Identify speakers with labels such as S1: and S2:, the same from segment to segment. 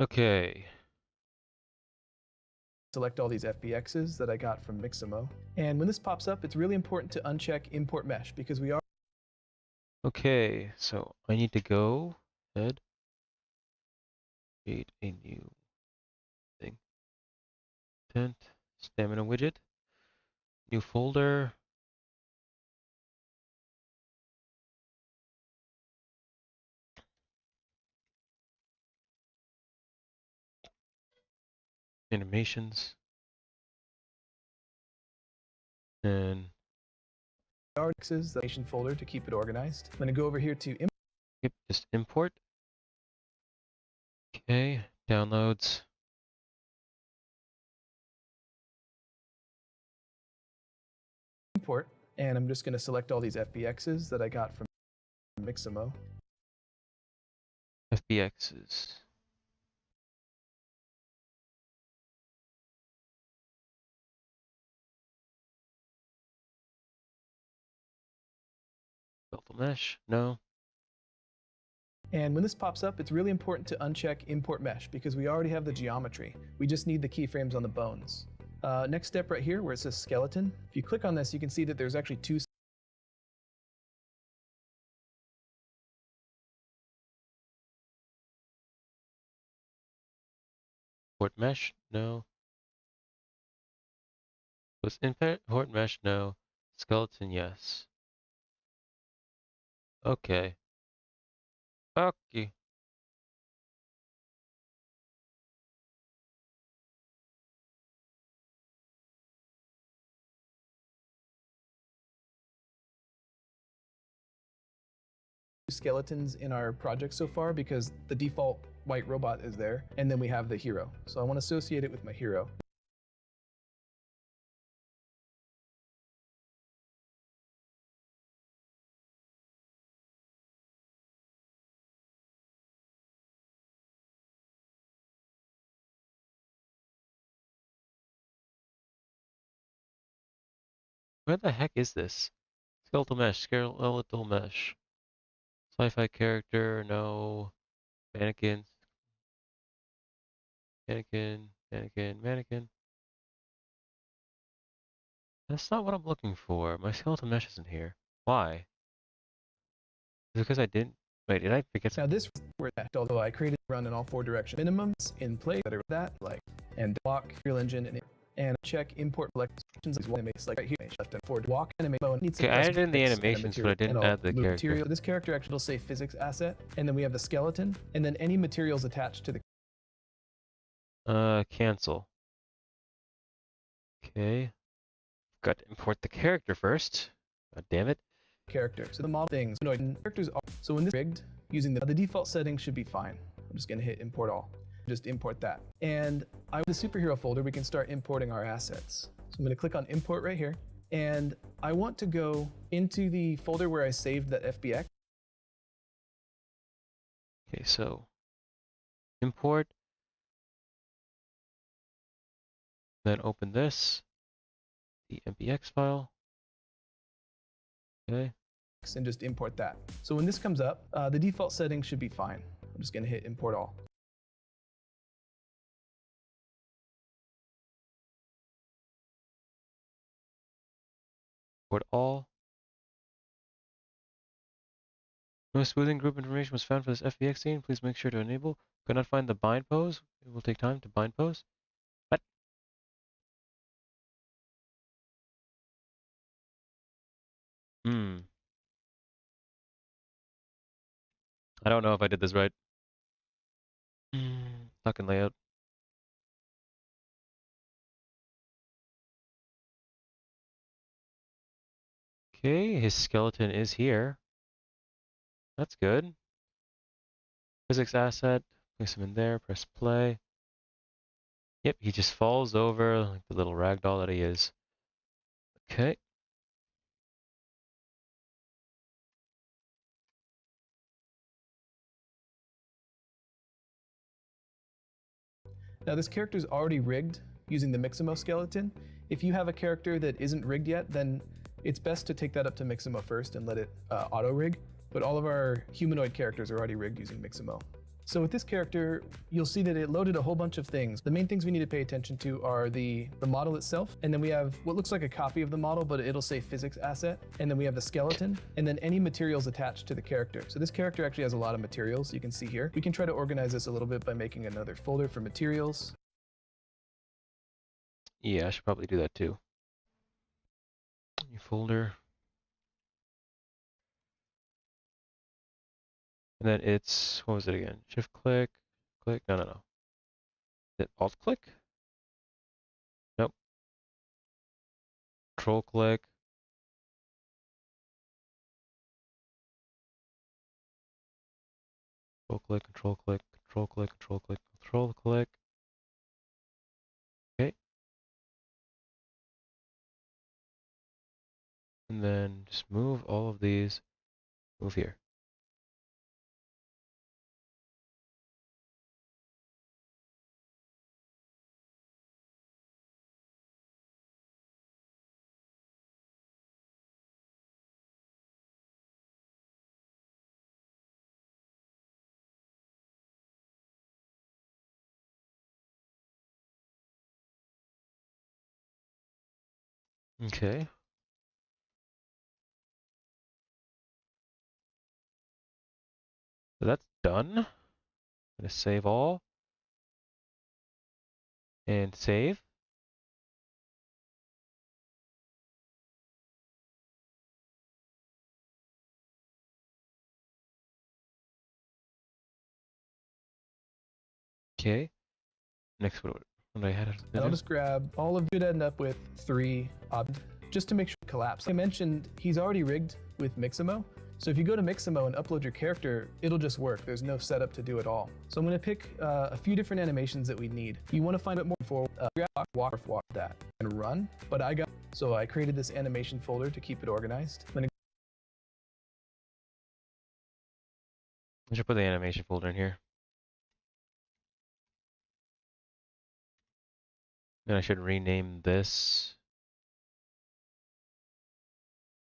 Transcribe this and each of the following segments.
S1: Okay.
S2: Select all these FBXs that I got from Mixamo. And when this pops up, it's really important to uncheck import mesh because we are
S1: Okay, so I need to go ahead, create a new thing. Content, stamina widget, new folder. Animations. And
S2: FBXs, the animation folder to keep it organized. I'm going to go over here to
S1: yep, just import. Okay, downloads.
S2: import, and I'm just going to select all these FBXs that I got from Mixamo.
S1: FBXs. Skeletal mesh, no.
S2: And when this pops up, it's really important to uncheck import mesh because we already have the geometry. We just need the keyframes on the bones. Next step right here where it says skeleton. If you click on this, you can see that there's actually two
S1: Import mesh, no. Was import mesh, no. Skeleton, yes. Okay. Okay.
S2: skeletons in our project so far because the default white robot is there, and then we have the hero. So I want to associate it with my hero.
S1: Where the heck is this? Skeletal mesh, skeletal mesh. Sci-fi character, no. Mannequins. Mannequin. That's not what I'm looking for. My skeletal mesh isn't here. Why? Is it because I didn't? Wait, did I forget
S2: Now
S1: something?
S2: this where although I created run in all four directions, minimums in place that are that like and block real engine and check import selections is one makes like right here left and forward walk animate bone needs
S1: Okay, I added in the animations, but I didn't add the character.
S2: material. This character actually will say physics asset, and then we have the skeleton, and then any materials attached to the
S1: Cancel. Okay. Got to import the character first. God damn it.
S2: character. So the model things, characters are, so when this rigged, using the default settings should be fine. I'm just gonna hit import all. Just import that. And with the superhero folder, we can start importing our assets. So I'm gonna click on import right here. And I want to go into the folder where I saved that FBX.
S1: Okay, so import. Then open this. The MPX file. Okay.
S2: And just import that. So when this comes up, the default settings should be fine. I'm just gonna hit import all.
S1: Import all. No smoothing group information was found for this FBX scene. Please make sure to enable. Could not find the bind pose. It will take time to bind pose. What? I don't know if I did this right. Fucking layout. Okay, his skeleton is here. That's good. Physics asset. Place him in there. Press play. Yep, he just falls over like the little ragdoll that he is. Okay.
S2: Now this character is already rigged using the Mixamo skeleton. If you have a character that isn't rigged yet, then it's best to take that up to Mixamo first and let it auto rig. But all of our humanoid characters are already rigged using Mixamo. So with this character, you'll see that it loaded a whole bunch of things. The main things we need to pay attention to are the model itself, and then we have what looks like a copy of the model, but it'll say physics asset, and then we have the skeleton, and then any materials attached to the character. So this character actually has a lot of materials, you can see here. We can try to organize this a little bit by making another folder for materials.
S1: Yeah, I should probably do that too. New folder. And then it's, what was it again? Shift click, click, no. Is it alt click? Nope. Control click. Control click, control click, control click, control click, control click. Okay. And then just move all of these, move here. Okay. So that's done. I'm gonna save all and save. Okay. Next, what I had to
S2: And I'll
S1: do?
S2: just grab all of it, end up with 3 objects, just to make sure it collapse. I mentioned he's already rigged with Mixamo. So if you go to Mixamo and upload your character, it'll just work. There's no setup to do it all. So I'm going to pick a few different animations that we need. You want to find out more for walk that and run, but so I created this animation folder to keep it organized. I'm going
S1: I should put the animation folder in here. Then I should rename this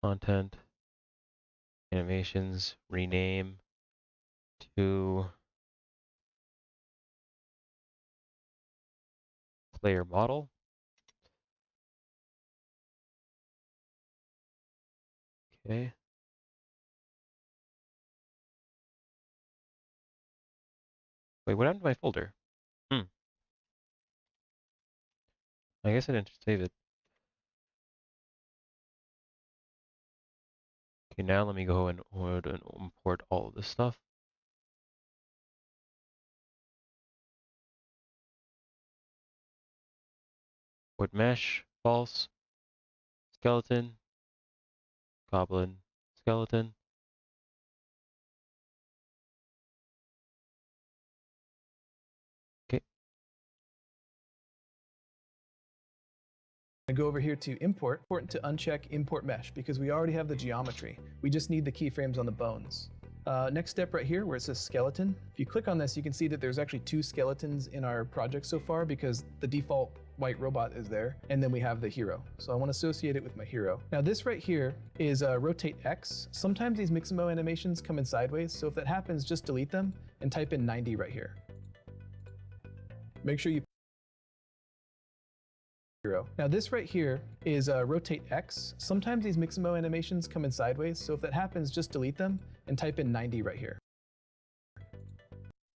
S1: content animations rename to player model. Okay. Wait, what happened to my folder? Hmm. I guess I didn't save it. Okay, now let me go and import all of this stuff. Wood mesh, false, skeleton, goblin, skeleton. Okay.
S2: to go over here to import. Important to uncheck import mesh because we already have the geometry. We just need the keyframes on the bones. Next step right here where it says skeleton. If you click on this, you can see that there's actually 2 skeletons in our project so far because the default white robot is there, and then we have the hero. So I want to associate it with my hero. Now this right here is rotate X. Sometimes these Mixamo animations come in sideways, so if that happens, just delete them and type in 90 right here. Make sure you hero. Now this right here is rotate X. Sometimes these Mixamo animations come in sideways, so if that happens, just delete them and type in 90 right here.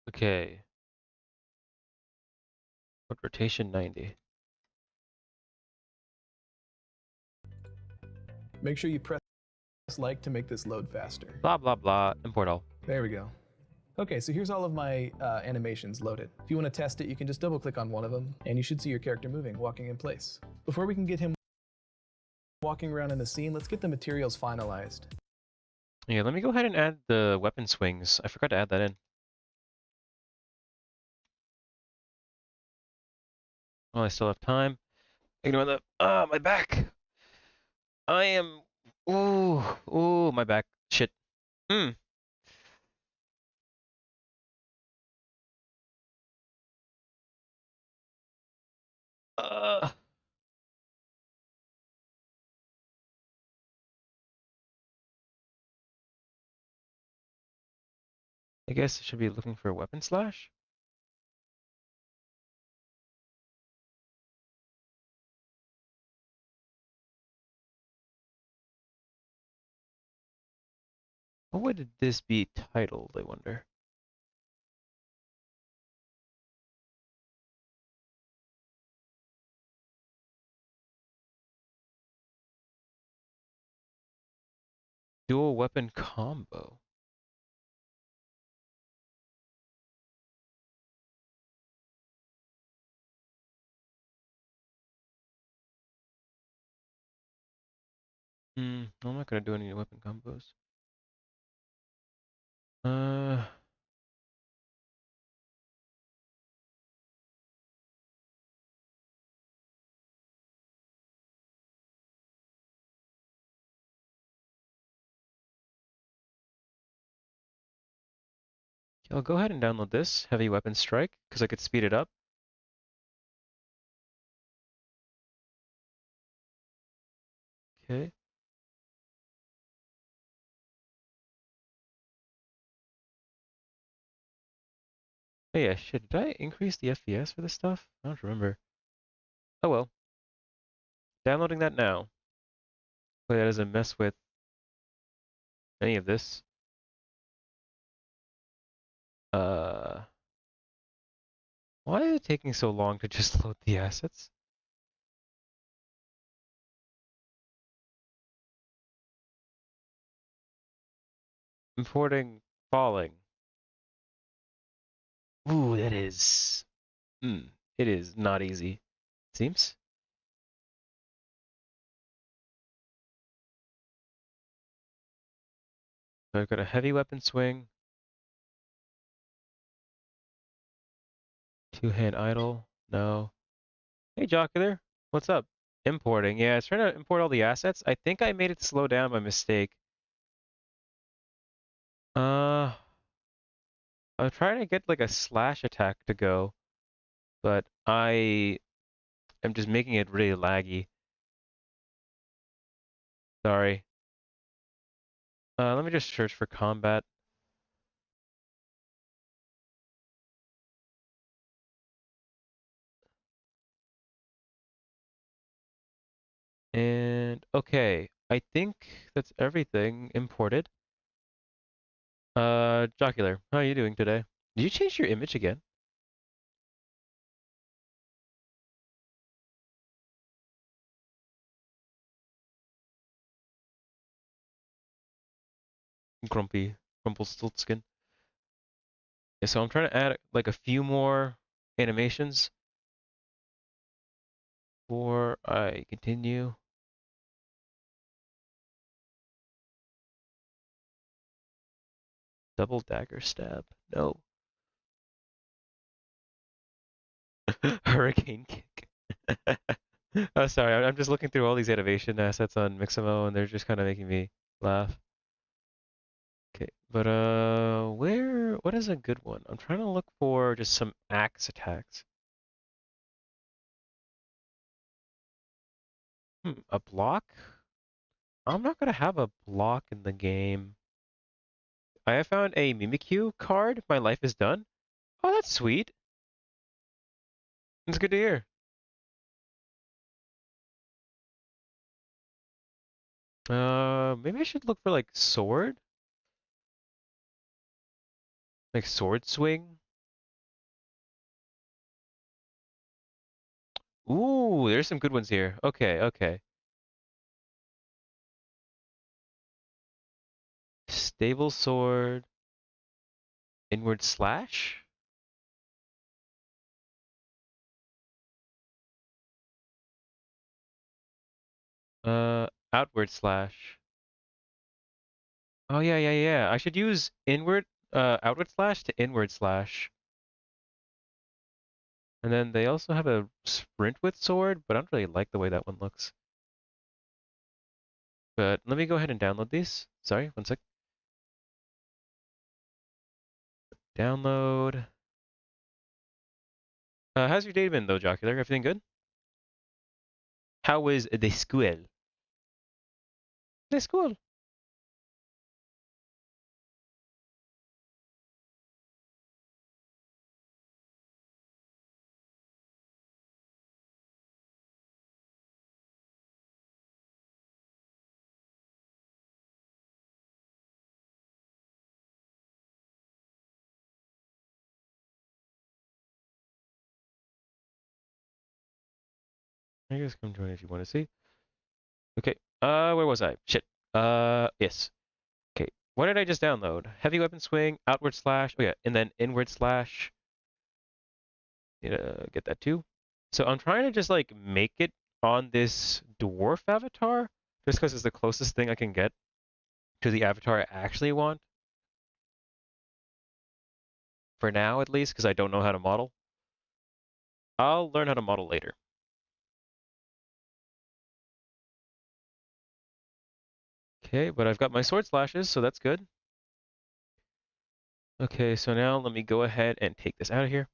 S1: Okay. Put rotation 90.
S2: Make sure you press like to make this load faster.
S1: Blah, blah, blah. Import all.
S2: There we go. Okay, so here's all of my animations loaded. If you want to test it, you can just double click on one of them and you should see your character moving, walking in place. Before we can get him walking around in the scene, let's get the materials finalized.
S1: Yeah, let me go ahead and add the weapon swings. I forgot to add that in. Well, I still have time. Ignore the, my back. I am, ooh, my back. Shit. Hmm. Uh, I guess I should be looking for a weapon slash. What would this be titled, I wonder? Dual weapon combo. I'm not gonna do any weapon combos. Uh, I'll go ahead and download this heavy weapon strike because I could speed it up. Okay. Oh yeah, shit. Did I increase the FPS for this stuff? I don't remember. Oh well. Downloading that now. Hopefully that doesn't mess with any of this. Uh, why is it taking so long to just load the assets? Importing falling. Ooh, that is. Hmm. It is not easy. Seems. So I've got a heavy weapon swing, two-hand idle. No. Hey, Jocular. What's up? Importing. Yeah, it's trying to import all the assets. I think I made it slow down by mistake. Uh, I'm trying to get like a slash attack to go, but I am just making it really laggy. Sorry. Let me just search for combat. And okay, I think that's everything imported. Jocular, how are you doing today? Did you change your image again? Grumpy, Rumpelstiltskin. Yeah, so I'm trying to add like a few more animations before I continue. Double dagger stab. No. Hurricane kick. Oh, sorry. I'm just looking through all these animation assets on Mixamo, and they're just kind of making me laugh. Okay, but what is a good one? I'm trying to look for just some axe attacks. A block? I'm not gonna have a block in the game. I have found a Mimikyu card. My life is done. Oh, that's sweet. It's good to hear. Maybe I should look for like sword, like sword swing. Ooh, there's some good ones here. Okay, okay. Stable sword, inward slash. Outward slash. Oh yeah, yeah, yeah. I should use outward slash to inward slash. And then they also have a sprint with sword, but I don't really like the way that one looks. But let me go ahead and download these. Sorry, one sec. Download. How's your day been though, Jocular? Everything good? How is the school? The school. I guess come join if you want to see. Okay. Where was I? Shit. Yes. Okay. What did I just download? Heavy weapon swing, outward slash. Oh yeah, and then inward slash. Get that too. So I'm trying to just like make it on this dwarf avatar, just because it's the closest thing I can get to the avatar I actually want. For now, at least, because I don't know how to model. I'll learn how to model later. Okay, but I've got my sword slashes, so that's good. Okay, so now let me go ahead and take this out of here.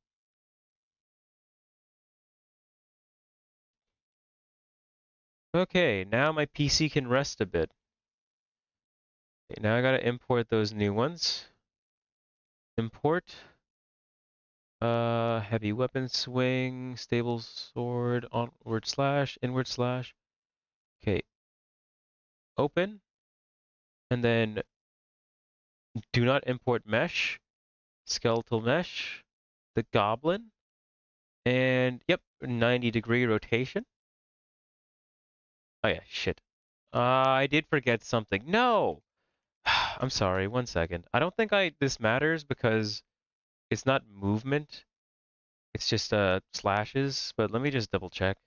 S1: Okay, now my PC can rest a bit. Okay, now I gotta import those new ones. Import, heavy weapon swing, stable sword, onward slash, inward slash. Okay, open, and then do not import mesh, skeletal mesh, the goblin, and yep, 90-degree rotation. Oh yeah, shit. I did forget something. No! I'm sorry, 1 second. I don't think this matters because it's not movement. It's just slashes, but let me just double check.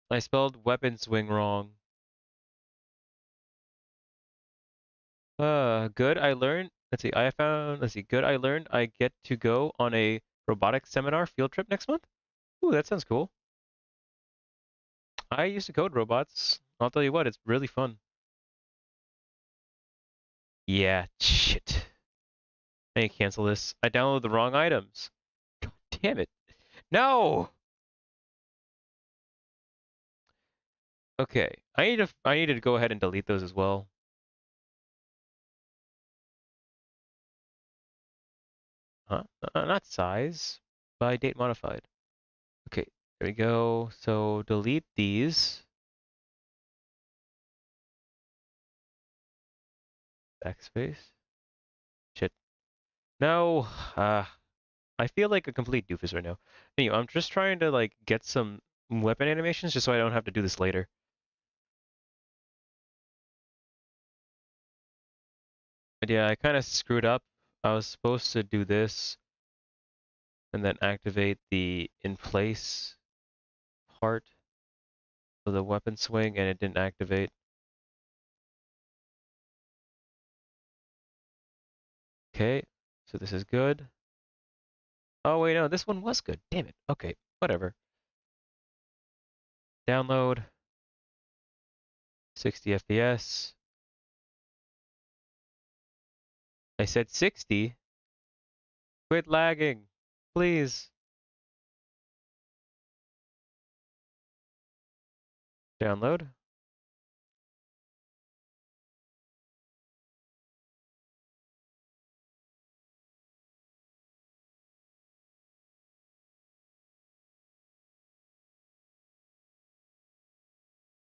S1: I spelled weapon swing wrong. Good. I learned. Let's see. Good. I learned I get to go on a robotics seminar field trip next month. Ooh, that sounds cool. I used to code robots. I'll tell you what, it's really fun. Yeah, shit. I need to cancel this. I downloaded the wrong items. God damn it. No! Okay. I need to go ahead and delete those as well. Huh? Not size. By date modified. Okay, there we go. So delete these. Backspace. Shit. No. I feel like a complete doofus right now. Anyway, I'm just trying to like get some weapon animations just so I don't have to do this later. But yeah, I kind of screwed up. I was supposed to do this and then activate the in place part of the weapon swing and it didn't activate. Okay, so this is good. Oh wait, no, this one was good. Damn it. Okay, whatever. Download, 60 FPS. I said 60. Quit lagging, please. Download.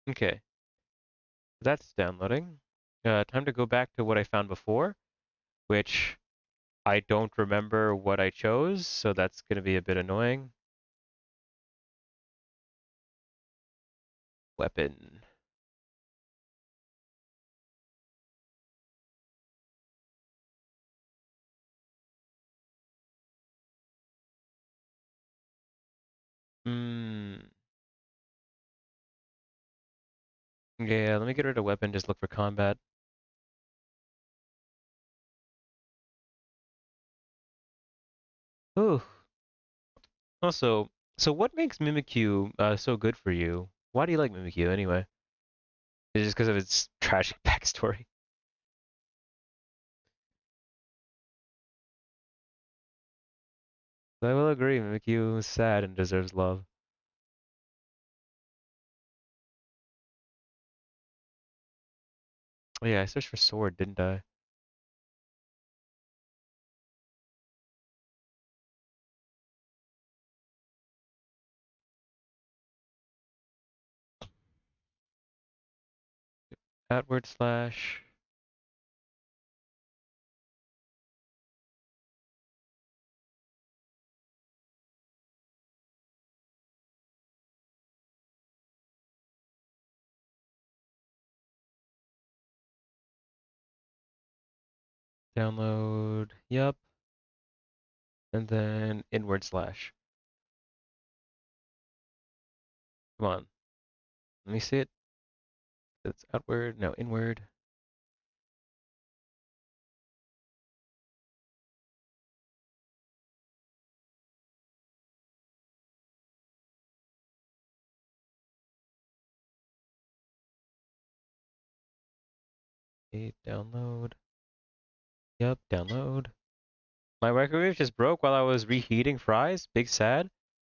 S1: Okay, that's downloading. Time to go back to what I found before, which I don't remember what I chose, so that's going to be a bit annoying. Weapon. Hmm. Yeah, let me get rid of weapon, just look for combat. Ooh. Also, so what makes Mimikyu so good for you? Why do you like Mimikyu anyway? Is it just because of its tragic backstory? I will agree, Mimikyu is sad and deserves love. Oh yeah, I searched for sword, didn't I? Outward slash. download, yep, and then inward slash. Come on, let me see it. It's outward, no, inward. Okay, download. Yep, download. My microwave just broke while I was reheating fries. Big sad.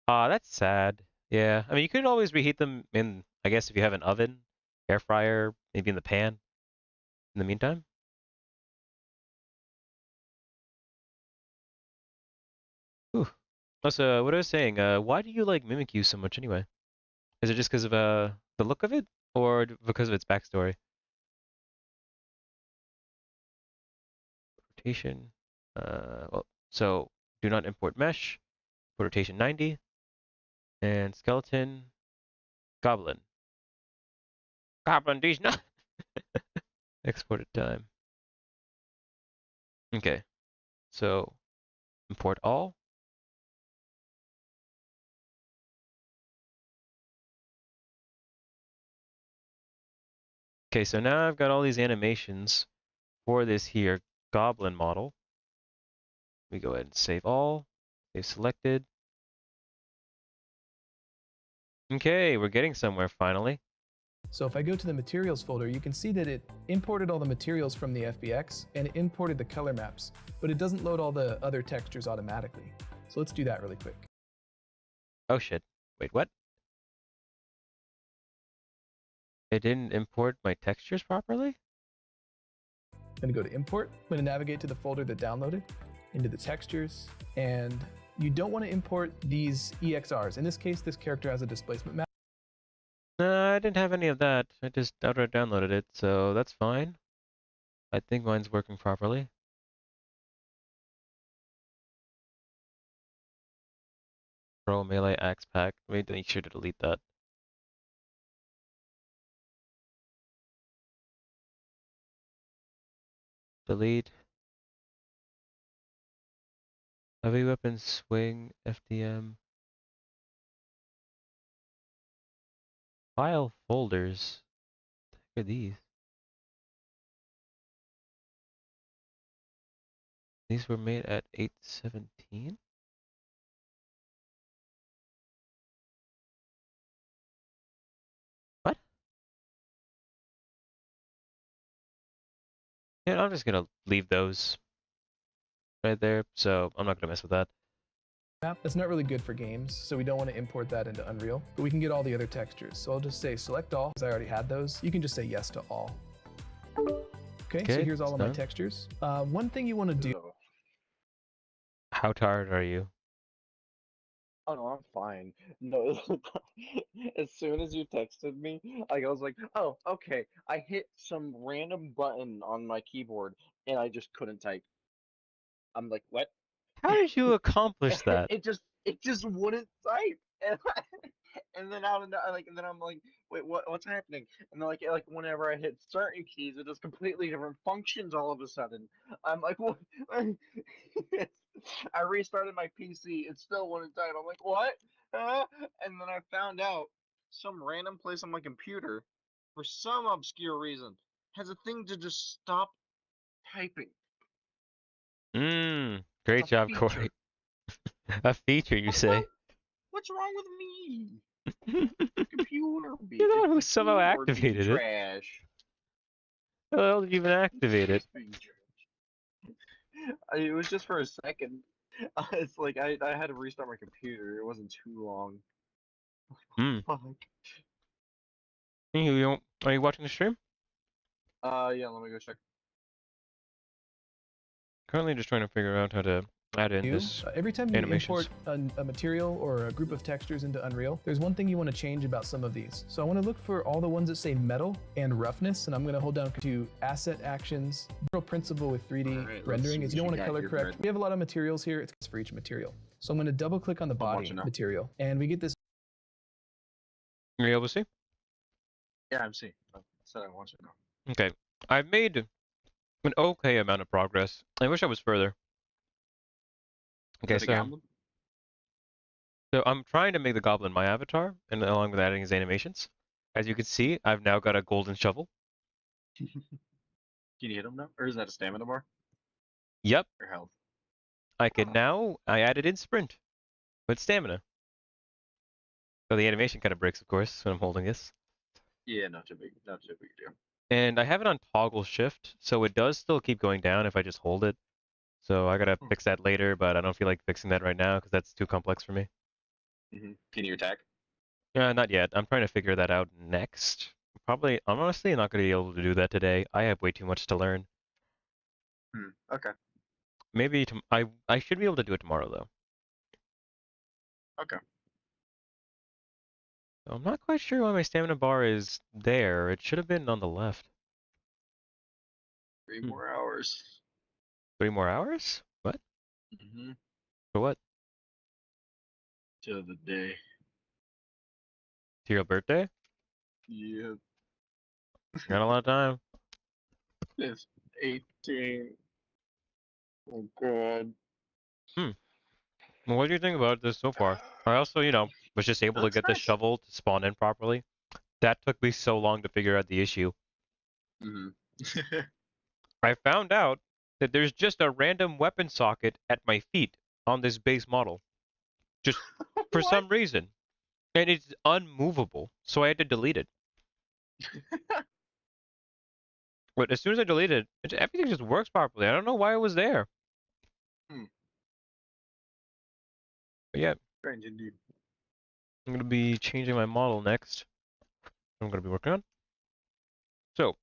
S1: Ah, that's sad. Yeah, I mean, you could always reheat them in, I guess, if you have an oven, air fryer, maybe in the pan in the meantime. Ooh. Also, what I was saying, why do you like Mimikyu so much anyway? Is it just because of the look of it, or because of its backstory? Rotation. Well, so do not import mesh. Rotation 90, and skeleton goblin. Goblin, these not. Exported time. Okay, so import all. Okay, so now I've got all these animations for this here goblin model. We go ahead and save all. Save selected. Okay, we're getting somewhere finally.
S2: So if I go to the materials folder, you can see that it imported all the materials from the FBX and it imported the color maps, but it doesn't load all the other textures automatically. So let's do that really quick.
S1: Oh shit. Wait, what? It didn't import my textures properly?
S2: I'm gonna go to import. I'm gonna navigate to the folder that downloaded, into the textures, and you don't want to import these EXRs. In this case, this character has a displacement map.
S1: No, I didn't have any of that. I just outright downloaded it, so that's fine. I think mine's working properly. Pro Melee Axe Pack. We make sure to delete that. Delete. Heavy weapon swing, FDM. File folders. What the heck are these? These were made at 817? What? Yeah, I'm just gonna leave those right there, so I'm not gonna mess with that.
S2: That's not really good for games, so we don't want to import that into Unreal, but we can get all the other textures. So I'll just say select all, because I already had those. You can just say yes to all. Okay, so here's all of my textures. One thing you want to do.
S1: How tired are you?
S3: Oh no, I'm fine. No, as soon as you texted me, like I was like, oh, okay. I hit some random button on my keyboard and I just couldn't type. I'm like, what?
S1: How did you accomplish that?
S3: it just wouldn't type. And, and then out of like and then I'm like, wait, what's happening? And then like whenever I hit certain keys, it does completely different functions all of a sudden. I'm like, what? I restarted my PC, it still wouldn't type. I'm like, what? And then I found out some random place on my computer, for some obscure reason, has a thing to just stop typing. It's
S1: Great
S3: a
S1: job, Corey.
S3: feature.
S1: A feature, you
S3: What's wrong?
S1: say?
S3: What's wrong with me?
S1: You're
S3: Computer be
S1: the one
S3: it's
S1: who
S3: the
S1: somehow
S3: keyboard being
S1: activated it.
S3: trash.
S1: How the hell did you even activate it?
S3: It's being trash. It was just for a second. It's like I had to restart my computer. It wasn't too long.
S1: Hmm.
S3: Fuck.
S1: Are you watching the stream?
S3: Yeah. Let me go check.
S1: Currently just trying to figure out how to add in this
S2: Every time you
S1: animations.
S2: import a material or a group of textures into Unreal, there's one thing you want to change about some of these. So I want to look for all the ones that say metal and roughness, and I'm going to hold down to asset actions. The general principle with 3D rendering is you don't want to color correct. We have a lot of materials here. It's for each material. So I'm going to double click on the body material, and we get this.
S1: Are you able to see?
S3: Yeah, I'm seeing. I said I want to know.
S1: Okay. I've made An okay amount of progress. I wish I was further.
S3: Is
S1: Okay,
S3: that a
S1: so
S3: goblin?
S1: I'm trying to make the goblin my avatar, and along with adding his animations. As you can see, I've now got a golden shovel.
S3: Can you hit him now? Or is that a stamina bar?
S1: Yep,
S3: Or health?
S1: I can
S3: Oh.
S1: now. I added in sprint with stamina. So the animation kind of breaks, of course, when I'm holding this.
S3: Yeah, not too big. Not too big a deal.
S1: And I have it on toggle shift, so it does still keep going down if I just hold it. So I gotta
S3: Hmm.
S1: fix that later, but I don't feel like fixing that right now because that's too complex for me.
S3: Can you attack?
S1: Yeah, not yet. I'm trying to figure that out next. Probably, I'm honestly not gonna be able to do that today. I have way too much to learn.
S3: Okay.
S1: Maybe I should be able to do it tomorrow though.
S3: Okay.
S1: I'm not quite sure why my stamina bar is there. It should have been on the left.
S3: Three
S1: Hmm.
S3: more hours.
S1: 3 more hours? What?
S3: Mm-hmm.
S1: For what?
S3: To the day.
S1: To your birthday?
S3: Yeah.
S1: Not a lot of time.
S3: It's 18. Oh god.
S1: Hmm. Well, what do you think about this so far? I also, was just able to
S3: Looks
S1: get the
S3: nice.
S1: shovel to spawn in properly. That took me so long to figure out the issue.
S3: Mm-hmm.
S1: I found out that there's just a random weapon socket at my feet on this base model. Just for
S3: What?
S1: some reason. And it's unmovable. So I had to delete it. But as soon as I deleted it, everything just works properly. I don't know why it was there.
S3: Hmm.
S1: But yeah,
S3: Strange indeed.
S1: I'm going to be changing my model next. I'm going to be working on. So,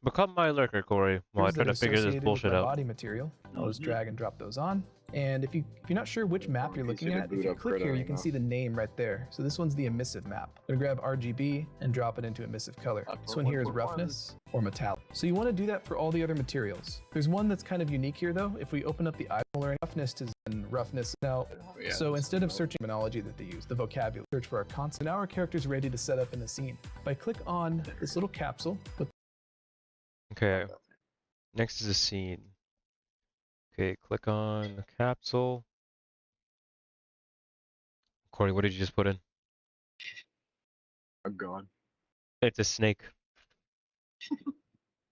S1: become my lurker, Corey, while I try
S2: That are
S1: to figure this
S2: associated with
S1: bullshit
S2: my
S1: out.
S2: body material. I'll just
S3: Mm-hmm.
S2: drag and drop those on. And if you're not sure which map you're looking
S3: Easy to
S2: at, if
S3: boot
S2: you
S3: up
S2: click here,
S3: Critter
S2: you can
S3: enough.
S2: see the name right there. So this one's the emissive map. I'm gonna grab RGB and drop it into emissive color. This one here is roughness or metallic. So you want to do that for all the other materials. There's one that's kind of unique here though. If we open up the item, we'll learn roughness is in roughness. Now,
S3: Yeah,
S2: so instead of searching terminology that they use, the vocabulary, search for our constant. Now our character's ready to set up in the scene. If I click on this little capsule, with
S1: Okay, next is a scene. Okay, click on the capsule. Corey, what did you just put in?
S3: I'm gone.
S1: It's a snake.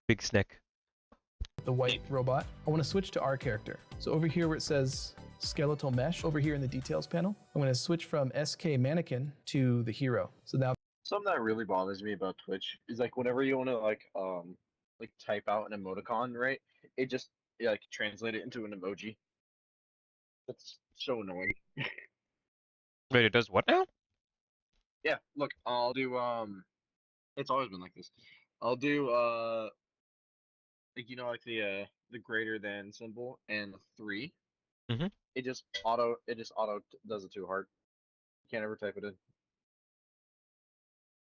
S1: Big snake.
S2: the white robot, I want to switch to our character. So over here where it says skeletal mesh, over here in the details panel, I'm going to switch from SK mannequin to the hero. So now
S3: Something that really bothers me about Twitch is like whenever you want to like type out an emoticon, right? It just like translate it into an emoji. That's so annoying.
S1: Wait, it does what now?
S3: Yeah, look, I'll do it's always been like this. I'll do like like the greater than symbol and 3.
S1: Mm-hmm.
S3: It just auto does it too hard. You can't ever type it in.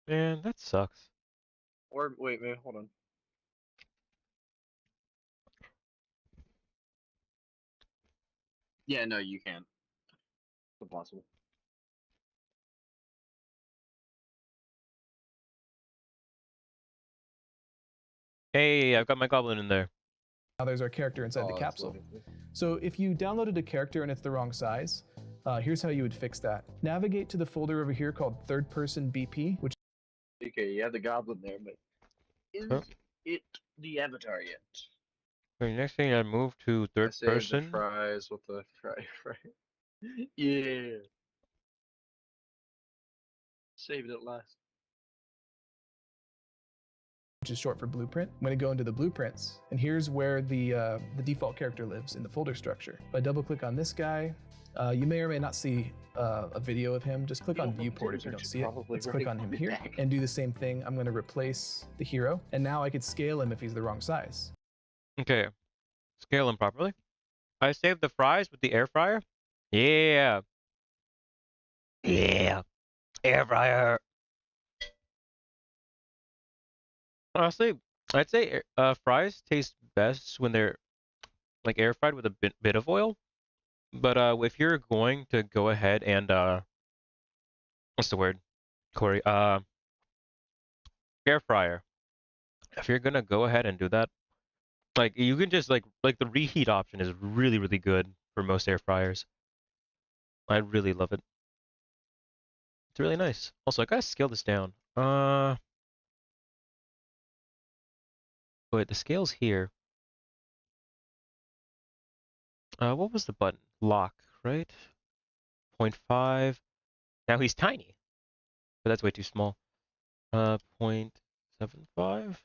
S1: Man, that sucks.
S3: Or wait, hold on. Yeah, no, you can't. It's impossible.
S1: Hey, I've got my goblin in there.
S2: there's our character inside the
S3: Oh, it's
S2: capsule.
S3: loading.
S2: So if you downloaded a character and it's the wrong size, here's how you would fix that. Navigate to the folder over here called third person BP, which
S3: Okay, you have the goblin there, but is
S1: Oh,
S3: it the avatar yet?
S1: okay, next thing I move to
S3: I
S1: third
S3: saved the
S1: person.
S3: fries with the fry. Yeah, saved it last.
S2: is short for blueprint. I'm going to go into the blueprints, and here's where the default character lives in the folder structure. If I double click on this guy, you may or may not see a video of him. Just click on viewport if you don't see it. Let's click on him here and do the same thing. I'm going to replace the hero, and now I could scale him if he's the wrong size.
S1: Okay, scale them properly. I saved the fries with the air fryer. Yeah. Yeah. Air fryer. Honestly, I'd say fries taste best when they're like air fried with a bit of oil. But if you're going to go ahead and what's the word, Corey? Air fryer. If you're gonna go ahead and do that, Like you can just like the reheat option is really good for most air fryers. I really love it. It's really nice. Also, I gotta scale this down. Wait, the scale's here. What was the button? Lock, right? 0.5. Now he's tiny, but that's way too small. 0.75.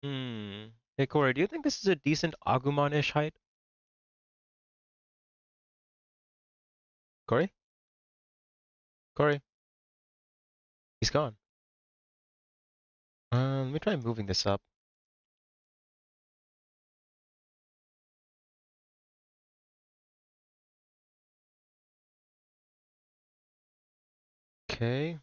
S1: Hey Corey, do you think this is a decent Agumon-ish height? Corey? Corey? He's gone. Let me try moving this up. Okay.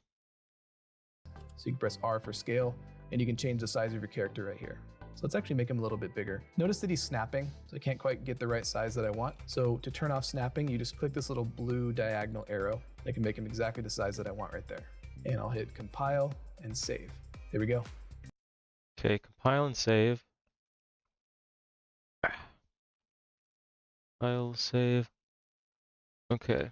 S2: So you can press R for scale, and you can change the size of your character right here. So let's actually make him a little bit bigger. Notice that he's snapping, so I can't quite get the right size that I want. So to turn off snapping, you just click this little blue diagonal arrow. I can make him exactly the size that I want right there. And I'll hit compile and save. There we go.
S1: Okay, compile and save. File save. Okay.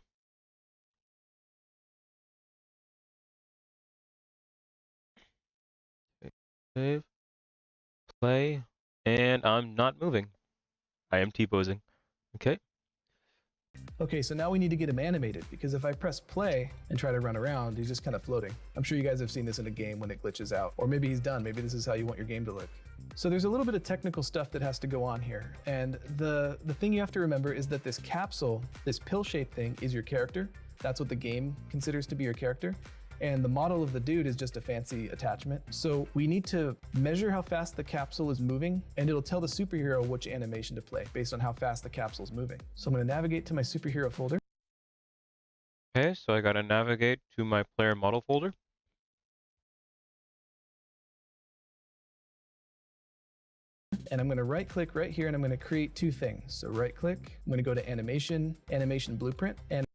S1: Save. Play. And I'm not moving. I am T-posing. Okay.
S2: Okay, so now we need to get him animated, because if I press play and try to run around, he's just kind of floating. I'm sure you guys have seen this in a game when it glitches out. Or maybe he's done. Maybe this is how you want your game to look. So there's a little bit of technical stuff that has to go on here. And the thing you have to remember is that this capsule, this pill-shaped thing, is your character. That's what the game considers to be your character. And the model of the dude is just a fancy attachment. So we need to measure how fast the capsule is moving, and it'll tell the superhero which animation to play based on how fast the capsule is moving. So I'm going to navigate to my superhero folder.
S1: Okay, so I gotta navigate to my player model folder.
S2: And I'm going to right click right here, and I'm going to create two things. So right click, I'm going to go to animation, animation blueprint, and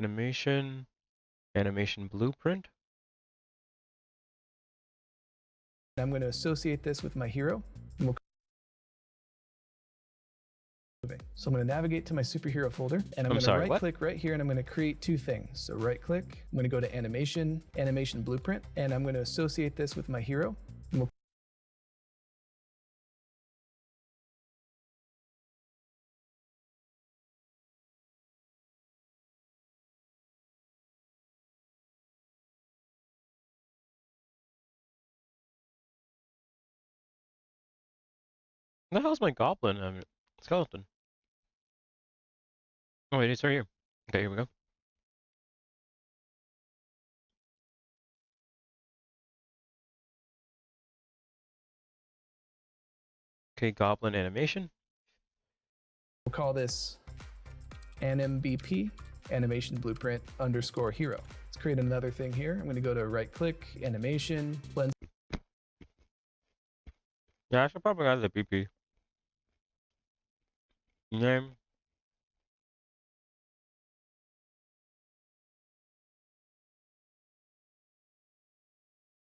S1: Animation. Animation blueprint.
S2: I'm going to associate this with my hero. So I'm going to navigate to my superhero folder, and I'm going to right click right here, and I'm going to create two things. So right click, I'm going to go to animation, animation blueprint, and I'm going to associate this with my hero.
S1: Where the hell's my goblin? Skeleton. Oh wait, it's right here. Okay, here we go. Okay, goblin animation.
S2: We'll call this AnimBP, animation blueprint underscore hero. Let's create another thing here. I'm going to go to right click, animation, blend.
S1: Yeah, I should probably add the BP. Name.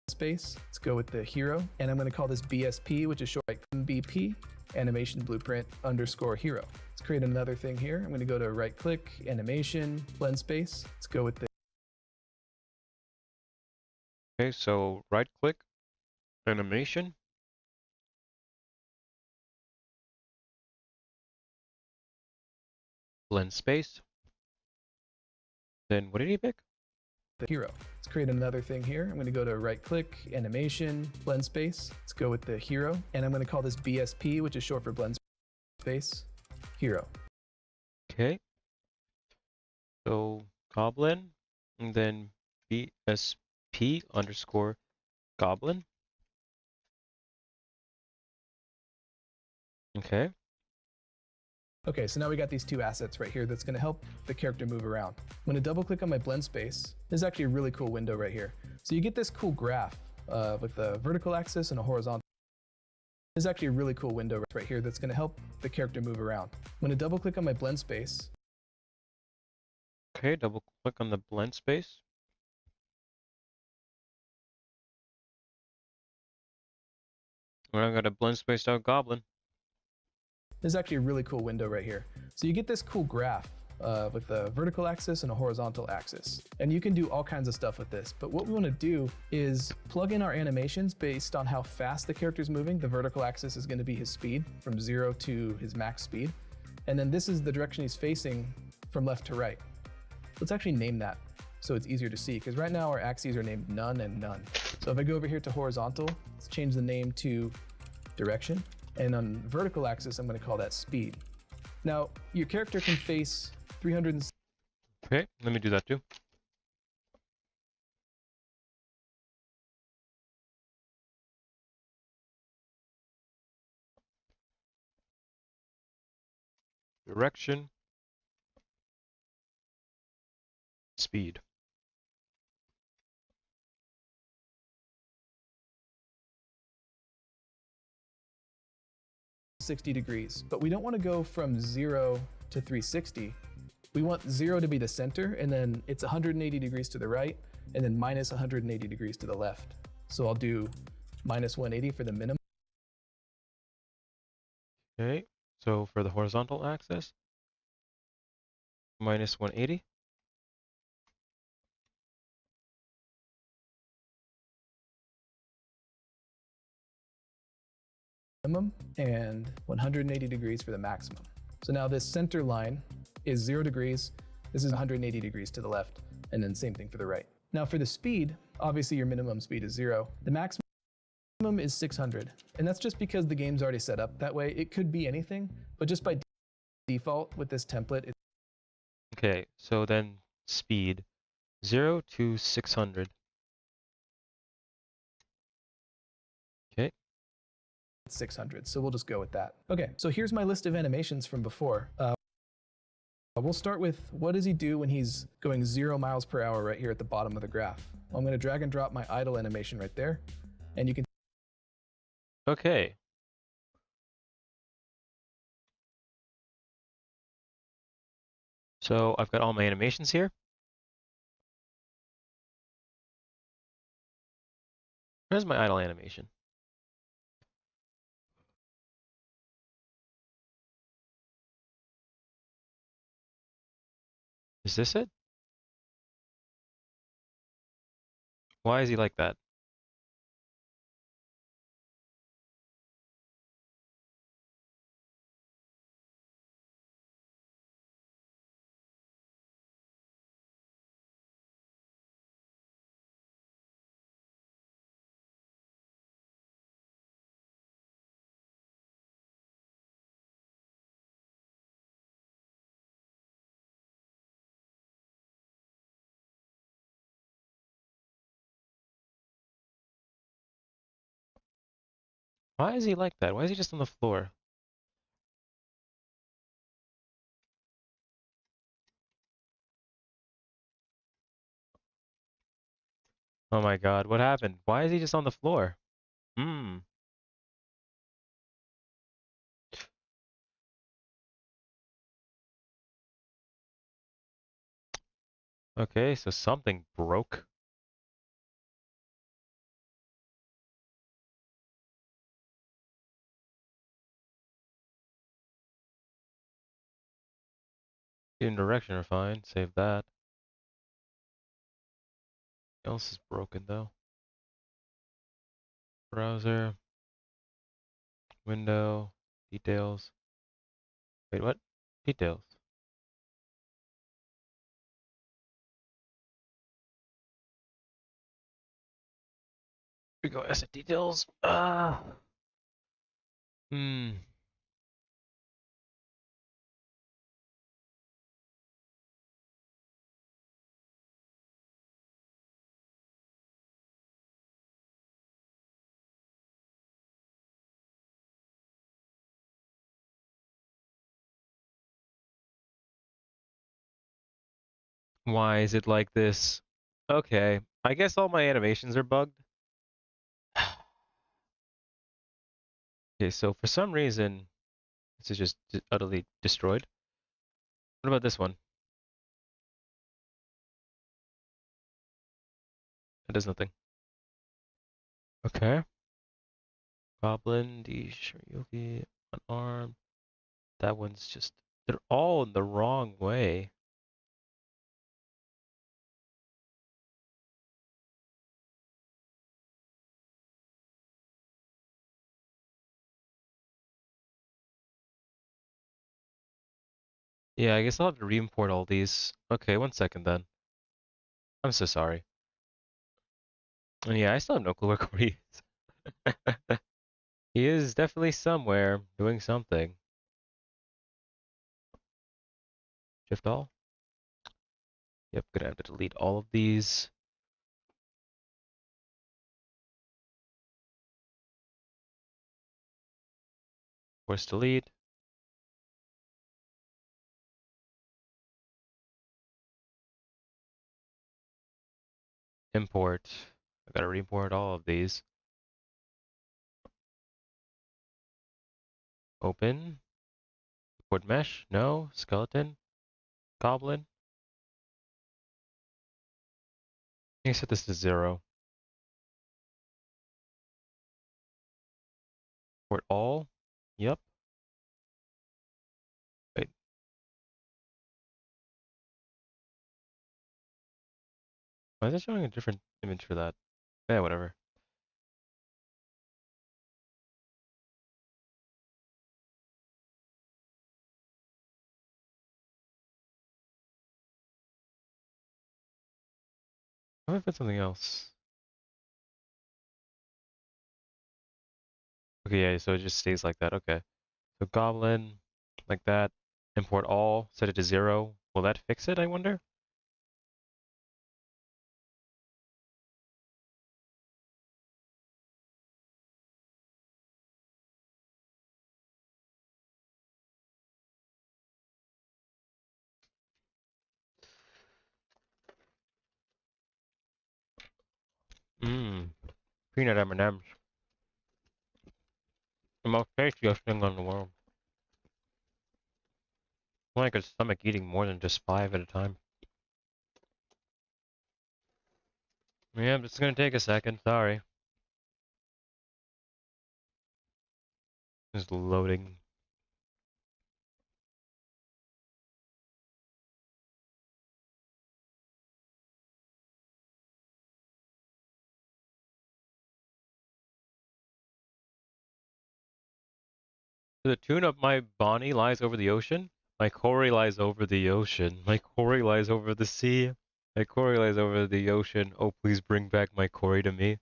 S2: Space. Let's go with the hero, and I'm going to call this BSP, which is short for BP, animation blueprint underscore hero. Let's create another thing here. I'm going to go to right click, animation, blend space. Let's go with the.
S1: Okay, so right click, animation. Blend space. Then what did he pick?
S2: The hero. Let's create another thing here. I'm going to go to right click, animation, blend space. Let's go with the hero, and I'm going to call this BSP, which is short for blend space, hero.
S1: Okay. So goblin, and then BSP underscore goblin. Okay.
S2: Okay, so now we got these two assets right here that's going to help the character move around. I'm going to double click on my blend space. This is actually a really cool window right here. So you get this cool graph with a vertical axis and a horizontal. This is actually a really cool window right here that's going to help the character move around. I'm going to double click on my blend space.
S1: Okay, double click on the blend space. I've got a blend spaced out goblin.
S2: This is actually a really cool window right here. So you get this cool graph with a vertical axis and a horizontal axis. And you can do all kinds of stuff with this. But what we want to do is plug in our animations based on how fast the character's moving. The vertical axis is going to be his speed from 0 to his max speed. And then this is the direction he's facing from left to right. Let's actually name that so it's easier to see, because right now our axes are named none and none. So if I go over here to horizontal, let's change the name to direction. And on vertical axis, I'm going to call that speed. Now, your character can face 300.
S1: Okay, let me do that too. Direction. Speed.
S2: -60 degrees, but we don't want to go from 0 to 360. We want 0 to be the center, and then it's 180 degrees to the right, and then minus 180 degrees to the left. So I'll do minus 180 for the minimum.
S1: Okay, so for the horizontal axis, minus 180.
S2: And 180 degrees for the maximum. So now this center line is 0 degrees. This is 180 degrees to the left, and then same thing for the right. Now for the speed, obviously your minimum speed is 0. The maximum is 600, and that's just because the game's already set up that way. It could be anything, but just by default with this template,
S1: Okay, so then speed 0 to 600. Okay.
S2: it's 600, so we'll just go with that. Okay, so here's my list of animations from before. We'll start with what does he do when he's going 0 miles per hour right here at the bottom of the graph. Well, I'm going to drag and drop my idle animation right there, and you can.
S1: Okay. So I've got all my animations here. Where's my idle animation? Is this it? Why is he like that? Why is he like that? Why is he just on the floor? Oh my god, what happened? Why is he just on the floor? Hmm. Okay, so something broke. In direction are fine. Save that. What else is broken though? Browser, window, details. Wait, what? Details. Here we go, asset details. Ah. Hmm. Why is it like this? Okay, I guess all my animations are bugged. Okay, so for some reason, this is just utterly destroyed. What about this one? It does nothing. Okay. Goblin, the Shiryogi, unarmed. That one's just, they're all in the wrong way. Yeah, I guess I'll have to re-import all these. Okay, 1 second then. I'm so sorry. And yeah, I still have no clue where Corey is. He is definitely somewhere doing something. Shift all? Yep, gonna have to delete all of these. Force delete. Import. I gotta re-import all of these. Open. Import mesh. No. Skeleton. Goblin. I set this to 0. Import all. Yep. Wait. Why is it showing a different image for that? Yeah, whatever. What if I put something else? Okay, yeah, so it just stays like that. Okay. So goblin, like that. Import all, set it to 0. Will that fix it, I wonder? Mmm. Peanut M&Ms. The most tastiest thing in the world. I could stomach eating more than just 5 at a time. Yeah, it's gonna take a second, sorry. Just loading. To the tune of my Bonnie lies over the ocean, my Corey lies over the ocean, my Corey lies over the sea, my Corey lies over the ocean. Oh, please bring back my Corey to me.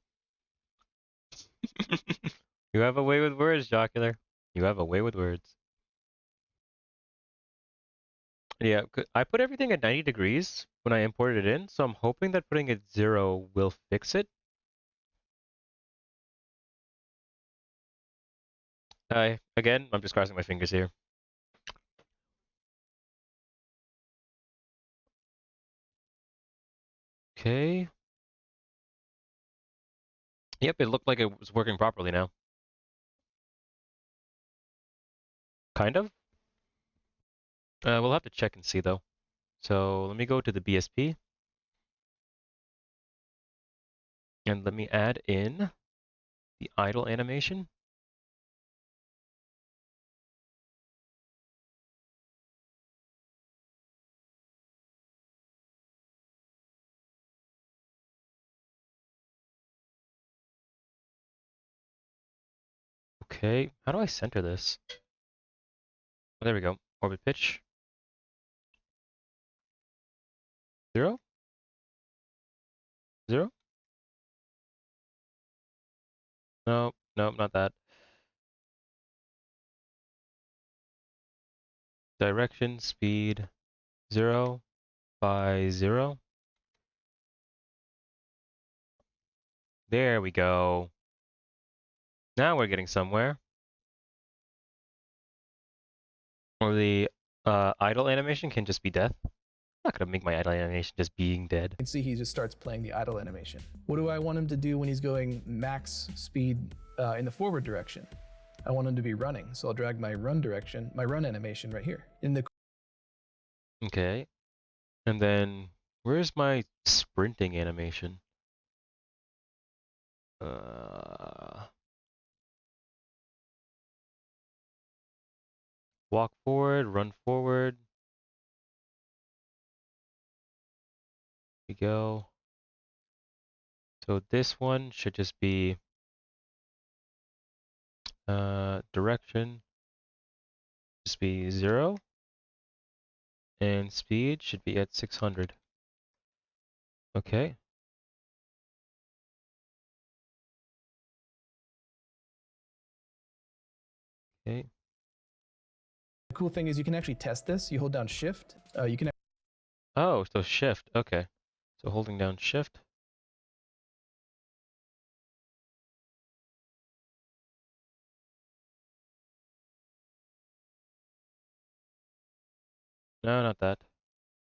S1: You have a way with words, Jocular. You have a way with words. Yeah, I put everything at 90 degrees when I imported it in, so I'm hoping that putting it 0 will fix it. Again, I'm just crossing my fingers here. Okay. Yep, it looked like it was working properly now. Kind of. We'll have to check and see though. So let me go to the BSP and let me add in the idle animation. Okay, how do I center this? Oh, there we go. Orbit pitch. 0? 0? No, no, not that. Direction, speed, 0 by 0. There we go. Now we're getting somewhere. Or the idle animation can just be death. I'm not gonna make my idle animation just being dead.
S2: You can see he just starts playing the idle animation. What do I want him to do when he's going max speed in the forward direction? I want him to be running, so I'll drag my run direction, my run animation right here. In the
S1: Okay. And then where's my sprinting animation? walk forward, run forward. Here we go. So this one should just be direction, just be 0, and speed should be at 600. Okay. Okay.
S2: The cool thing is you can actually test this. You hold down shift. You can
S1: Oh, so shift. Okay. So holding down shift. No, not that.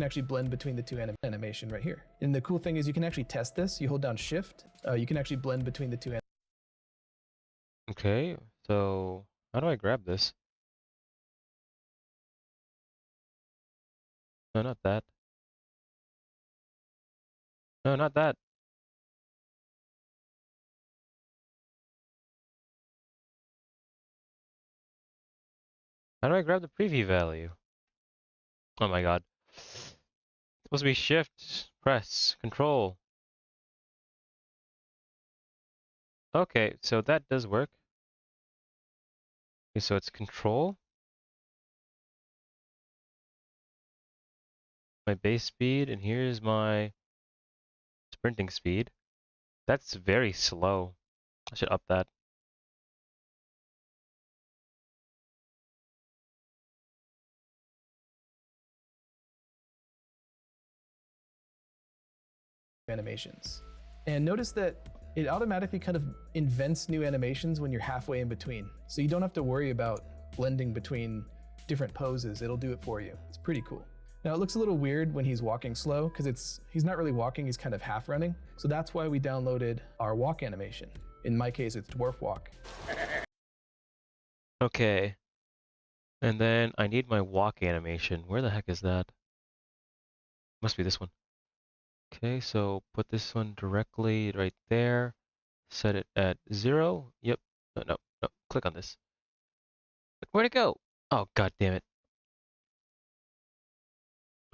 S2: actually blend between the two animation right here. And the cool thing is you can actually test this. You hold down shift. You can actually blend between the two.
S1: Okay. So how do I grab this? No, not that. No, not that. How do I grab the preview value? Oh my god. It's supposed to be shift, press, control. Okay, so that does work. Okay, so it's control, my base speed, and here's my sprinting speed. That's very slow. I should up that.
S2: Animations. And notice that it automatically kind of invents new animations when you're halfway in between. So you don't have to worry about blending between different poses. It'll do it for you. It's pretty cool. Now it looks a little weird when he's walking slow because he's not really walking, he's kind of half running. So that's why we downloaded our walk animation. In my case, it's dwarf walk.
S1: Okay. And then I need my walk animation. Where the heck is that? Must be this one. Okay, so put this one directly right there. Set it at 0. Yep. No, no, no. Click on this. Where'd it go? Oh, god damn it.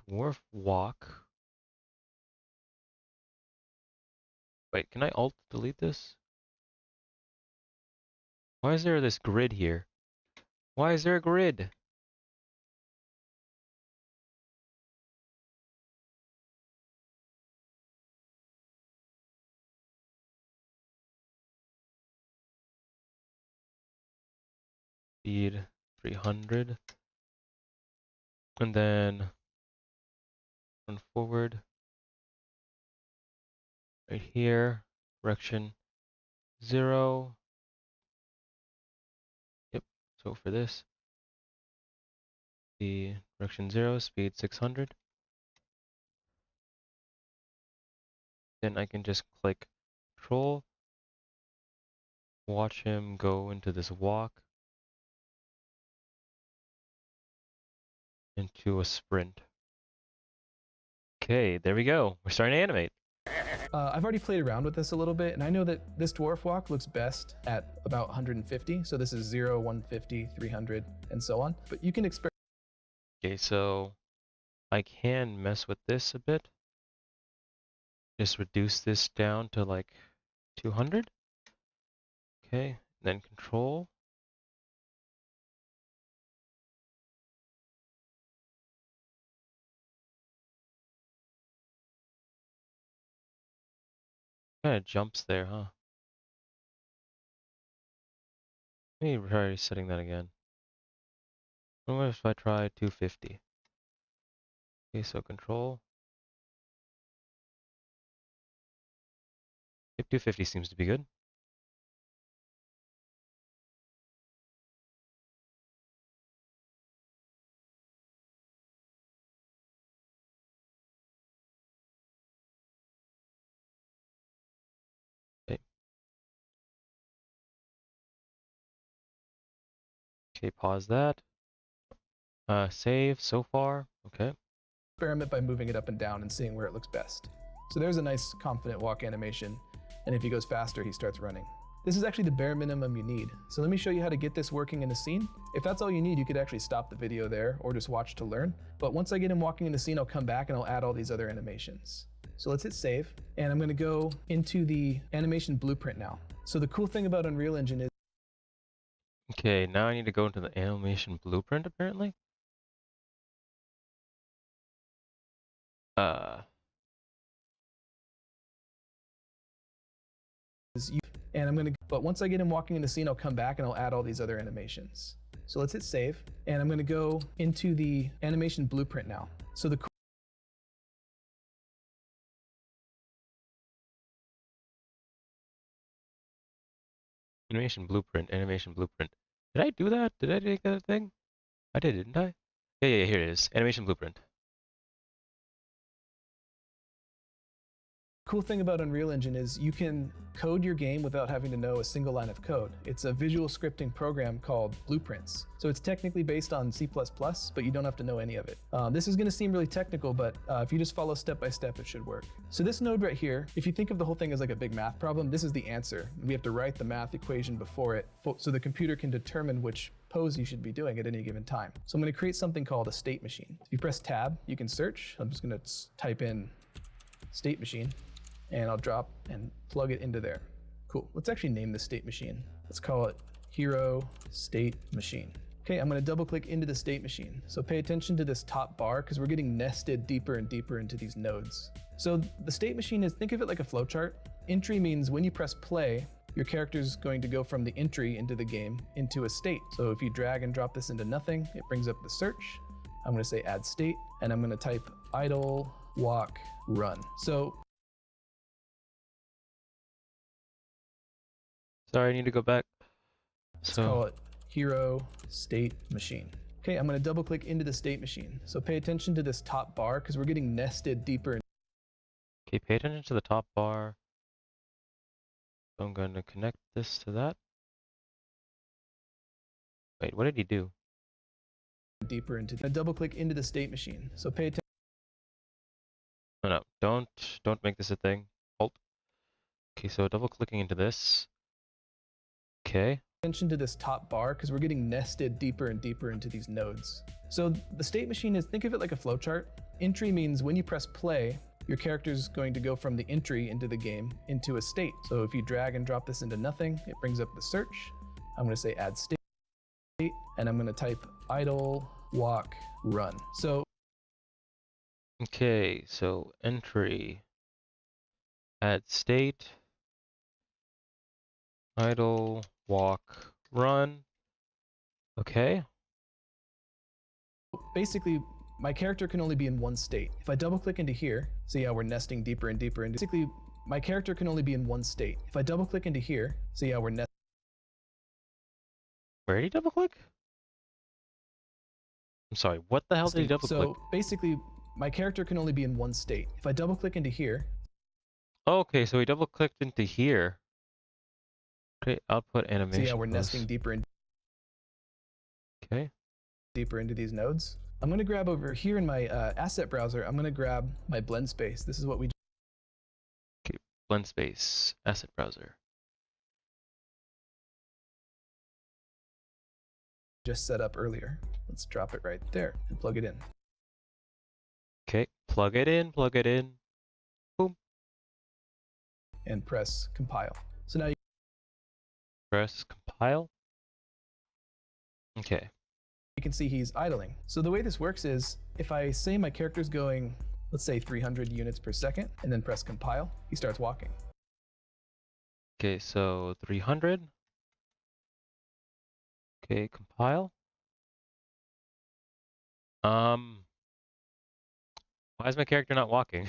S1: Dwarf walk. Wait, can I alt delete this? Why is there this grid here? Why is there a grid? Speed 300. And then run forward. Right here. Direction 0. Yep. So for this, the direction 0, speed 600. Then I can just click Control, watch him go into this walk, into a sprint. Okay, there we go. We're starting to animate.
S2: I've already played around with this a little bit, and I know that this dwarf walk looks best at about 150. So this is 0, 150, 300, and so on. But you can experiment.
S1: Okay, so I can mess with this a bit. Just reduce this down to like 200. Okay, then Control. Kind of jumps there, huh? Let me try setting that again. What if I try 250? Okay, so Control. Yep, 250 seems to be good. Okay. Okay, pause that. Save so far. Okay.
S2: Experiment by moving it up and down and seeing where it looks best. So there's a nice confident walk animation. And if he goes faster, he starts running. This is actually the bare minimum you need. So let me show you how to get this working in a scene. If that's all you need, you could actually stop the video there or just watch to learn. But once I get him walking in the scene, I'll come back and I'll add all these other animations. So let's hit save, and I'm gonna go into the animation blueprint now. So the cool thing about Unreal Engine is
S1: Okay, now I need to go into the animation blueprint apparently.
S2: and I'm gonna, but once I get him walking in the scene, I'll come back and I'll add all these other animations. So let's hit save, and I'm gonna go into the animation blueprint now. So the
S1: Animation blueprint, animation blueprint. Did I do that? Did I make that a thing? I did, didn't I? Yeah, here it is. Animation blueprint.
S2: cool thing about Unreal Engine is you can code your game without having to know a single line of code. It's a visual scripting program called Blueprints. So it's technically based on C++, but you don't have to know any of it. This is gonna seem really technical, but if you just follow step by step, it should work. So this node right here, if you think of the whole thing as like a big math problem, this is the answer. We have to write the math equation before it so the computer can determine which pose you should be doing at any given time. So I'm gonna create something called a state machine. If you press tab, you can search. I'm just gonna type in state machine, and I'll drop and plug it into there. Cool. Let's actually name this state machine. Let's call it Hero State Machine. Okay, I'm gonna double click into the state machine. So pay attention to this top bar because we're getting nested deeper and deeper into these nodes. So the state machine is, think of it like a flowchart. Entry means when you press play, your character is going to go from the entry into the game into a state. So if you drag and drop this into nothing, it brings up the search. I'm gonna say add state, and I'm gonna type idle, walk, run. So
S1: Sorry, I need to go back.
S2: let's call it Hero State Machine. Okay, I'm gonna double click into the state machine. So pay attention to this top bar because we're getting nested deeper.
S1: Okay, pay attention to the top bar. I'm going to connect this to that. Wait, what did he do?
S2: Deeper into the, double click into the state machine. So pay attention.
S1: No, don't make this a thing. Alt. Okay, so double clicking into this. Okay.
S2: Attention to this top bar because we're getting nested deeper and deeper into these nodes. So the state machine is, think of it like a flowchart. Entry means when you press play, your character is going to go from the entry into the game into a state. So if you drag and drop this into nothing, it brings up the search. I'm going to say add state, and I'm going to type idle, walk, run. So
S1: Okay, so entry, add state, idle, walk, run. Okay.
S2: basically, my character can only be in one state. If I double click into here, see how we're nesting deeper and deeper into, basically, my character can only be in one state. If I double click into here, see how we're nesting.
S1: Where did he double click? I'm sorry, what the hell did he double click?
S2: So basically, my character can only be in one state. If I double click into here.
S1: Okay, so he double clicked into here. Okay, output animation.
S2: See how we're nesting deeper and
S1: Okay.
S2: deeper into these nodes. I'm going to grab over here in my asset browser, I'm going to grab my blend space. This is what we
S1: Okay, blend space, asset browser.
S2: just set up earlier. Let's drop it right there and plug it in.
S1: Okay, plug it in, plug it in. Boom.
S2: And press compile. So now you
S1: Press compile. Okay.
S2: can see he's idling. So the way this works is if I say my character's going, let's say 300 units per second, and then press compile, he starts walking.
S1: Okay, so 300. Okay, compile. Why is my character not walking?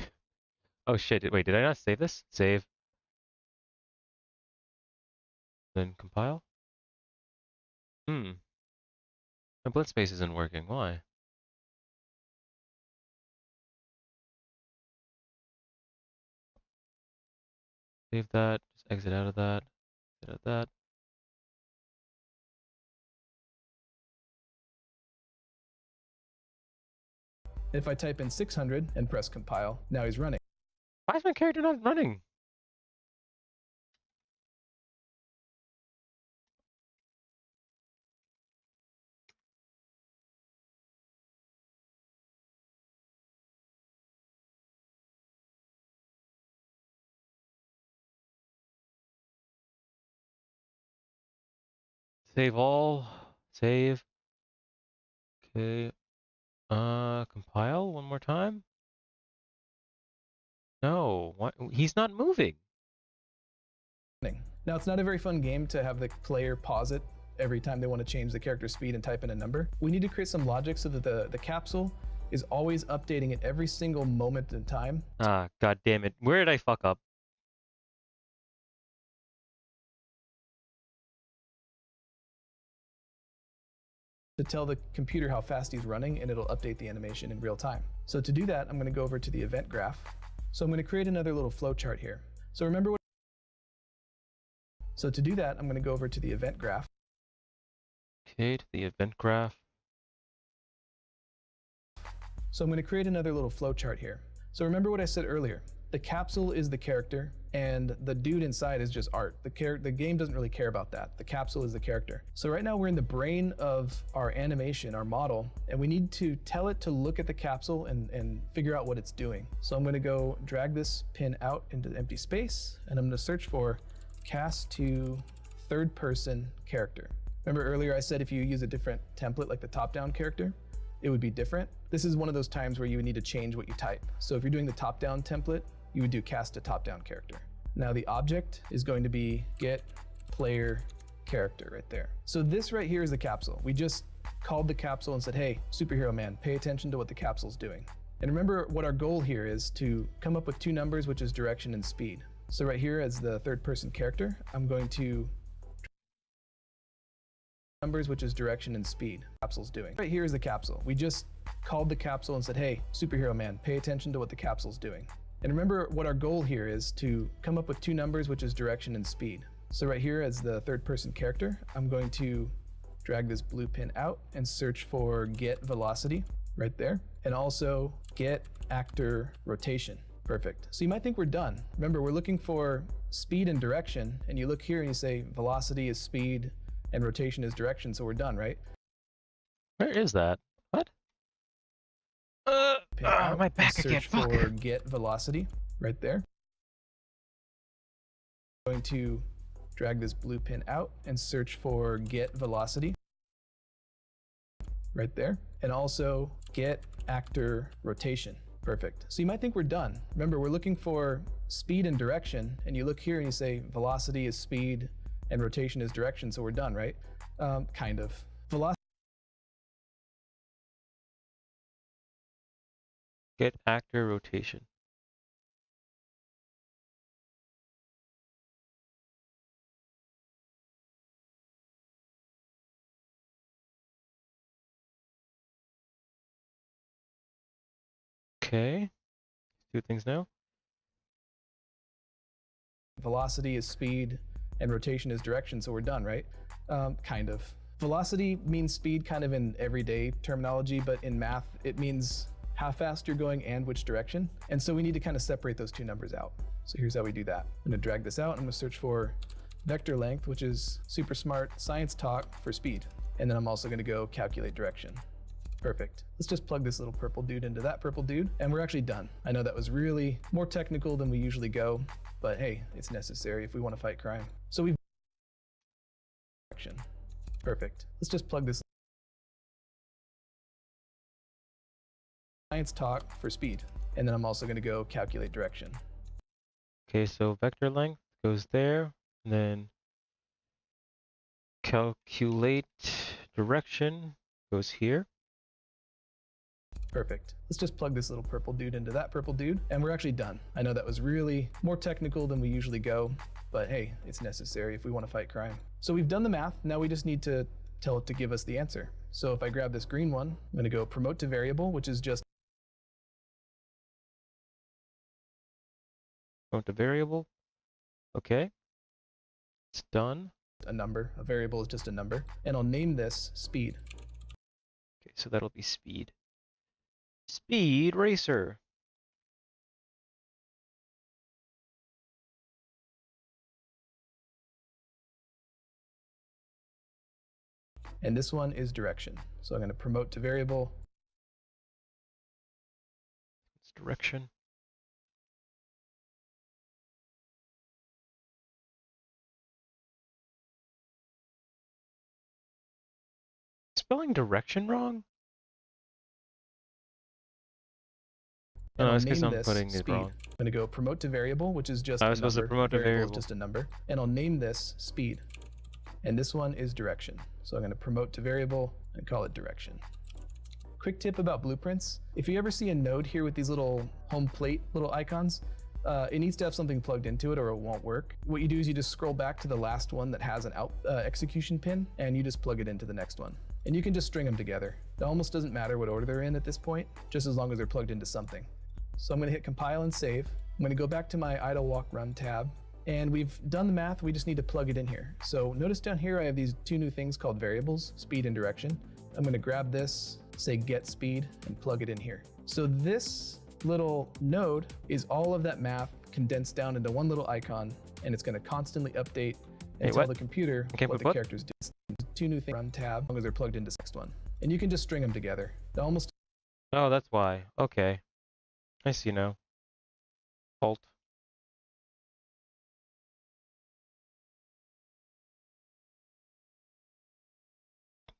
S1: Oh shit, wait, did I not save this? Save. Then compile. My blend space isn't working, why? Save that, just exit out of that, exit out of that.
S2: If I type in 600 and press compile, now he's running.
S1: Why is my character not running? Save all. Save. Okay. Compile one more time. No, what? He's not moving.
S2: Now, it's not a very fun game to have the player pause it every time they want to change the character speed and type in a number. We need to create some logic so that the capsule is always updating at every single moment in time
S1: Ah, god damn it. Where did I fuck up?
S2: to tell the computer how fast he's running, and it'll update the animation in real time. So to do that, I'm going to go over to the event graph. So I'm going to create another little flowchart here. So remember what So to do that, I'm going to go over to the event graph.
S1: Okay, to the event graph.
S2: So I'm going to create another little flowchart here. So remember what I said earlier. The capsule is the character, and the dude inside is just art. The game doesn't really care about that. The capsule is the character. So right now we're in the brain of our animation, our model, and we need to tell it to look at the capsule and figure out what it's doing. So I'm going to go drag this pin out into the empty space, and I'm going to search for cast to third person character. Remember earlier I said if you use a different template like the top-down character, it would be different. This is one of those times where you would need to change what you type. So if you're doing the top-down template, you would do cast to top-down character. Now the object is going to be get player character right there. So this right here is the capsule. We just called the capsule and said, hey, superhero man, pay attention to what the capsule's doing. And remember what our goal here is to come up with two numbers, which is direction and speed. So right here as the third person character, I'm going to numbers, which is direction and speed. Capsule's doing. Right here is the capsule. We just called the capsule and said, hey, superhero man, pay attention to what the capsule's doing. And remember what our goal here is to come up with two numbers, which is direction and speed. So right here as the third person character, I'm going to drag this blue pin out and search for get velocity right there. And also get actor rotation. Perfect. So you might think we're done. Remember, we're looking for speed and direction, and you look here and you say velocity is speed and rotation is direction, so we're done, right?
S1: Where is that? What?
S2: Pin out
S1: My
S2: and
S1: back again.
S2: search
S1: Fuck.
S2: for get velocity right there. I'm going to drag this blue pin out and search for get velocity right there. And also get actor rotation. Perfect. So you might think we're done. Remember, we're looking for speed and direction, and you look here and you say velocity is speed and rotation is direction, so we're done, right? Kind of. Velocity
S1: Get actor rotation. Okay. Two things now.
S2: velocity is speed and rotation is direction, so we're done, right? Kind of. Velocity means speed kind of in everyday terminology, but in math, it means how fast you're going and which direction. And so we need to kind of separate those two numbers out. So here's how we do that. I'm gonna drag this out. I'm gonna search for vector length, which is super smart science talk for speed. And then I'm also gonna go calculate direction. Perfect. Let's just plug this little purple dude into that purple dude, and we're actually done. I know that was really more technical than we usually go, but hey, it's necessary if we want to fight crime. So we've perfect. Let's just plug this science talk for speed, and then I'm also going to go calculate direction.
S1: Okay, so vector length goes there, and then calculate direction goes here.
S2: Perfect. Let's just plug this little purple dude into that purple dude, and we're actually done. I know that was really more technical than we usually go, but hey, it's necessary if we want to fight crime. So we've done the math, now we just need to tell it to give us the answer. So if I grab this green one, I'm going to go promote to variable, which is just
S1: Go to variable. Okay. It's done.
S2: a number. A variable is just a number, and I'll name this speed.
S1: Okay, so that'll be speed. Speed racer.
S2: And this one is direction. So I'm going to promote to variable.
S1: It's direction. spelling direction wrong?
S2: And
S1: No,
S2: I'll
S1: it's because
S2: name
S1: I'm
S2: this
S1: putting it
S2: speed.
S1: wrong.
S2: I'm going to go promote to variable, which is just
S1: I
S2: a
S1: was supposed to
S2: number.
S1: promote a
S2: Variable is
S1: variable.
S2: just a number. And I'll name this speed. And this one is direction. So I'm going to promote to variable and call it direction. Quick tip about blueprints. If you ever see a node here with these little home plate little icons, it needs to have something plugged into it or it won't work. What you do is you just scroll back to the last one that has an execution pin and you just plug it into the next one. And you can just string them together. It almost doesn't matter what order they're in at this point, just as long as they're plugged into something. So I'm going to hit compile and save. I'm going to go back to my idle walk run tab. And we've done the math, we just need to plug it in here. So notice down here I have these two new things called variables, speed and direction. I'm going to grab this, say get speed, and plug it in here. So this little node is all of that math condensed down into one little icon, and it's going to constantly update and tell the computer what the characters do. Two new things run tab, as long as they're plugged into the next one. And you can just string them together. It almost.
S1: Oh, that's why. Okay. I see now. Alt.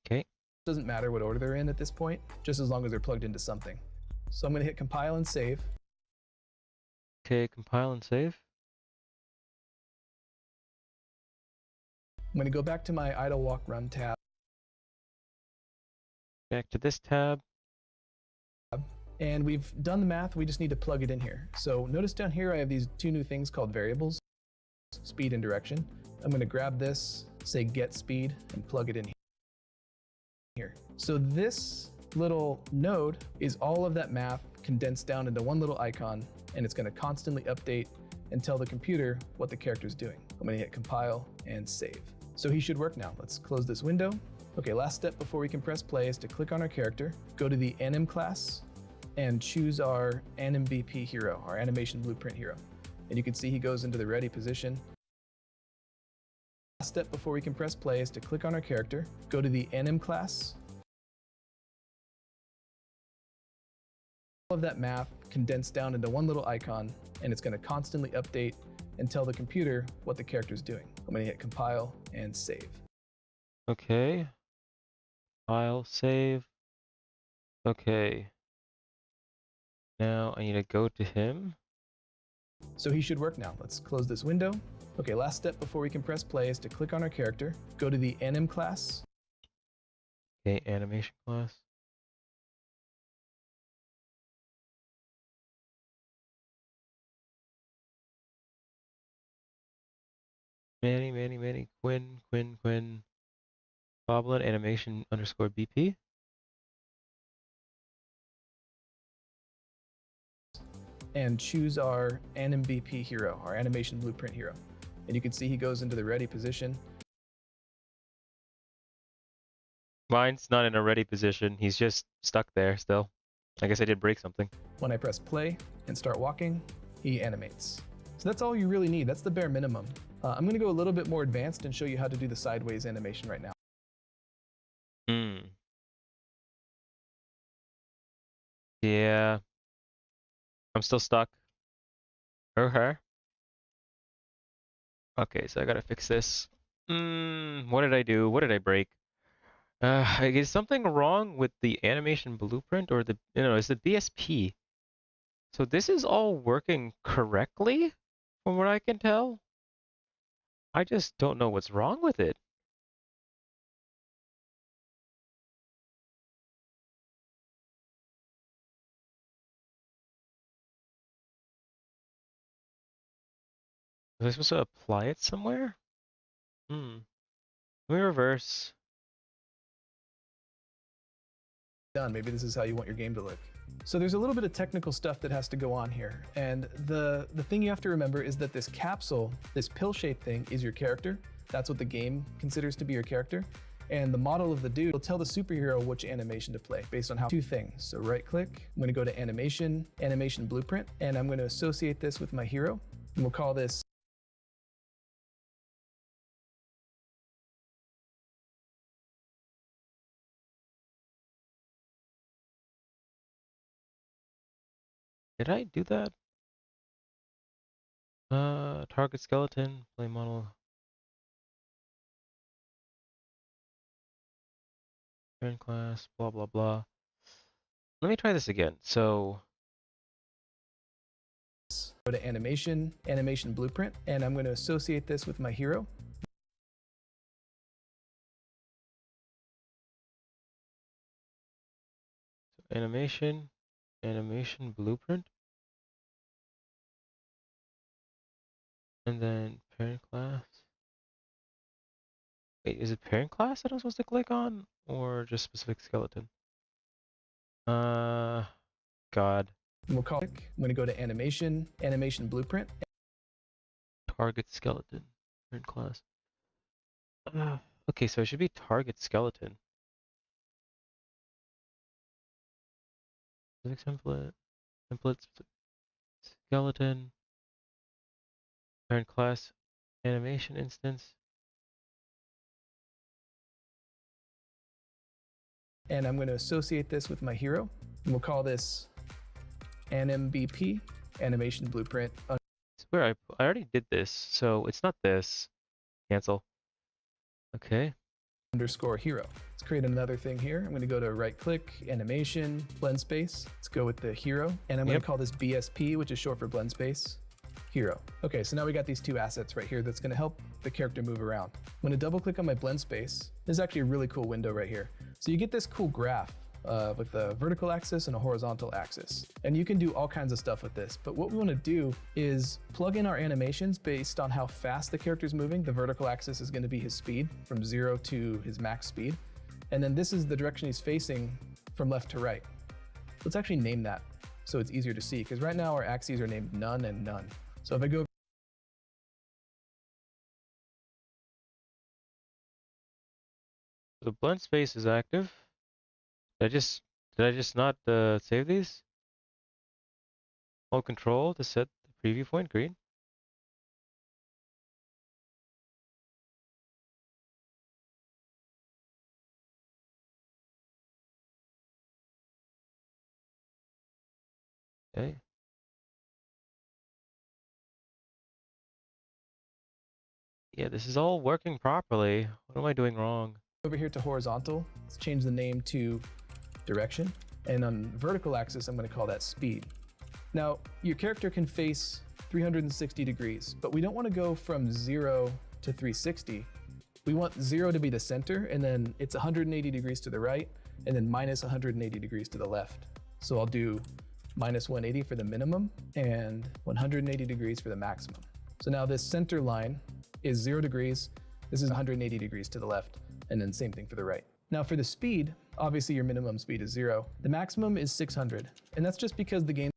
S1: Okay.
S2: Doesn't matter what order they're in at this point, just as long as they're plugged into something. So I'm going to hit compile and save.
S1: Okay, compile and save.
S2: I'm going to go back to my idle walk run tab.
S1: Back to this tab.
S2: And we've done the math, we just need to plug it in here. So notice down here I have these two new things called variables, speed and direction. I'm going to grab this, say get speed, and plug it in here. So this little node is all of that math condensed down into one little icon, and it's going to constantly update and tell the computer what the character's doing. I'm going to hit compile and save. So he should work now. Let's close this window. Okay, last step before we can press play is to click on our character, go to the anim class, and choose our AnimBP hero, our animation blueprint hero. And you can see he goes into the ready position. Last step before we can press play is to click on our character, go to the anim class. All of that math condensed down into one little icon, and it's going to constantly update and tell the computer what the character's doing. I'm going to hit compile and save.
S1: Okay. File, save. Okay. Now I need to go to him.
S2: So he should work now. Let's close this window. Okay, last step before we can press play is to click on our character, go to the anim class.
S1: Okay, animation class. Manny, Quinn. Goblin animation underscore BP.
S2: And choose our AnimBP hero, our animation blueprint hero. And you can see he goes into the ready position.
S1: Mine's not in a ready position. He's just stuck there still. I guess I did break something.
S2: When I press play and start walking, he animates. So that's all you really need. That's the bare minimum. I'm going to go a little bit more advanced and show you how to do the sideways animation right now.
S1: Yeah. I'm still stuck. Okay. Okay, so I gotta fix this. What did I do? What did I break? Is something wrong with the animation blueprint or the, it's the BSP. So this is all working correctly from what I can tell. I just don't know what's wrong with it. Was I supposed to apply it somewhere? Let me reverse.
S2: Done. Maybe this is how you want your game to look. So there's a little bit of technical stuff that has to go on here. And the thing you have to remember is that this capsule, this pill-shaped thing, is your character. That's what the game considers to be your character. And the model of the dude will tell the superhero which animation to play based on how two things. So right click, I'm going to go to animation, animation blueprint, and I'm going to associate this with my hero. And we'll call this
S1: Did I do that? Target skeleton, play model. parent class, blah, blah, blah. Let me try this again. So
S2: Go to animation, animation blueprint, and I'm going to associate this with my hero.
S1: animation, animation blueprint, and then parent class. Wait, is it parent class that I'm supposed to click on, or just specific skeleton? God.
S2: And we'll call it, I'm going to go to animation, animation blueprint.
S1: Target skeleton, parent class. Okay, so it should be target skeleton. Physics template, templates, skeleton, parent class, animation instance.
S2: And I'm going to associate this with my hero. And we'll call this AnimBP, animation blueprint.
S1: I swear I already did this, so it's not this. Cancel. Okay.
S2: Underscore hero. Let's create another thing here. I'm going to go to right click, animation, blend space. Let's go with the hero. And I'm going to call this BSP, which is short for blend space, hero. Okay, so now we got these two assets right here that's going to help the character move around. I'm going to double click on my blend space. This is actually a really cool window right here. So you get this cool graph with a vertical axis and a horizontal axis. And you can do all kinds of stuff with this. But what we want to do is plug in our animations based on how fast the character is moving. The vertical axis is going to be his speed from 0 to his max speed. And then this is the direction he's facing from left to right. Let's actually name that so it's easier to see, because right now our axes are named none and none. So if I go
S1: The blend space is active. Did I just not save these? Hold control to set the preview point green. Okay. Yeah, this is all working properly. What am I doing wrong?
S2: over here to horizontal, let's change the name to direction. And on vertical axis, I'm going to call that speed. Now, your character can face 360 degrees, but we don't want to go from 0 to 360. We want 0 to be the center, and then it's 180 degrees to the right, and then minus 180 degrees to the left. So I'll do minus 180 for the minimum and 180 degrees for the maximum. So now this center line is 0 degrees. This is 180 degrees to the left, and then same thing for the right. Now for the speed, obviously your minimum speed is 0. The maximum is 600, and that's just because the game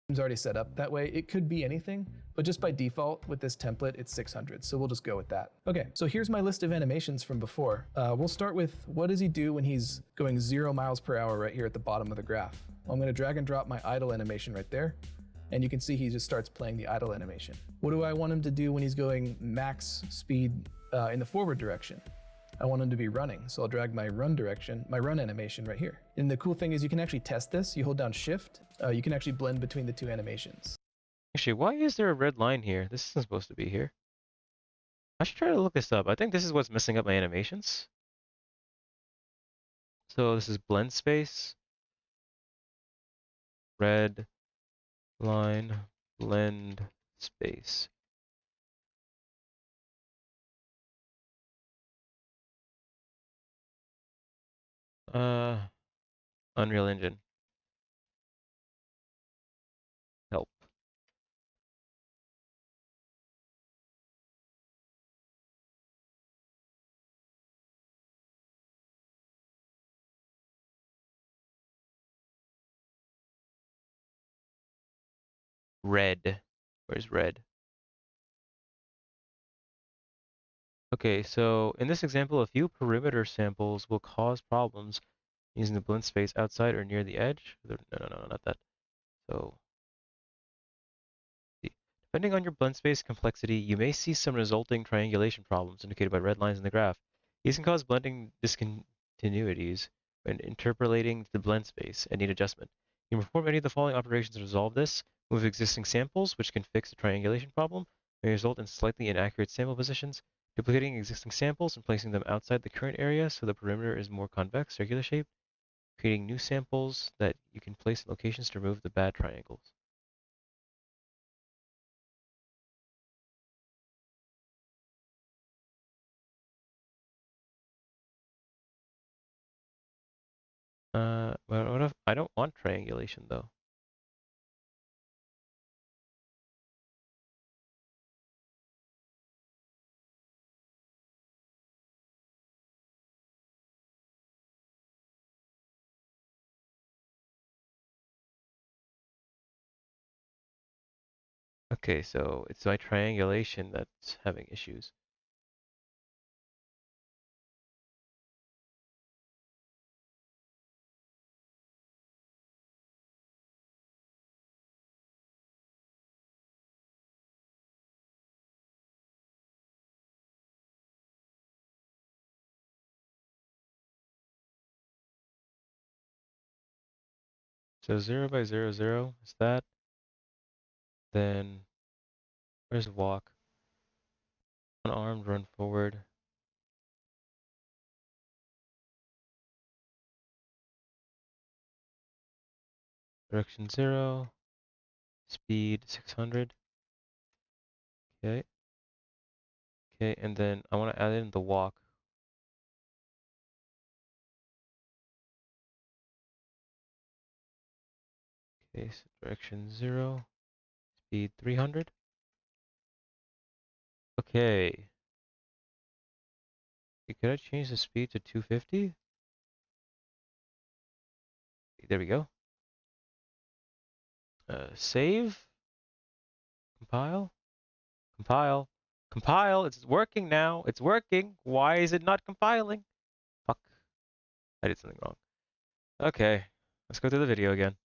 S2: is already set up that way. It could be anything, but just by default with this template, it's 600. So we'll just go with that. Okay, so here's my list of animations from before. We'll start with what does he do when he's going 0 miles per hour right here at the bottom of the graph. Well, I'm going to drag and drop my idle animation right there. And you can see he just starts playing the idle animation. What do I want him to do when he's going max speed in the forward direction? I want him to be running. So I'll drag my run direction, my run animation right here. And the cool thing is you can actually test this. You hold down shift. You can actually blend between the two animations.
S1: Actually, why is there a red line here? This isn't supposed to be here. I should try to look this up. I think this is what's messing up my animations. So this is blend space, red line, blend space. Unreal Engine. Help. Red. Where's red? Okay, so in this example, a few perimeter samples will cause problems using the blend space outside or near the edge. No, not that. So, depending on your blend space complexity, you may see some resulting triangulation problems indicated by red lines in the graph. These can cause blending discontinuities when interpolating the blend space and need adjustment. You can perform any of the following operations to resolve this. Move existing samples, which can fix the triangulation problem, may result in slightly inaccurate sample positions. Duplicating existing samples and placing them outside the current area so the perimeter is more convex, circular shaped. Creating new samples that you can place in locations to remove the bad triangles. But what if I don't want triangulation though? Okay, so it's my triangulation that's having issues. So 0 by 0, 0 is that. Then where's walk? Unarmed, run forward. Direction 0. Speed 600. Okay. Okay, and then I want to add in the walk. Okay, so direction 0. Speed 300. Okay. Could I change the speed to 250? There we go. Save. Compile. Compile. Compile. It's working now. It's working. Why is it not compiling? Fuck. I did something wrong. Okay. Let's go through the video again.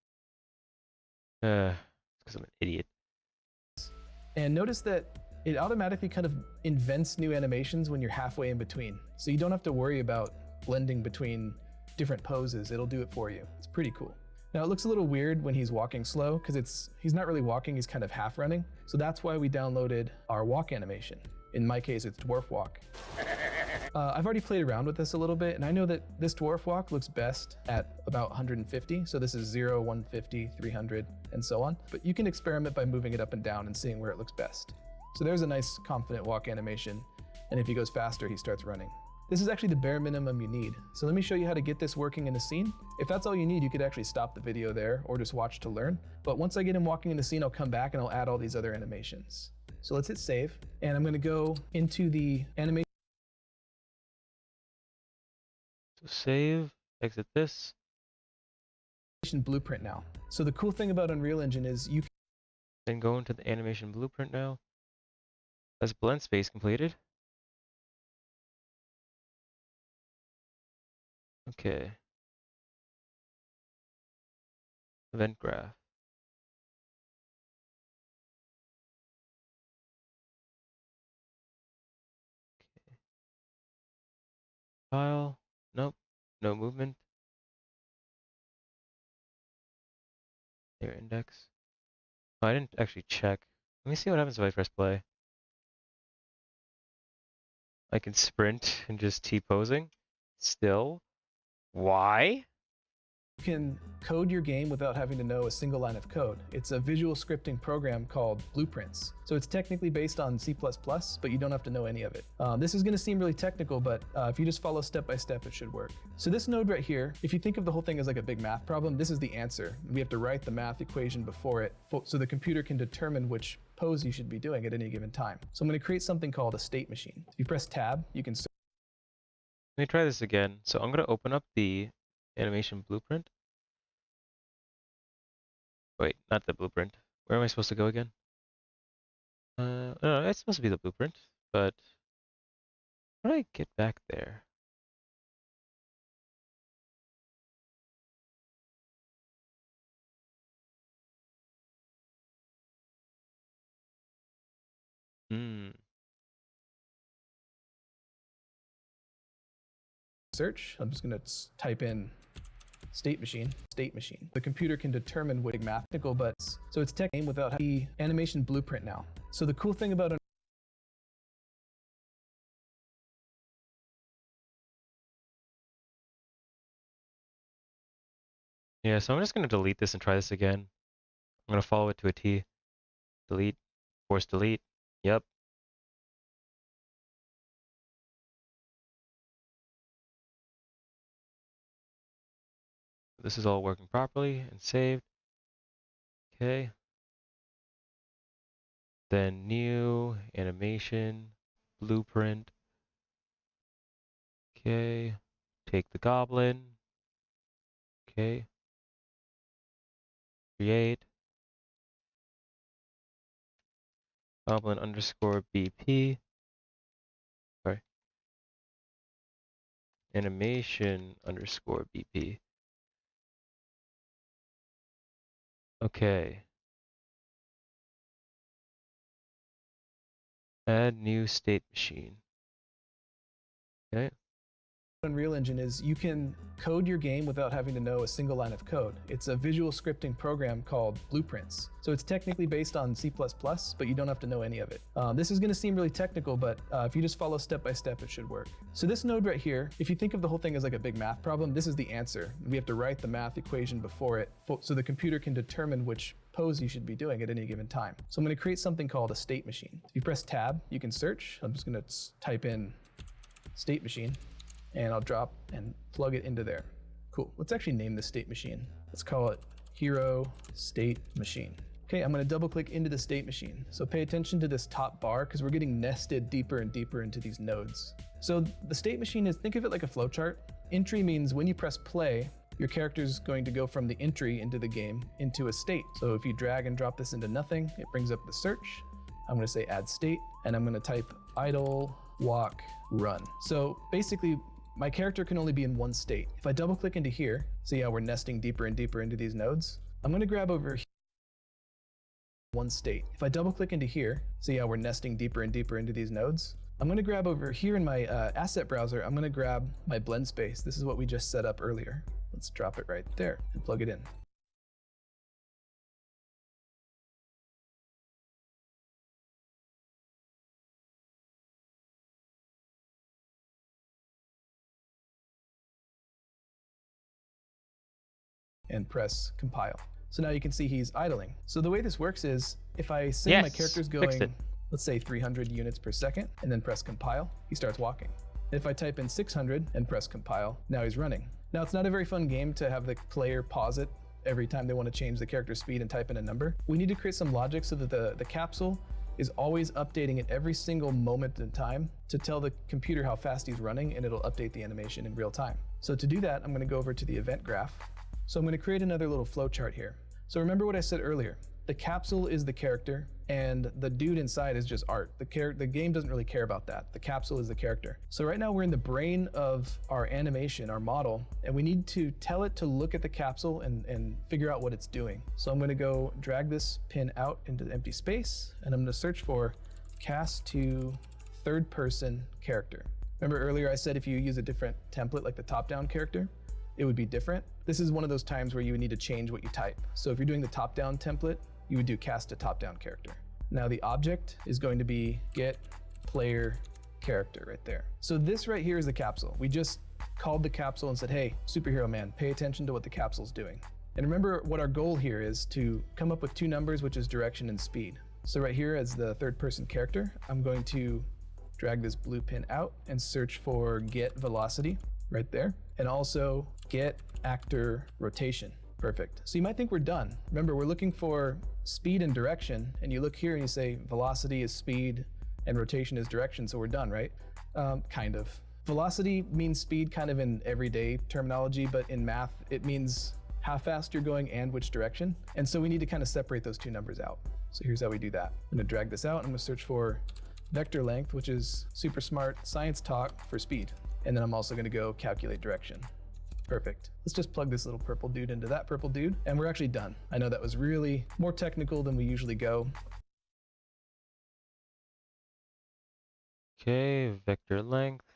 S1: Because I'm an idiot.
S2: And notice that it automatically kind of invents new animations when you're halfway in between. So you don't have to worry about blending between different poses. It'll do it for you. It's pretty cool. Now it looks a little weird when he's walking slow because he's not really walking, he's kind of half running. So that's why we downloaded our walk animation. In my case, it's dwarf walk. I've already played around with this a little bit, and I know that this dwarf walk looks best at about 150. So this is 0, 150, 300, and so on. But you can experiment by moving it up and down and seeing where it looks best. So there's a nice confident walk animation. And if he goes faster, he starts running. This is actually the bare minimum you need. So let me show you how to get this working in a scene. If that's all you need, you could actually stop the video there or just watch to learn. But once I get him walking in the scene, I'll come back and I'll add all these other animations. So let's hit save. And I'm gonna go into the animation.
S1: So save, exit this.
S2: Blueprint now. So the cool thing about Unreal Engine is you can
S1: Then go into the animation blueprint now. That's blend space completed. Okay. Event graph. File. Nope. No movement. Layer index. Oh, I didn't actually check. Let me see what happens if I press play. I can sprint and just T-posing. Still. Why?
S2: code your game without having to know a single line of code. It's a visual scripting program called Blueprints. So it's technically based on C++, but you don't have to know any of it. This is going to seem really technical, but if you just follow step by step, it should work. So this node right here, if you think of the whole thing as like a big math problem, this is the answer. We have to write the math equation before it so the computer can determine which pose you should be doing at any given time. So I'm going to create something called a state machine. If you press tab, you can
S1: Let me try this again. So I'm going to open up the animation blueprint. Wait, not the blueprint. Where am I supposed to go again? No, it's supposed to be the blueprint, but how do I get back there? Hmm.
S2: search. I'm just going to type in state machine. The computer can determine what mathematical, but so it's tech game without the animation blueprint now. So the cool thing about
S1: Yeah, so I'm just gonna delete this and try this again. I'm gonna follow it to a T. Delete, force delete. Yep. This is all working properly and saved. Okay. Then new animation, blueprint. Okay. Take the goblin. Okay. Create. Goblin underscore BP. Sorry. Animation underscore BP. Okay. Add new state machine. Okay.
S2: Unreal Engine is you can code your game without having to know a single line of code. It's a visual scripting program called Blueprints. So it's technically based on C++, but you don't have to know any of it. This is going to seem really technical, but if you just follow step by step, it should work. So this node right here, if you think of the whole thing as like a big math problem, this is the answer. We have to write the math equation before it so the computer can determine which pose you should be doing at any given time. So I'm going to create something called a state machine. If you press tab, you can search. I'm just going to type in state machine, and I'll drop and plug it into there. Cool. Let's actually name this state machine. Let's call it Hero State Machine. Okay, I'm going to double click into the state machine. So pay attention to this top bar because we're getting nested deeper and deeper into these nodes. So the state machine is, think of it like a flowchart. Entry means when you press play, your character is going to go from the entry into the game into a state. So if you drag and drop this into nothing, it brings up the search. I'm going to say add state, and I'm going to type idle, walk, run. So basically, my character can only be in one state. If I double click into here, see how we're nesting deeper and deeper into these nodes? I'm going to grab over here one state. If I double click into here, see how we're nesting deeper and deeper into these nodes? I'm going to grab over here in my asset browser, I'm going to grab my blend space. This is what we just set up earlier. Let's drop it right there and plug it in. And press compile. So now you can see he's idling. So the way this works is if I say my character's going, let's say 300 units per second, and then press compile, he starts walking. If I type in 600 and press compile, now he's running. Now it's not a very fun game to have the player pause it every time they want to change the character's speed and type in a number. We need to create some logic so that the capsule is always updating at every single moment in time to tell the computer how fast he's running, and it'll update the animation in real time. So to do that, I'm going to go over to the event graph. So I'm going to create another little flowchart here. So remember what I said earlier. The capsule is the character, and the dude inside is just art. The game doesn't really care about that. The capsule is the character. So right now we're in the brain of our animation, our model, and we need to tell it to look at the capsule and figure out what it's doing. So I'm going to go drag this pin out into the empty space, and I'm going to search for cast to third person character. Remember earlier I said if you use a different template like the top-down character, it would be different. This is one of those times where you would need to change what you type. So if you're doing the top-down template, you would do cast to top-down character. Now the object is going to be get player character right there. So this right here is the capsule. We just called the capsule and said, hey, superhero man, pay attention to what the capsule's doing. And remember what our goal here is to come up with two numbers, which is direction and speed. So right here as the third person character, I'm going to drag this blue pin out and search for get velocity right there. And also get actor rotation. Perfect. So you might think we're done. Remember, we're looking for speed and direction, and you look here and you say velocity is speed and rotation is direction, so we're done, right? Kind of. Velocity means speed kind of in everyday terminology, but in math, it means how fast you're going and which direction. And so we need to kind of separate those two numbers out. So here's how we do that. I'm gonna drag this out. I'm gonna search for vector length, which is super smart science talk for speed. And then I'm also gonna go calculate direction. Perfect. Let's just plug this little purple dude into that purple dude, and we're actually done. I know that was really more technical than we usually go.
S1: Okay, vector length,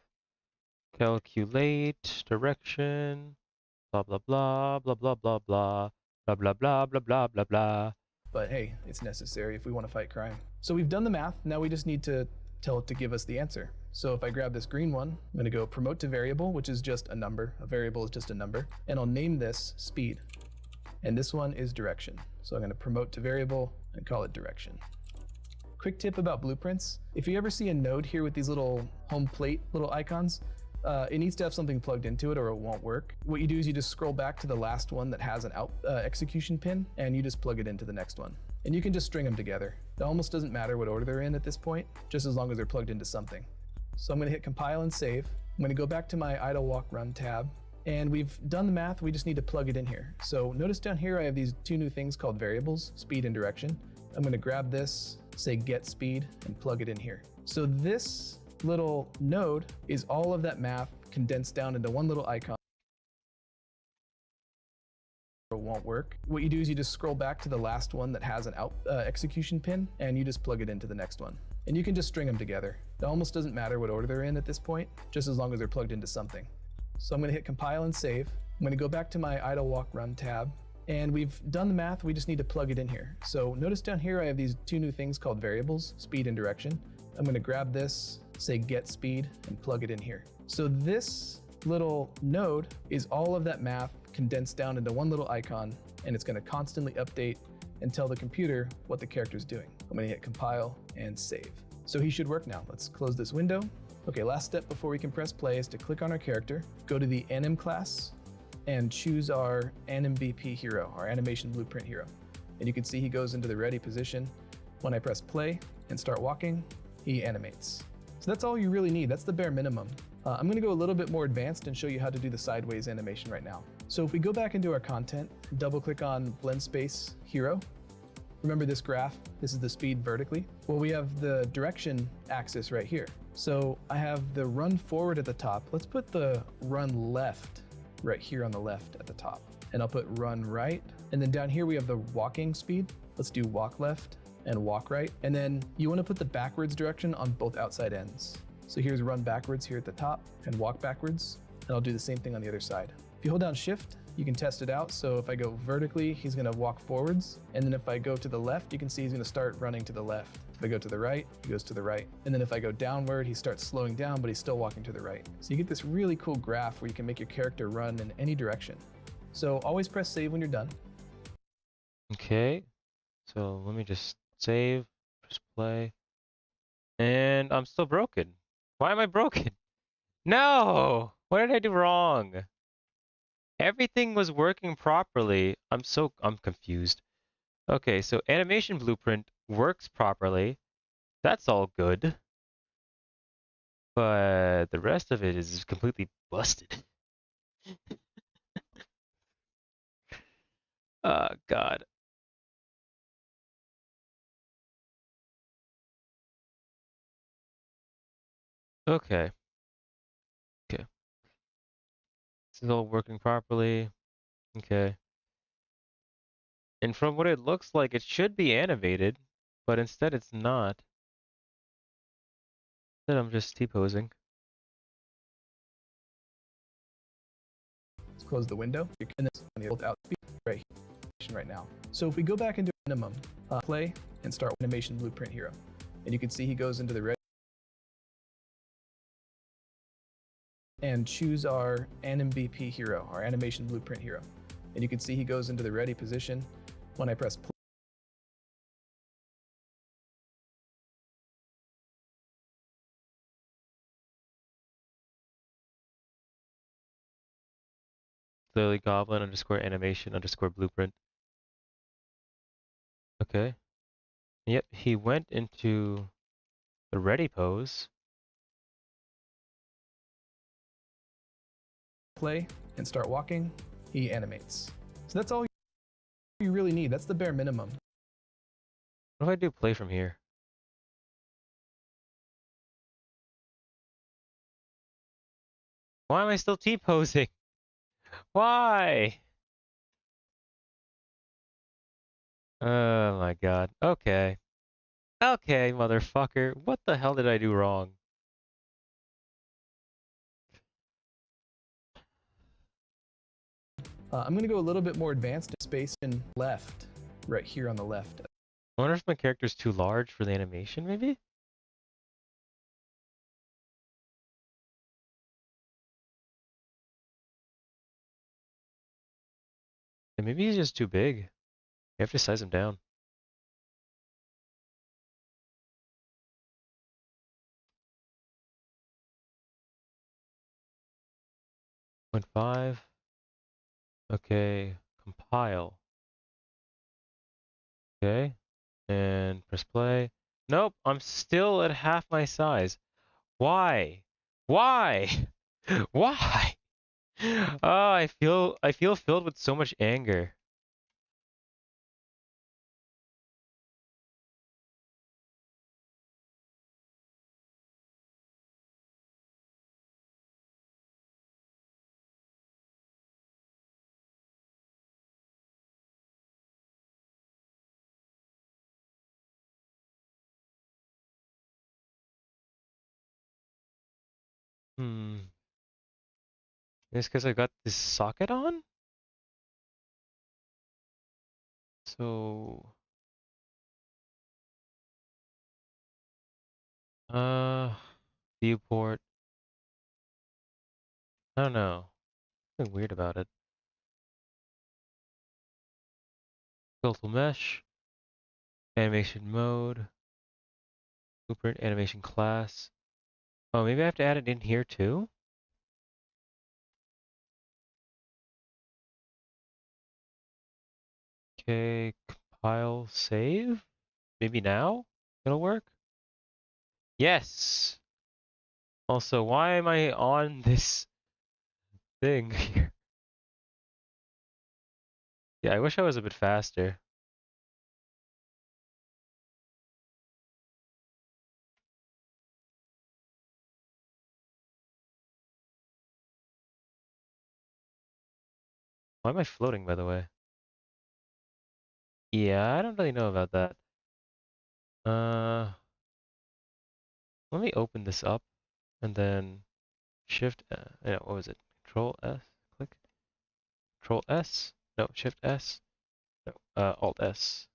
S1: calculate direction, blah blah blah blah blah blah blah blah blah blah blah blah blah blah.
S2: But hey, it's necessary if we want to fight crime. So we've done the math. Now we just need to tell it to give us the answer. So if I grab this green one, I'm going to go promote to variable, which is just a number. A variable is just a number. And I'll name this speed. and this one is direction. So I'm going to promote to variable and call it direction. Quick tip about blueprints. If you ever see a node here with these little home plate little icons, it needs to have something plugged into it or it won't work. What you do is you just scroll back to the last one that has an execution pin and you just plug it into the next one. And you can just string them together. It almost doesn't matter what order they're in at this point, just as long as they're plugged into something. So I'm going to hit compile and save. I'm going to go back to my idle walk run tab. And we've done the math, we just need to plug it in here. So notice down here I have these two new things called variables, speed and direction. I'm going to grab this, say get speed, and plug it in here. So this little node is all of that math condensed down into one little icon. It won't work. What you do is you just scroll back to the last one that has an execution pin and you just plug it into the next one. And you can just string them together. It almost doesn't matter what order they're in at this point, just as long as they're plugged into something. So I'm going to hit compile and save. I'm going to go back to my idle walk run tab. And we've done the math, we just need to plug it in here. So notice down here I have these two new things called variables, speed and direction. I'm going to grab this, say get speed, and plug it in here. So this little node is all of that math condensed down into one little icon, and it's going to constantly update and tell the computer what the character is doing. I'm going to hit compile and save. So he should work now. Let's close this window. Okay, last step before we can press play is to click on our character, go to the anim class, and choose our AnimBP hero, our animation blueprint hero. And you can see he goes into the ready position. When I press play and start walking, he animates. So that's all you really need. That's the bare minimum. I'm going to go a little bit more advanced and show you how to do the sideways animation right now. So if we go back into our content, double click on blend space hero. Remember this graph, this is the speed vertically. Well, we have the direction axis right here. So I have the run forward at the top. Let's put the run left right here on the left at the top. And I'll put run right. And then down here we have the walking speed. Let's do walk left and walk right. And then you want to put the backwards direction on both outside ends. So here's run backwards here at the top and walk backwards. And I'll do the same thing on the other side. If you hold down shift, you can test it out. So if I go vertically, he's going to walk forwards. And then if I go to the left, you can see he's going to start running to the left. If I go to the right, he goes to the right. And then if I go downward, he starts slowing down, but he's still walking to the right. So you get this really cool graph where you can make your character run in any direction. So always press save when you're done.
S1: Okay, so let me just save, press play. And I'm still broken. Why am I broken? No! What did I do wrong? Everything was working properly. I'm confused. Okay, so animation blueprint works properly. That's all good. But the rest of it is completely busted. Oh, God. Okay. Okay. This is all working properly. Okay. And from what it looks like, it should be animated, but instead it's not. Instead I'm just T-posing.
S2: Let's close the window. And this on the built out speed right now. So if we go back into minimum, play and start animation blueprint hero. And you can see he goes into the red and choose our AnimBP hero, our animation blueprint hero. And you can see he goes into the ready position. When I press play,
S1: Clearly goblin underscore animation underscore blueprint. Okay. Yep, he went into the ready pose.
S2: play and start walking, he animates. So that's all you really need. That's the bare minimum.
S1: What if I do play from here? Why am I still T-posing? Why? Oh my God. Okay. Okay, motherfucker. What the hell did I do wrong?
S2: I'm going to go a little bit more advanced space and left, right here on the left.
S1: I wonder if my character's too large for the animation, maybe? It And maybe he's just too big. You have to size him down. Point 0.5. Okay, compile. Okay, and press play. Nope, I'm still at half my size. Why? Why? Why? Oh, I feel filled with so much anger. Hmm. It's because I got this socket on? So, uh, viewport. I don't know. Something weird about it. Skeletal mesh. Animation mode. Blueprint animation class. Oh, maybe I have to add it in here too? Okay, compile, save? Maybe now? It'll work? Yes! Also, why am I on this thing here? Yeah, I wish I was a bit faster. Why am I floating, by the way? Yeah, I don't really know about that. Uh, let me open this up and then Shift, what was it? Control S, click. Control S? No, Shift S? No, Alt S.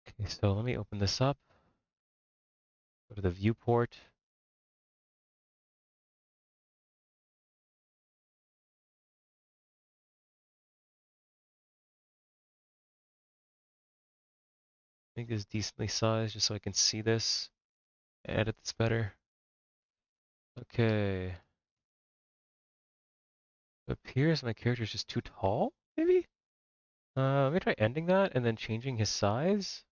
S1: Okay, so let me open this up. Go to the viewport. Make this decently sized just so I can see this. Edit this better. Okay. It appears my character is just too tall, maybe? Let me try ending that and then changing his size.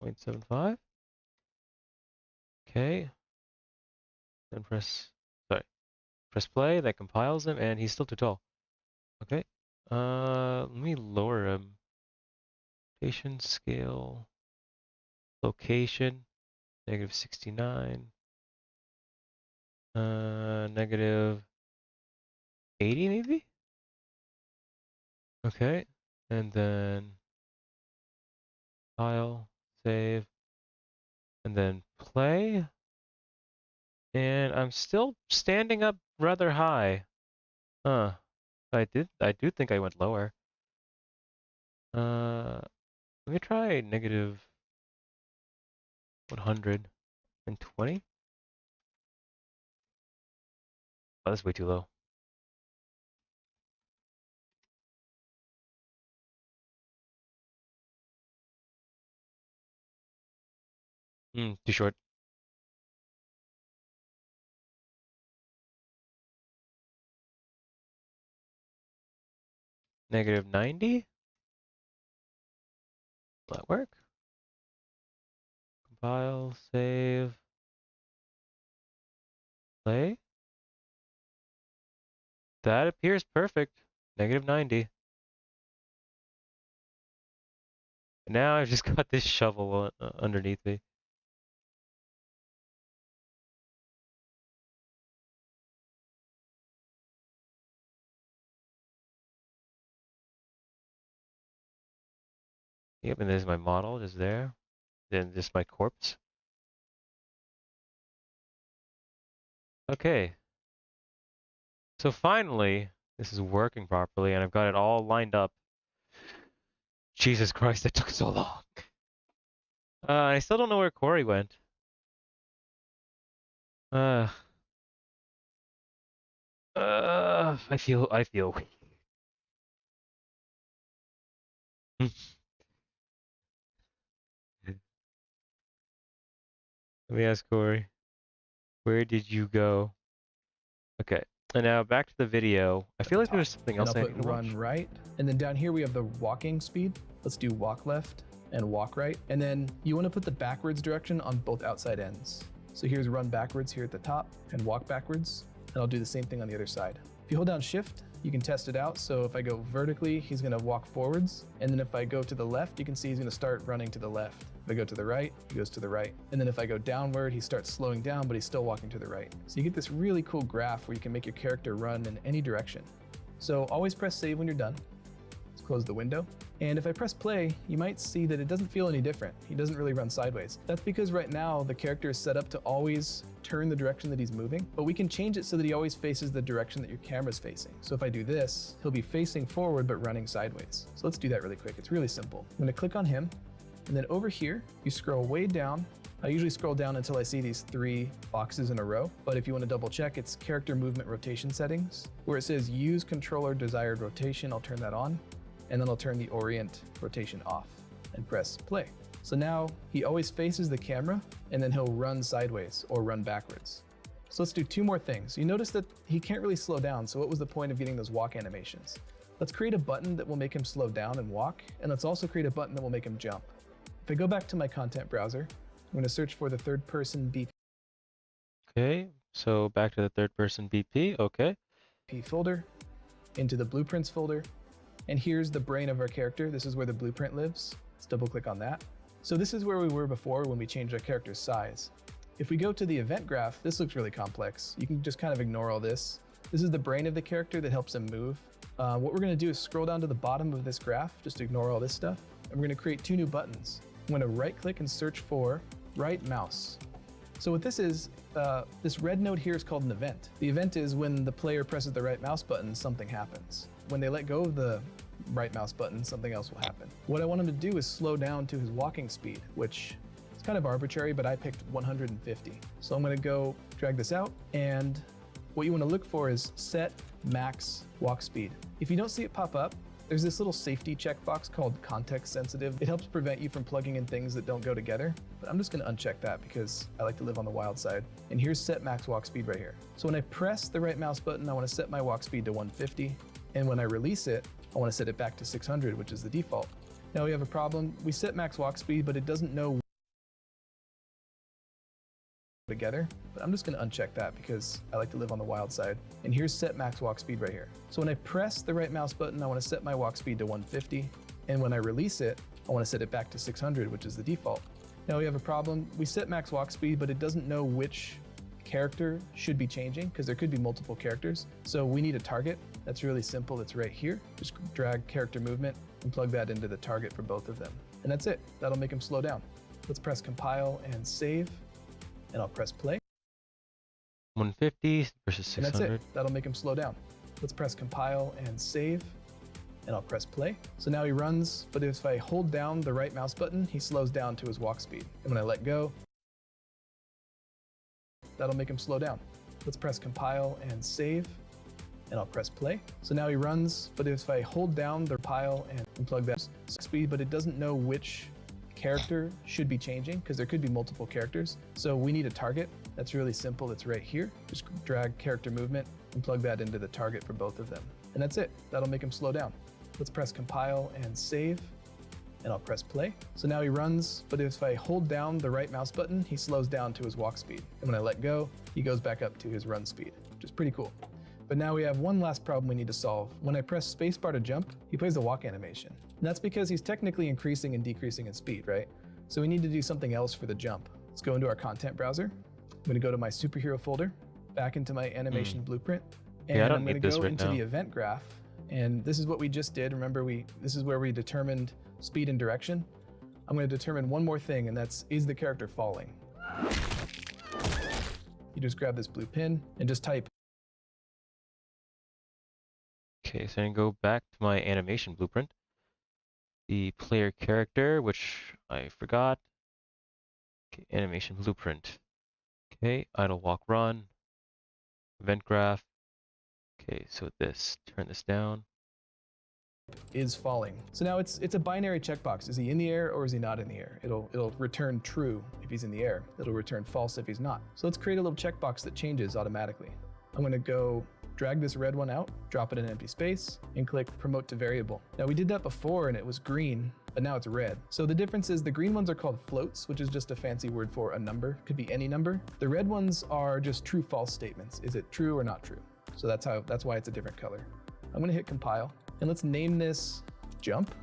S1: 0.75. Okay. Then press play. That compiles him, and he's still too tall. Okay. Let me lower him. Rotation, scale, location, -69. -80 maybe? Okay. And then file, save, and then play. And I'm still standing up rather high. Huh. I do think I went lower. Let me try -120. Oh, that's way too low. Too short. -90? Will that work? Compile, save, play. That appears perfect. -90. Now I've just got this shovel underneath me. Yep, and there's my model just there. Then just my corpse. Okay, so finally, this is working properly, and I've got it all lined up. Jesus Christ, that took so long. I still don't know where Corey went. Uh, I feel weak. Let me ask Corey, where did you go? Okay, and now back to the video. I
S2: at the
S1: feel like
S2: top.
S1: there's something
S2: And
S1: else
S2: I'll
S1: I
S2: put
S1: need to
S2: run
S1: watch.
S2: right. And then down here we have the walking speed. Let's do walk left and walk right. And then you want to put the backwards direction on both outside ends. So here's run backwards here at the top and walk backwards. And I'll do the same thing on the other side. If you hold down shift, you can test it out. So if I go vertically, he's going to walk forwards. And then if I go to the left, you can see he's going to start running to the left. If I go to the right, he goes to the right. And then if I go downward, he starts slowing down, but he's still walking to the right. So you get this really cool graph where you can make your character run in any direction. So always press save when you're done. Let's close the window. And if I press play, you might see that it doesn't feel any different. He doesn't really run sideways. That's because right now the character is set up to always turn the direction that he's moving, but we can change it so that he always faces the direction that your camera's facing. So if I do this, he'll be facing forward but running sideways. So let's do that really quick. It's really simple. I'm gonna click on him, and then over here, you scroll way down. I usually scroll down until I see these 3 boxes in a row, but if you want to double check, it's character movement rotation settings, where it says use controller desired rotation. I'll turn that on, and then I'll turn the orient rotation off and press play. So now he always faces the camera, and then he'll run sideways or run backwards. So let's do 2 more things. You notice that he can't really slow down, so what was the point of getting those walk animations? Let's create a button that will make him slow down and walk, and let's also create a button that will make him jump. If I go back to my content browser, I'm going to search for the third person
S1: Okay, so back to the third person BP. Okay.
S2: BP folder, into the blueprints folder, and here's the brain of our character. This is where the blueprint lives. Let's double click on that. So this is where we were before when we changed our character's size. If we go to the event graph, this looks really complex. You can just kind of ignore all this. This is the brain of the character that helps him move. What we're going to do is scroll down to the bottom of this graph, just ignore all this stuff, and we're going to create 2 new buttons. I'm going to right click and search for right mouse. So what this is, this red node here is called an event. The event is when the player presses the right mouse button, something happens. When they let go of the right mouse button, something else will happen. What I want him to do is slow down to his walking speed, which is kind of arbitrary, but I picked 150. So I'm going to go drag this out, and what you want to look for is set max walk speed. If you don't see it pop up, there's this little safety checkbox called context sensitive. It helps prevent you from plugging in things that don't go together, but I'm just going to uncheck that because I like to live on the wild side. And here's set max walk speed right here. So when I press the right mouse button, I want to set my walk speed to 150. And when I release it, I want to set it back to 600, which is the default. Now we have a problem. We set max walk speed, but it doesn't know together, but I'm just going to uncheck that because I like to live on the wild side. And here's set max walk speed right here. So when I press the right mouse button, I want to set my walk speed to 150. And when I release it, I want to set it back to 600, which is the default. Now we have a problem. We set max walk speed, but it doesn't know which character should be changing because there could be multiple characters. So we need a target. That's really simple. It's right here. Just drag character movement and plug that into the target for both of them. And that's it. That'll make them slow down. Let's press compile and save, and I'll press play.
S1: 150 versus
S2: And that's
S1: 600.
S2: it. That'll make him slow down. Let's press compile and save, and I'll press play. So now he runs, but if I hold down the right mouse button, he slows down to his walk speed. And when I let go, that'll make him slow down. Let's press compile and save, and I'll press play. So now he runs, but if I hold down the pile and plug that speed, but it doesn't know which character should be changing because there could be multiple characters. So we need a target. That's really simple. It's right here. Just drag character movement and plug that into the target for both of them. And that's it. That'll make him slow down. Let's press compile and save, and I'll press play. So now he runs, but if I hold down the right mouse button, he slows down to his walk speed. And when I let go, he goes back up to his run speed, which is pretty cool. But now we have one last problem we need to solve. When I press spacebar to jump, he plays the walk animation. And that's because he's technically increasing and decreasing in speed, right? So we need to do something else for the jump. Let's go into our content browser. I'm going to go to my superhero folder, back into my animation blueprint, and
S1: Yeah, I don't
S2: I'm going
S1: need
S2: to
S1: this
S2: go
S1: right
S2: into
S1: now.
S2: the event graph. And this is what we just did. Remember, this is where we determined speed and direction. I'm going to determine one more thing, and that's, is the character falling? You just grab this blue pin and just type.
S1: Okay, so I'm gonna go back to my animation blueprint. The player character, which I forgot. Okay, animation blueprint. Okay, idle walk run. Event graph. Okay, so this, turn this down.
S2: is falling. So now it's a binary checkbox. Is he in the air or is he not in the air? It'll return true if he's in the air. It'll return false if he's not. So let's create a little checkbox that changes automatically. I'm gonna go drag this red one out, drop it in an empty space, and click promote to variable. Now we did that before and it was green, but now it's red. So the difference is the green ones are called floats, which is just a fancy word for a number. Could be any number. The red ones are just true false statements. Is it true or not true? So that's why it's a different color. I'm gonna hit compile, and let's name this jump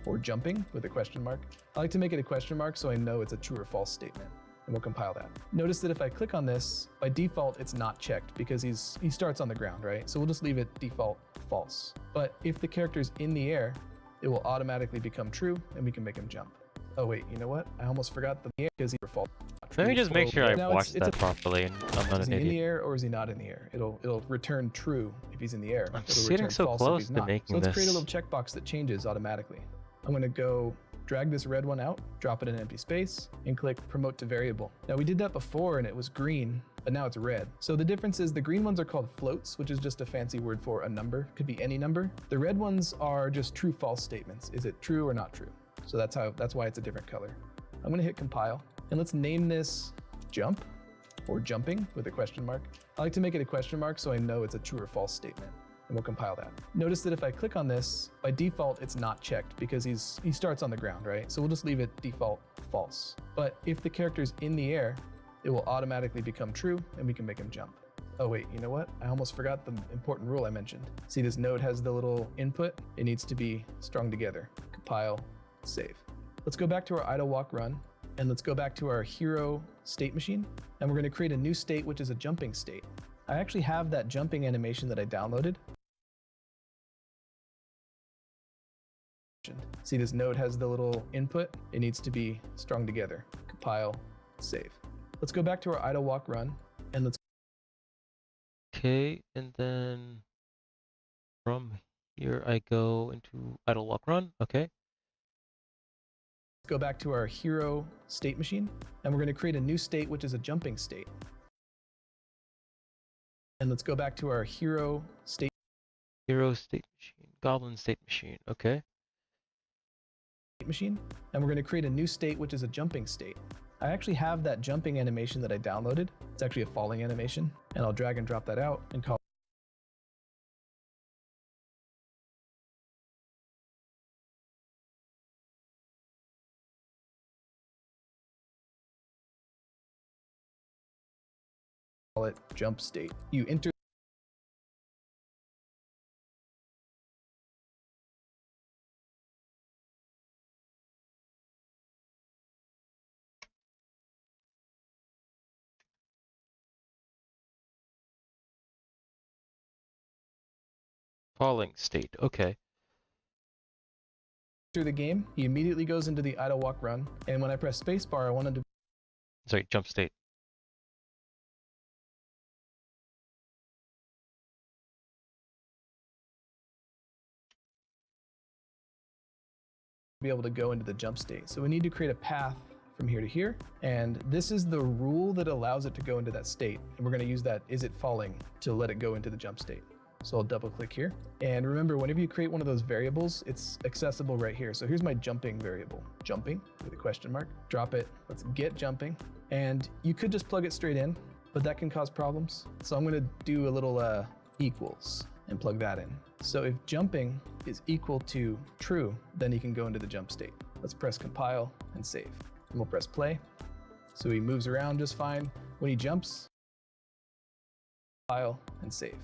S2: or jumping with a question mark. I like to make it a question mark so I know it's a true or false statement, and we'll compile that. Notice that if I click on this, by default it's not checked because he starts on the ground, right? So we'll just leave it default false. But if the character's in the air, it will automatically become true and we can make him jump. Oh wait, you know what? I almost forgot the air because he were false.
S1: Let me just make sure I
S2: Now
S1: watched that properly and I'm not
S2: is
S1: an
S2: he in the
S1: idiot.
S2: air or is he not in the air? It'll return true if he's in the air.
S1: I'm
S2: It'll
S1: sitting
S2: return
S1: so
S2: false if
S1: close
S2: he's
S1: to
S2: not.
S1: making
S2: So let's create a
S1: this.
S2: little checkbox that changes automatically. I'm gonna go drag this red one out, drop it in an empty space, and click promote to variable. Now we did that before and it was green, but now it's red. So the difference is the green ones are called floats, which is just a fancy word for a number. Could be any number. The red ones are just true false statements. Is it true or not true? So that's why it's a different color. I'm gonna hit compile, and let's name this jump or jumping with a question mark. I like to make it a question mark so I know it's a true or false statement, and we'll compile that. Notice that if I click on this, by default it's not checked because he starts on the ground, right? So we'll just leave it default false. But if the character's in the air, it will automatically become true and we can make him jump. Oh wait, you know what? I almost forgot the important rule I mentioned. See, this node has the little input. It needs to be strung together. Compile, save. Let's go back to our idle walk run, and let's go back to our hero state machine, and we're going to create a new state, which is a jumping state. I actually have that jumping animation that I downloaded. See, this node has the little input. It needs to be strung together. Compile, save. Let's go back to our idle walk run, and let's
S1: Okay, and then from here I go into idle walk run. Okay.
S2: go back to our hero state machine, and we're going to create a new state, which is a jumping state. And let's go back to our hero state
S1: State machine, goblin state machine. Okay.
S2: machine, and we're going to create a new state, which is a jumping state. I actually have that jumping animation that I downloaded. It's actually a falling animation, and I'll drag and drop that out and call it jump state. You enter
S1: Falling state. Okay.
S2: the game, he immediately goes into the idle walk run, and when I press spacebar, I want him to
S1: Sorry, jump state.
S2: be able to go into the jump state. So we need to create a path from here to here, and this is the rule that allows it to go into that state. And we're going to use that is it falling to let it go into the jump state. So I'll double click here. And remember, whenever you create one of those variables, it's accessible right here. So here's my jumping variable, jumping with a question mark. Drop it, let's get jumping. And you could just plug it straight in, but that can cause problems. So I'm going to do a little equals and plug that in. So if jumping is equal to true, then you can go into the jump state. Let's press compile and save. And we'll press play. So he moves around just fine. When he jumps, compile and save.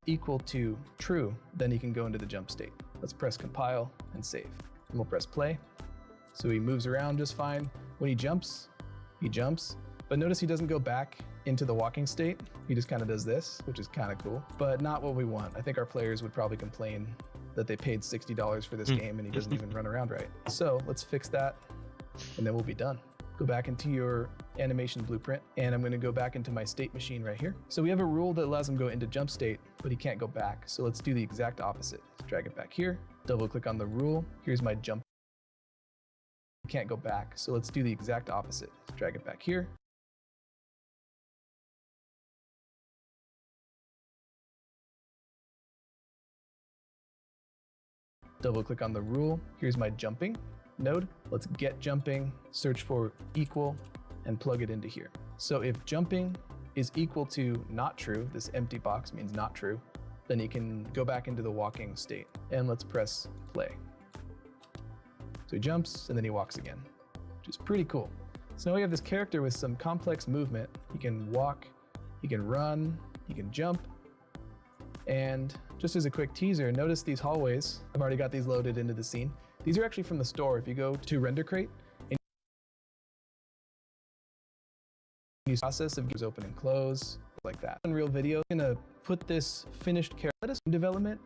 S2: Equal to true, then you can go into the jump state. Let's press compile and save. And we'll press play. So he moves around just fine. When he jumps, but notice he doesn't go back into the walking state. He just kind of does this, which is kind of cool, but not what we want. I think our players would probably complain that they paid $60 for this game and he doesn't even run around right. So let's fix that, and then we'll be done. Go back into your animation blueprint, and I'm going to go back into my state machine right here. So we have a rule that allows him to go into jump state, but he can't go back. So let's do the exact opposite. Let's drag it back here, double click on the rule. Here's my jump. He can't go back. So let's do the exact opposite. Let's drag it back here, Double click on the rule. Here's my jumping node. Let's get jumping, search for equal, and plug it into here. So if jumping is equal to not true, this empty box means not true, then you can go back into the walking state. And let's press play. So he jumps and then he walks again, which is pretty cool. So now we have this character with some complex movement. He can walk, he can run, he can jump. And just as a quick teaser, notice these hallways. I've already got these loaded into the scene. These are actually from the store. If you go to Render Crate, and use process of games open and close, like that. Unreal Video, I'm gonna put this finished character, let us in development.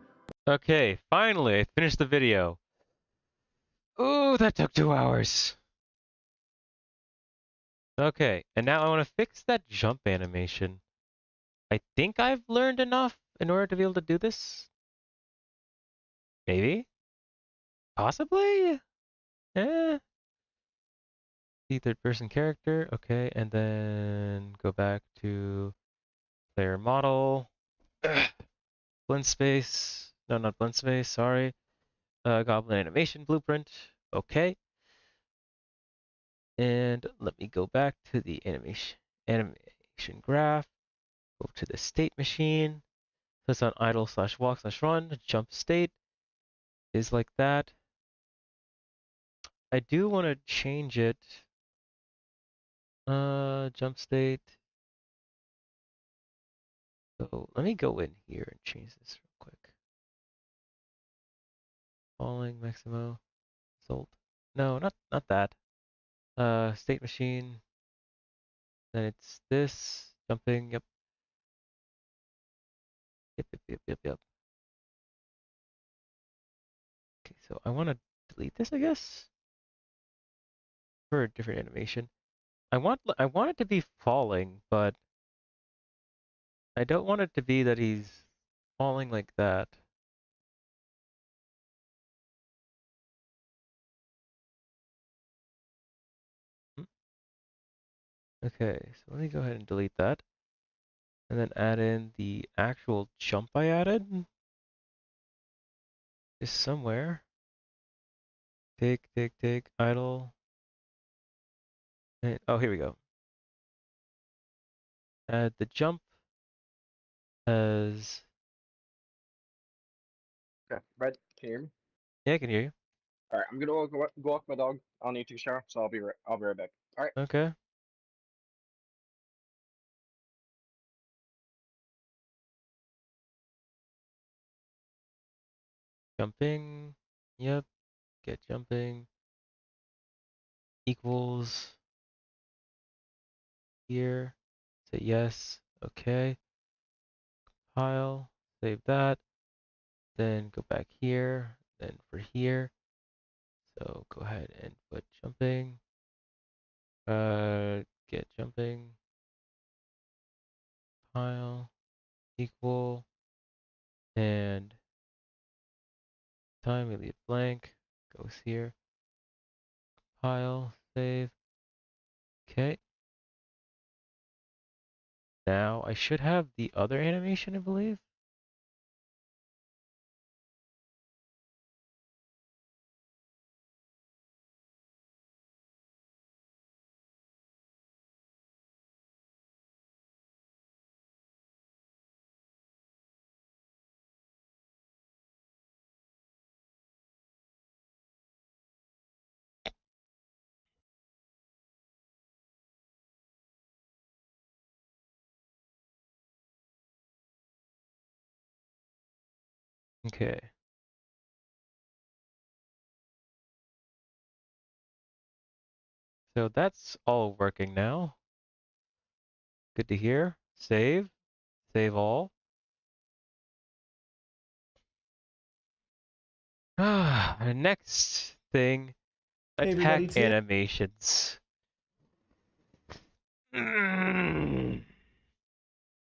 S1: Okay, finally, I finished the video. Ooh, that took 2 hours. Okay, and now I want to fix that jump animation. I think I've learned enough in order to be able to do this. Maybe? Possibly? Eh. The third person character. Okay, and then go back to player model. Blend space. No, not blend space, sorry. Goblin animation blueprint. Okay. And let me go back to the animation graph. Go to the state machine. So it's on idle/walk/run. Jump state is like that. I do want to change it. Jump state. So let me go in here and change this real quick. Falling, Mixamo, result. No, not that. State machine. Then it's this. Jumping, yep. Yep. Okay, so I want to delete this, I guess, for a different animation. I want it to be falling, but I don't want it to be that he's falling like that. Okay, so let me go ahead and delete that. And then add in the actual jump I added. Just somewhere. Take, idle. And, oh, here we go. Add the jump as...
S3: Okay, Brett, can you hear me?
S1: Yeah, I can hear you.
S3: All right, I'm gonna go walk my dog. I'll need to take a shower, so I'll be right back. All right.
S1: Okay. Jumping. Yep. Get jumping. Equals. Here. Say yes. Okay. Compile. Save that. Then go back here. Then for here. So go ahead and put jumping. Get jumping. Pile. Equal. And time we leave blank. Goes here. Pile. Save. Okay. Now I should have the other animation, I believe. Okay. So that's all working now. Good to hear. Save. Save all. The next thing,
S2: Hey
S1: attack
S2: everybody, today
S1: animations.
S2: I'm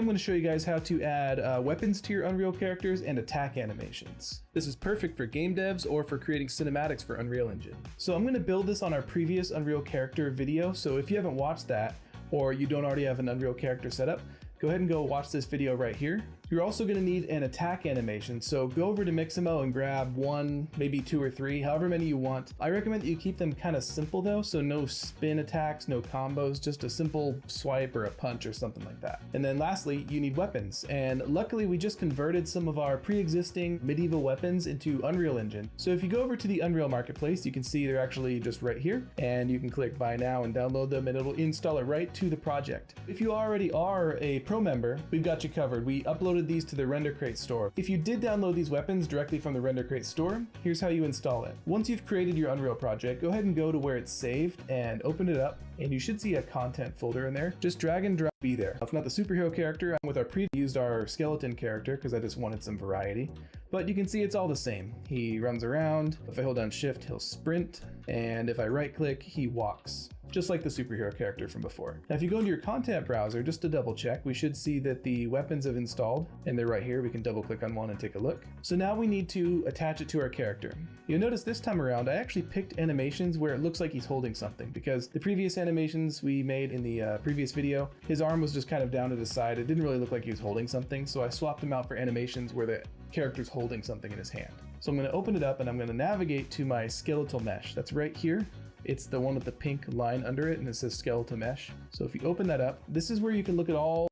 S2: going to show you guys how to add weapons to your Unreal characters and attack animations. This is perfect for game devs or for creating cinematics for Unreal Engine. So I'm going to build this on our previous Unreal character video, so if you haven't watched that or you don't already have an Unreal character set up, go ahead and go watch this video right here. You're also going to need an attack animation, so go over to Mixamo and grab 1, maybe 2 or 3, however many you want. I recommend that you keep them kind of simple though, so no spin attacks, no combos, just a simple swipe or a punch or something like that. And then lastly, you need weapons, and luckily we just converted some of our pre-existing medieval weapons into Unreal Engine. So if you go over to the Unreal Marketplace, you can see they're actually just right here, and you can click buy now and download them, and it'll install it right to the project. If you already are a pro member, we've got you covered. We uploaded these to the Render Crate store. If you did download these weapons directly from the Render Crate store, here's how you install it. Once you've created your Unreal project, go ahead and go to where it's saved and open it up, and you should see a content folder in there. Just drag and drop be there. It's not the superhero character. With our preview, used our skeleton character because I just wanted some variety. But you can see it's all the same. He runs around. If I hold down shift, he'll sprint. And if I right click, he walks. Just like the superhero character from before. Now if you go into your content browser, just to double check, we should see that the weapons have installed, and they're right here. We can double click on one and take a look. So now we need to attach it to our character. You'll notice this time around, I actually picked animations where it looks like he's holding something, because the previous animations we made in the previous video, his arm was just kind of down to the side. It didn't really look like he was holding something, so I swapped them out for animations where the character's holding something in his hand. So I'm going to open it up and I'm going to navigate to my skeletal mesh. That's right here. It's the one with the pink line under it, and it says skeletal mesh. So if you open that up, this is where you can look at all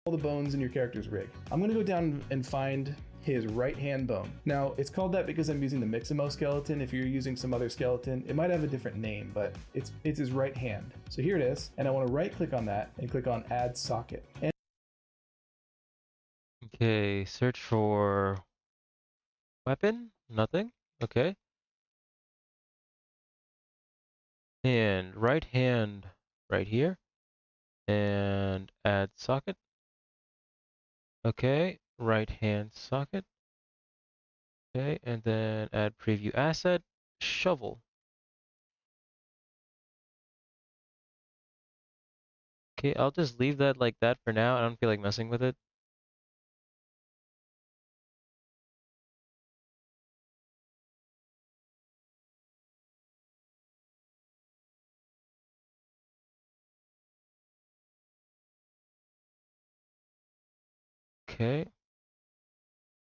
S2: the bones in your character's rig. I'm going to go down and find his right hand bone. Now it's called that because I'm using the Mixamo skeleton. If you're using some other skeleton, it might have a different name, but it's his right hand. So here it is, and I want to right click on that and click on add socket. And
S1: Okay, search for weapon, nothing, okay. And right hand right here, and add socket. Okay, right hand socket. Okay, and then add preview asset, shovel. Okay, I'll just leave that like that for now. I don't feel like messing with it. Okay,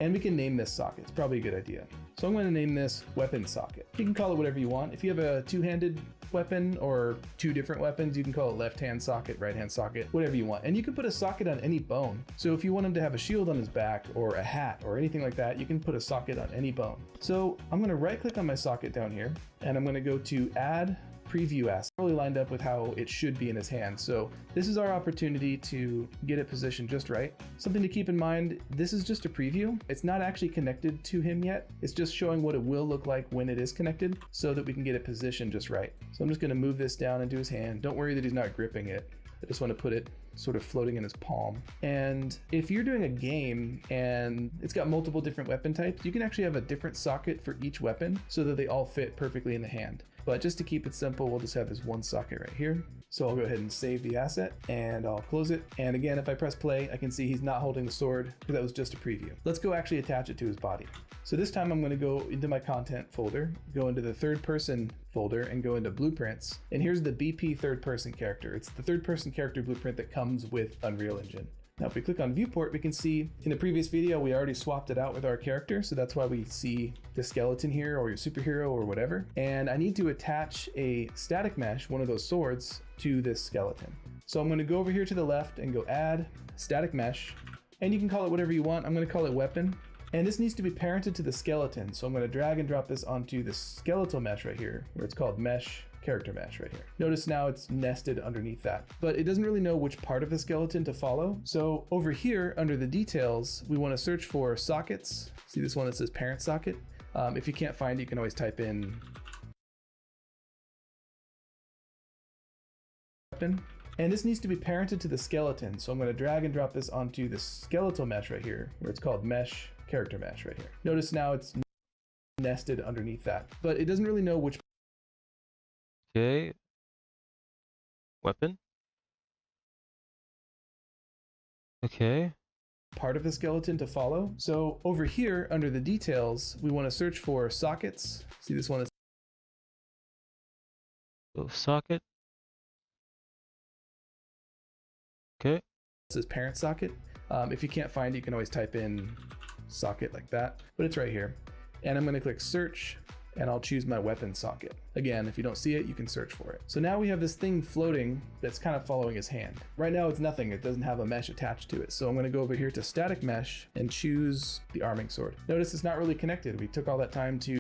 S2: we can name this socket. It's probably a good idea. So I'm going to name this weapon socket. You can call it whatever you want. If you have a two-handed weapon or two different weapons, you can call it left hand socket, right hand socket, whatever you want. And you can put a socket on any bone. So if you want him to have a shield on his back or a hat or anything like that, you can put a socket on any bone. So I'm going to right click on my socket down here, and I'm going to go to add preview asset. Really lined up with how it should be in his hand. So this is our opportunity to get it positioned just right. Something to keep in mind, this is just a preview. It's not actually connected to him yet. It's just showing what it will look like when it is connected so that we can get it positioned just right. So I'm just going to move this down into his hand. Don't worry that he's not gripping it. I just want to put it sort of floating in his palm. And if you're doing a game and it's got multiple different weapon types, you can actually have a different socket for each weapon so that they all fit perfectly in the hand. But just to keep it simple, we'll just have this one socket right here. So I'll go ahead and save the asset and I'll close it. And again, if I press play, I can see he's not holding the sword because that was just a preview. Let's go actually attach it to his body. So this time I'm going to go into my content folder, go into the third person folder and go into blueprints. And here's the BP third person character. It's the third person character blueprint that comes with Unreal Engine. Now, if we click on viewport, we can see in the previous video, we already swapped it out with our character. So that's why we see the skeleton here or your superhero or whatever. And I need to attach a static mesh, one of those swords, to this skeleton. So I'm going to go over here to the left and go add static mesh, and you can call it whatever you want. I'm going to call it weapon. And this needs to be parented to the skeleton. So I'm going to drag and drop this onto the skeletal mesh right here, where it's called mesh character mesh right here. Notice now it's nested underneath that, but it doesn't really know which part of the skeleton to follow. So over here under the details, we want to search for sockets. See this one that says parent socket? If you can't find it, you can always type in weapon. And this needs to be parented to the skeleton. So I'm going to drag and drop this onto the skeletal mesh right here, where it's called mesh character mesh right here. Notice now it's nested underneath that, but it doesn't really know which.
S1: okay. Weapon. Okay.
S2: Part of the skeleton to follow. So over here under the details, we want to search for sockets. See this one?
S1: So socket. Okay.
S2: Says parent socket. If you can't find it, you can always type in socket like that, but it's right here. And I'm going to click search, and I'll choose my weapon socket. Again, if you don't see it, you can search for it. So now we have this thing floating that's kind of following his hand. Right now it's nothing, it doesn't have a mesh attached to it. So I'm gonna go over here to static mesh and choose the arming sword. Notice it's not really connected. We took all that time to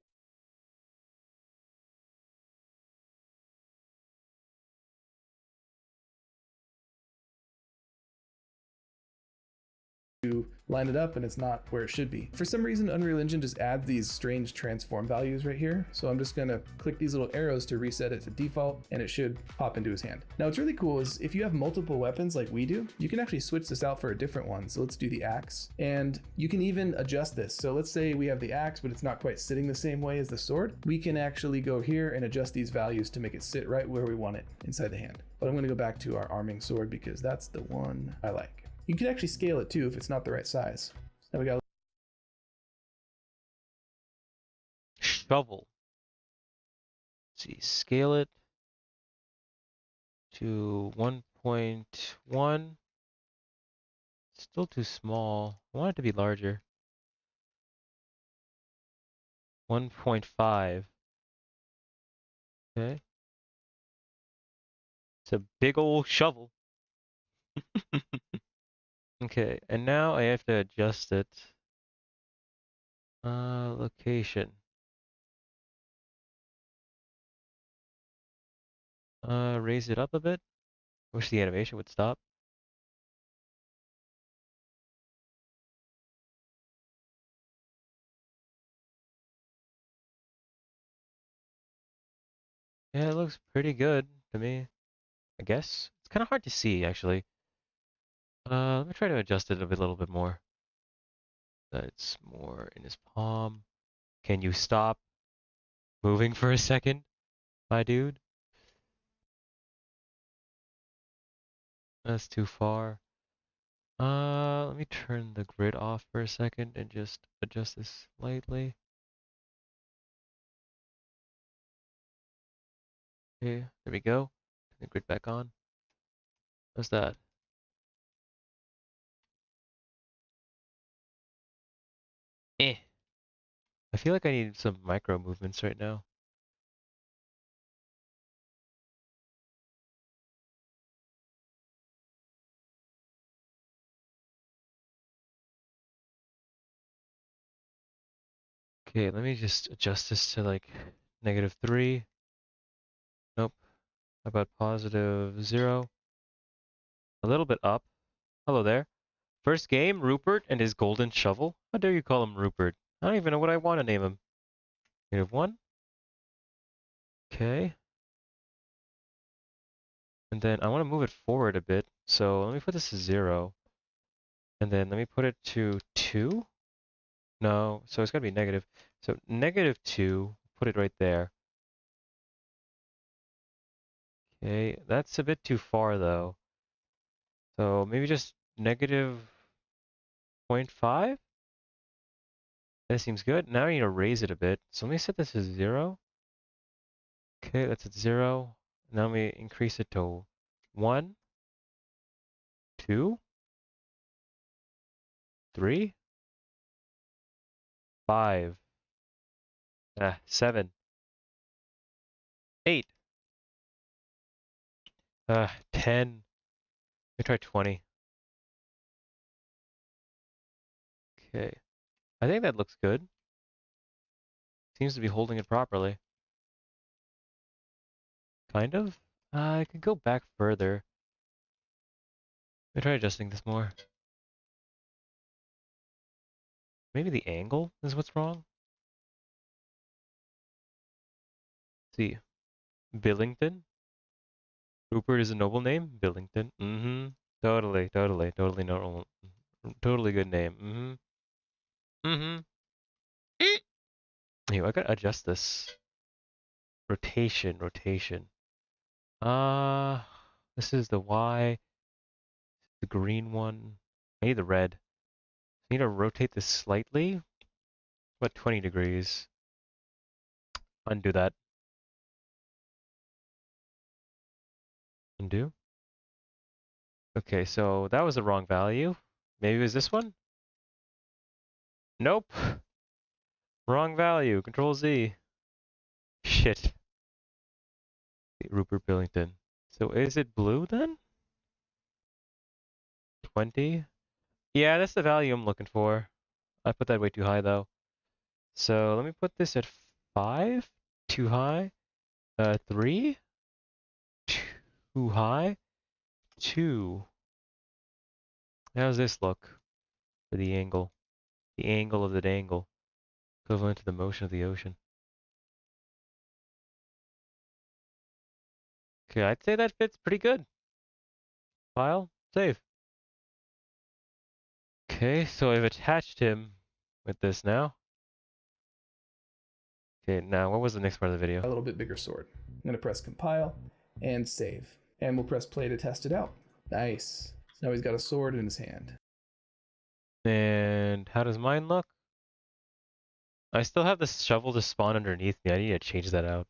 S2: line it up, and it's not where it should be. For some reason, Unreal Engine just adds these strange transform values right here. So I'm just gonna click these little arrows to reset it to default, and it should pop into his hand. Now what's really cool is if you have multiple weapons like we do, you can actually switch this out for a different one. So let's do the axe, and you can even adjust this. So let's say we have the axe, but it's not quite sitting the same way as the sword. We can actually go here and adjust these values to make it sit right where we want it inside the hand. But I'm gonna go back to our arming sword because that's the one I like. You can actually scale it too if it's not the right size. Now we got
S1: Shovel. Let's see, scale it to 1.1. Still too small. I want it to be larger. 1.5. Okay. It's a big old shovel. Okay, and now I have to adjust it. Location. Raise it up a bit. Wish the animation would stop. Yeah, it looks pretty good to me, I guess. It's kind of hard to see, actually. Let me try to adjust it a little bit more. That's more in his palm. Can you stop moving for a second, my dude? That's too far. Let me turn the grid off for a second and just adjust this slightly. Okay, there we go. Turn the grid back on. How's that? Eh. I feel like I need some micro movements right now. Okay, let me just adjust this to like -3. Nope. How about +0? A little bit up. Hello there. First game, Rupert and his golden shovel. How dare you call him Rupert? I don't even know what I want to name him. -1. Okay. And then I want to move it forward a bit. So let me put this to 0. And then let me put it to 2. No, so it's got to be negative. So -2, put it right there. Okay, that's a bit too far though. So maybe just -0.5? That seems good. Now I need to raise it a bit. So let me set this to 0. Okay, that's at 0. Now let me increase it to 1, 2, 3, 5, 7, 8, 10. Let me try 20. Okay. I think that looks good. Seems to be holding it properly. Kind of. I could go back further. Let me try adjusting this more. Maybe the angle is what's wrong. Let's see. Billington. Rupert is a noble name. Billington. Mm-hmm. Totally normal. Totally good name. Mm-hmm. Mm-hmm. Anyway, I gotta adjust this. Rotation. Uh, this is the Y, the green one. I need the red. I need to rotate this slightly. About 20 degrees. Undo that. Undo. Okay, so that was the wrong value. Maybe it was this one? Nope. Wrong value. Control Z. Shit. Rupert Billington. So is it blue then? 20? Yeah, that's the value I'm looking for. I put that way too high though. So let me put this at 5. Too high. 3. Too high. 2. How's this look for the angle? The angle of the dangle. Equivalent to the motion of the ocean. Okay, I'd say that fits pretty good. File. Save. Okay, so I've attached him with this now. Okay, now what was the next part of the video?
S2: A little bit bigger sword. I'm gonna press compile and save. And we'll press play to test it out. Nice. So now he's got a sword in his hand.
S1: And how does mine look? I still have the shovel to spawn underneath me. I need to change that out.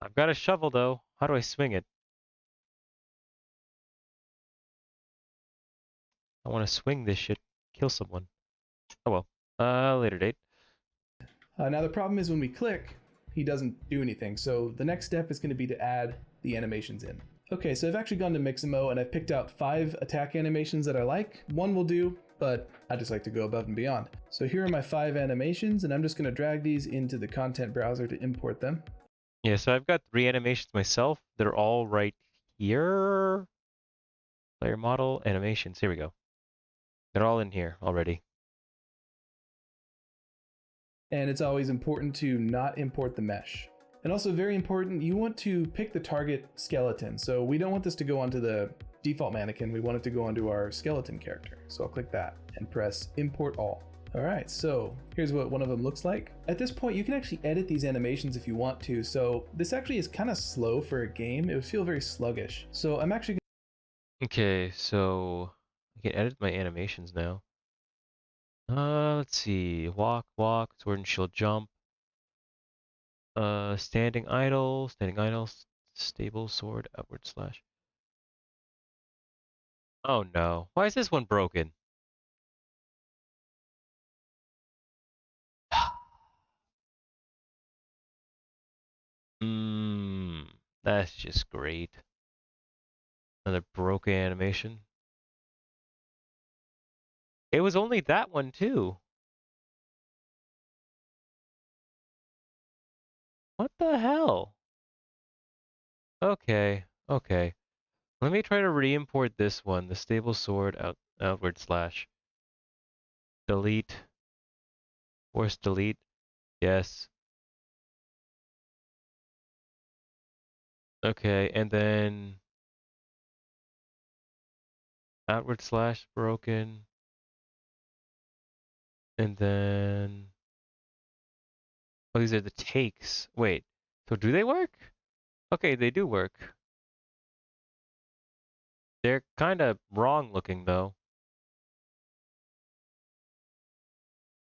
S1: I've got a shovel though. How do I swing it? I want to swing this shit. Kill someone. Oh well. Later date.
S2: Now the problem is when we click, he doesn't do anything. So the next step is going to be to add the animations in. Okay, so I've actually gone to Mixamo and I've picked out 5 attack animations that I like. One will do, but I just like to go above and beyond. So here are my 5 animations, and I'm just going to drag these into the content browser to import them.
S1: Yeah, so I've got 3 animations myself. They're all right here. Player model, animations. Here we go. They're all in here already.
S2: And it's always important to not import the mesh. And also very important, you want to pick the target skeleton. So we don't want this to go onto the default mannequin. We want it to go onto our skeleton character. So I'll click that and press import all. All right, so here's what one of them looks like. At this point, you can actually edit these animations if you want to. So this actually is kind of slow for a game. It would feel very sluggish. So I'm actually
S1: Okay, so I can edit my animations now. Let's see. Walk, walk, sword and shield jump. Standing idle, stable sword, upward slash. Oh no. Why is this one broken? Mmm, that's just great. Another broken animation. It was only that one too. What the hell? Okay, okay. Let me try to re-import this one, the stable sword outward slash. Delete. Force delete. Yes. Okay, and then outward slash broken. And then oh, these are the takes. Wait. So do they work? Okay, they do work. They're kind of wrong looking though.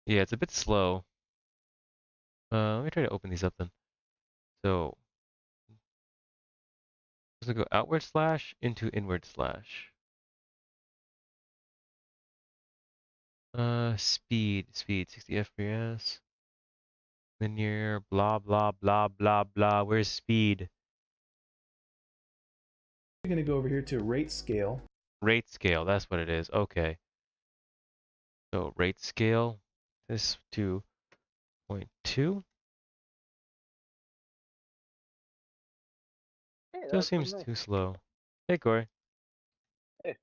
S1: Yeah, it's a bit slow. Let me try to open these up then. So, let's go outward slash into inward slash. Speed 60 FPS. Linear, blah, blah, blah, blah, blah. Where's speed?
S2: going to go over here to rate scale.
S1: Rate scale, that's what it is. Okay. So rate scale, this to 0.2.
S3: Hey,
S1: Still
S3: that's so
S1: seems
S3: nice.
S1: too slow. Hey, Corey.
S3: Hey,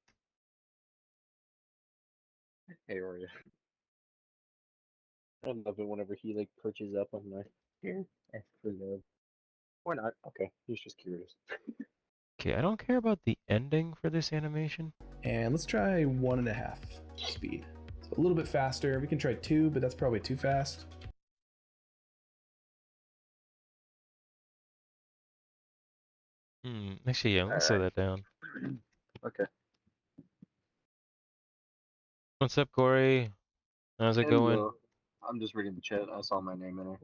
S3: hey, how are you? I love it whenever he like perches up on my here. Ask for love. Or not. Okay, he's just curious.
S1: Okay, I don't care about the ending for this animation.
S2: And let's try 1.5 speed. So a little bit faster. We can try 2, but that's probably too fast.
S1: Actually, yeah, let's slow
S3: Alright.
S1: that down.
S3: Okay.
S1: What's up, Corey? How's it going?
S3: Hello. I'm just reading the chat. I saw my name in there.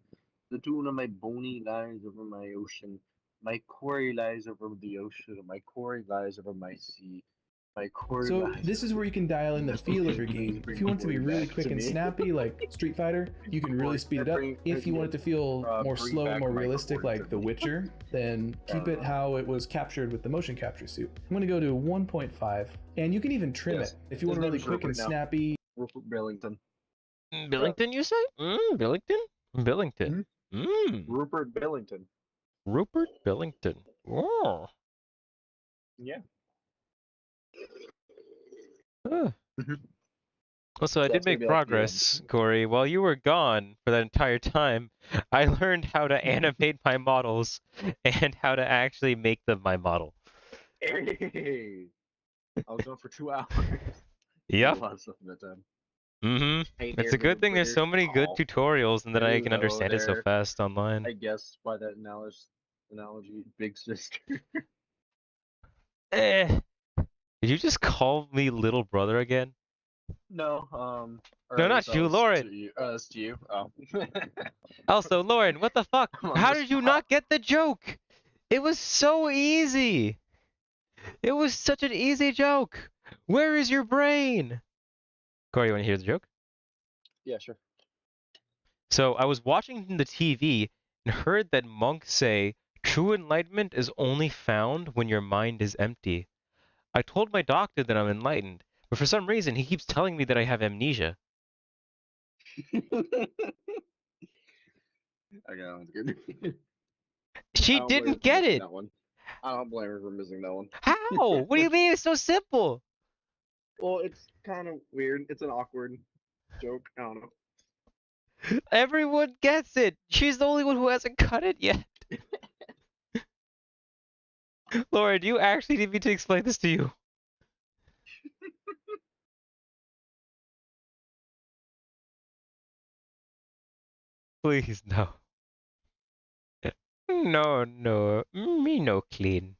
S3: The tune of my bony lies over my ocean. My quarry lies over the ocean. My quarry lies over my sea. My quarry
S2: So
S3: lies
S2: this is
S3: over
S2: where you can dial in the feel of your
S3: Please
S2: game. If
S3: bring
S2: you want it to be
S3: quarry
S2: really
S3: back
S2: quick
S3: to
S2: and
S3: me.
S2: snappy, like Street Fighter, you can really speed it up. If you want it to feel more
S3: Bring
S2: slow,
S3: back
S2: more
S3: my
S2: realistic,
S3: quarry to
S2: like The
S3: me.
S2: Witcher, then keep it how it was captured with the motion capture suit. I'm gonna go to 1.5, and you can even trim
S3: Yes.
S2: it. If you
S3: His
S2: want
S3: name
S2: really
S3: is
S2: quick and
S3: Rupert now.
S2: snappy,
S3: Rupert Billington.
S1: Billington, you say? Billington? Billington.
S3: Hmm?
S1: Mm.
S3: Rupert Billington.
S1: Rupert Billington. Oh.
S3: Yeah.
S1: Huh.
S3: Hmm.
S1: Well, so I did
S3: That's gonna
S1: make
S3: be like the
S1: progress, Corey. While you were gone for that entire time, I learned how to animate my models and how to actually make them my model.
S3: Hey, I was going for 2 hours. Did a
S1: Yep.
S3: lot of stuff in that time.
S1: Mm-hmm.
S3: Hey
S1: It's
S3: there,
S1: a good
S3: little
S1: thing there's
S3: critter.
S1: so many good
S3: Oh,
S1: tutorials and that I can
S3: hello
S1: understand it so
S3: there.
S1: fast online.
S3: I guess by that analogy, big sister.
S1: Eh. Did you just call me little brother again?
S3: No, or
S1: No,
S3: at least
S1: not
S3: that
S1: you,
S3: was to
S1: Lauren.
S3: you. That's to you. Oh.
S1: Also, Lauren, what the fuck?
S3: I'm on
S1: How
S3: the
S1: did you
S3: spot.
S1: not get the joke? It was so easy. It was such an easy joke. Where is your brain? Corey, you want to hear the joke?
S3: Yeah, sure.
S1: So I was watching the TV and heard that monks say true enlightenment is only found when your mind is empty. I told my doctor that I'm enlightened, but for some reason he keeps telling me that I have amnesia.
S3: Okay, that one's good. I
S1: She
S3: don't blame her
S1: didn't
S3: for
S1: get
S3: missing
S1: it.
S3: that one. I don't blame her for missing that one.
S1: How? What do you mean it's so simple?
S3: Well, it's kind of weird. It's an awkward joke. I don't know.
S1: Everyone gets it. She's the only one who hasn't cut it yet. Laura, do you actually need me to explain this to you? Please, no. No, no. Me no clean.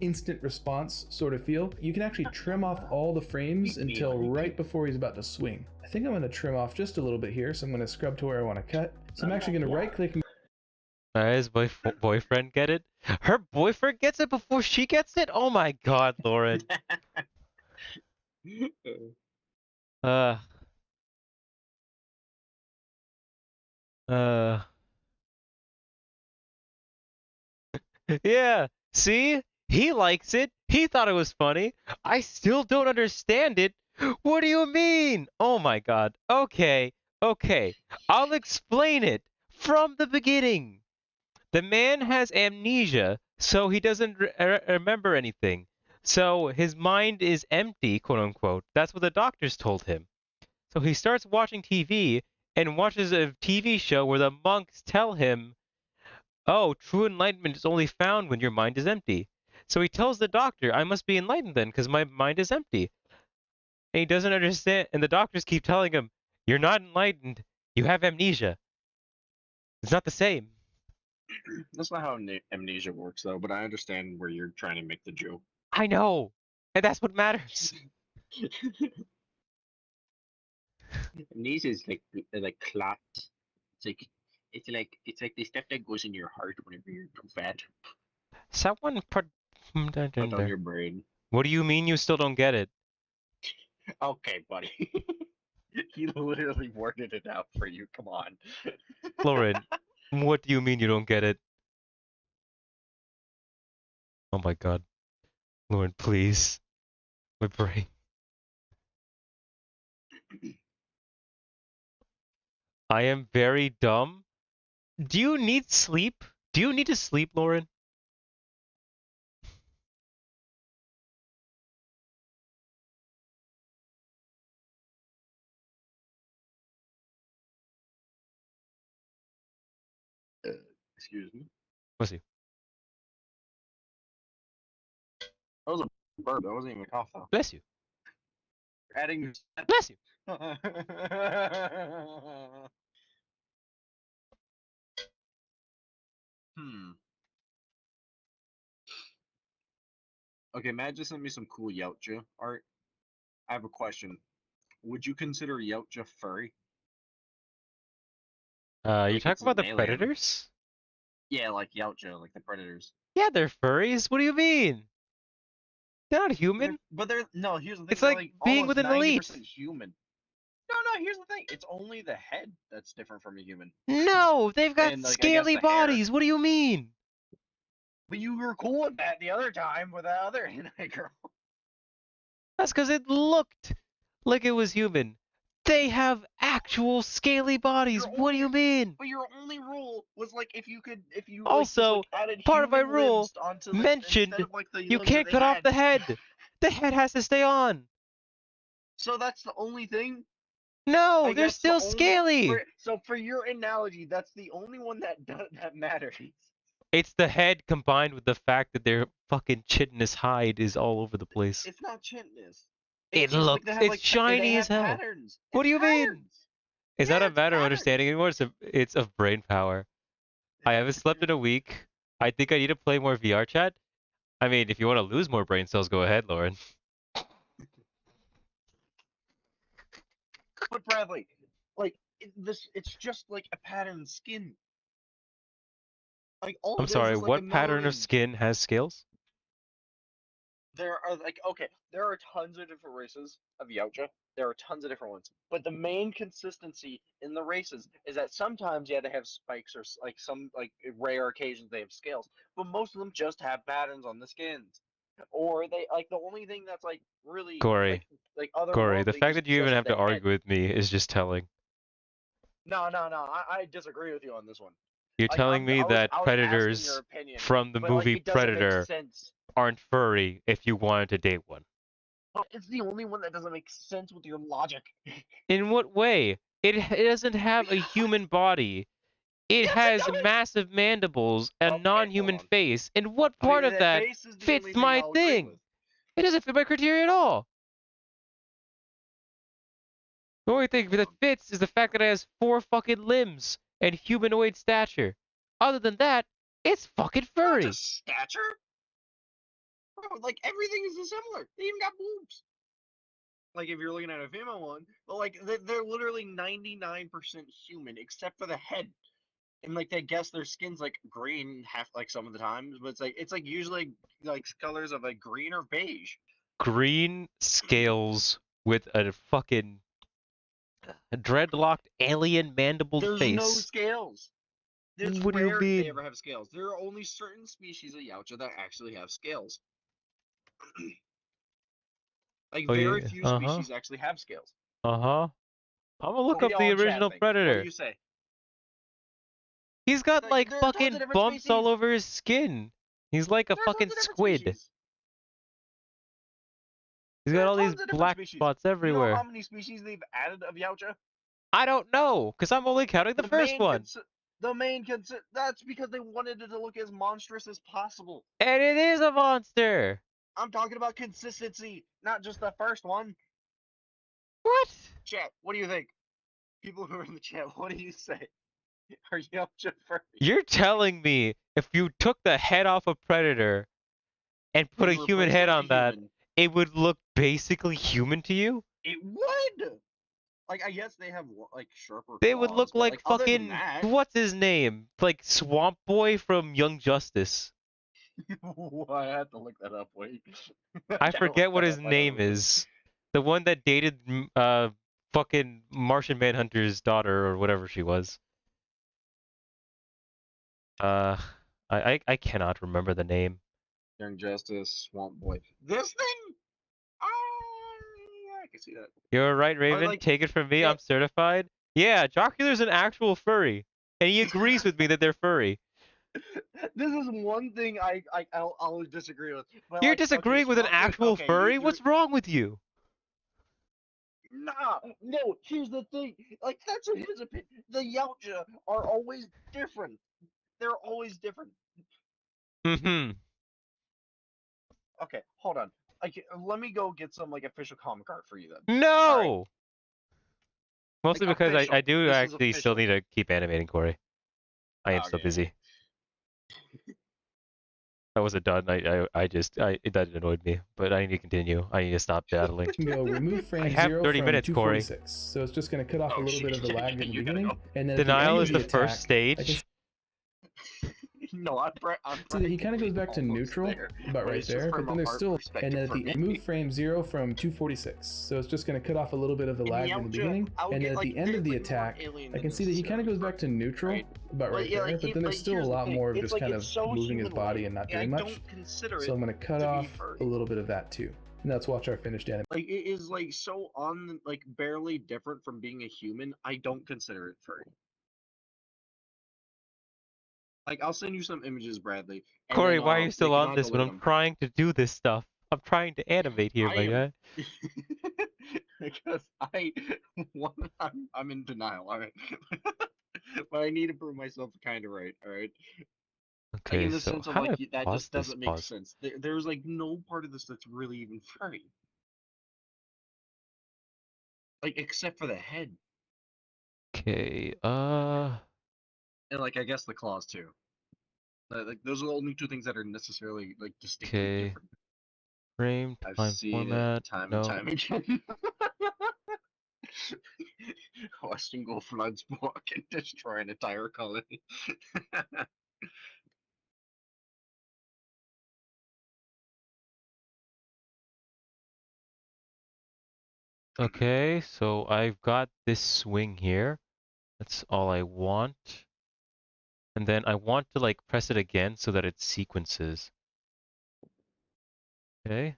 S2: instant response sort of feel, you can actually trim off all the frames until right before he's about to swing. I think I'm going to trim off just a little bit here, so I'm going to scrub to where I want to cut. So I'm actually going to right click and
S1: His boyfriend get it? Her boyfriend gets it before she gets it? Oh my god, Lauren. Uh, uh. Yeah, see? He likes it. He thought it was funny. I still don't understand it. What do you mean? Oh my god. Okay, okay. I'll explain it from the beginning. The man has amnesia, so he doesn't remember anything. So his mind is empty, quote unquote. That's what the doctors told him. So he starts watching TV and watches a TV show where the monks tell him, oh, true enlightenment is only found when your mind is empty. So he tells the doctor, I must be enlightened then because my mind is empty. And he doesn't understand. And the doctors keep telling him, you're not enlightened. You have amnesia. It's not the same.
S3: That's not how amnesia works, though. But I understand where you're trying to make the joke.
S1: I know. And that's what matters.
S3: Amnesia is like clots. It's like it's like the stuff that goes in your heart whenever you're fat,
S1: Someone put.
S3: not on your brain.
S1: What do you mean you still don't get it?
S3: Okay, buddy. He literally worded it out for you. Come on.
S1: Lauren, what do you mean you don't get it? Oh my god. Lauren, please. My brain. I am very dumb. Do you need sleep? Do you need to sleep, Lauren?
S3: Uh, Excuse me.
S1: Let's see.
S3: That was a burp. That wasn't even a cough, though.
S1: Bless you.
S3: Adding.
S1: Bless you.
S3: Hmm. Okay, Matt just sent me some cool Yautja art. I have a question. Would you consider Yautja furry?
S1: You
S3: Like
S1: talk
S3: it's
S1: about
S3: an
S1: the
S3: alien.
S1: predators?
S3: Yeah, like Yautja, like the predators.
S1: Yeah, they're furries. What do you mean? They're not human.
S3: But they're no. Here's the thing:
S1: It's
S3: they're
S1: like
S3: like
S1: being
S3: almost
S1: with an elite.
S3: 90% human. No. Here's the thing: it's only the head that's different from a human,
S1: No, they've got
S3: and like I guess
S1: scaly
S3: the hair.
S1: bodies. What do you mean?
S3: But you were cool with that the other time with that other anime girl.
S1: That's because it looked like it was human. They have actual scaly bodies.
S3: Your
S1: What do
S3: only,
S1: you mean?
S3: but your only rule was like if you like just
S1: Also,
S3: like added
S1: part of my
S3: human
S1: rule
S3: limbs onto the instead
S1: mentioned
S3: of like the
S1: you
S3: limbs that
S1: can't
S3: they
S1: cut off
S3: had.
S1: the head. The head has to stay on.
S3: So that's the only thing.
S1: No,
S3: I
S1: they're
S3: guess the
S1: still
S3: only
S1: scaly.
S3: for your analogy, that's the only one that matters.
S1: It's the head combined with the fact that their fucking chitinous hide is all over the place.
S3: It's not chitinous. It's
S1: It
S3: just like
S1: looks, it's
S3: they
S1: shiny as
S3: have
S1: hell.
S3: patterns.
S1: What
S3: It's
S1: do you mean?
S3: patterns.
S1: Is that
S3: Yeah,
S1: a
S3: it's
S1: matter of
S3: patterns.
S1: understanding anymore? It's of brain power. I haven't slept in a week. I think I need to play more VR chat. I mean, if you want to lose more brain cells, go ahead, Lauren.
S3: But Bradley, like it's just like a patterned skin. Like all
S1: I'm
S3: it
S1: sorry,
S3: is like a
S1: what pattern of
S3: melanin.
S1: skin has scales?
S3: There are like okay, there are tons of different races of Yautja. There are tons of different ones, but the main consistency in the races is that sometimes yeah they have spikes or like some like rare occasions they have scales, but most of them just have patterns on the skins, or they like the only thing that's like really
S1: Corey,
S3: like
S1: Corey, the
S3: otherworldly
S1: fact
S3: is
S1: that you even
S3: just
S1: have
S3: the
S1: to
S3: head.
S1: argue with me is just telling.
S3: No, I disagree with you on this one.
S1: You're
S3: Like
S1: telling me that
S3: I was asking your
S1: predators
S3: opinion,
S1: from the
S3: but like
S1: movie
S3: it doesn't make
S1: Predator
S3: sense.
S1: aren't furry if you wanted to date one.
S3: But it's the only one that doesn't make sense with your logic.
S1: In what way? It doesn't have a human body. It
S3: Yes, it
S1: has
S3: does.
S1: massive mandibles, a
S3: Okay, hold
S1: non-human
S3: on.
S1: face, and what
S3: Okay,
S1: part of
S3: that
S1: that
S3: face is the only
S1: fits
S3: thing
S1: my
S3: I'll agree with.
S1: thing? It doesn't fit my criteria at all. The only thing that fits is the fact that it has 4 fucking limbs and humanoid stature. Other than that, it's fucking
S3: Not
S1: furry.
S3: just stature. Bro, like everything is similar. They even got boobs. Like if you're looking at a female one, but like they're literally 99% human except for the head. And like they guess their skin's like green half like some of the times, but it's like usually like colors of like green or beige.
S1: Green scales with a fucking dreadlocked alien mandibled
S3: There's no
S1: face.
S3: scales. It's
S1: What do you
S3: rare if they
S1: mean?
S3: ever have scales. There are only certain species of Yautja that actually have scales. Like
S1: Oh
S3: very
S1: yeah.
S3: few
S1: Uh-huh.
S3: species actually have scales.
S1: Uh-huh. I'm gonna look
S3: What do
S1: up the
S3: y'all in chat
S1: original
S3: think? What do
S1: Predator.
S3: you say?
S1: He's got
S3: Like
S1: like
S3: there are tons of
S1: fucking
S3: different
S1: bumps all
S3: species.
S1: over his skin. He's like a
S3: There are
S1: fucking
S3: tons of different
S1: squid.
S3: species.
S1: He's
S3: There
S1: got
S3: are
S1: all these
S3: tons of different
S1: black
S3: species.
S1: spots
S3: You know how
S1: everywhere.
S3: many species they've added of Yautja?
S1: I don't know, because I'm only counting the
S3: The
S1: first
S3: main
S1: one.
S3: cons the main cons that's because they wanted it to look as monstrous as possible.
S1: And it is a monster.
S3: I'm talking about consistency, not just the first one.
S1: What?
S3: Chat, what do you think? People who are in the chat, what do you say? Are Yautja furry?
S1: You're telling me if you took the head off a predator and put a
S3: And
S1: human
S3: replaced it
S1: head
S3: with a
S1: on that,
S3: human,
S1: it would look basically human to you?
S3: it would. Like I guess they have like sharper
S1: They would
S3: claws,
S1: look
S3: but
S1: like
S3: like other than
S1: fucking,
S3: that,
S1: what's his name? Like Swamp Boy from Young Justice.
S3: I had to look that up. Wait, I
S1: I
S3: gotta look
S1: forget what
S3: that
S1: his
S3: up. I know
S1: name
S3: who it is.
S1: is. The one that dated fucking Martian Manhunter's daughter or whatever she was. Uh, I cannot remember the name.
S3: Young Justice, Swamp Boy. This thing? Yeah, I can see that.
S1: You're right,
S3: Or
S1: Raven.
S3: like,
S1: Take it from me.
S3: yeah,
S1: I'm certified. Yeah, Jocular's an actual furry, and he agrees with me that they're furry.
S3: this is one thing I'll disagree with. But
S1: You're
S3: like, okay,
S1: disagreeing with an
S3: Swamp Boy.
S1: actual
S3: Okay,
S1: furry?
S3: you're
S1: What's wrong with you?
S3: nah. No, here's the thing. Like that's his opinion. The Yautja are always different. They're always different.
S1: Mm-hmm.
S3: Okay, hold on. Let me go get some like official comic art for you then. All right,
S1: No!
S3: like
S1: Mostly because I
S3: official.
S1: do
S3: This is
S1: actually still
S3: official.
S1: need to keep animating Corey. I am still
S3: Okay, okay.
S1: busy. I wasn't done. That annoyed me, but I need to continue. I need to stop battling.
S2: You can go remove
S1: I
S2: frame
S1: have
S2: 0
S1: 30
S2: from
S1: minutes, Corey.
S2: 246. So it's just going to cut off a
S3: Oh
S2: little
S3: shit!
S2: bit of the lag in the
S3: You gotta
S2: beginning,
S3: go.
S2: and then
S1: Denial
S2: at
S1: is
S2: the
S1: the
S2: end of the
S1: first
S2: attack, I can
S1: stage.
S3: No, I'm
S2: See that he
S3: practically
S2: kind of goes back to
S3: almost
S2: neutral,
S3: there,
S2: about
S3: but
S2: right
S3: it's just
S2: there, but
S3: from
S2: then
S3: a
S2: there's
S3: art
S2: still, and
S3: perspective
S2: at
S3: for
S2: the
S3: me.
S2: move frame 0 from 246, so it's just going to cut off a little bit of the
S3: In
S2: lag
S3: the
S2: in the
S3: outro,
S2: beginning,
S3: I'll
S2: and
S3: get
S2: at
S3: like
S2: the end
S3: there's
S2: of the
S3: like more
S2: attack,
S3: alien
S2: I
S3: than
S2: can see that he kind
S3: necessarily
S2: of goes back to
S3: furry,
S2: neutral,
S3: right?
S2: about
S3: But
S2: right
S3: yeah,
S2: there, but then there's still a
S3: here's the
S2: lot
S3: thing.
S2: more of
S3: It's
S2: just
S3: like
S2: kind
S3: it's
S2: of
S3: so
S2: moving his body
S3: human-like,
S2: and not
S3: and I
S2: doing much,
S3: don't consider
S2: so
S3: it
S2: I'm going to cut
S3: to be
S2: off a
S3: furry.
S2: little bit of that too. And let's watch our finished animation.
S3: Like it is like so like barely different from being a human. I don't consider it furry. Like I'll send you some images, Bradley, and
S1: Corey,
S3: then
S1: why are you
S3: you
S1: still
S3: can
S1: on
S3: have to
S1: this when
S3: look at
S1: I'm
S3: them.
S1: trying to do this stuff? I'm trying to animate here,
S3: I
S1: my
S3: am
S1: guy.
S3: because one, I'm in denial. All right, but I need to prove myself kind of right. All right, like
S1: Okay,
S3: in the
S1: so
S3: sense of
S1: how do
S3: like
S1: I
S3: that
S1: pause
S3: just
S1: this?
S3: doesn't make
S1: Pause.
S3: sense. There's like no part of this that's really even furry, like except for the head
S1: Okay,
S3: and like I guess the claws too. Like those are the only two things that are necessarily like distinctly
S1: okay.
S3: different.
S1: Frame,
S3: I've
S1: time
S3: seen it
S1: format,
S3: time and
S1: no.
S3: time again. Watching go floods walk and destroy an entire colony.
S1: Okay, so I've got this swing here. That's all I want. And then I want to like press it again so that it sequences. Okay.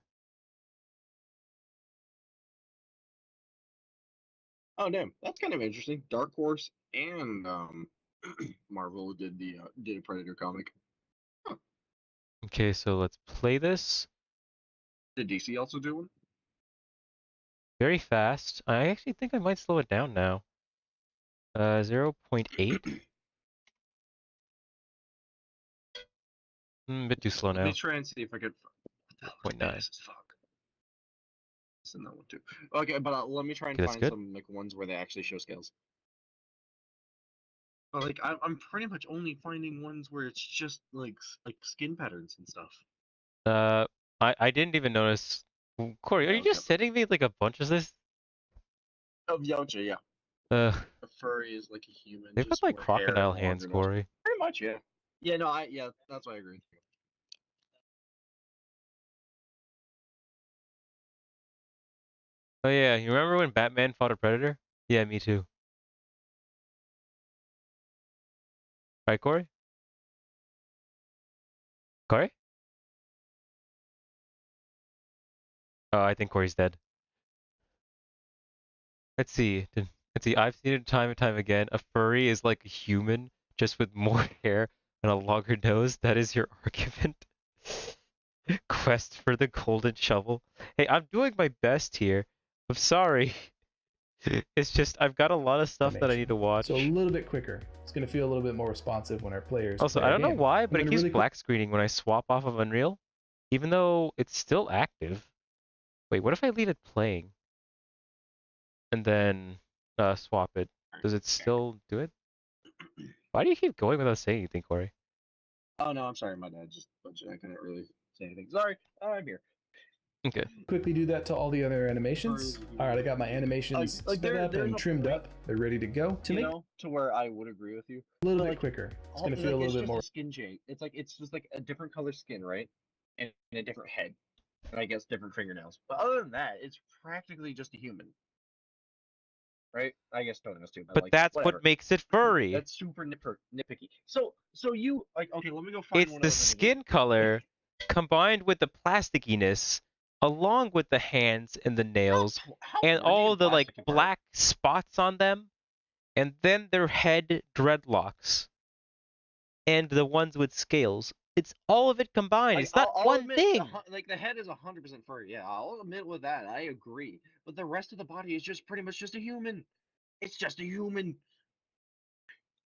S3: Oh damn, that's kind of interesting. Dark Horse and Marvel did a Predator comic. Huh.
S1: Okay, so let's play this
S3: Did DC also do one?
S1: very fast. I actually think I might slow it down now. 0.8. A bit too slow
S3: Let me
S1: now.
S3: try and see if I could. What the hell,
S1: Point
S3: it's
S1: 0.9.
S3: fast as fuck. Send that one too. Okay, but let me try and
S1: Okay, that's
S3: find
S1: good.
S3: some like ones where they actually show scales. But like I'm pretty much only finding ones where it's just like skin patterns and stuff.
S1: Uh, I didn't even notice. Corey, are
S3: Yeah,
S1: you
S3: okay.
S1: just sending me like a bunch of this?
S3: Of Yautja, yeah.
S1: Uh,
S3: A furry is like a human,
S1: they've got
S3: just
S1: like
S3: more hair
S1: crocodile
S3: and
S1: hands,
S3: longer nose.
S1: Corey.
S3: Pretty much, yeah. Yeah, no, yeah, that's why I agree.
S1: Oh yeah, you remember when Batman fought a predator? Yeah, me too. Right, Corey? Corey? Oh, I think Corey's dead. Let's see. Let's see. I've seen it time and time again. A furry is like a human, just with more hair and a longer nose. That is your argument. Quest for the golden shovel. Hey, I'm doing my best here. I'm sorry. It's just I've got a lot of stuff that I need to
S2: So a
S1: watch.
S2: little bit quicker. It's going to feel a little bit more responsive when our players
S1: Also,
S2: play
S1: I
S2: our
S1: don't know
S2: game.
S1: why,
S2: I'm
S1: but it
S2: going to
S1: keeps
S2: really quick.
S1: black screening when I swap off of Unreal, even though it's still active. Wait, what if I leave it playing and then swap it?
S3: Alright,
S1: Does it
S3: back.
S1: still do it? Why do you keep going without saying anything, Corey?
S3: Oh no, I'm sorry, my dad just I couldn't really say anything. Sorry, I'm here.
S1: Okay.
S2: Quickly do that to all the other animations. All right, I got my animations
S3: Like
S2: sped up
S3: there's
S2: and
S3: a
S2: trimmed
S3: point,
S2: up. They're ready to go. To
S3: you
S2: make
S3: know, to where I would agree with you.
S2: a little
S3: But
S2: bit
S3: like
S2: quicker. It's
S3: all
S2: going to feel a
S3: like
S2: little
S3: it's
S2: bit
S3: just
S2: more.
S3: a skin shade. It's just like a different color skin, right? And a different head. And I guess different fingernails. But other than that, it's practically just a human. Right? I guess toenails too, but
S1: But
S3: like
S1: that's what
S3: whatever.
S1: makes it furry.
S3: That's super nitpicky. So you like okay, let me go find
S1: It's
S3: one
S1: the
S3: of them images.
S1: skin color combined with the plasticiness, along with the hands and the nails,
S3: How
S1: and
S3: gritty
S1: all
S3: and
S1: the like
S3: plastic are they?
S1: black spots on them, and then their head dreadlocks, and the ones with scales. It's all of it combined.
S3: Like
S1: It's not
S3: I'll
S1: one
S3: admit
S1: thing.
S3: like the head is 100% furry. Yeah, I'll admit with that. I agree. But the rest of the body is just pretty much just a human. It's just a human.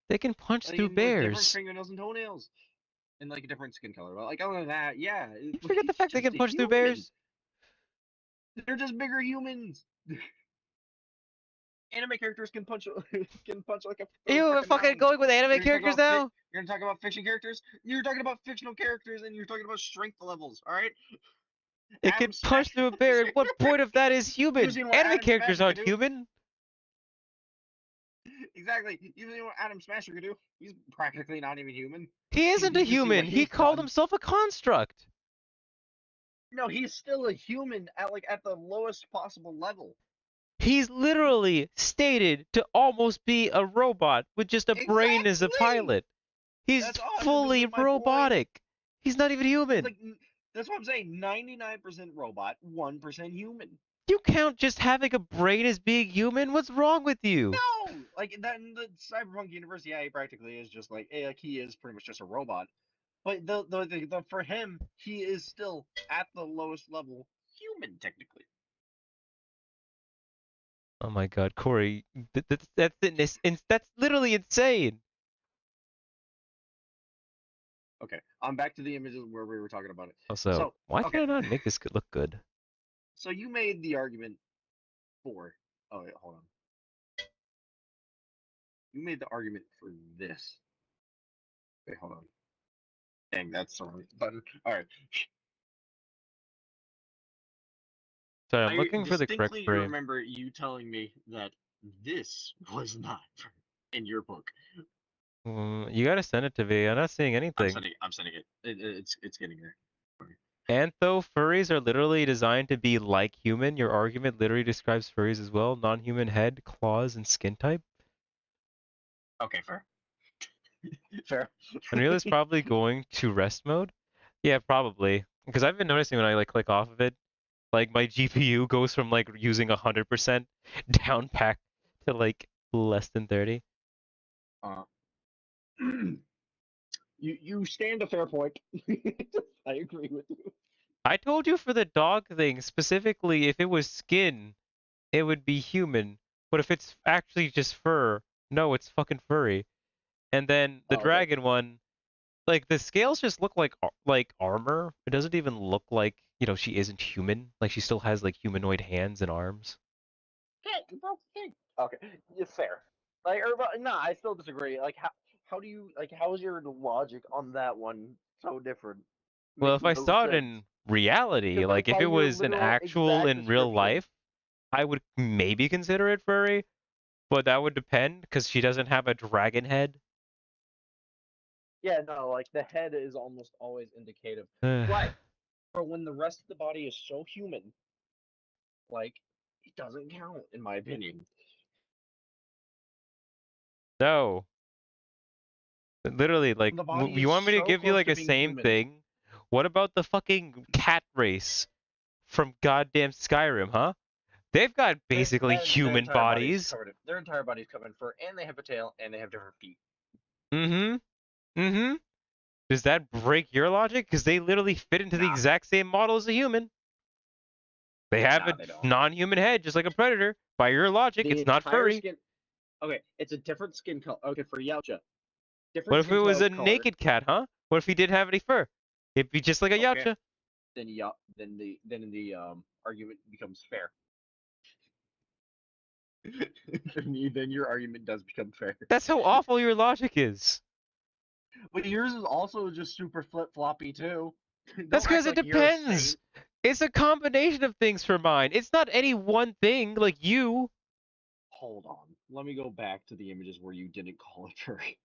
S1: They can punch
S3: Like
S1: through
S3: in with different
S1: bears.
S3: fingernails and toenails and like a different skin color. But like other than that, yeah,
S1: You forget the
S3: it's
S1: fact they can
S3: just a
S1: punch through
S3: human.
S1: bears?
S3: They're just bigger humans. Anime characters can punch can punch like a
S1: You
S3: freaking
S1: fucking
S3: mountain.
S1: going with anime
S3: You're gonna talk
S1: characters
S3: about
S1: now?
S3: you're gonna talk about fiction characters. You're talking about fictional characters, and you're talking about strength levels. All right,
S1: It can
S3: Adam Smash.
S1: punch through a bear, and what point of that is
S3: You
S1: human?
S3: seen what
S1: Anime
S3: Adam
S1: characters
S3: Smasher can
S1: aren't
S3: do?
S1: human.
S3: Exactly. Even what Adam Smasher could do, he's practically not even human.
S1: He isn't a
S3: You see what
S1: human. He
S3: he's
S1: called
S3: done.
S1: himself a construct.
S3: No, he's still a human at the lowest possible level.
S1: He's literally stated to almost be a robot with just a brain as a
S3: Exactly.
S1: pilot. He's
S3: That's 100%
S1: fully
S3: my point.
S1: robotic. He's not even human.
S3: Like that's what I'm saying. 99% robot, 1% human.
S1: You count just having a brain as being human? What's wrong with you?
S3: No, like that in the cyberpunk universe, yeah, he practically is just like he is pretty much just a robot. But for him, he is still at the lowest level human technically.
S1: Oh my god, Corey, that's literally insane.
S3: Okay, I'm back to the images where we were talking about it.
S1: Also,
S3: So
S1: why
S3: okay,
S1: can I not make this look good?
S3: so you made the argument for. Oh wait, hold on. You made the argument for this. Wait, hold on. Dang, that's the wrong button. All right.
S1: Sorry, I'm
S3: I
S1: looking for the correct
S3: distinctly
S1: frame.
S3: remember you telling me that this was not in your book.
S1: You gotta send it to me. I'm not seeing anything.
S3: I'm sending it. It's getting there.
S1: Antho furries are literally designed to be like human. Your argument literally describes furries as well. Non-human head, claws, and skin type.
S3: Okay, fair. Fair.
S1: Unreal is probably going to rest mode. Yeah, probably. Because I've been noticing when I like click off of it, like my GPU goes from like using 100% down pack to like less than 30.
S3: Uh, you stand a fair point. I agree with you.
S1: I told you for the dog thing, specifically if it was skin, it would be human. But if it's actually just fur, no, it's fucking furry. And then the
S3: Oh, okay.
S1: dragon one, like the scales just look like armor. It doesn't even look like, she isn't human. Like she still has like humanoid hands and arms.
S3: Okay, yeah, fair. Like, no, I still disagree. Like, how do you how is your logic on that one so different?
S1: Well,
S3: Makes
S1: if I
S3: no
S1: saw it
S3: sense.
S1: in reality,
S3: Because
S1: like if
S3: by
S1: it
S3: your
S1: was an
S3: literal
S1: actual
S3: exact
S1: in real
S3: description.
S1: life, I would maybe consider it furry, but that would depend because she doesn't have a dragon head.
S3: Yeah, no, like the head is almost always indicative. But for when the rest of the body is so human, like it doesn't count in my opinion.
S1: No, literally, like,
S3: The body
S1: you
S3: is
S1: want me to
S3: so
S1: give you
S3: close
S1: like
S3: to
S1: a
S3: being
S1: same
S3: human.
S1: thing? What about the fucking cat race from goddamn Skyrim, huh? They've got basically
S3: Their
S1: human
S3: entire body's
S1: bodies.
S3: covered. Their entire body's covered in fur, and they have a tail, and they have different feet.
S1: Mm-hmm. Mm-hmm. Does that break your logic? Because they literally fit into the
S3: Nah,
S1: exact same model as a human. They have
S3: nah,
S1: a
S3: they don't.
S1: non-human head, just like a predator. By your logic,
S3: The
S1: it's not
S3: entire
S1: furry.
S3: skin. Okay, it's a different skin color. Okay, for Yautja,
S1: What
S3: different
S1: if it
S3: skin
S1: was a
S3: color.
S1: naked cat, huh? What if he didn't have any fur? It'd be just like a
S3: Okay,
S1: yautja.
S3: then the argument becomes fair. Then your argument does become fair.
S1: That's how awful your logic is.
S3: But yours is also just super flip floppy too.
S1: That's
S3: Don't
S1: because
S3: act
S1: it
S3: like you're a
S1: depends.
S3: saint.
S1: It's a combination of things for mine. It's not any one thing like you.
S3: Hold on. Let me go back to the images where you didn't call it furry.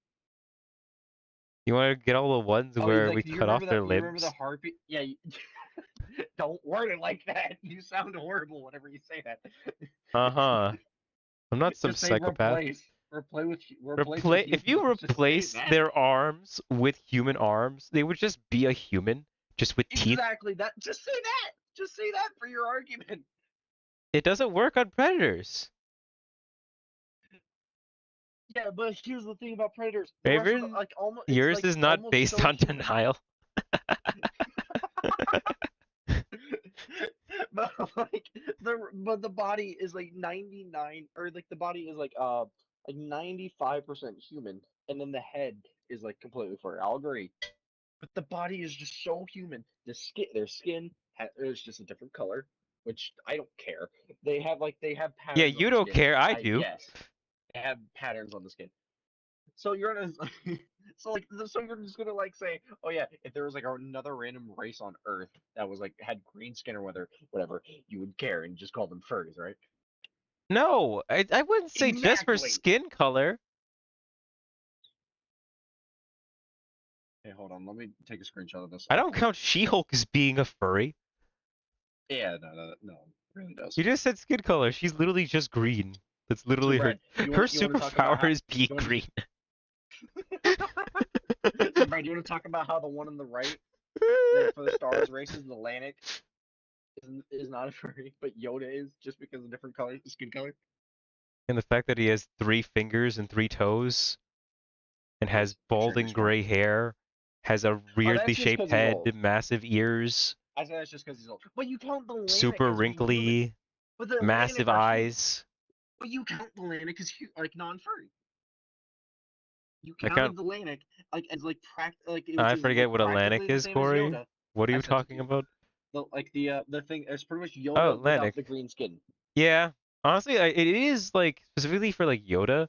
S1: You want to get all the ones
S3: Oh,
S1: where we
S3: like, do you
S1: cut
S3: remember
S1: off their
S3: that? You remember the
S1: limbs?
S3: heartbeat? Yeah. Don't word it like that. You sound horrible whenever you say that.
S1: Uh-huh. I'm not some
S3: Just say
S1: psychopath.
S3: replace. Replace with
S1: If you
S3: human. Just say
S1: replace
S3: that.
S1: their arms with human arms, they would just be a human, just with teeth.
S3: Exactly that. Just say that. Just say that for your argument.
S1: It doesn't work on predators.
S3: Yeah, but here's the thing about predators. The rest of the
S1: Raven,
S3: like almost it's
S1: yours
S3: like
S1: is not
S3: almost
S1: based
S3: so
S1: on
S3: human.
S1: denial.
S3: But the body is like 99 or like the body is like 95% human and then the head is like completely furry. I'll agree. But the body is just so human. Their skin is just a different color, which I don't care. They have
S1: Yeah,
S3: patterns on
S1: you
S3: the
S1: don't
S3: skin,
S1: care. I
S3: I
S1: do.
S3: guess. They have patterns on the skin. So you're gonna so you're just gonna like say, oh yeah, if there was like another random race on Earth that was like had green skin or whatever, you would care and just call them furries, right?
S1: No, I wouldn't say just for
S3: Exactly.
S1: skin color.
S3: Hey, hold on. Let me take a screenshot of this.
S1: I
S3: I'll
S1: don't
S3: pull it up.
S1: count She-Hulk as being a furry.
S3: Yeah, no, it really does.
S1: You just said skin color. She's literally just green. That's
S3: So,
S1: literally her.
S3: Brad, you
S1: Her
S3: want to talk about
S1: superpower
S3: how
S1: is being
S3: you want
S1: green.
S3: so, Brad, you want to talk about how the one on the right, for the stars races, the Atlantic, is not a furry, but Yoda is just because of different color, skin color.
S1: And the fact that he has 3 fingers and 3 toes and
S3: That
S1: has
S3: is extremely
S1: balding
S3: smart.
S1: gray hair, has a
S3: Oh,
S1: weirdly
S3: that's just
S1: shaped
S3: because he's
S1: head,
S3: old.
S1: massive ears,
S3: I say that's just because he's old. But you count the Atlantic
S1: super
S3: as a human.
S1: wrinkly,
S3: But the Atlantic
S1: massive
S3: are human.
S1: eyes.
S3: But you count the Atlantic as like non-furry. You
S1: I count.
S3: counted the Atlantic like as like which
S1: I
S3: is
S1: forget
S3: like
S1: what Atlantic
S3: practically the
S1: is,
S3: same as
S1: Corey.
S3: Yoda.
S1: What are
S3: I
S1: you
S3: sent it to
S1: talking
S3: you.
S1: about?
S3: The thing is pretty much
S1: Oh,
S3: Yoda without
S1: Atlantic.
S3: the green skin.
S1: Yeah. Honestly, it is like specifically for like Yoda.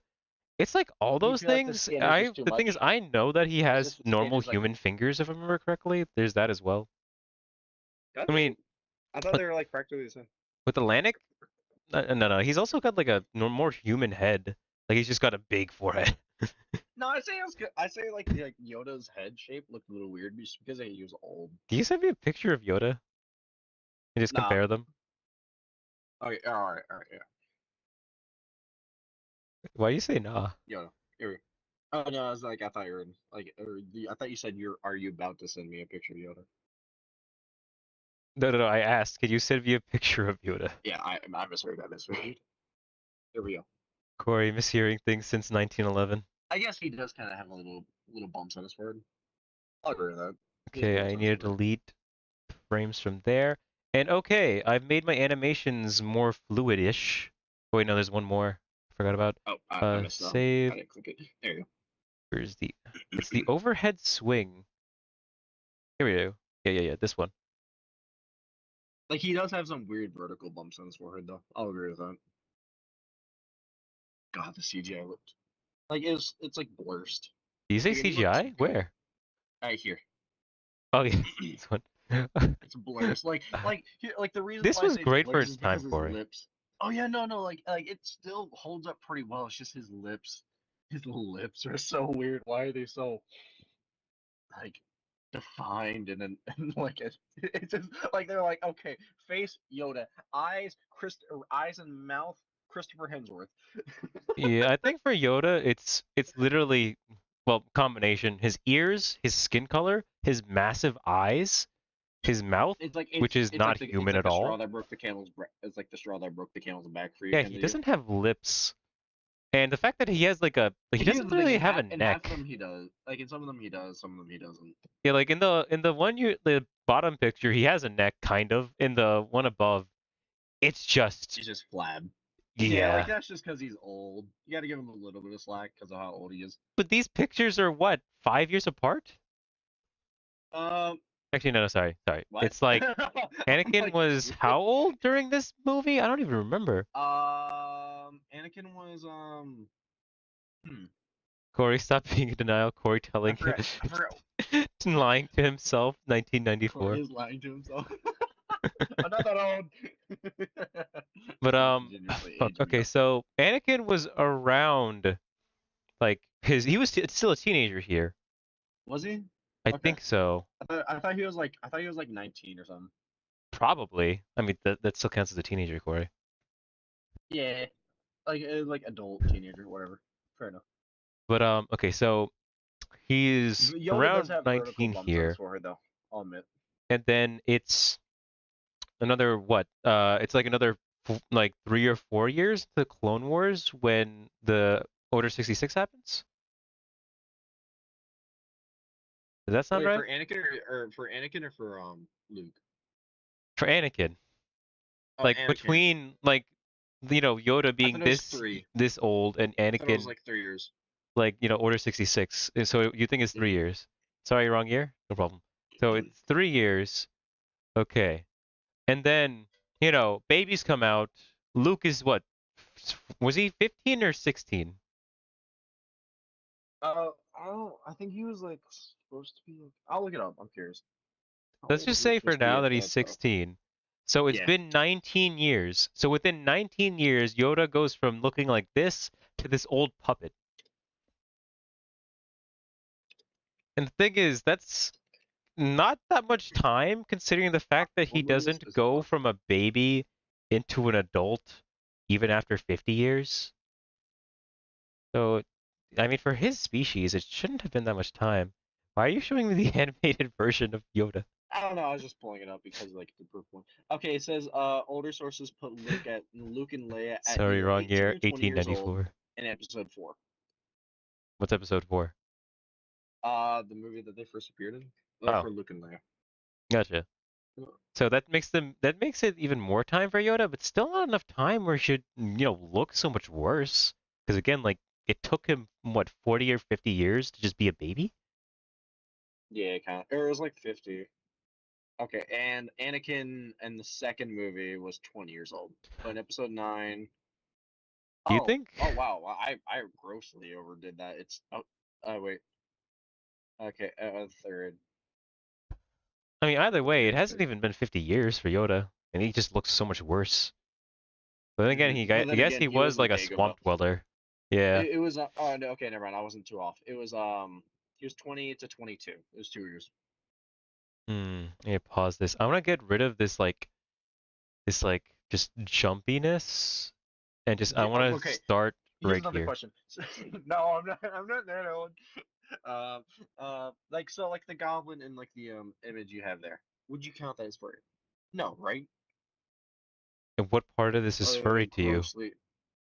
S1: It's like all
S3: Do you
S1: those
S3: feel like the
S1: things.
S3: skin is just too
S1: The thing is,
S3: much?
S1: I know that he
S3: It's
S1: has
S3: just skin
S1: normal
S3: is like
S1: human fingers, if I remember correctly. There's that as well.
S3: does
S1: I
S3: he?
S1: mean,
S3: I thought
S1: but
S3: they were like practically the same.
S1: with Atlantic, no. He's also got like a more human head. Like he's just got a big forehead.
S3: No, I say like Yoda's head shape looked a little weird just because he was old.
S1: Can you send me a picture of Yoda and just
S3: Nah.
S1: compare them?
S3: Okay, all right, yeah.
S1: Why do you say nah?
S3: Yoda. Here we go. Oh no, I was like I thought you were I thought you said are you about to send me a picture of Yoda?
S1: No. I asked, can you send me a picture of Yoda?
S3: Yeah, I misheard. I misheard. Here we go.
S1: Corey, mishearing things since 1911.
S3: I guess he does kind of have a little bumps on his forehead. I'll agree with that. He has
S1: Okay,
S3: bumps
S1: I
S3: on his
S1: need to
S3: forehead.
S1: delete frames from there. And okay, I've made my animations more fluidish. Oh, wait, no, there's one more. I forgot about.
S3: Oh, I missed them. I
S1: Save.
S3: didn't click it. There you
S1: Where's the? It's the overhead swing. Here we go. Yeah. This one.
S3: go. Like he does have some weird vertical bumps on his forehead, though. I'll agree with that. God, the CGI looked like it's like worst.
S1: Do you say
S3: Like it looks
S1: CGI?
S3: good.
S1: Where?
S3: Right here.
S1: Oh yeah, this one.
S3: It's blurs. Like the reason
S1: This
S3: why I
S1: was
S3: say it's
S1: great for
S3: blurs
S1: its
S3: is
S1: time,
S3: because his
S1: Corey.
S3: lips. Oh yeah, no, like it still holds up pretty well. It's just his lips. His lips are so weird. Why are they so like defined and then and like it's just like they're like okay, face Yoda, eyes and mouth Christopher Hemsworth.
S1: Yeah, I think for Yoda, it's literally well combination. His ears, his skin color, his massive eyes, his mouth,
S3: It's like
S1: which is not
S3: it's
S1: human
S3: like
S1: at
S3: the straw
S1: all.
S3: that broke the camel's it's like the straw that broke the camel's back for you
S1: Yeah,
S3: kind
S1: he
S3: of deal.
S1: doesn't have lips. And the fact that he has like he
S3: But here's
S1: doesn't
S3: the thing:
S1: really have a
S3: in half of
S1: neck.
S3: them he does. Like in some of them he does, some of them he doesn't.
S1: Yeah, like in the one the bottom picture, he has a neck kind of. In the one above, it's just
S3: He's just flab. Yeah, like
S1: yeah.
S3: that's just because he's old. You got to give him a little bit of slack because of how old he is.
S1: But these pictures are what, 5 years apart?
S3: Um,
S1: Actually, no, sorry.
S3: what?
S1: It's like
S3: I'm
S1: Anakin
S3: like,
S1: was how old during this movie? I don't even remember.
S3: Anakin was hmm,
S1: Corey, stop being in denial. Corey
S3: I
S1: telling
S3: forgot. I forgot.
S1: lying to himself,
S3: Corey
S1: 1994.
S3: is lying to himself. I'm not that old.
S1: But
S3: Ingeniously
S1: fuck.
S3: age me
S1: Okay,
S3: up.
S1: so Anakin was around like he was still a teenager here.
S3: Was he?
S1: I
S3: Okay.
S1: think so.
S3: I thought he was like 19 or something.
S1: Probably. I mean, that still counts as a teenager, Corey.
S3: Yeah, like adult teenager, whatever. Fair enough.
S1: But okay, so he's
S3: Yoda does
S1: around
S3: have vertical
S1: 19
S3: bumps on his
S1: here,
S3: forehead, though. I'll admit.
S1: and then it's another what? It's like another like 3 or 4 years to Clone Wars when the Order 66 happens. Does that sound
S3: Wait,
S1: right?
S3: for Anakin or for Anakin or for Luke?
S1: For Anakin,
S3: Oh,
S1: like
S3: Anakin.
S1: between like Yoda
S3: I
S1: being
S3: thought it was three.
S1: this old and
S3: I thought it was
S1: Anakin
S3: like 3 years.
S1: like Order 66. So you think it's 3 years? Sorry, wrong year. No problem. So
S3: Mhm.
S1: it's 3 years. Okay. And then, babies come out. Luke is what? Was he 15 or 16?
S3: I don't. I think he was like supposed to be. I'll look it up. I'm curious. How
S1: Let's
S3: old
S1: just
S3: he was
S1: say for
S3: supposed to be
S1: now
S3: at
S1: that he's
S3: that time?
S1: 16. So it's
S3: Yeah.
S1: been 19 years. So within 19 years, Yoda goes from looking like this to this old puppet. And the thing is, that's not that much time considering the fact that he
S3: What movie is
S1: doesn't
S3: this
S1: go
S3: for?
S1: from a baby into an adult even after 50 years. So, I mean, for his species, it shouldn't have been that much time. Why are you showing me the animated version of Yoda?
S3: I don't know. I was just pulling it up because like the proof one. Okay, it says older sources put Luke and Leia at
S1: Sorry,
S3: either
S1: wrong
S3: 18
S1: year,
S3: or 20 years old
S1: 1894.
S3: in Episode 4.
S1: What's episode 4?
S3: The movie that they first appeared in
S1: Oh,
S3: for Luke and Leia.
S1: gotcha. So that makes it even more time for Yoda, but still not enough time where he should, look so much worse. Because again, like it took him what 40 or 50 years to just be a baby.
S3: Yeah, kind of. Or it was like 50. Okay, and Anakin in the second movie was 20 years old. But in Episode 9,
S1: Do you
S3: oh,
S1: think?
S3: oh wow, I grossly overdid that. It's wait. Okay, third.
S1: I mean, either way,
S3: Okay,
S1: it hasn't
S3: okay.
S1: even been 50 years for Yoda, and he just looks so much worse. But then again,
S3: But
S1: I
S3: then
S1: guess
S3: again,
S1: he
S3: he was
S1: was
S3: in
S1: like a
S3: Dagobah.
S1: swamp dweller. Yeah.
S3: It was oh no, okay, never mind. I wasn't too off. It was he was 20 to 22. It was 2 years.
S1: Let me pause this. I want to get rid of this just jumpiness, and just I want to
S3: Okay,
S1: start
S3: here's
S1: right
S3: another
S1: here.
S3: question. No, I'm not. I'm not that old. Like so, like the goblin and like the image you have there. Would you count that as furry? No, right?
S1: And what part of this is
S3: Other than
S1: furry
S3: like
S1: to you?
S3: grossly.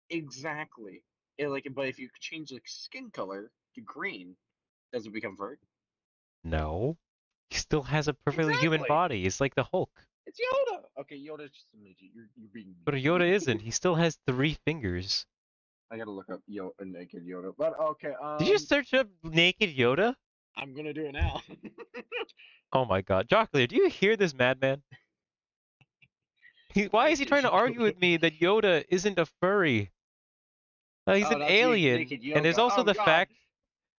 S3: Exactly. Like, but if you change like skin color to green, does it become furry?
S1: No. He still has a perfectly human
S3: Exactly.
S1: body. He's like the Hulk.
S3: It's Yoda. Okay, Yoda's just a midget. You're being
S1: But
S3: mean.
S1: Yoda isn't. He still has 3 fingers.
S3: I gotta look up Yoda, naked Yoda. But okay,
S1: Did you search up naked Yoda?
S3: I'm gonna do it now.
S1: Oh my god. Jockler, do you hear this madman? Why is he
S3: Naked
S1: trying to argue
S3: Yoda.
S1: with me that Yoda isn't a furry? He's
S3: Oh,
S1: an
S3: that's
S1: alien.
S3: naked
S1: And there's
S3: yoga.
S1: also
S3: Oh
S1: the
S3: God.
S1: fact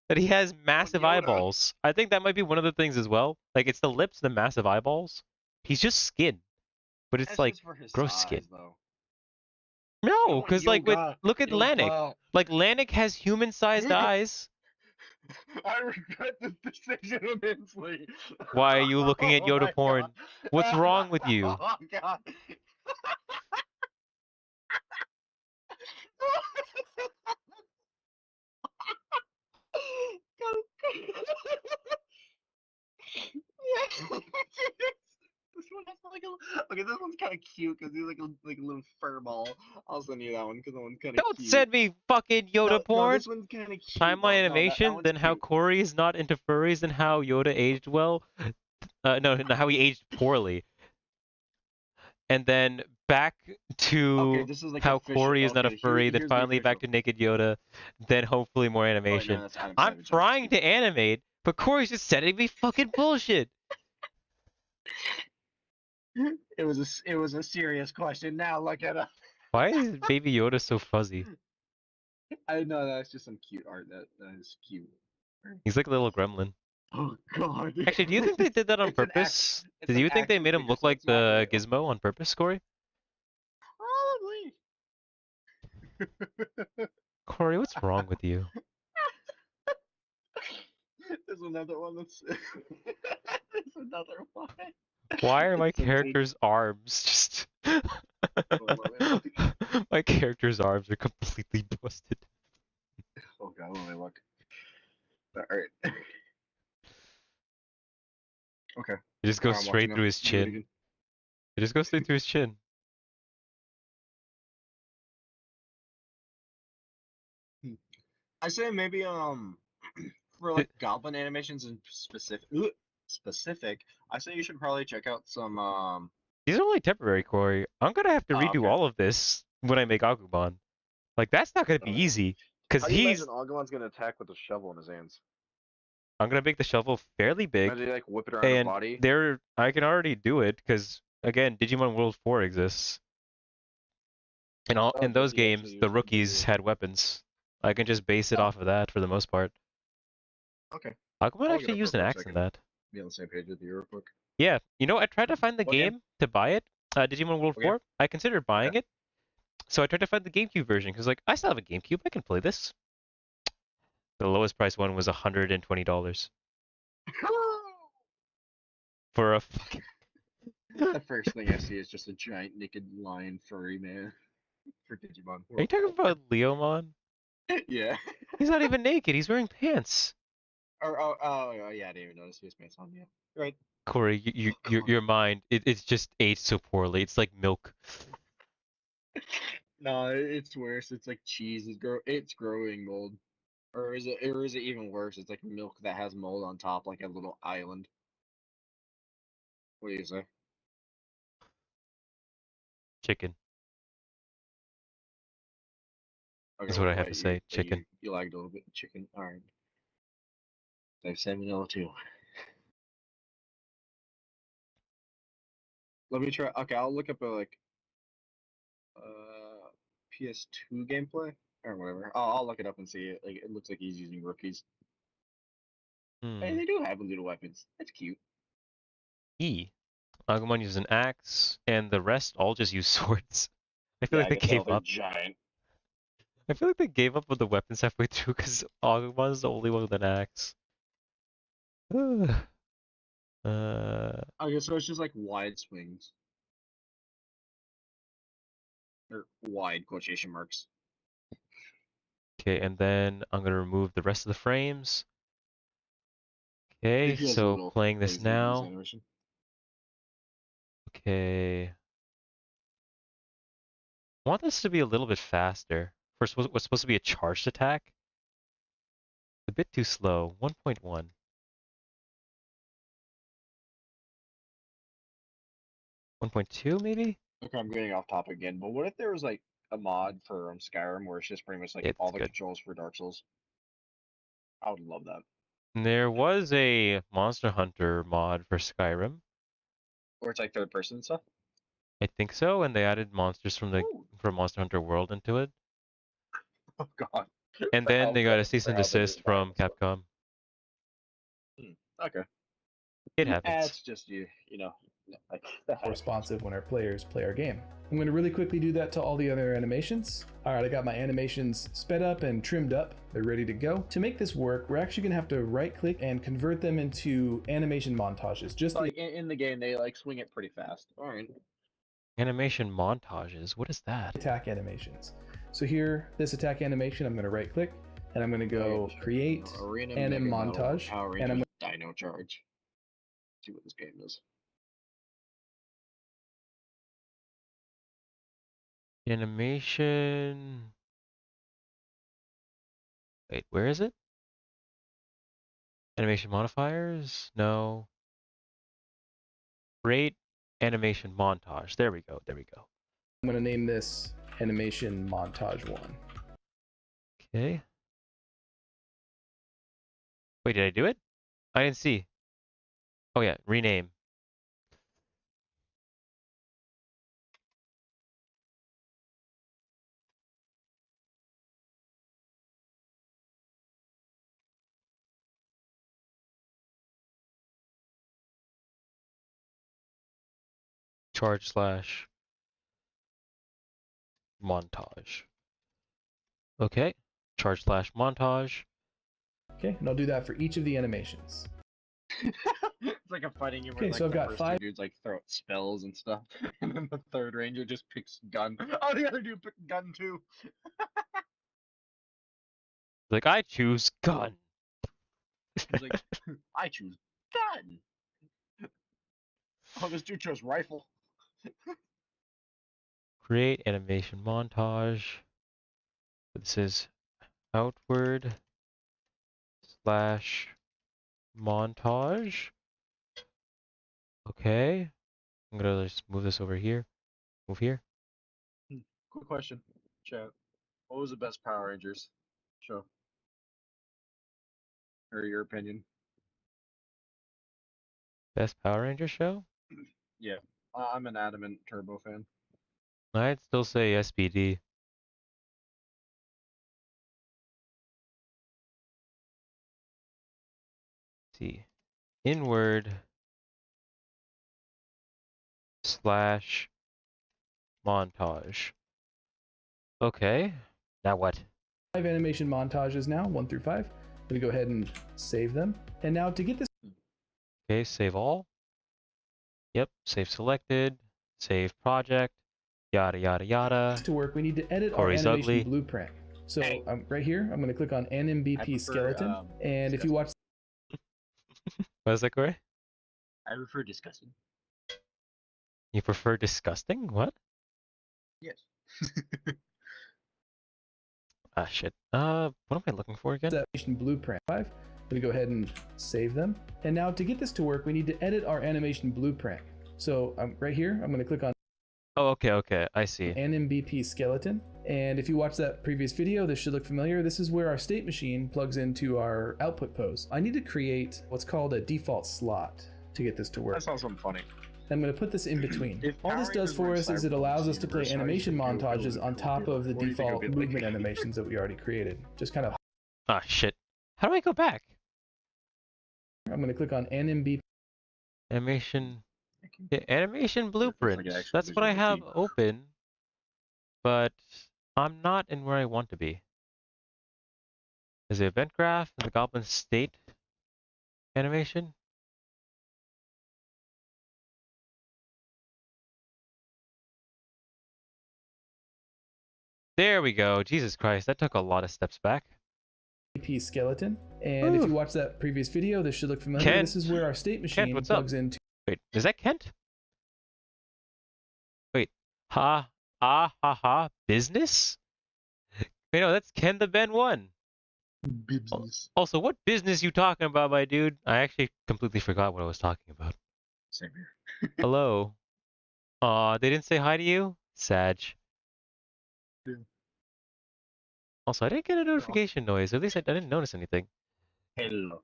S1: that he has
S3: Oh
S1: massive
S3: Yoda.
S1: eyeballs. I think that might be one of the things as well. Like, it's the lips, the massive eyeballs. He's just skin, but it's
S3: That's
S1: like
S3: just for his
S1: gross skin.
S3: size, though.
S1: No,
S3: Oh
S1: because
S3: yoga.
S1: look at Lanik.
S3: Yoga.
S1: Like, Lanik has human-sized eyes.
S3: I regret this decision immensely.
S1: Why are you looking at
S3: Oh
S1: Yoda
S3: my God.
S1: porn? What's wrong with you?
S3: Oh God. This one has like a okay. This one's kind of cute because he's like a little fur ball. I'll send you that one because that one's kind of
S1: Don't
S3: cute.
S1: send me fucking Yoda
S3: No, no,
S1: porn.
S3: this one's kind of cute
S1: Timeline
S3: though. No, that
S1: animation,
S3: one's
S1: then how
S3: cute.
S1: Corey is not into furries, and how Yoda aged well. No, how he aged poorly. And then back
S3: Okay,
S1: to
S3: this is like
S1: how
S3: official.
S1: Corey is not a
S3: Okay,
S1: furry, then
S3: here's the
S1: finally back
S3: official.
S1: to naked Yoda, then hopefully more
S3: Oh wait, no,
S1: animation.
S3: that's Adam
S1: I'm
S3: Savage. That's
S1: trying
S3: cute.
S1: to animate, but Corey's just sending me fucking bullshit.
S3: It was a serious question. Now look at it.
S1: Why is Baby Yoda so fuzzy?
S3: I know that's just some cute art. That is cute.
S1: He's like a little gremlin.
S3: Oh God.
S1: Actually, do you think they did that on
S3: It's an act.
S1: purpose?
S3: It's
S1: Do
S3: an
S1: you think they
S3: action
S1: made him
S3: figure,
S1: look
S3: so
S1: like
S3: it's not
S1: the
S3: real.
S1: Gizmo on purpose, Corey?
S3: Probably.
S1: Corey, what's wrong with you?
S3: There's another one that's. There's another one.
S1: Why are my
S3: It's a big.
S1: character's arms just...
S3: Oh, let me look.
S1: My character's arms are completely busted.
S3: Oh God, let me look. All right. Okay.
S1: It just goes
S3: I'm watching
S1: straight
S3: now.
S1: through his
S3: Do it
S1: chin.
S3: again.
S1: It just goes straight through his chin.
S3: I say maybe for
S1: Th-
S3: like goblin animations in specific, I say you should probably check out some
S1: These are only temporary, Corey. I'm gonna have to
S3: oh,
S1: redo
S3: okay.
S1: all of this when I make Agumon. Like, that's not gonna be
S3: Oh, yeah.
S1: easy. Because
S3: How do you imagine Agumon gonna attack with a shovel in his hands?
S1: I'm gonna make the shovel fairly big.
S3: Imagine he like whip it around his
S1: And
S3: body.
S1: I can already do it, because, again, Digimon World 4 exists.
S3: Oh,
S1: In
S3: does
S1: those
S3: he actually
S1: games, the
S3: use the
S1: rookies had weapons. I can just base it
S3: Oh,
S1: off of that for the most part.
S3: okay.
S1: Agumon
S3: I'll look it
S1: actually
S3: up real
S1: used an
S3: quick so I
S1: axe in
S3: can
S1: that.
S3: be on the same page with you real quick.
S1: Yeah, I tried to find the
S3: What game?
S1: game to buy it, Digimon World
S3: What game?
S1: 4. I considered
S3: Yeah.
S1: buying it, so I tried to find the GameCube version, because, like, I still have a GameCube, I can play this. The lowest price one was $120. For a fucking...
S3: The first thing I see is just a giant naked lion furry man for Digimon
S1: Are you
S3: World.
S1: talking about Leomon?
S3: Yeah.
S1: He's not even naked. He's wearing pants.
S3: Oh, yeah, I didn't even notice he was pants on. Yeah. Right.
S1: Corey, your mind, it's just aged so poorly. It's like milk.
S3: No, it's worse. It's like cheese. It's growing mold. Or is it even worse? It's like milk that has mold on top, like a little island. What do you say?
S1: Chicken
S3: Okay,
S1: is what I have to
S3: what
S1: say.
S3: you
S1: Chicken.
S3: you lagged a little bit. Chicken. All right. I have salmonella too. Let me try. Okay, I'll look up a PS2 gameplay or whatever. I'll look it up and see it. Like it looks like he's using rookies. Hey,
S1: Hmm.
S3: they do have little weapons. That's cute.
S1: E. Agumon uses an axe, and the rest all just use swords. I feel
S3: Yeah,
S1: like
S3: I
S1: they
S3: can tell
S1: gave
S3: they're
S1: up.
S3: giant.
S1: I feel like they gave up with the weapons halfway through because Agumon's the only one with an axe. uh,
S3: Okay, so it's just like wide swings or wide quotation marks.
S1: okay, and then I'm gonna remove the rest of the frames. Okay,
S3: He has a
S1: so
S3: little
S1: playing this
S3: lazy in his
S1: now.
S3: animation.
S1: Okay. I want this to be a little bit faster. First, what's supposed to be a charged attack? A bit too slow. 1.1. 1.2 maybe?
S3: Okay, I'm getting off topic again, but what if there was like a mod for Skyrim where it's just pretty much like
S1: It's
S3: all the
S1: good.
S3: controls for Dark Souls? I would love that.
S1: There was a Monster Hunter mod for Skyrim.
S3: Or it's like third person stuff.
S1: I think so, and they added monsters
S3: Ooh.
S1: from Monster Hunter World into it.
S3: Oh God.
S1: And
S3: For
S1: then
S3: how
S1: they got a cease
S3: for
S1: and
S3: how they
S1: desist
S3: designed
S1: from
S3: and stuff.
S1: Capcom.
S3: Okay.
S1: It happens.
S3: It's just like that happens.
S2: responsive when our players play our game. I'm going to really quickly do that to all the other animations. All right, I got my animations sped up and trimmed up. They're ready to go. To make this work, we're actually going to have to right click and convert them into animation montages. Just
S3: So,
S2: the
S3: like in the game, they like swing it pretty fast. All right.
S1: Animation montages. What is that?
S2: attack animations. So here, this attack animation, I'm going to right click and I'm going to go create
S3: Arena
S2: anim
S3: Mega Metal
S2: montage.
S3: Power
S2: And I'm
S3: Rangers Dino Charge. See what this game is.
S1: Animation. Wait, where is it? Animation modifiers? No. Create animation montage. There we go. There we go.
S2: going to name this animation montage 1.
S1: Okay. Wait, did I do it? I didn't see. Oh yeah, rename. Charge slash montage. Okay. Charge slash montage.
S2: Okay, and I'll do that for each of the animations.
S3: It's like a fighting game where
S2: Okay,
S3: like
S2: so I've
S3: the
S2: got
S3: first
S2: 5
S3: two dudes like throw out spells and stuff, and then the third ranger just picks gun. Oh, the other dude picked gun too.
S1: Like I choose gun.
S3: He's like, I choose gun. Oh, this dude chose rifle.
S1: Create animation montage. This is outward slash montage. Okay. I'm gonna just move this over here. Move here.
S3: Quick question, chat. What was the best Power Rangers show, or your opinion?
S1: Best Power Ranger show?
S3: Yeah, I'm an adamant Turbo fan.
S1: I'd still say SPD. See. Inward slash montage. Okay. Now what?
S2: 5 animation montages now, 1 through 5. I'm going to go ahead and save them. And now to get this
S1: Okay, save all. Yep, save selected, save project, yada yada yada.
S2: To work, we need to edit our
S1: Corey's
S2: animation
S1: ugly.
S2: blueprint. So
S3: Hey.
S2: right here, I'm going to click on
S3: I
S2: NMBP
S3: prefer,
S2: skeleton. And if you
S3: disgusting.
S2: watch
S1: What is that, Corey?
S3: I prefer disgusting.
S1: You prefer disgusting? What?
S3: Yes.
S1: Ah, shit. What am I looking for again?
S2: that animation blueprint 5, I'm going to go ahead and save them. And now to get this to work, we need to edit our animation blueprint. So right here, I'm going to click on
S1: Oh, okay, I see.
S2: NMBP skeleton. And if you watch that previous video, this should look familiar. This is where our state machine plugs into our output pose. I need to create what's called a default slot to get this to work.
S3: That sounds something funny.
S2: I'm going to put this in between.
S3: If
S2: All this
S3: Power
S2: does
S3: Rangers
S2: for
S3: were
S2: us is it
S3: Cyberpunk's
S2: allows us to play
S3: universe, how do you
S2: animation
S3: think it would
S2: montages
S3: be
S2: on top of the
S3: What do you think it
S2: default
S3: would be like?
S2: movement animations that we already created. Just kind of,
S1: Ah, shit. How do I go back?
S2: I'm going to click on NMBP.
S1: Animation. Yeah, animation blueprint.
S3: like it actually
S1: That's
S3: gives
S1: what
S3: you
S1: I
S3: the
S1: have
S3: key.
S1: open, but I'm not in where I want to be. Is the event graph and the goblin state animation? There we go. Jesus Christ, that took a lot of steps back.
S2: skeleton. And if
S1: Ooh.
S2: you watch that previous video, this should look familiar.
S1: Kent.
S2: This is where our state machine
S1: what's
S2: plugs
S1: up?
S2: into
S1: Wait, is that Kent? Wait, ha, business? Wait, no, that's Ken the Ben 1.
S3: Business.
S1: Also, what business you talking about, my dude? I actually completely forgot what I was talking about.
S3: Same here.
S1: Hello. Aw, they didn't say hi to you? Sag.
S3: Yeah.
S1: Also, I didn't get a notification noise. At least I didn't notice anything.
S3: Hello.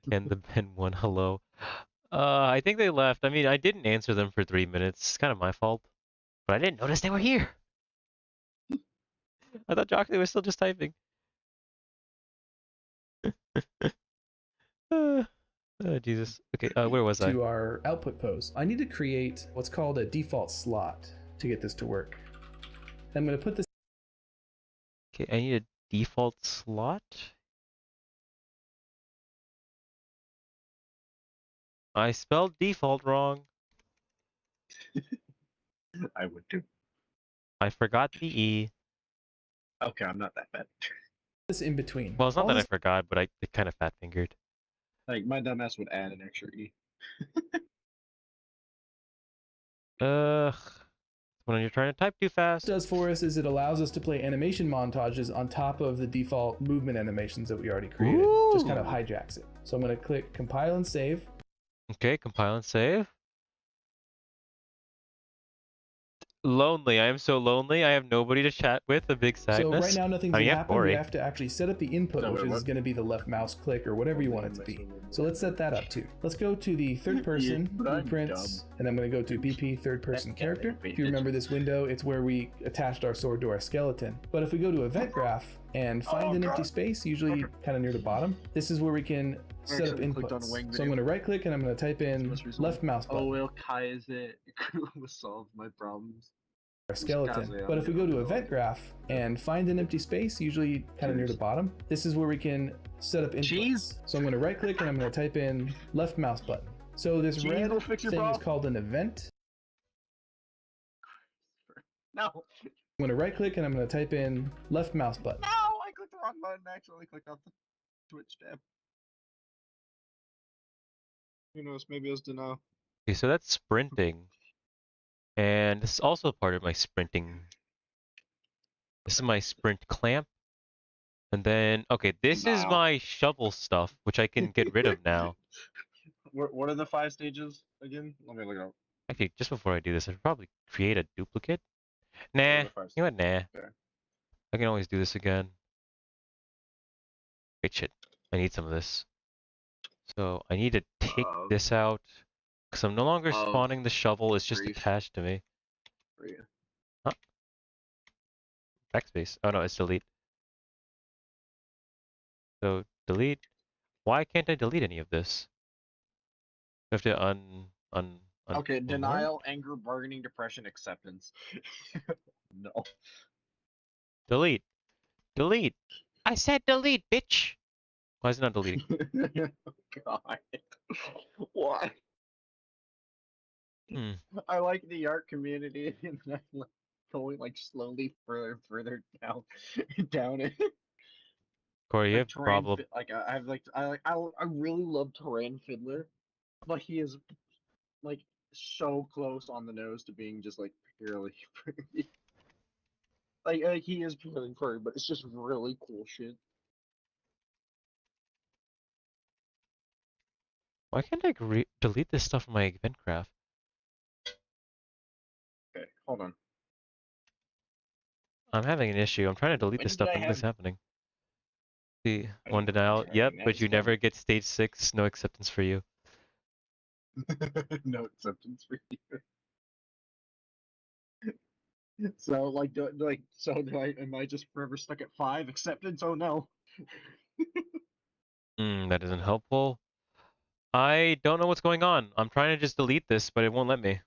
S1: Ken the Ben 1, hello. I think they left. I mean, I didn't answer them for 3 minutes. It's kind of my fault. But I didn't notice they were here. I thought Jockey was still just typing. Oh, Jesus. Okay, where was I?
S2: to our output pose. I need to create what's called a default slot to get this to work. I'm going to put this
S1: Okay, I need a default slot. I spelled default wrong.
S3: I would too.
S1: I forgot the E.
S3: Okay, I'm not that bad.
S2: in between.
S1: Well, it's not
S2: All
S1: that I
S2: this
S1: forgot, but I kind of fat fingered.
S3: Like my dumbass would add an extra E.
S1: Ugh. When you're trying to type too fast.
S2: does for us is it allows us to play animation montages on top of the default movement animations that we already created. Just kind of
S1: Ooh.
S2: hijacks it. So I'm going to click compile and save.
S1: Okay, compile and save. Lonely. I am so lonely. I have nobody to chat with. A big sadness.
S2: So right now nothing's
S1: Oh,
S2: going to
S1: yeah,
S2: happen.
S1: Corey.
S2: We have to actually set up the input,
S3: No,
S2: which
S3: wait,
S2: is
S3: what?
S2: going to be the left mouse click or whatever you want it to be. So let's set that up too. Let's go to the third person
S3: but I'm
S2: blueprints, and I'm going to go to BP third person
S3: That
S2: character.
S3: can't be
S2: If you remember this window, it's where we attached our sword to our skeleton. But if we go to event graph and find an empty space, usually kind of near the bottom, this is where we can set up
S3: accidentally clicked on a
S2: inputs.
S3: wing
S2: So I'm going to right click and I'm going to type in
S3: Most recently.
S2: left mouse button.
S3: Oh well, Kai is it? will solve my problems.
S2: Our skeleton.
S3: Kazuya,
S2: But if we go to
S3: I'm
S2: event graph and find an empty space, usually kind of near the bottom, this is where we can set up inputs.
S3: Cheese?
S2: So I'm going to right click and I'm going to type in left mouse button. So this
S3: Cheese
S2: red
S3: will fix your
S2: thing is
S3: problem.
S2: called an event.
S3: No,
S2: I'm going to right click and I'm going to type in left mouse button.
S3: no! I clicked the wrong button. I accidentally clicked off the Twitch tab. Who knows? Maybe it was denial.
S1: Okay, so that's sprinting. And this is also part of my sprinting. This is my sprint clamp. And then, okay, this is
S3: Wow.
S1: my shovel stuff, which I can get rid of now.
S3: What are the 5 stages again? Let me look it up.
S1: Actually, just before I do this, I should probably create a duplicate.
S3: What are
S1: Nah,
S3: the 5
S1: you know what, nah.
S3: Okay.
S1: I can always do this again. Wait, shit. I need some of this. So I need to take
S3: Of-
S1: this out. Because I'm no longer
S3: of
S1: spawning the shovel, it's just
S3: grief.
S1: attached to me.
S3: For you.
S1: Backspace. Oh no, it's delete. So delete. Why can't I delete any of this? I have to
S3: Okay,
S1: unlearn?
S3: denial, anger, bargaining, depression, acceptance. No.
S1: Delete. Delete. I said delete, bitch. Why is it not deleting?
S3: God. Why?
S1: Hmm.
S3: I like the art community, and I'm like going like slowly further and further down, down it.
S1: Corey, you
S3: Like
S1: have a problem.
S3: Like I have I really love Terran Fiddler, but he is like so close on the nose to being just like purely furry. Like he is purely furry, but it's just really cool shit.
S1: Why can't I delete this stuff from my event graph?
S3: Okay, hold on.
S1: I'm having an issue. I'm trying to delete
S3: When
S1: this
S3: did
S1: stuff,
S3: I
S1: but
S3: have?
S1: nothing's happening. See,
S3: I
S1: one
S3: don't remember
S1: denial. Yep,
S3: having that
S1: but you
S3: stuff.
S1: never get stage 6. No acceptance for you.
S3: No acceptance for you. So like, do I? Am I just forever stuck at 5 acceptance? Oh no.
S1: That isn't helpful. I don't know what's going on. I'm trying to just delete this, but it won't let me.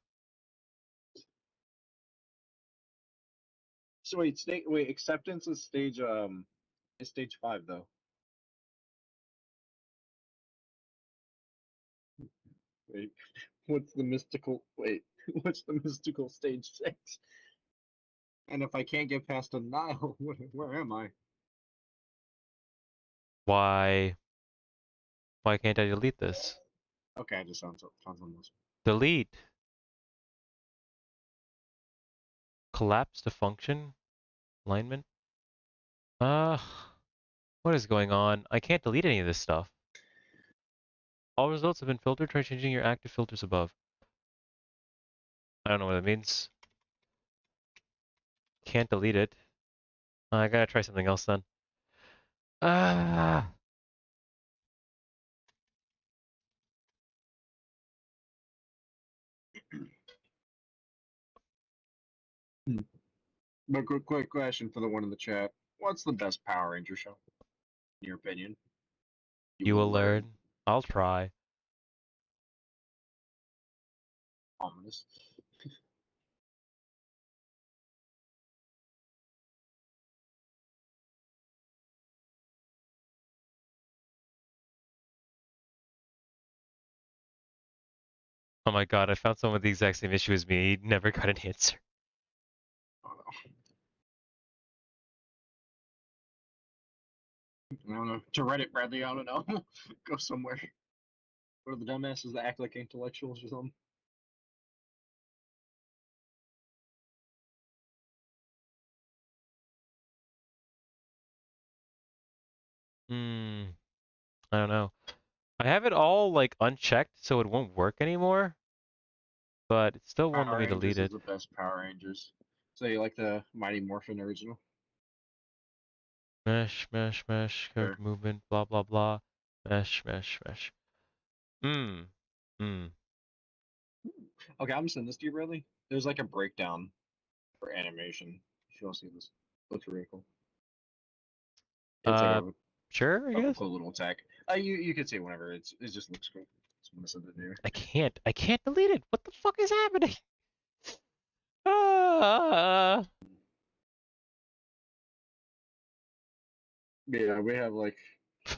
S3: So wait, acceptance is stage 5 though. Wait, what's the mystical? Wait, what's the mystical stage 6? And if I can't get past a Nile, where am I?
S1: Why? Why can't I delete this?
S3: Okay, I just found something else.
S1: Delete. Collapse the function. Alignment. Uh, what is going on? I can't delete any of this stuff. All results have been filtered. Try changing your active filters above. I don't know what that means. Can't delete it. I gotta try something else then. Ah.
S3: Hmm. But quick question for the one in the chat: what's the best Power Ranger show, in your opinion? You
S1: You will
S3: will learn.
S1: learn. I'll try.
S3: Ominous.
S1: Oh my god, I found someone with the exact same issue as me. He never got an answer.
S3: Oh, no. I don't know. To Reddit, Bradley. I don't know. Go somewhere. What are the dumbasses that act like intellectuals or something?
S1: Hmm. I don't know. I have it all like unchecked so it won't work anymore, but it still won't let
S3: Power
S1: me delete
S3: Rangers is
S1: it.
S3: the best Power Rangers. So you like the Mighty Morphin original?
S1: Mesh, mesh, mesh,
S3: Sure.
S1: character movement, blah blah blah. Mesh, mesh, mesh. Hmm. Hmm.
S3: Okay, I'm sending this to you, Bradley. There's like a breakdown for animation. If you want to see this, looks really cool. It's like
S1: Uh, sure, I
S3: a
S1: guess.
S3: cool little tech. You could see it whenever it just looks cool. Just want to send it to you.
S1: I can't. I can't delete it. What the fuck is happening? Ah.
S3: Yeah, we have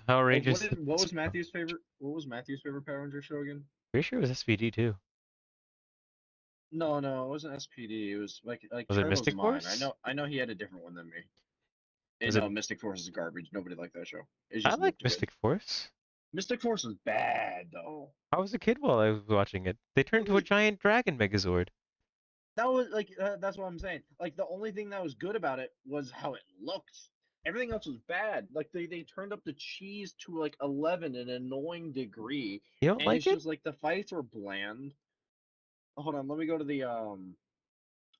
S1: Power
S3: like
S1: Rangers.
S3: what was Matthew's favorite? What was Matthew's favorite Power Ranger show again?
S1: Pretty sure it was SVD too.
S3: No, no, it wasn't SPD. It was like
S1: Was it
S3: Trevor's
S1: Mystic
S3: mine.
S1: Force?
S3: I know he had a different one than me. And
S1: Was it?
S3: no, Mystic Force is garbage. Nobody liked that show. It
S1: I
S3: just
S1: like
S3: looked good.
S1: Mystic Force.
S3: Mystic Force was bad though.
S1: I was a kid while I was watching it. They turned into a giant dragon Megazord.
S3: That was that's what I'm saying. Like the only thing that was good about it was how it looked. Everything else was bad. Like they turned up the cheese to like 11, an annoying degree,
S1: You don't
S3: and it's
S1: like it?
S3: just like the fights were bland. Hold on, let me go to the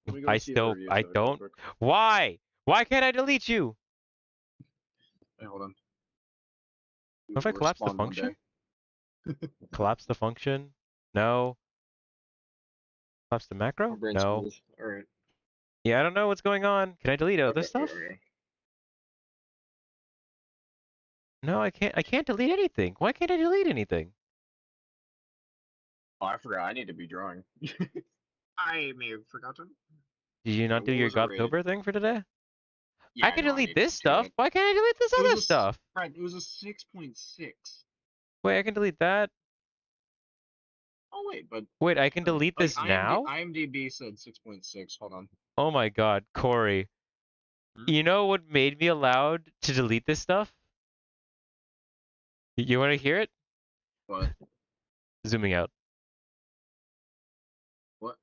S3: let me go
S1: I
S3: to see if the
S1: still,
S3: review
S1: I
S3: stuff real
S1: don't.
S3: quick.
S1: Why? Why can't I delete you?
S3: Hey, hold on. You
S1: What if I
S3: will
S1: collapse the
S3: respond one day.
S1: function? Collapse the function? No. Collapse the
S3: My
S1: macro?
S3: brain
S1: No.
S3: schools. All right.
S1: Yeah, I don't know what's going on. Can I delete other
S3: Okay. Here
S1: stuff?
S3: we go.
S1: No, I can't. I can't delete anything. Why can't I delete anything?
S3: Oh, I forgot. I need to be drawing. I may have forgotten.
S1: Did you
S3: Okay,
S1: not do
S3: what
S1: your
S3: was it rated?
S1: Godtober thing for today?
S3: Yeah,
S1: I
S3: I
S1: can
S3: know. I
S1: delete
S3: need to
S1: this
S3: do
S1: stuff.
S3: that.
S1: Why can't I delete this
S3: It was
S1: other stuff?
S3: Right. It was a 6.6.
S1: Wait, I can delete that.
S3: Oh wait, but
S1: Wait, I can delete
S3: like
S1: this now?
S3: IMDb said 6.6. Hold on.
S1: Oh my god, Corey.
S3: Hmm?
S1: You know what made me allowed to delete this stuff? You want to hear it?
S3: What?
S1: Zooming out.
S3: What?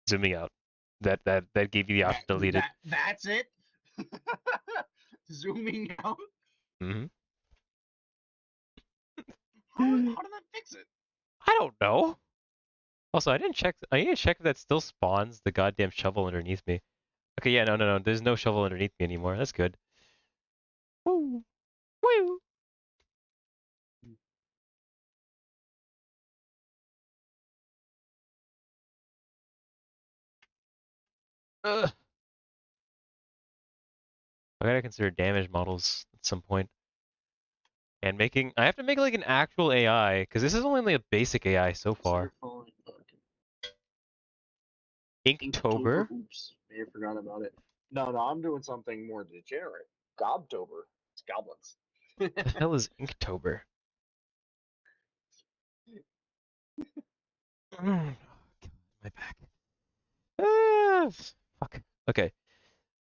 S1: Zooming out. That gave you the option to delete it.
S3: That's it. Zooming out.
S1: Hmm.
S3: How did that fix it?
S1: I don't know. Also, I didn't check. I need to check if that still spawns the goddamn shovel underneath me. Okay, yeah, no. There's no shovel underneath me anymore. That's good. Woo, woo. Ugh. I gotta consider damage models at some point. And making, I have to make like an actual AI because this is only a basic AI so far.
S3: Inktober.
S1: Inktober?
S3: Oops, I forgot about it. No, I'm doing something more degenerate. Gobtober. It's goblins.
S1: The hell is Inktober? Mm, my back. Ah, fuck. Okay.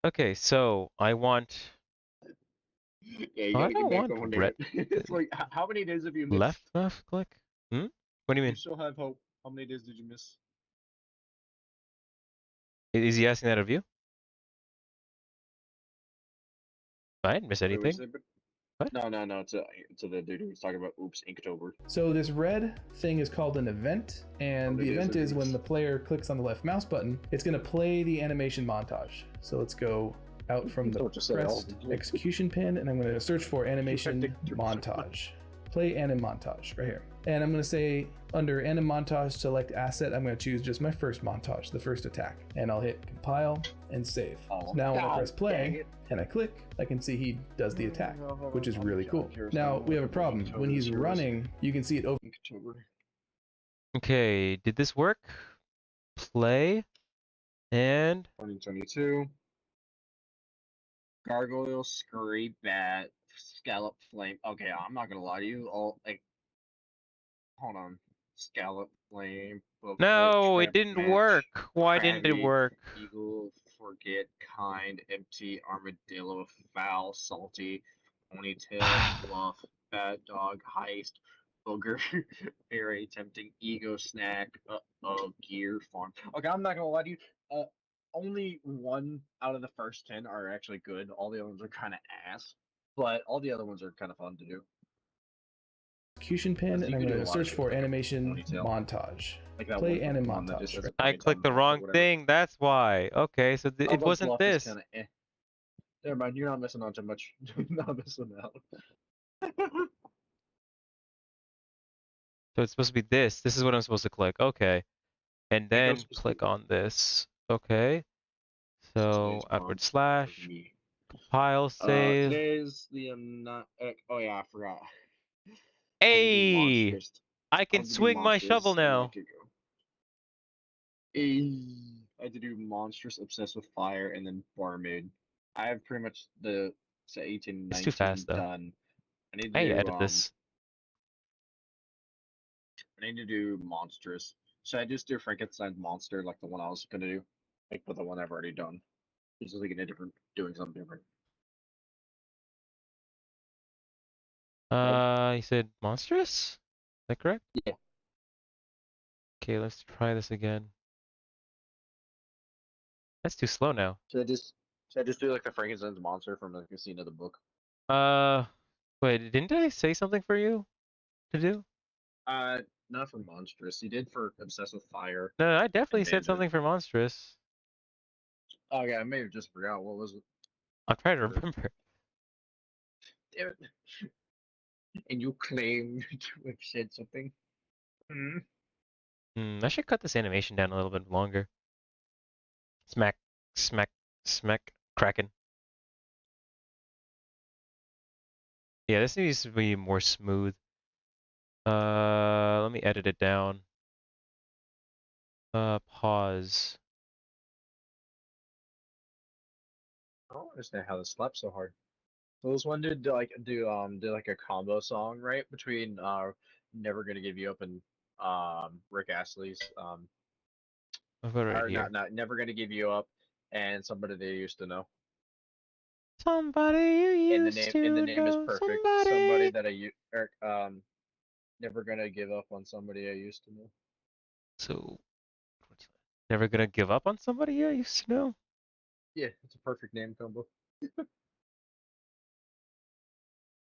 S1: Okay, so I want.
S3: Yeah, you
S1: Oh, I
S3: gotta get
S1: don't
S3: back
S1: want
S3: on
S1: red.
S3: it. It's like, how many days have you
S1: Left
S3: missed?
S1: mouse click? Hmm? What do you
S3: You
S1: mean?
S3: still have hope. How many days did you miss?
S1: Is he asking that of you? I didn't miss
S3: Wait, what you
S1: anything.
S3: said?
S1: What?
S3: No. To the dude who was talking about Oops Inktober.
S2: So this red thing is called an event,
S3: How
S2: and
S3: many
S2: the
S3: days
S2: event
S3: did you
S2: is when
S3: miss?
S2: the player clicks on the left mouse button, it's going to play the animation montage. So let's go out from the
S3: Don't just say all of
S2: pressed
S3: them.
S2: execution pin, and I'm going to search for animation montage. Play anim montage right here. And I'm going to say under anim montage select asset, I'm going to choose just my first montage, the first attack. And I'll hit compile and save.
S3: Oh,
S2: So now when I
S3: God
S2: press
S3: dang
S2: play
S3: it.
S2: and I click, I can see he does the attack, which is really cool.
S3: Here's
S2: Now
S3: how
S2: we have a
S3: the
S2: problem. When
S3: Inktober
S2: he's
S3: heroes.
S2: running, you can see it over.
S3: Inktober.
S1: Okay, did this work? Play and
S3: 2022. Gargoyle, Scrape Bat, Scallop Flame. Okay, I'm not gonna lie to you. All like, hold on. Scallop Flame, Booklet,
S1: no, it
S3: Trap
S1: didn't
S3: Match,
S1: work. Why didn't it
S3: Krabby,
S1: work?
S3: Eagle, Forget, Kind, Empty, Armadillo, Foul, Salty, Ponytail, Fluff, Bad Dog, Heist, Booger, Very Tempting, Ego Snack, Gear, Farm. Okay, I'm not gonna lie to you. Uh, Only one out of the first 10 are actually good. All the other ones are kind of ass, but all the other ones are kind of fun to do.
S2: Execution pin,
S3: Because
S2: and
S3: you
S2: I'm
S3: could
S2: going
S3: do a
S2: to
S3: lot of
S2: search
S3: shit with
S2: for
S3: like a
S2: animation
S3: ponytail.
S2: montage.
S3: Like that
S2: Play
S3: one
S2: anim
S3: Pokemon that just
S2: montage.
S3: has a
S2: Right.
S1: I
S3: ponytail
S1: clicked the
S3: mask or
S1: wrong
S3: whatever.
S1: thing. That's why. Okay, so
S3: Oh,
S1: it
S3: but
S1: wasn't
S3: Fluff is
S1: this.
S3: kind of eh. Never mind, you're not missing out too much. You're not missing out.
S1: So it's supposed to be this. This is what I'm supposed to click. Okay. And
S3: It goes
S1: then
S3: supposed to be
S1: click on this. Okay.
S3: today's
S1: So outward
S3: prompt for
S1: slash,
S3: me.
S1: compile, save.
S3: Today's the not. Oh yeah, I forgot. I have to do
S1: Hey!
S3: monstrous.
S1: I
S3: I
S1: can
S3: have to do
S1: swing my shovel
S3: monstrous a
S1: now.
S3: minute ago. Eh, I had to do monstrous, obsessed with fire, and then barmaid. I have pretty much the set 18,
S1: It's too
S3: 19
S1: fast though.
S3: done. I need to
S1: I need to
S3: do
S1: edit this.
S3: I need to do monstrous. Should I just do Frankenstein's monster like the one I was gonna do? Like with the one I've already done. Just like in a different doing something different. Right?
S1: You said monstrous? Is that correct?
S3: Yeah.
S1: Okay, let's try this again. That's too slow now.
S3: Should I just do like the Frankenstein's monster from like the scene of the book?
S1: Uh, wait, didn't I say something for you to do?
S3: Uh Not for monstrous. You did for obsessed with fire
S1: No, I definitely
S3: and
S1: said
S3: bandit.
S1: something for monstrous.
S3: Oh yeah, I may have just forgot. What was it?
S1: I'm trying to
S3: Or,
S1: remember.
S3: damn it. And you claim to have said something. Hmm.
S1: I should cut this animation down a little bit longer. Smack, smack, smack, kraken. Yeah, this needs to be more smooth. Let me edit it down. Pause.
S3: I don't understand how this slaps so hard. So this one did like do like a combo song, right? Between Never Gonna Give You Up and Rick Astley's
S1: I'll put it right
S3: or
S1: here.
S3: not never gonna give you up, and somebody they used to know.
S1: Somebody you
S3: And
S1: used
S3: the
S1: to
S3: name is
S1: know.
S3: perfect. Somebody
S1: Somebody.
S3: that never gonna give up on somebody I used to know.
S1: So, never gonna give up on somebody you used to know?
S3: Yeah, it's a perfect name combo.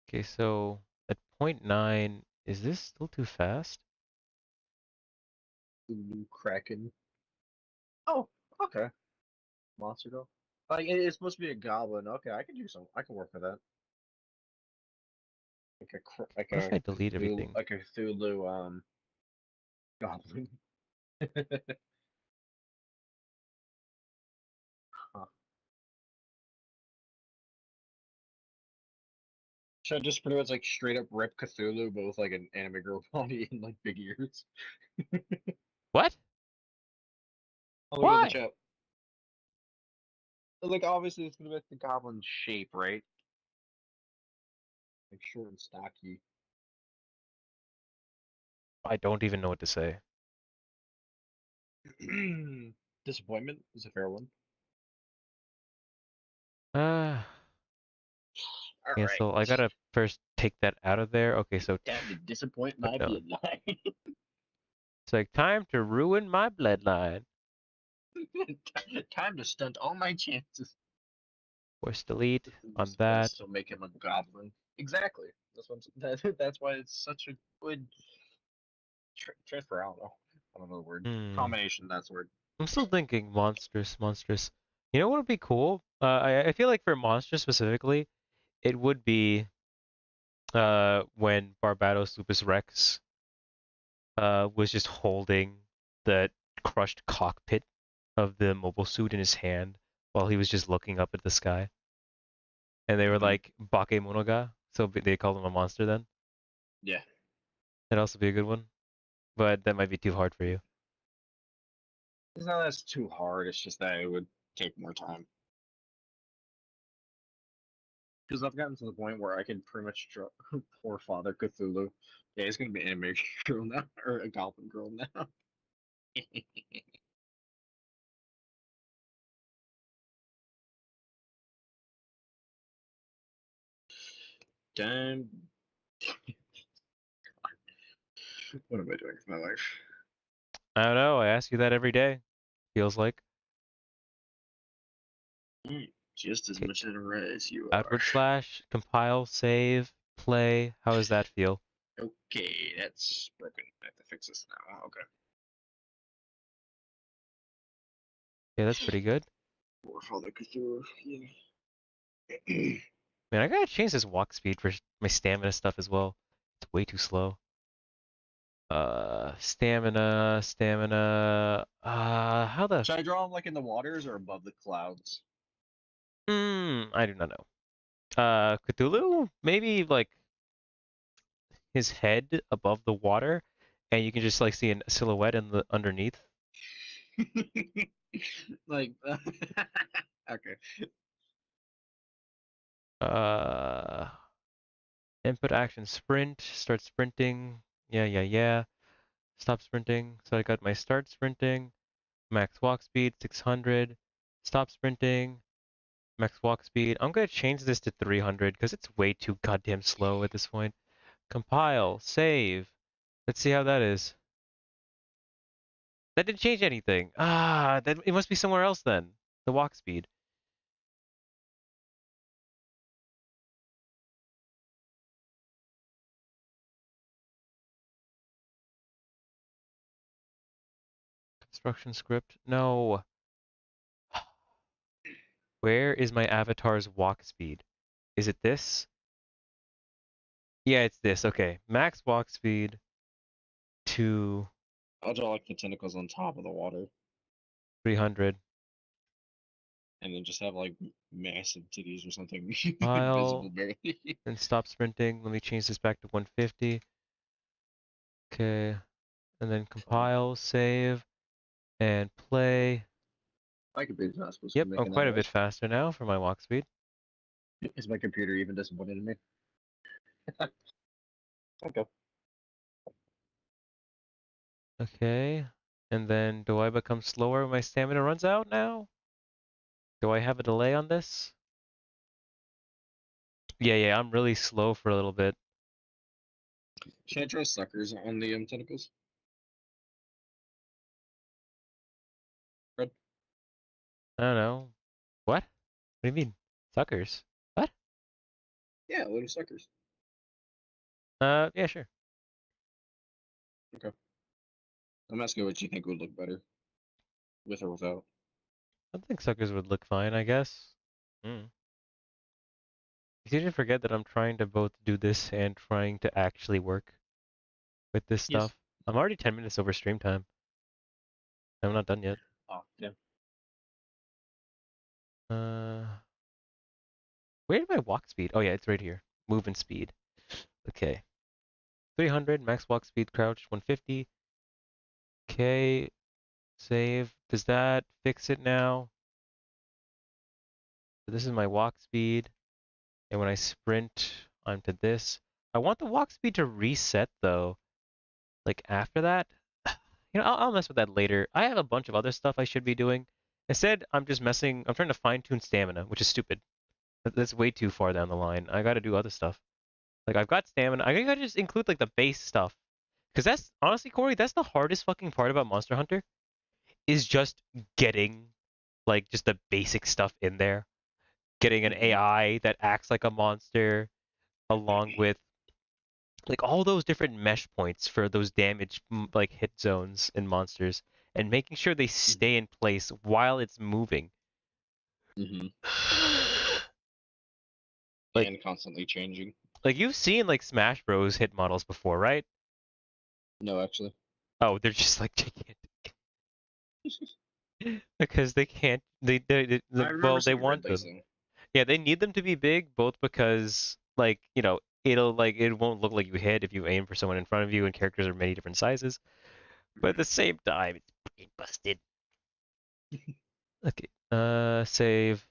S1: Okay, so at point 0.9, is this still too fast?
S3: Ulu Kraken. Oh, okay. Monster Girl. Like it's supposed to be a goblin. Okay, I can do some. I can work with that.
S1: What if I delete everything?
S3: Like a Cthulhu goblin. Huh. Should I just pretty much like straight up rip Cthulhu, but with like an anime girl body and like big ears?
S1: What?
S3: I'll look at the
S1: Why?
S3: chat. Like obviously it's gonna be like the goblin shape, right? Like short and stocky.
S1: I don't even know what to say.
S3: Disappointment is a fair one.
S1: Ah,
S3: All
S1: yeah,
S3: right.
S1: so I gotta first take that out of there. Okay, so
S3: Time to disappoint
S1: put
S3: my
S1: down.
S3: bloodline.
S1: It's like time to ruin my bloodline.
S3: Time to stunt all my chances.
S1: Force delete on
S3: Cthulhu's
S1: that.
S3: quest to make him a goblin. Exactly. That's why it's such a good transfer. I don't know the word.
S1: Hmm.
S3: Combination. That's the word.
S1: I'm still thinking monstrous, monstrous. You know what would be cool? I feel like for monstrous specifically, it would be when Barbados Lupus Rex was just holding the crushed cockpit of the mobile suit in his hand while he was just looking up at the sky. And they were
S3: Hmm.
S1: like Bakemonoga, so they called him a monster then.
S3: Yeah.
S1: That'd also be a good one, but that might be too hard for you.
S3: It's not that's too hard. It's just that it would take more time. Because I've gotten to the point where I can pretty much draw poor Father Cthulhu. Yeah, he's gonna be an anime girl now, or a goblin girl now. Damn. What am I doing with my life?
S1: I don't know. I ask you that every day. Feels like.
S3: Just as
S1: Okay,
S3: much in a as you are.
S1: outward slash, compile, save, play. How does that feel?
S3: Okay, that's broken. I have to fix this now. Okay.
S1: Yeah, that's pretty good.
S3: Poor Father Cthulhu. Yeah.
S1: Man, I gotta change this walk speed for my stamina stuff as well. It's way too slow. Stamina. How the?
S3: Should I draw him like in the waters or above the clouds?
S1: I do not know. Cthulhu? Maybe like his head above the water, and you can just like see a silhouette in the underneath.
S3: Like, okay.
S1: Uh, input action sprint. Start sprinting. Yeah. Stop sprinting. So I got my start sprinting. Max walk speed 600. Stop sprinting. Max walk speed. I'm gonna change this to 300 because it's way too goddamn slow at this point. Compile. Save. Let's see how that is. That didn't change anything. That it must be somewhere else then. The walk speed. Construction script. No. Where is my avatar's walk speed? Is it this? Yeah, it's this. Okay. Max walk speed to
S3: I'll draw like the tentacles on top of the water,
S1: 300.
S3: and then just have like massive titties or something visible
S1: File.
S3: barely.
S1: Then stop sprinting. Let me change this back to 150. Okay. And then
S3: Fine.
S1: compile, save, and play.
S3: My computer's not supposed to
S1: Yep,
S3: be
S1: I'm
S3: making that
S1: quite a bit
S3: noise.
S1: faster now for my walk speed.
S3: Is my computer even disappointed in me? Okay.
S1: Okay. And then do I become slower when my stamina runs out now? Do I have a delay on this? Yeah, I'm really slow for a little bit.
S3: Should I try suckers on the tentacles? Red?
S1: I don't know. What? What do you mean? Suckers? What?
S3: Yeah, little suckers.
S1: Yeah, sure.
S3: Okay. I'm asking what you think would look better, with or without.
S1: I think suckers would look fine, I guess. Hmm. It's easy to forget that I'm trying to both do this and trying to actually work with this
S3: Yes.
S1: stuff. I'm already 10 minutes over stream time. I'm not done yet.
S3: Oh, yeah.
S1: Uh, where did my walk speed? Oh yeah, it's right here. Movement speed. Okay. 300, max walk speed, crouch, 150. Okay, save. Does that fix it now? So this is my walk speed. And when I sprint onto this, I want the walk speed to reset though. Like after that, I'll mess with that later. I have a bunch of other stuff I should be doing. Instead, I'm just messing. I'm trying to fine tune stamina, which is stupid. That's way too far down the line. I got to do other stuff. Like I've got stamina. I gotta just include like the base stuff. Cause that's honestly, Corey, that's the hardest fucking part about Monster Hunter is just getting like just the basic stuff in there. Getting an
S3: Mm-hmm.
S1: AI that acts like a monster, along with like all those different mesh points for those damage like hit zones in monsters, and making sure they stay in place while it's moving.
S3: Mm-hmm.
S1: like
S3: And constantly changing.
S1: like you've seen like Smash Bros hit models before, right?
S3: No, actually.
S1: Oh, they're just like gigantic because they can't.
S3: I remember
S1: Well, they
S3: seeing red
S1: want them.
S3: dicing.
S1: Yeah, they need them to be big, both because like it'll like it won't look like you hit if you aim for someone in front of you, and characters are many different sizes. But at the same time, it's brain busted. Okay. Save,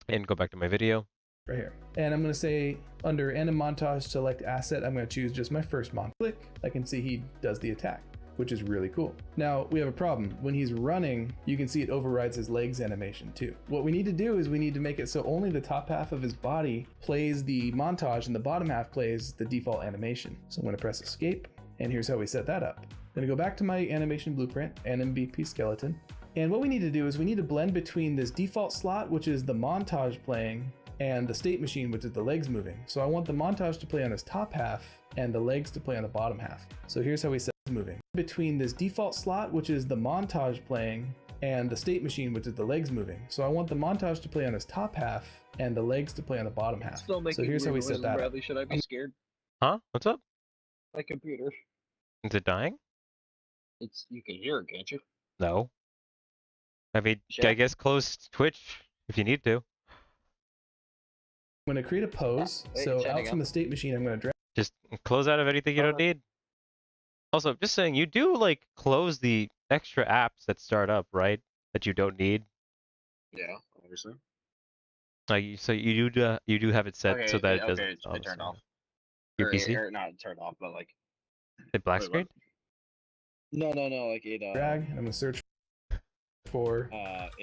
S1: and go back to my video.
S2: right here. And I'm going to say under Anim Montage select asset, I'm going to choose just my first montage. Click, I can see he does the attack, which is really cool. Now we have a problem. When he's running, you can see it overrides his legs animation too. What we need to do is we need to make it so only the top half of his body plays the montage and the bottom half plays the default animation. So I'm going to press escape, and here's how we set that up. I'm going to go back to my animation blueprint, NMBP skeleton. And what we need to do is we need to blend between this default slot, which is the montage playing, and the state machine, which is the legs moving. So I want the montage to play on his top half and the legs to play on the bottom half. So here's how we set moving. Between this default slot, which is the montage playing, and the state machine, which is the legs moving. So I want the montage to play on his top half and the legs to play on the bottom half.
S3: Still making
S2: So here's how we
S3: weird
S2: set
S3: noises,
S2: that up.
S3: Bradley. Should I be scared?
S1: Huh? What's up?
S3: My computer.
S1: Is it dying?
S3: It's you can hear it, can't you?
S1: No. I mean, I
S3: Sure.
S1: guess close Twitch if you need to.
S2: I'm going to create a pose. So out from the state machine, I'm going to drag.
S1: Just close out of anything you don't need. Also, just saying, you do like close the extra apps that start up, right? That you don't need.
S3: Yeah, obviously.
S1: Like, so you do have it set so that it doesn't.
S3: Okay, it turned off.
S1: Your PC?
S3: Or not turned off, but like.
S1: It black
S3: Wait,
S1: screen?
S3: No, like it.
S2: Drag, and I'm going to search for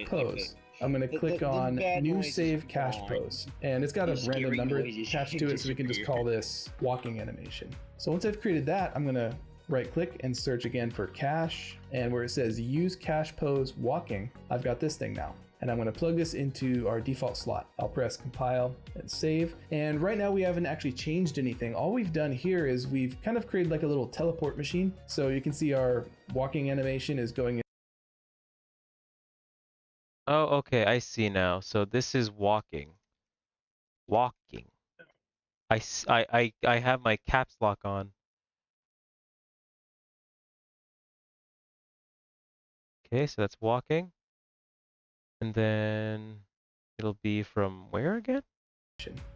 S2: pose. I'm going to click on new save cached pose, and it's got a random number attached to it, so we can just call this walking animation. So once I've created that, I'm going to right click and search again for cache, and where it says use cache pose walking, I've got this thing now. And I'm going to plug this into our default slot. I'll press compile and save. And right now we haven't actually changed anything. All we've done here is we've kind of created like a little teleport machine. So you can see our walking animation is going.
S1: Oh, okay, I see now. So this is walking. Walking. I have my caps lock on. Okay, so that's walking. And then it'll be from where again?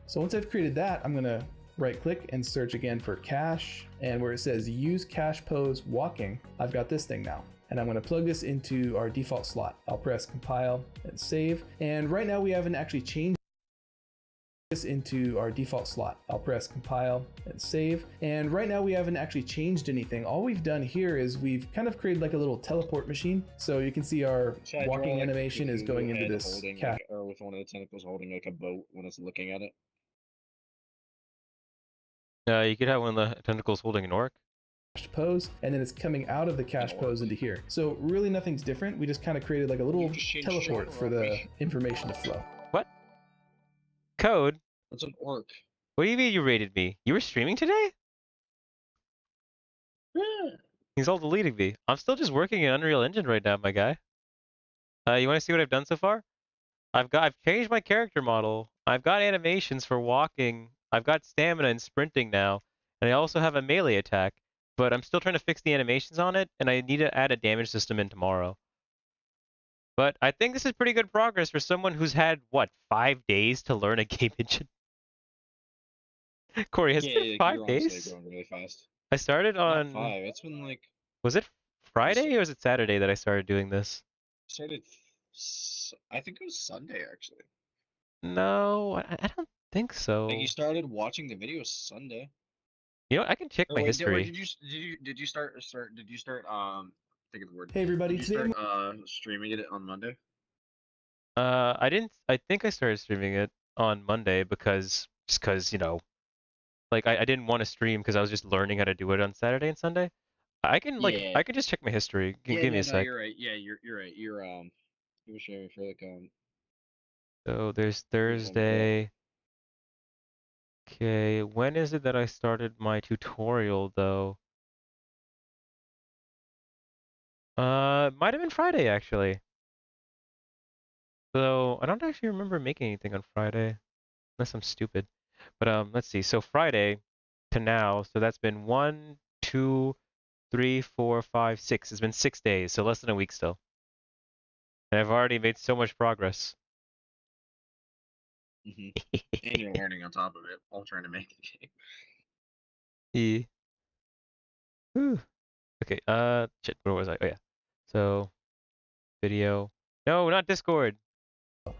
S2: So once I've created that, I'm going to right click and search again for cache, and where it says use cache pose walking, I've got this thing now. And I'm going to plug this into our default slot. I'll press compile and save. And right now we haven't actually changed this into our default slot. I'll press compile and save. And right now we haven't actually changed anything. All we've done here is we've kind of created like a little teleport machine. So you can see our
S3: Should I draw,
S2: walking
S3: like,
S2: animation is going into
S3: head
S2: this
S3: holding,
S2: cache
S3: like, or with one of the tentacles holding like a boat when it's looking at it?
S1: You could have one of the tentacles holding an orc.
S2: pose, and then it's coming out of the cache pose into here. So really nothing's different. We just kind of created like a little
S3: just changed
S2: teleport
S3: genre
S2: for
S3: on
S2: the
S3: me.
S2: information to flow.
S1: What? Code?
S3: That's an orc.
S1: What do you mean you rated me? You were streaming today?
S3: Yeah.
S1: He's all deleting me. I'm still just working in Unreal Engine right now, my guy. You want to see what I've done so far? I've changed my character model. I've got animations for walking. I've got stamina and sprinting now, and I also have a melee attack. But I'm still trying to fix the animations on it, and I need to add a damage system in tomorrow. But I think this is pretty good progress for someone who's had, what, 5 days to learn a game engine? Corey, has it been
S3: Yeah,
S1: 5
S3: you're honestly
S1: days?
S3: going really fast.
S1: I started
S3: Not
S1: on,
S3: 5. It's been like
S1: was it Friday or was it Saturday that I started doing this?
S3: started. I think it was Sunday actually.
S1: No, I don't think
S3: Like you
S1: so.
S3: started watching the videos Sunday.
S1: You know, I can check
S3: Or
S1: my
S3: wait,
S1: history.
S3: did you start think of the word.
S2: Hey everybody,
S3: Did you
S2: today
S3: start streaming it on Monday?
S1: I didn't, I think I started streaming it on Monday just because, like I didn't want to stream because I was just learning how to do it on Saturday and Sunday.
S3: Yeah.
S1: I can just check my history.
S3: Yeah,
S1: Give me
S3: no,
S1: a
S3: no,
S1: sec.
S3: you're right. Yeah, you're right. You were sharing for like
S1: So there's
S3: you told me, yeah.
S1: Thursday. Okay, when is it that I started my tutorial though? Might have been Friday actually. So I don't actually remember making anything on Friday, unless I'm stupid. But let's see. So Friday to now, so that's been 1, 2, 3, 4, 5, 6. It's been 6 days, so less than a week still. And I've already made so much progress.
S3: Hmm. And you're learning on top of it while trying to make the game.
S1: E. Whew. Okay, shit, where was I? Oh yeah. So, video. No, not Discord.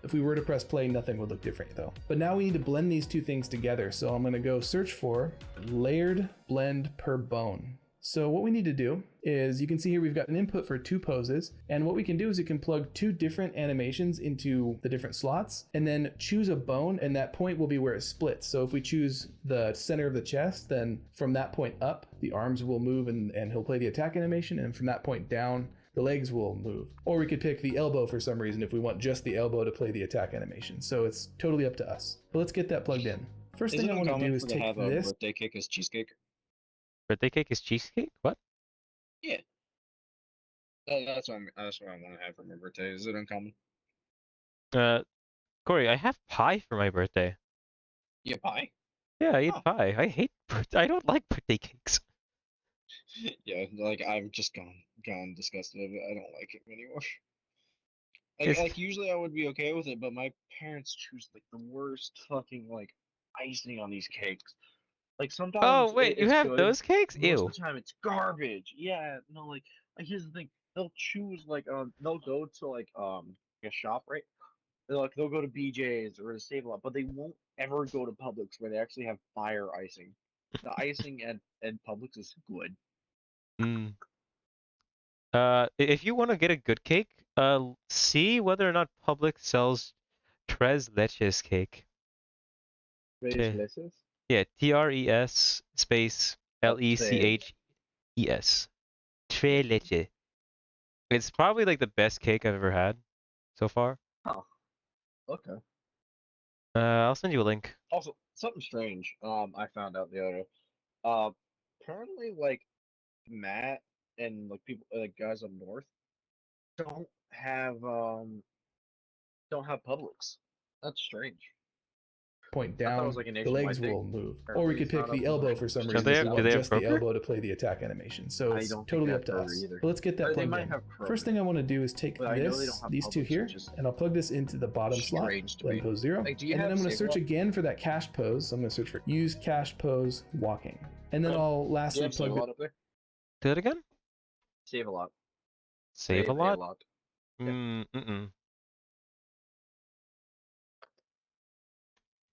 S2: If we were to press play, nothing would look different though. But now we need to blend these two things together. So I'm going to go search for layered blend per bone. So what we need to do is, you can see here we've got an input for 2 poses, and what we can do is we can plug 2 different animations into the different slots and then choose a bone, and that point will be where it splits. So if we choose the center of the chest, then from that point up the arms will move and he'll play the attack animation, and from that point down the legs will move. Or we could pick the elbow for some reason if we want just the elbow to play the attack animation. So it's totally up to us. But let's get that plugged in. First
S3: Is
S2: thing
S3: it
S2: I want to
S3: uncommon
S2: do is
S3: for to
S2: take
S3: have a
S2: this.
S3: birthday cake as cheesecake?
S1: Birthday cake is cheesecake? What?
S3: Yeah. That's what I want to have for my birthday. Is it uncommon?
S1: Uh, Corey, I have pie for my birthday.
S3: Yeah, pie.
S1: Yeah, I eat
S3: Oh.
S1: pie. I don't like birthday cakes.
S3: Yeah, like I've just gone disgusted of it. I don't like it anymore.
S1: It's
S3: Like usually I would be okay with it, but my parents choose like the worst fucking like icing on these cakes. Like
S1: Oh,
S3: sometimes
S1: wait, you
S3: it's
S1: have
S3: good,
S1: those cakes?
S3: most
S1: Ew.
S3: of the time it's garbage. Yeah, no, like here's the thing. They'll choose like they'll go to like a shop, right? They'll go to BJ's or to Save a Lot, but they won't ever go to Publix where they actually have fire icing. The icing at Publix is good.
S1: Mm. If you want to get a good cake, see whether or not Publix sells Tres Leches cake.
S3: Very
S1: Tre-
S3: delicious.
S1: Yeah, TRES space
S3: Say,
S1: LECHES. Tres Leche. It's probably like the best cake I've ever had so far.
S3: oh, okay.
S1: I'll send you a link.
S3: Also, something strange. I found out the other day. Uh, apparently, like Matt and like people, like guys up north, don't have um don't have Publix. That's strange.
S2: Point
S3: I thought it was
S2: down,
S3: like a
S2: the legs
S3: nationwide thing.
S2: will move. Or we
S3: Apparently,
S2: could
S3: it's
S2: pick
S3: not up
S2: the
S3: north.
S2: elbow for some
S1: Do
S2: reason
S1: they
S2: if
S1: have,
S2: we
S1: do
S2: want
S1: they have
S2: just the
S1: Kroger?
S2: elbow to play the attack animation. So
S3: I
S2: it's
S3: don't think
S2: totally
S3: they
S2: up
S3: have
S2: to
S3: Kroger
S2: us.
S3: either.
S2: But let's get that
S3: They
S2: plugged
S3: might
S2: in.
S3: have
S2: First
S3: Kroger,
S2: thing I want to do is take
S3: but I know they don't have
S2: these 2
S3: Publix,
S2: here,
S3: which is
S2: and I'll plug this into the bottom slot,
S3: strange to
S2: blend
S3: me.
S2: pose 0.
S3: Like, do you
S2: And then
S3: have
S2: I'm going to
S3: Save
S2: search
S3: Lot?
S2: again for that cache pose. So I'm going to search for use cache pose walking. And then
S3: Fred,
S2: I'll
S3: do you
S2: lastly
S3: have Save a
S2: plug
S3: Lot up there?
S1: Do it again?
S3: Save a Lot.
S1: Save a
S3: A
S1: lot?
S3: lot. Yeah.
S1: Mm-mm.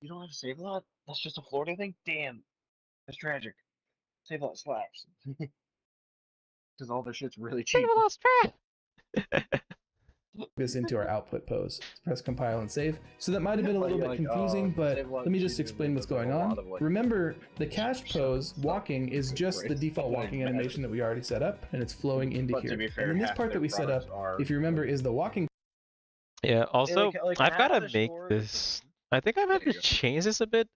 S3: You don't have Save a Lot? That's just a Florida thing? Damn. That's tragic. Save a Lot slaps. Because all their shit's really
S1: Save
S3: cheap.
S1: a lost track!
S2: this into our output pose. Let's press compile and save. So that might have been a little bit confusing, but
S3: Save a Lot
S2: let me just
S3: cheated
S2: explain what's
S3: because of
S2: going
S3: a
S2: on.
S3: lot of, like,
S2: Remember, the cache pose walking is just the
S3: Right.
S2: default
S3: Like,
S2: walking
S3: massive.
S2: animation that we already set up, and it's flowing into
S3: But
S2: here.
S3: to be fair,
S2: And then this
S3: half
S2: part
S3: their
S2: that we set up,
S3: products are,
S2: if you remember, is the walking.
S1: Yeah, also,
S3: like
S1: I've
S3: half
S1: gotta
S3: the
S1: make
S3: stores.
S1: this. I think I have
S3: There
S1: to
S3: you go.
S1: change this a bit.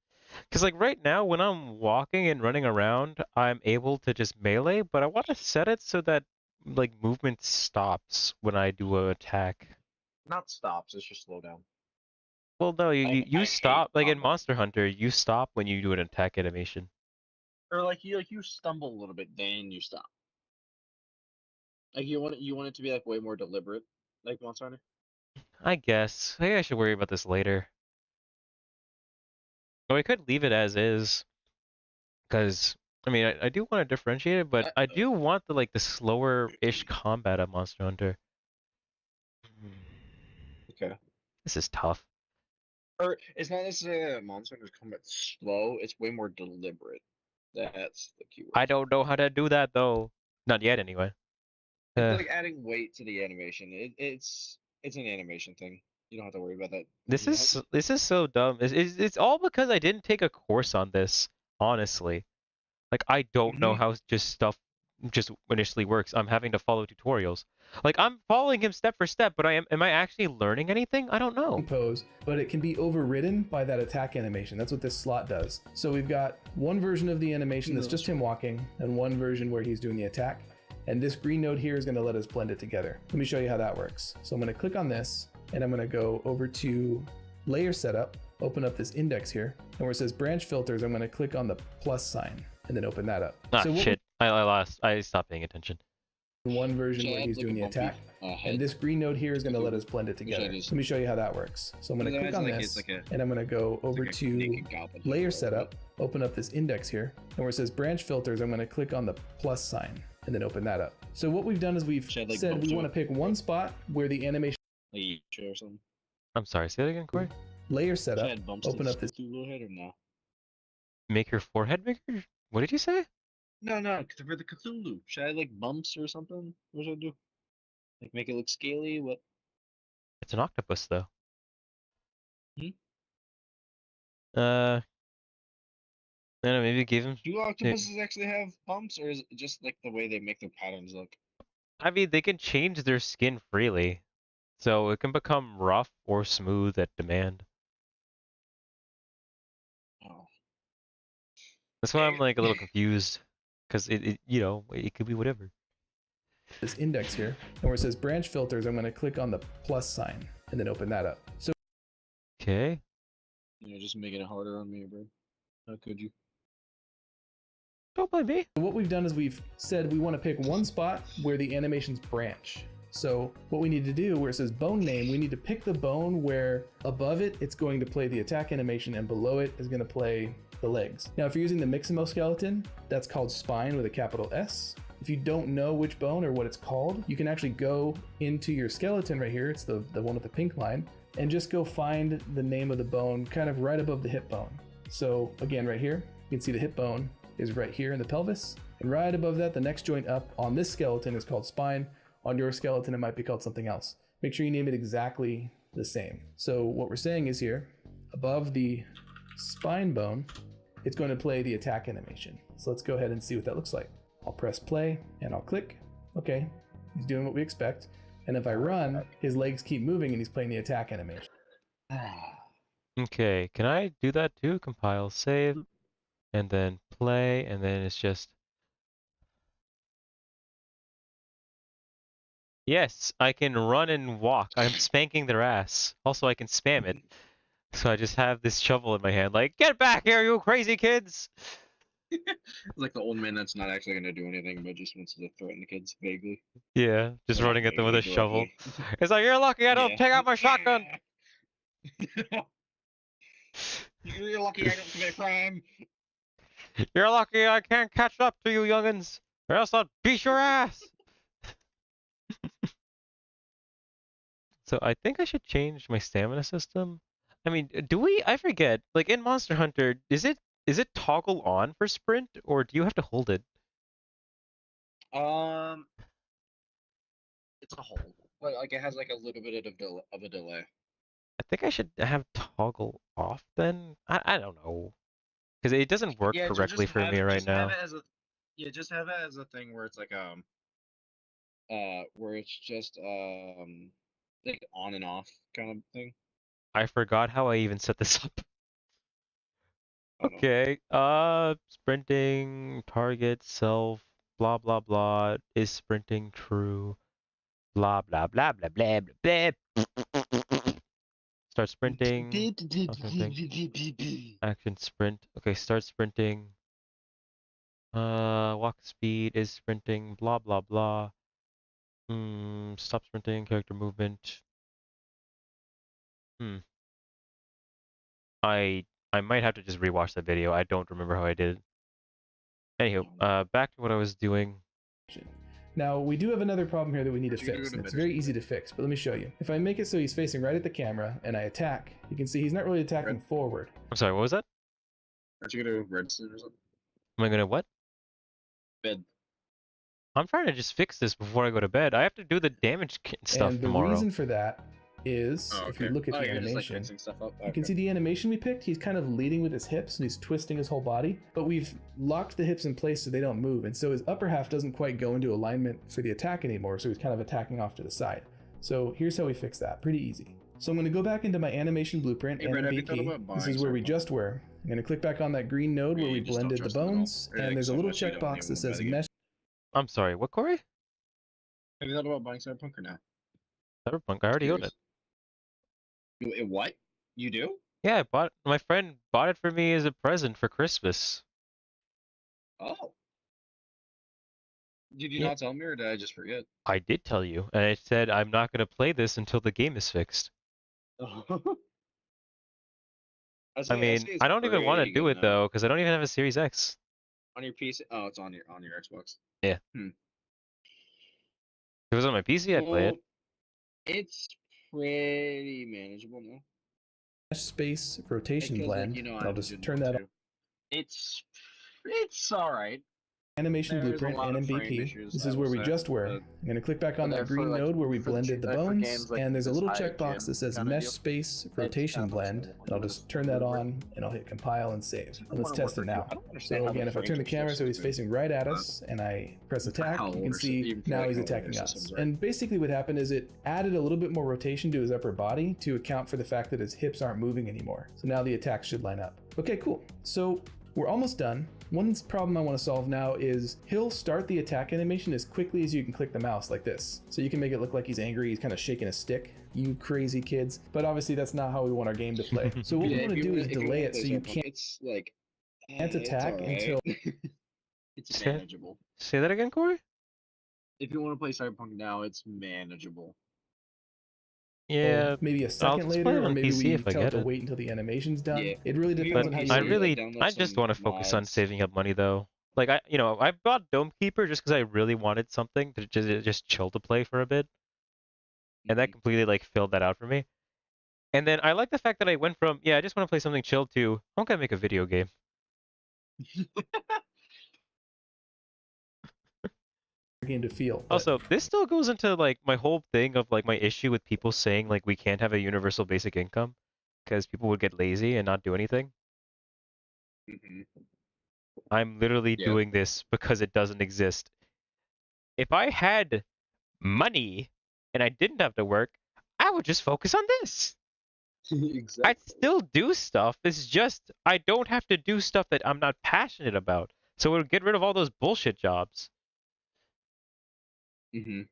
S1: Because, like, right now, when I'm walking and running around, I'm able to just melee, but I want to set it so that, like, movement stops when I do an attack.
S3: Not stops, it's just slow down.
S1: Well, no, you
S3: I hate
S1: stop. Like, in
S3: combat.
S1: Monster Hunter, you stop when you do an attack animation.
S3: Or you stumble a little bit, then you stop. Like you want it to be like way more deliberate, like Monster Hunter.
S1: I guess. Maybe I should worry about this later. Or we could leave it as is. Because, I mean, I do want to differentiate it, but I do want the, like, the slower-ish combat of Monster Hunter.
S3: Okay.
S1: This is tough.
S3: Or it's not necessarily that Monster Hunter's combat slow, it's way more deliberate. That's the keyword.
S1: I don't know how to do that, though. Not yet, anyway.
S3: It's like adding weight to the animation. It's an animation thing. You don't have to worry about that.
S1: This
S3: yet.
S1: is so dumb. It's all because I didn't take a course on this, honestly. Like, I don't know how just stuff just initially works. I'm having to follow tutorials. Like, I'm following him step for step, but am I actually learning anything? I don't know.
S2: Pose, but it can be overridden by that attack animation. That's what this slot does. So we've got one version of the animation that's just him walking, and one version where he's doing the attack. And this green node here is going to let us blend it together. Let me show you how that works. So I'm going to click on this, and I'm going to go over to layer setup, open up this index here, and where it says branch filters, I'm going to click on the plus sign, and then open that up.
S1: Ah,
S2: so
S1: shit. I stopped paying attention.
S2: One version where he's doing the attack, and this green node here is going to let us blend it together. Let me show you how that works. So I'm going to click on this, and I'm going to go over to layer setup, open up this index here, and where it says branch filters, I'm going to click on the plus sign, and then open that up. So what we've done is we've said we want to pick one spot where the animation
S3: or something.
S1: I'm sorry, say that again, Corey?
S2: layer setup, open up this
S3: head or no?
S1: Make your forehead bigger? What did you say?
S3: No, for the Cthulhu. Should I like bumps or something? What should I do? Like make it look scaly? What?
S1: It's an octopus, though.
S3: Hmm?
S1: I don't know, maybe give him...
S3: Do octopuses actually have bumps, or is it just like the way they make their patterns look?
S1: I mean, they can change their skin freely. So it can become rough or smooth at demand.
S3: Oh.
S1: That's why I'm like a little confused. Because you know, it could be whatever.
S2: this index here, and where it says branch filters, I'm going to click on the plus sign, and then open that up. So
S1: Okay.
S3: You're just making it harder on me, bro. How could you?
S1: Don't blame me.
S2: what we've done is we've said we want to pick one spot where the animations branch. So what we need to do, where it says bone name, we need to pick the bone where above it, it's going to play the attack animation, and below it is going to play the legs. Now, if you're using the Mixamo skeleton, that's called spine with a capital S. If you don't know which bone or what it's called, you can actually go into your skeleton right here. It's the one with the pink line, and just go find the name of the bone kind of right above the hip bone. So again, right here, you can see the hip bone is right here in the pelvis. And right above that, the next joint up on this skeleton is called spine. On your skeleton, it might be called something else. Make sure you name it exactly the same. So what we're saying is here, above the spine bone, it's going to play the attack animation. So let's go ahead and see what that looks like. I'll press play and I'll click. Okay, he's doing what we expect. And if I run, his legs keep moving and he's playing the attack animation.
S1: Okay, can I do that too? Compile, save, and then play, and then it's just... Yes, I can run and walk. I'm spanking their ass. Also, I can spam it. So I just have this shovel in my hand, like, get back here, you crazy kids!
S3: It's like the old man that's not actually going to do anything, but just wants to threaten the kids vaguely.
S1: Yeah, just
S3: Not
S1: running at them with a
S3: vaguely,
S1: shovel.
S3: directly.
S1: It's like, you're lucky I don't
S3: Yeah.
S1: take out my shotgun!
S3: You're lucky I don't commit a crime.
S1: You're lucky I can't catch up to you, youngins, or else I'll beat your ass! So I think I should change my stamina system. I mean, do we? I forget. Like in Monster Hunter, is it toggle on for sprint, or do you have to hold it?
S3: Um, it's a hold. Like it has like a little bit of a delay.
S1: I think I should have toggle off then. I don't know because it doesn't work
S3: Yeah,
S1: correctly for me right
S3: just have
S1: now.
S3: it as a yeah, just have it as a thing where it's like where it's just like on and off kind of thing.
S1: I forgot how I even set this up.
S3: I don't know.
S1: Okay. Sprinting, target, self, blah blah blah. Is sprinting true? Blah blah blah blah blah blah blah. Start sprinting. Stop sprinting. Action sprint. Okay, start sprinting. Walk speed is sprinting. Blah blah blah. Stop sprinting. Character movement. Hmm. I might have to just rewatch that video. I don't remember how I did it. Anywho, back to what I was doing.
S2: Now, we do have another problem here that we need to
S3: You can do
S2: fix,
S3: it
S2: and
S3: in
S2: it's
S3: mid or
S2: very
S3: something.
S2: easy to fix, but let me show you. If I make it so he's facing right at the camera, and I attack, you can see he's not really attacking
S3: Red.
S2: forward.
S1: I'm sorry, what was that?
S3: Aren't you gonna redstone or something?
S1: Am I gonna what?
S3: Bed.
S1: I'm trying to just fix this before I go to bed. I have to do the damage stuff
S2: And the
S1: tomorrow.
S2: reason for that is,
S3: Oh,
S2: if you
S3: okay.
S2: look at
S3: Oh,
S2: the
S3: you're just like
S2: animation,
S3: fixing stuff up.
S2: you can see the animation we picked. He's kind of leading with his hips and he's twisting his whole body, but we've locked the hips in place so they don't move. And so his upper half doesn't quite go into alignment for the attack anymore. So he's kind of attacking off to the side. So here's how we fix that. Pretty easy. So I'm going to go back into my animation blueprint
S3: Hey,
S2: and
S3: Brett, have you thought
S2: MVP.
S3: about
S2: This
S3: buying
S2: is where we
S3: Cyberpunk?
S2: just were. I'm going to click back on that green node where
S3: You
S2: we
S3: just don't
S2: blended the
S3: trust them at all?
S2: bones.
S3: Or, like,
S2: And there's a
S3: so
S2: little
S3: much you don't
S2: checkbox
S3: even
S2: that says
S3: bet again?
S2: mesh.
S1: I'm sorry, what, Corey?
S3: Have you thought about buying Cyberpunk or not?
S1: Cyberpunk, I already own it.
S3: Curious. What? You do?
S1: Yeah, my friend bought it for me as a present for Christmas.
S3: Oh. Did you
S1: Yeah,
S3: not tell me, or did I just forget?
S1: I did tell you, and I said I'm not gonna play this until the game is fixed.
S3: I
S1: I
S3: say
S1: mean,
S3: it's
S1: I don't even want to
S3: pretty
S1: do
S3: good
S1: it
S3: now.
S1: though, because I don't even have a Series X.
S3: On your PC? Oh, it's on your Xbox.
S1: Yeah.
S3: Hmm.
S1: If it was on my PC, I'd play it.
S3: Well, it's pretty manageable now.
S2: Space rotation
S3: Because like
S2: blend.
S3: you know,
S2: And
S3: I
S2: I'll just
S3: didn't
S2: turn
S3: want
S2: that
S3: to. It's all right.
S2: animation
S3: There's a
S2: blueprint
S3: lot
S2: and
S3: of frame
S2: MVP.
S3: issues,
S2: This
S3: I
S2: is
S3: will
S2: where we
S3: say,
S2: just were.
S3: but
S2: I'm going to click back on that
S3: for
S2: green
S3: like
S2: node where we
S3: for
S2: blended the
S3: for
S2: bones,
S3: games like
S2: and there's a
S3: this
S2: little
S3: high
S2: checkbox
S3: gen
S2: that says
S3: kind of
S2: mesh
S3: deal,
S2: space
S3: it's
S2: rotation
S3: kind of
S2: blend, and I'll just turn that on, and I'll hit compile and save. And let's test it now.
S3: I don't understand
S2: So
S3: how the
S2: again, if I turn
S3: frames
S2: the
S3: are so
S2: camera so he's
S3: stupid.
S2: facing right at us, and I press attack,
S3: How
S2: you can
S3: older
S2: see
S3: even for
S2: now
S3: like
S2: he's
S3: how older
S2: attacking us.
S3: systems are.
S2: And basically what happened is it added a little bit more rotation to his upper body to account for the fact that his hips aren't moving anymore. So now the attacks should line up. Okay, cool. So we're almost done. One problem I want to solve now is he'll start the attack animation as quickly as you can click the mouse like this. So you can make it look like he's angry, he's kind of shaking a stick, you crazy kids. But obviously that's not how we want our game to play. So what we want to do is delay it so you can't
S3: It's like
S2: attack until
S3: it's
S1: Say,
S3: manageable.
S1: say that again, Corey?
S3: If you want to play Cyberpunk now, it's manageable.
S1: Yeah,
S2: maybe a
S1: I'll
S2: second
S1: just play it
S2: later, or
S1: on
S2: maybe
S1: PC
S2: we
S1: if I
S2: tell it
S1: get
S2: to
S1: it.
S2: wait until the animation's done.
S3: Yeah.
S2: It really
S3: If you
S2: depends
S3: have
S2: on
S3: a
S2: how
S1: I
S2: you
S3: PC,
S1: really,
S3: download
S1: I just
S3: some
S1: want to focus on
S3: mods.
S1: saving up money though. Like I bought Domekeeper just because I really wanted something to just chill to play for a bit, and that completely like filled that out for me. And then I like the fact that I went from, yeah, I just want to play something chill to, I'm gonna make a video game.
S2: game to feel. But
S1: Also, this still goes into like my whole thing of like my issue with people saying like we can't have a universal basic income because people would get lazy and not do anything. I'm literally
S3: Yeah.
S1: doing this because it doesn't exist. If I had money and I didn't have to work, I would just focus on this.
S3: Exactly.
S1: I'd still do stuff. It's just I don't have to do stuff that I'm not passionate about. So it would get rid of all those bullshit jobs. And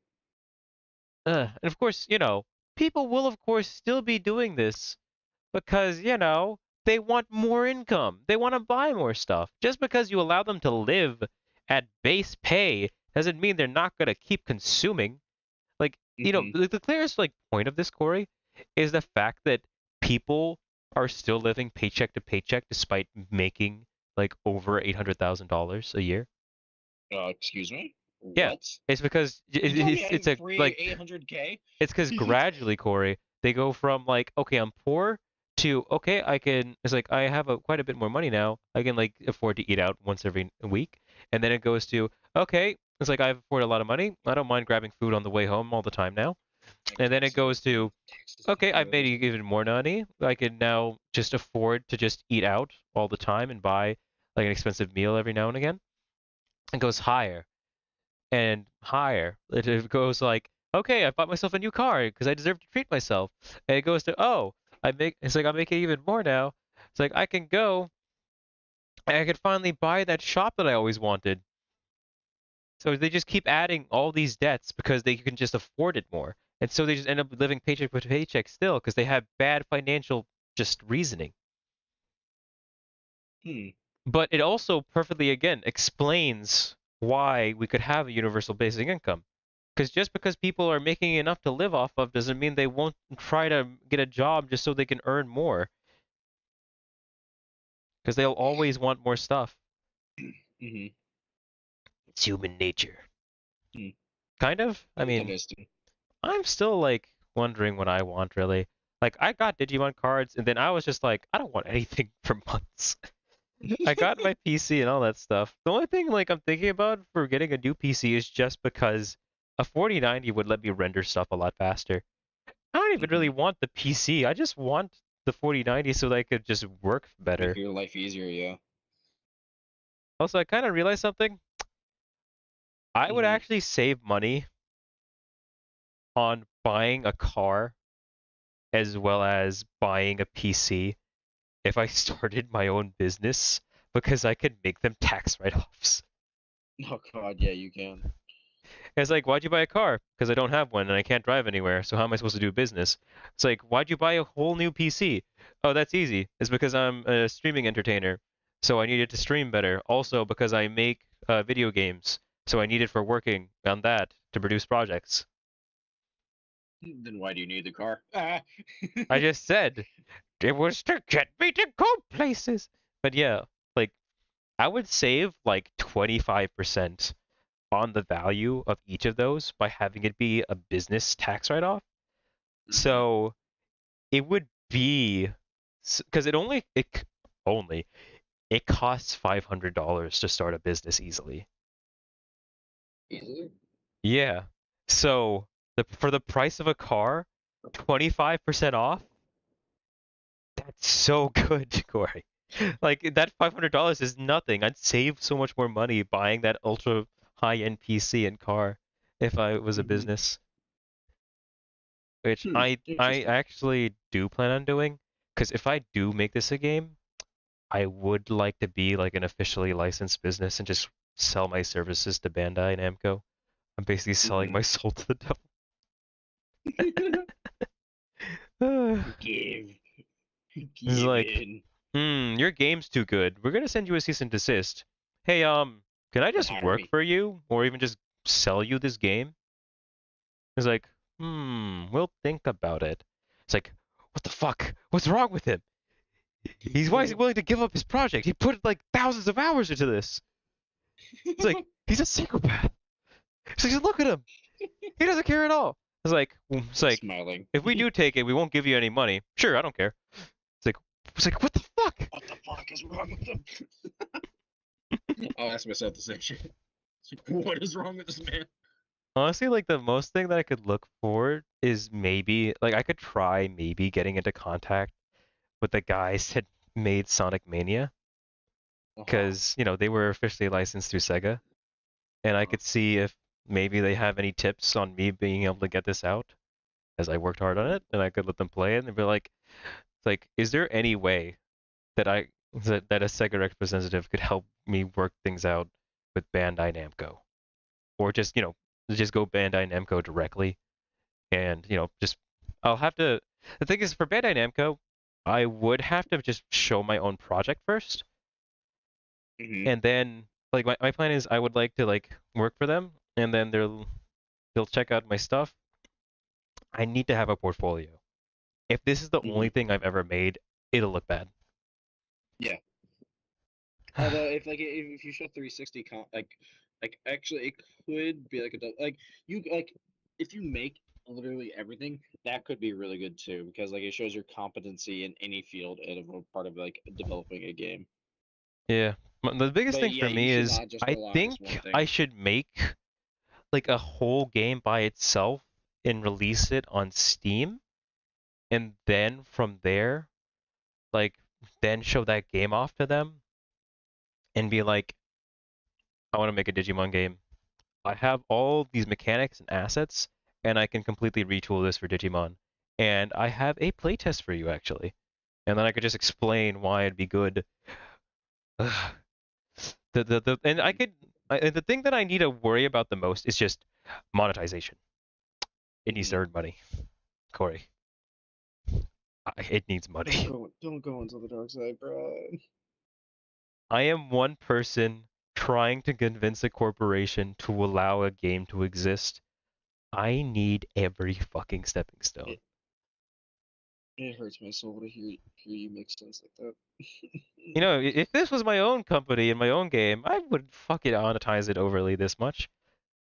S1: of course, people will of course still be doing this because, they want more income. They want to buy more stuff. Just because you allow them to live at base pay doesn't mean they're not going to keep consuming. Like, the clearest like point of this, Corey, is the fact that people are still living paycheck to paycheck despite making like over $800,000 a year.
S3: Excuse me?
S1: Yeah,
S3: What?
S1: it's because
S3: You told me I
S1: it's
S3: had
S1: a like
S3: 800K?
S1: it's because gradually, Corey, they go from like, okay, I'm poor to, okay, it's like I have quite a bit more money now. I can like afford to eat out once every week. And then it goes to, okay, it's like I afford a lot of money. I don't mind grabbing food on the way home all the time now.
S4: Like
S1: And then it goes to,
S4: taxes on
S1: okay, I've made
S4: food.
S1: even more money. I can now just afford to just eat out all the time and buy like an expensive meal every now and again. It goes higher and higher. It goes like, okay, I bought myself a new car because I deserve to treat myself. And it goes to, oh, it's like I'm making even more now. It's like I can go and I can finally buy that shop that I always wanted. So they just keep adding all these debts because they can just afford it more. And so they just end up living paycheck to paycheck still because they have bad financial just reasoning.
S4: Hmm.
S1: But it also perfectly, again, explains why we could have a universal basic income. Because just because people are making enough to live off of doesn't mean they won't try to get a job just so they can earn more. Because they'll always want more stuff.
S4: Mm-hmm.
S1: It's human nature.
S4: Hmm.
S1: Kind of. I mean,
S4: Interesting.
S1: I'm still like wondering what I want really. Like I got Digimon cards and then I was just like, I don't want anything for months. I got my PC and all that stuff. The only thing like I'm thinking about for getting a new PC is just because a 4090 would let me render stuff a lot faster. I don't even really
S4: Mm-hmm.
S1: want the PC. I just want the 4090 so that I could just work
S4: Make
S1: better.
S4: your life easier, yeah.
S1: Also, I kind of realized something. I would
S4: Mm-hmm.
S1: actually save money on buying a car as well as buying a PC if I started my own business because I could make them tax write-offs.
S4: Oh God, yeah, you can.
S1: It's like, why'd you buy a car? Because I don't have one and I can't drive anywhere. So how am I supposed to do business? It's like, why'd you buy a whole new PC? Oh, that's easy. It's because I'm a streaming entertainer. So I needed to stream better. Also because I make video games. So I need it for working on that to produce projects.
S4: Then why do you need the car? Ah.
S1: I just said it was to get me to go places. But yeah, like I would save like 25% on the value of each of those by having it be a business tax write-off.
S4: Mm-hmm.
S1: So it would be because only it costs $500 to start a business easily.
S4: Easily.
S1: Yeah. So for the price of a car, 25% off. That's so good, Corey. Like that $500 is nothing. I'd save so much more money buying that ultra high-end PC and car if I was a
S4: Mm-hmm.
S1: business, which
S4: Hmm.
S1: I
S4: Interesting.
S1: actually do plan on doing. Because if I do make this a game, I would like to be like an officially licensed business and just sell my services to Bandai Namco. I'm basically selling
S4: Mm-hmm.
S1: my soul to the devil.
S4: Give.
S1: It's
S4: Give
S1: like,
S4: in.
S1: your game's too good. We're gonna send you a cease and desist. Hey, can I
S4: Or
S1: just
S4: hire
S1: work
S4: me.
S1: for you, or even just sell you this game? It's like, we'll think about it. It's like, what the fuck? What's wrong with him? Why is he willing to give up his project? He put like thousands of hours into this. It's like, he's a psychopath. It's like, look at him. He doesn't care at all. It's like,
S4: Smiling.
S1: if we do take it, we won't give you any money. Sure, I don't care. It's like, what the fuck?
S4: What the fuck is wrong with him? I'll ask myself the same shit. What is wrong with this man?
S1: Honestly, like the most thing that I could look for is maybe, like, I could try maybe getting into contact with the guys that made Sonic Mania,
S4: Uh-huh.
S1: because, they were officially licensed through Sega, and I
S4: Uh-huh.
S1: could see if maybe they have any tips on me being able to get this out, as I worked hard on it, and I could let them play it and be like, it's like, is there any way that that a Sega representative could help me work things out with Bandai Namco, or just go Bandai Namco directly, and just I'll have to. The thing is, for Bandai Namco, I would have to just show my own project first,
S4: Mm-hmm.
S1: and then like my plan is I would like to like work for them, and then they'll check out my stuff. I need to have a portfolio. If this is the
S4: Mm-hmm.
S1: only thing I've ever made, it'll look bad.
S4: Yeah. Although if you show 360 like actually it could be like a like you like if you make literally everything, that could be really good too, because like it shows your competency in any field and a part of like developing a game.
S1: Yeah. The biggest
S4: But
S1: thing
S4: yeah,
S1: for
S4: you
S1: me
S4: should
S1: is
S4: not just
S1: I
S4: rely on this one
S1: think I
S4: thing.
S1: should make like a whole game by itself and release it on Steam, and then from there, like, then show that game off to them and be like, I want to make a Digimon game. I have all these mechanics and assets, and I can completely retool this for Digimon. And I have a playtest for you, actually. And then I could just explain why it'd be good. Ugh. And I could. And the thing that I need to worry about the most is just monetization. It needs to earn money, Corey. It needs money.
S4: Don't go into the dark side, bro.
S1: I am one person trying to convince a corporation to allow a game to exist. I need every fucking stepping stone.
S4: It hurts my soul to hear you make sense like that.
S1: You know, if this was my own company and my own game, I would fucking monetize it overly this much.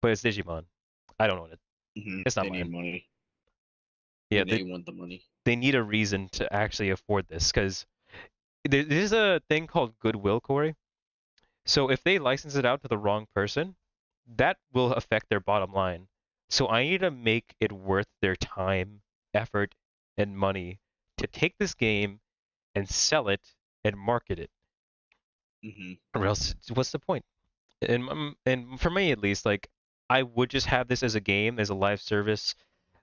S1: But it's Digimon. I don't own it. It's not
S4: They need
S1: mine.
S4: money.
S1: Yeah,
S4: They want the money.
S1: they need a reason to actually afford this because there's a thing called goodwill, Corey. So if they license it out to the wrong person, that will affect their bottom line. So I need to make it worth their time, effort, and money to take this game and sell it and market it. Or else, what's the point? And for me at least, like I would just have this as a game, as a live service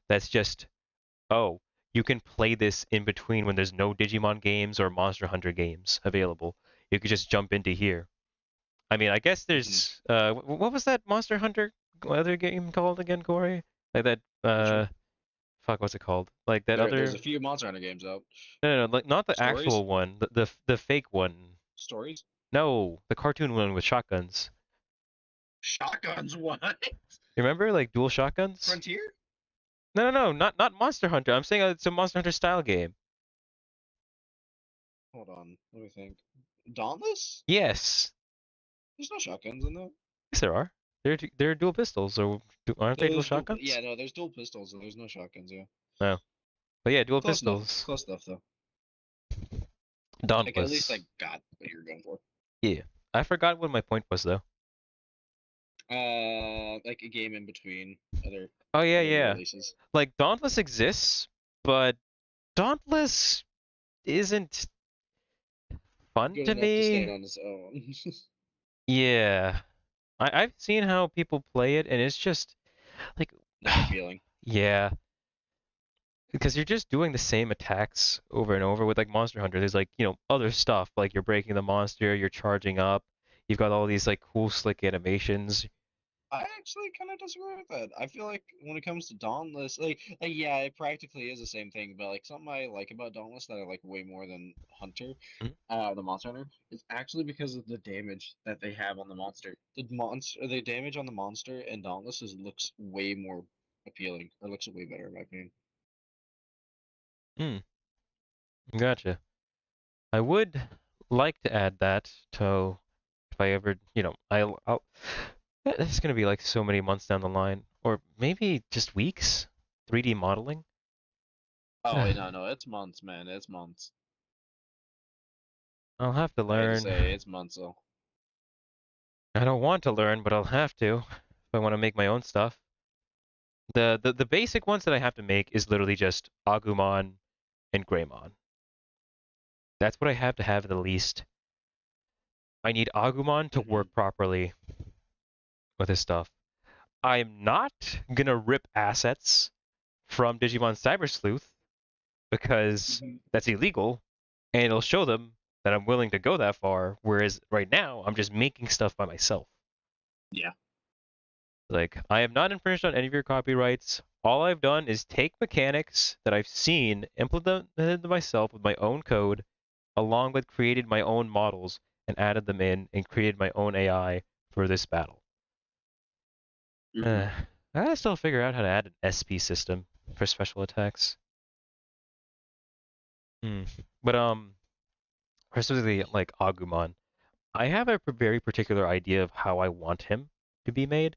S1: that's just, oh, you can play this in between when there's no Digimon games or Monster Hunter games available. You could just jump into here. I mean, I guess there's what was that Monster Hunter other game called again, Corey? Like that
S4: Which one?
S1: fuck, what's it called? Like that
S4: There's
S1: other
S4: a few Monster Hunter games out.
S1: no, like not the
S4: Stories?
S1: actual one, the fake one.
S4: Stories?
S1: No, the cartoon one with shotguns.
S4: Shotguns, what?
S1: You remember like dual shotguns?
S4: Frontier?
S1: No, not Monster Hunter. I'm saying it's a Monster Hunter style game.
S4: Hold on, let me think. Dauntless?
S1: Yes.
S4: There's no shotguns in that.
S1: Yes, there are. They're dual pistols, or aren't they dual
S4: There's dual,
S1: shotguns?
S4: yeah, no, there's dual pistols and there's no shotguns, yeah.
S1: No. But yeah, dual
S4: Close enough.
S1: pistols.
S4: Close enough, though. Like, at least I
S1: Dauntless.
S4: got what you're going for.
S1: Yeah. I forgot what my point was though.
S4: Like a game in between other
S1: Oh yeah,
S4: other
S1: yeah.
S4: releases.
S1: Like Dauntless exists, but Dauntless isn't fun
S4: Good
S1: to
S4: enough to stand
S1: me.
S4: on its own.
S1: Yeah. I've seen how people play it and it's just like
S4: Not appealing.
S1: yeah. Because you're just doing the same attacks over and over with like Monster Hunter. There's like, other stuff like you're breaking the monster, you're charging up. You've got all these like cool slick animations.
S4: I actually kind of disagree with that. I feel like when it comes to Dauntless, like yeah, it practically is the same thing. But like something I like about Dauntless that I like way more than Hunter,
S1: Mhm.
S4: the Monster Hunter, is actually because of the damage that they have on the monster. The damage on the monster in Dauntless looks way more appealing, or looks way better in my opinion.
S1: Hmm. Gotcha. I would like to add that to if I ever, I'll it's gonna be like so many months down the line, or maybe just weeks. 3D modeling.
S4: Oh wait, no, it's months, man. It's months.
S1: I'll have to
S4: I hate to
S1: learn.
S4: say, it's months though.
S1: I don't want to learn, but I'll have to if I want to make my own stuff. The basic ones that I have to make is literally just Agumon and Greymon. That's what I have to have at the least. I need Agumon to
S4: Hmm.
S1: work properly with his stuff. I'm not gonna rip assets from Digimon Cyber Sleuth because that's illegal, and it'll show them that I'm willing to go that far. Whereas right now, I'm just making stuff by myself.
S4: Yeah.
S1: Like, I have not infringed on any of your copyrights. All I've done is take mechanics that I've seen, implemented them myself with my own code, along with created my own models and added them in and created my own AI for this battle.
S4: Hmm.
S1: I gotta still figure out how to add an SP system for special attacks. Hmm. But specifically like Agumon, I have a very particular idea of how I want him to be made.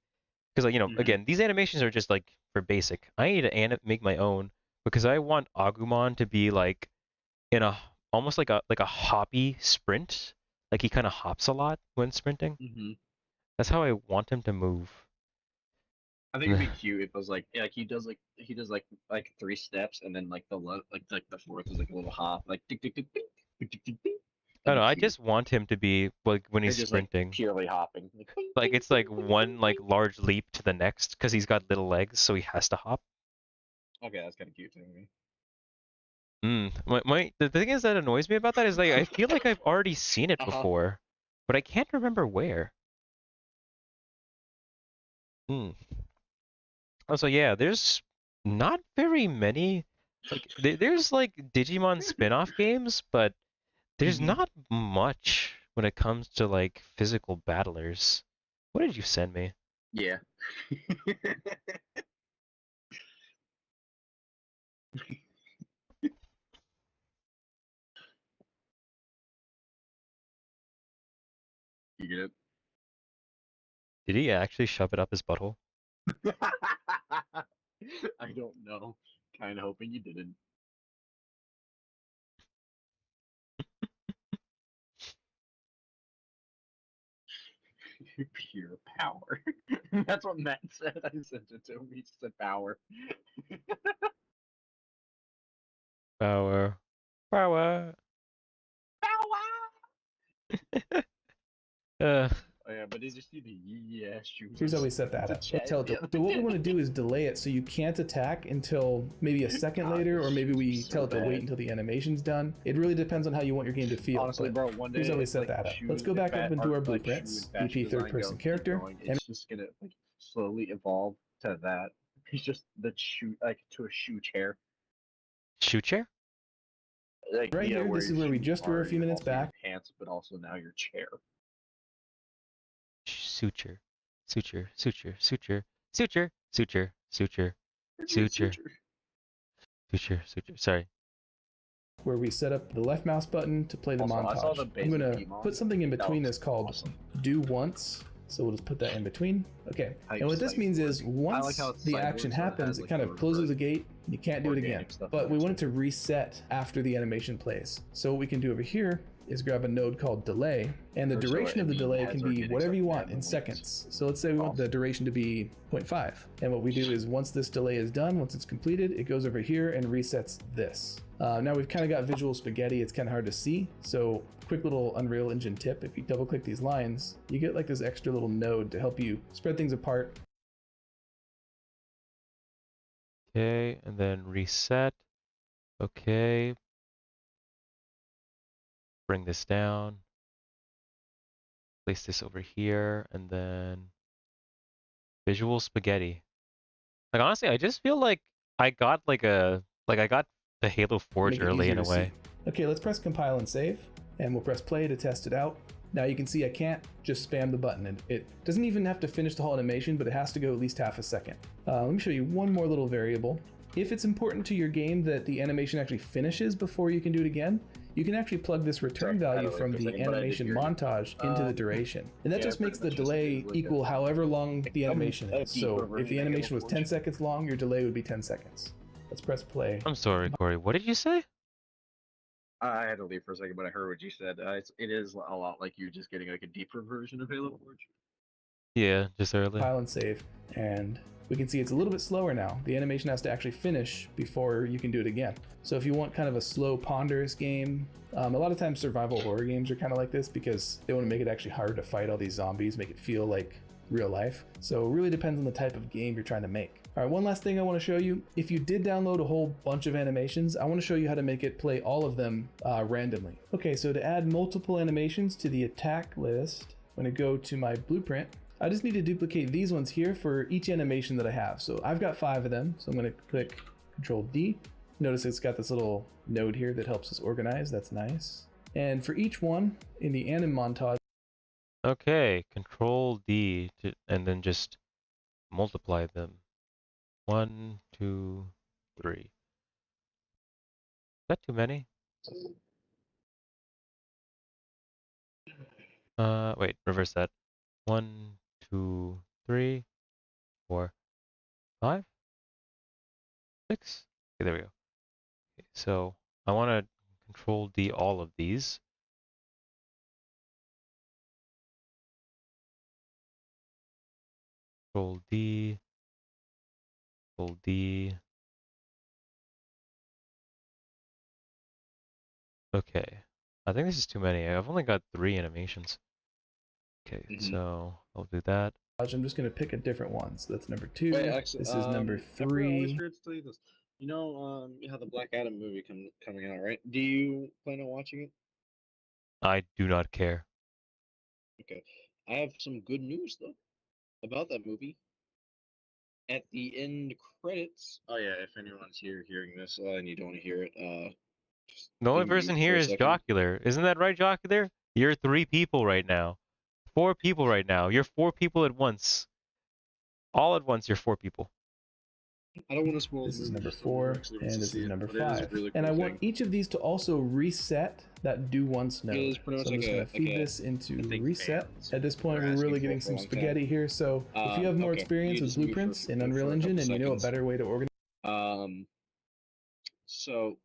S1: Because like,
S4: Mhm.
S1: again, these animations are just like for basic. I need to make my own because I want Agumon to be like in a almost like a hoppy sprint. Like he kind of hops a lot when sprinting.
S4: Mhm.
S1: That's how I want him to move.
S4: I think it'd be cute if it was like, yeah, like he does like 3 steps and then like like the fourth is like a little hop like tick tick tick tick tick tick tick tick.
S1: I
S4: That'd
S1: don't
S4: be
S1: know. I
S4: cute.
S1: just want him to be like when
S3: They're
S1: he's
S3: just like
S1: sprinting.
S3: purely hopping. Like, bing,
S1: Like
S3: bing,
S1: it's
S3: bing,
S1: like
S3: bing, bing,
S1: one like
S3: bing.
S1: large leap to the next because he's got little legs, so he has to hop.
S4: Okay, that's kind of cute to me.
S1: The thing is that annoys me about that is like I feel like I've already seen it
S4: Uh-huh.
S1: before, but I can't remember where. Hmm. Also, yeah, there's not very many. Like there's like Digimon spin-off games, but there's
S4: Hmm.
S1: not much when it comes to like physical battlers. What did you send me?
S4: Yeah. You get
S1: Did he actually shove it up his butthole?
S4: it? I don't know. Kind of hoping you didn't. Pure power. That's what Matt said. I sent it to him. He said power.
S1: Power, power.
S4: Power.
S1: Uh,
S4: Oh yeah, but did you see the yeah
S2: Here's how
S4: shooters
S2: we set that
S4: to
S2: up. Let's tell
S4: Chad
S2: it
S4: the
S2: to.
S4: other
S2: So what we
S4: day?
S2: want to do is delay it so you can't attack until maybe a second
S4: God,
S2: later,
S4: those
S2: or maybe
S4: shooters are
S2: we tell
S4: so
S2: it to wait
S4: bad.
S2: until the animation's done. It really depends on how you want your game to feel.
S4: Honestly,
S2: But
S4: bro, one
S2: here's how
S4: day
S2: we
S4: if
S2: set
S4: like
S2: that up. Let's
S4: Shu
S2: go
S4: if
S2: back up into our
S4: like Shu
S2: blueprints.
S4: and Fashion
S2: BP third
S4: Design
S2: person
S4: go keep
S2: character.
S4: going,
S2: And
S4: it's just gonna like slowly evolve to that. He's just the shoe like to a shoe chair.
S1: shoe chair?
S3: Like
S2: right
S3: yeah,
S2: here,
S3: where
S2: this
S3: your
S2: is where we
S3: shoes
S2: just were a
S3: are
S2: few minutes
S4: Also your
S2: back.
S4: pants, but also now your chair.
S1: Suture, suture, suture, suture, suture, suture, suture, suture,
S4: Suture.
S1: suture, suture. Sorry.
S2: Where we set up the left mouse button to play the
S4: Also, I saw
S2: montage.
S4: the
S2: I'm
S4: basic
S2: gonna
S4: Pokemon.
S2: put something in
S4: That
S2: between
S4: looks
S2: this called
S4: awesome.
S2: do once. So we'll just put that in between. Okay.
S4: How
S2: And
S4: your
S2: what this
S4: sites
S2: means
S4: work.
S2: is
S4: I like
S2: once
S4: how it's
S2: the
S4: site
S2: action
S4: work, so it
S2: happens,
S4: has
S2: it
S4: like
S2: kind
S4: the
S2: of closes the gate. You can't do it again.
S4: organic stuff
S2: But
S4: in
S2: we
S4: there
S2: want it
S4: too.
S2: to reset after the animation plays. So what we can do over here is grab a node called delay, and the
S4: Or so
S2: duration
S4: I
S2: of the
S4: mean, it
S2: delay
S4: has
S2: can be
S4: organic
S2: whatever
S4: stuff
S2: you
S4: in there
S2: want
S4: and
S2: in
S4: the links.
S2: seconds. So let's say we want the
S4: Awesome.
S2: duration to be 0.5. And what we do is once this delay is done, once it's completed, it goes over here and resets this. Now we've kind of got visual spaghetti. It's kind of hard to see. So quick little Unreal Engine tip. If you double click these lines, you get like this extra little node to help you spread things apart.
S1: Okay, and then reset. Okay. Bring this down. Place this over here, and then visual spaghetti. Like honestly, I just feel like I got I got the Halo Forge
S2: Make it
S1: early
S2: easier
S1: in a
S2: to see.
S1: way.
S2: Okay, let's press compile and save, and we'll press play to test it out. Now you can see I can't just spam the button, and it doesn't even have to finish the whole animation, but it has to go at least half a second. Let me show you one more little variable. If it's important to your game that the animation actually finishes before you can do it again, you can actually plug this return
S3: Sorry, I had
S2: value
S3: to leave
S2: from
S3: for a
S2: the
S3: second, but I did
S2: animation
S3: hear you.
S2: montage into the duration. And that
S4: Yeah,
S2: just makes the
S4: pretty much just
S2: delay
S4: like
S2: equal however long the animation
S3: a
S2: is.
S3: deeper
S2: So if
S3: version
S2: the
S3: of Halo
S2: animation was 10
S3: Forge.
S2: seconds long, your delay would be 10 seconds. Let's press play.
S1: I'm sorry, Corey. What did you say?
S4: I had to leave for a second, but I heard what you said. It is a lot like you just getting like a deeper version of Halo Forge.
S1: Yeah, just early.
S2: File and save, and we can see it's a little bit slower now. The animation has to actually finish before you can do it again. So if you want kind of a slow, ponderous game, a lot of times survival horror games are kind of like this because they want to make it actually hard to fight all these zombies, make it feel like real life. So it really depends on the type of game you're trying to make. All right, one last thing I want to show you. If you did download a whole bunch of animations, I want to show you how to make it play all of them randomly. Okay, so to add multiple animations to the attack list, I'm going to go to my blueprint. I just need to duplicate these ones here for each animation that I have. So I've got 5 of them. So I'm going to click Control D. Notice it's got this little node here that helps us organize. That's nice. And for each one in the anim montage,
S1: Okay, Control D and then just multiply them. 1, 2, 3. Is that too many? Wait, reverse that. 1, 2, 3. 4, 5, 6. Okay, there we go. Okay, so I want to control D all of these. Control D. Control D. Okay. I think this is too many. I've only got 3 animations. Okay, so I'll do that.
S2: I'm just going to pick a different one. So that's number 2.
S4: Wait, actually,
S2: This is number
S4: I always
S2: 3.
S4: forget to tell you this. You know, you have the Black Adam movie coming out, right? Do you plan on watching it?
S1: I do not care.
S4: Okay. I have some good news though about that movie. At the end credits. Oh yeah, if anyone's here hearing this and you don't want to hear it, just
S1: The only
S4: be
S1: person
S4: mute for
S1: here
S4: a
S1: is
S4: second.
S1: Jocular. Isn't that right, Jocular? You're 3 people right now. 4 people right now. You're 4 people at once. All at once, you're 4 people.
S4: I don't want to spoil
S2: This
S4: the
S2: is
S4: movie
S2: number
S4: just so no one
S2: 4,
S4: actually wants
S2: and
S4: to
S2: this
S4: see
S2: is
S4: it,
S2: number
S4: but it is a
S2: 5.
S4: really
S2: And
S4: cool
S2: I want
S4: thing.
S2: each of these to also reset that do once node.
S4: It is pretty much
S2: so I'm
S4: like
S2: just going
S4: a
S2: to feed this into
S4: thing
S2: reset.
S4: fans
S2: At this point,
S4: are
S2: we're
S4: asking
S2: really
S4: for
S2: getting
S4: a
S2: some
S4: long time.
S2: spaghetti here. So if you have more
S4: Okay,
S2: experience
S4: you
S2: with
S4: just mute
S2: blueprints in
S4: for
S2: Unreal
S4: a
S2: Engine
S4: couple
S2: and you know a
S4: seconds.
S2: better way to organize.
S4: So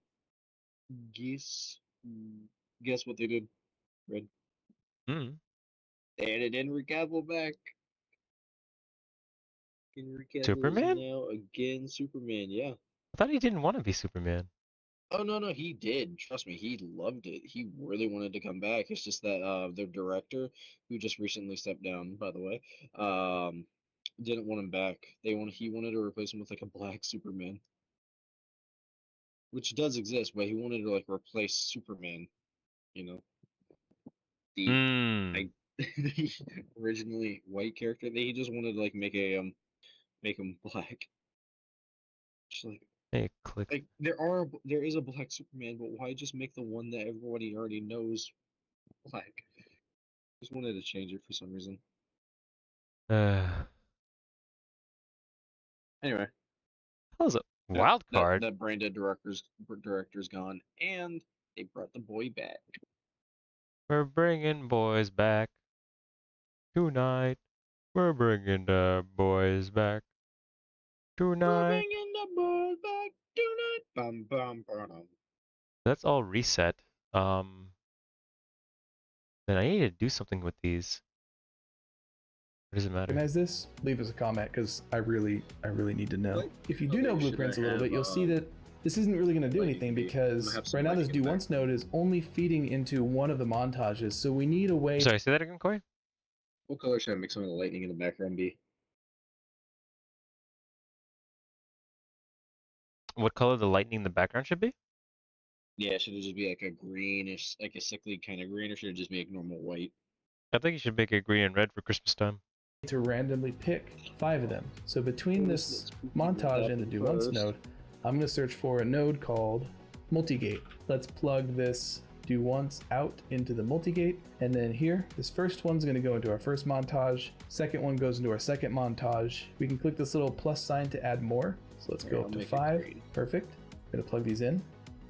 S4: guess guess what they did, Red?
S1: Hmm.
S4: They added Henry Cavill back. Henry Cavill is
S1: Superman?
S4: now again Superman. Yeah.
S1: I thought he didn't want to be Superman.
S4: Oh no, he did. Trust me, he loved it. He really wanted to come back. It's just that their director, who just recently stepped down, by the way, didn't want him back. He wanted to replace him with like a black Superman, which does exist, but he wanted to like replace Superman. You know, the
S1: Hmm.
S4: I the originally white character. He just wanted to like make him black. Just
S1: Hey, click.
S4: like there is a black Superman, but why just make the one that everybody already knows black? Just wanted to change it for some reason.
S1: That
S4: Anyway,
S1: was a
S4: that
S1: wild
S4: that
S1: card.
S4: that brain dead director's gone, and they brought the boy back.
S1: We're bringing boys back tonight. We're bringing the boys back
S4: We're
S1: tonight.
S4: bringing the boys back tonight. Bum bum bum.
S1: That's all reset. Then I need to do something with these. What does it matter?
S2: Organize this, leave us a comment because I really need to know.
S4: Like,
S2: If you do know
S4: should
S2: blueprints
S4: I
S2: a little
S4: have,
S2: bit, you'll see that this isn't really going to do
S4: lighting
S2: anything
S4: be- I'm gonna
S2: because
S4: have some
S2: right now this
S4: lighting
S2: do
S4: in the
S2: once node is only feeding into one of the montages, so we need a way.
S1: Sorry, say that again, Corey?
S4: What color should I make some of the lightning in the background be?
S1: What color the lightning in the background should be?
S4: Yeah, should it just be like a greenish, like a sickly kind of green, or should it just be like normal white?
S1: I think you should make it green and red for Christmas time.
S2: To randomly pick 5 of them. So between this montage and the do once node, I'm going to search for a node called multigate. Let's plug this do once out into the multigate, and then here this first one's going to go into our first montage, second one goes into our second montage. We can click this little plus sign to add more. So let's go up to 5. Perfect. I'm going to plug these in.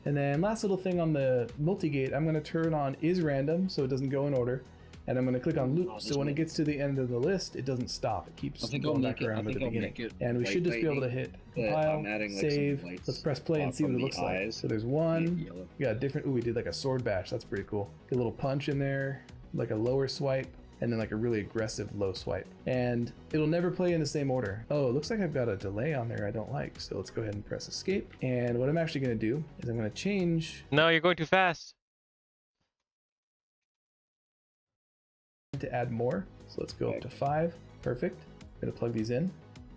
S2: And then last little thing on the multigate, I'm going to turn on is random so it doesn't go in order. And I'm going to click on loop, so when it gets to the end of the list, it doesn't stop. It keeps going back around to the beginning. And we should just be able to hit compile, save. Let's press play and see what it looks like. So there's one. We got a different. Ooh, we did like a sword bash. That's pretty cool. Get a little punch in there, like a lower swipe, and then like a really aggressive low swipe. And it'll never play in the same order. Oh, it looks like I've got a delay on there I don't like. So let's go ahead and press escape. And what I'm actually going to do is I'm going to change.
S1: No, you're going too fast.
S2: To add more. So let's go up to 5. Perfect. I'm going to plug these in.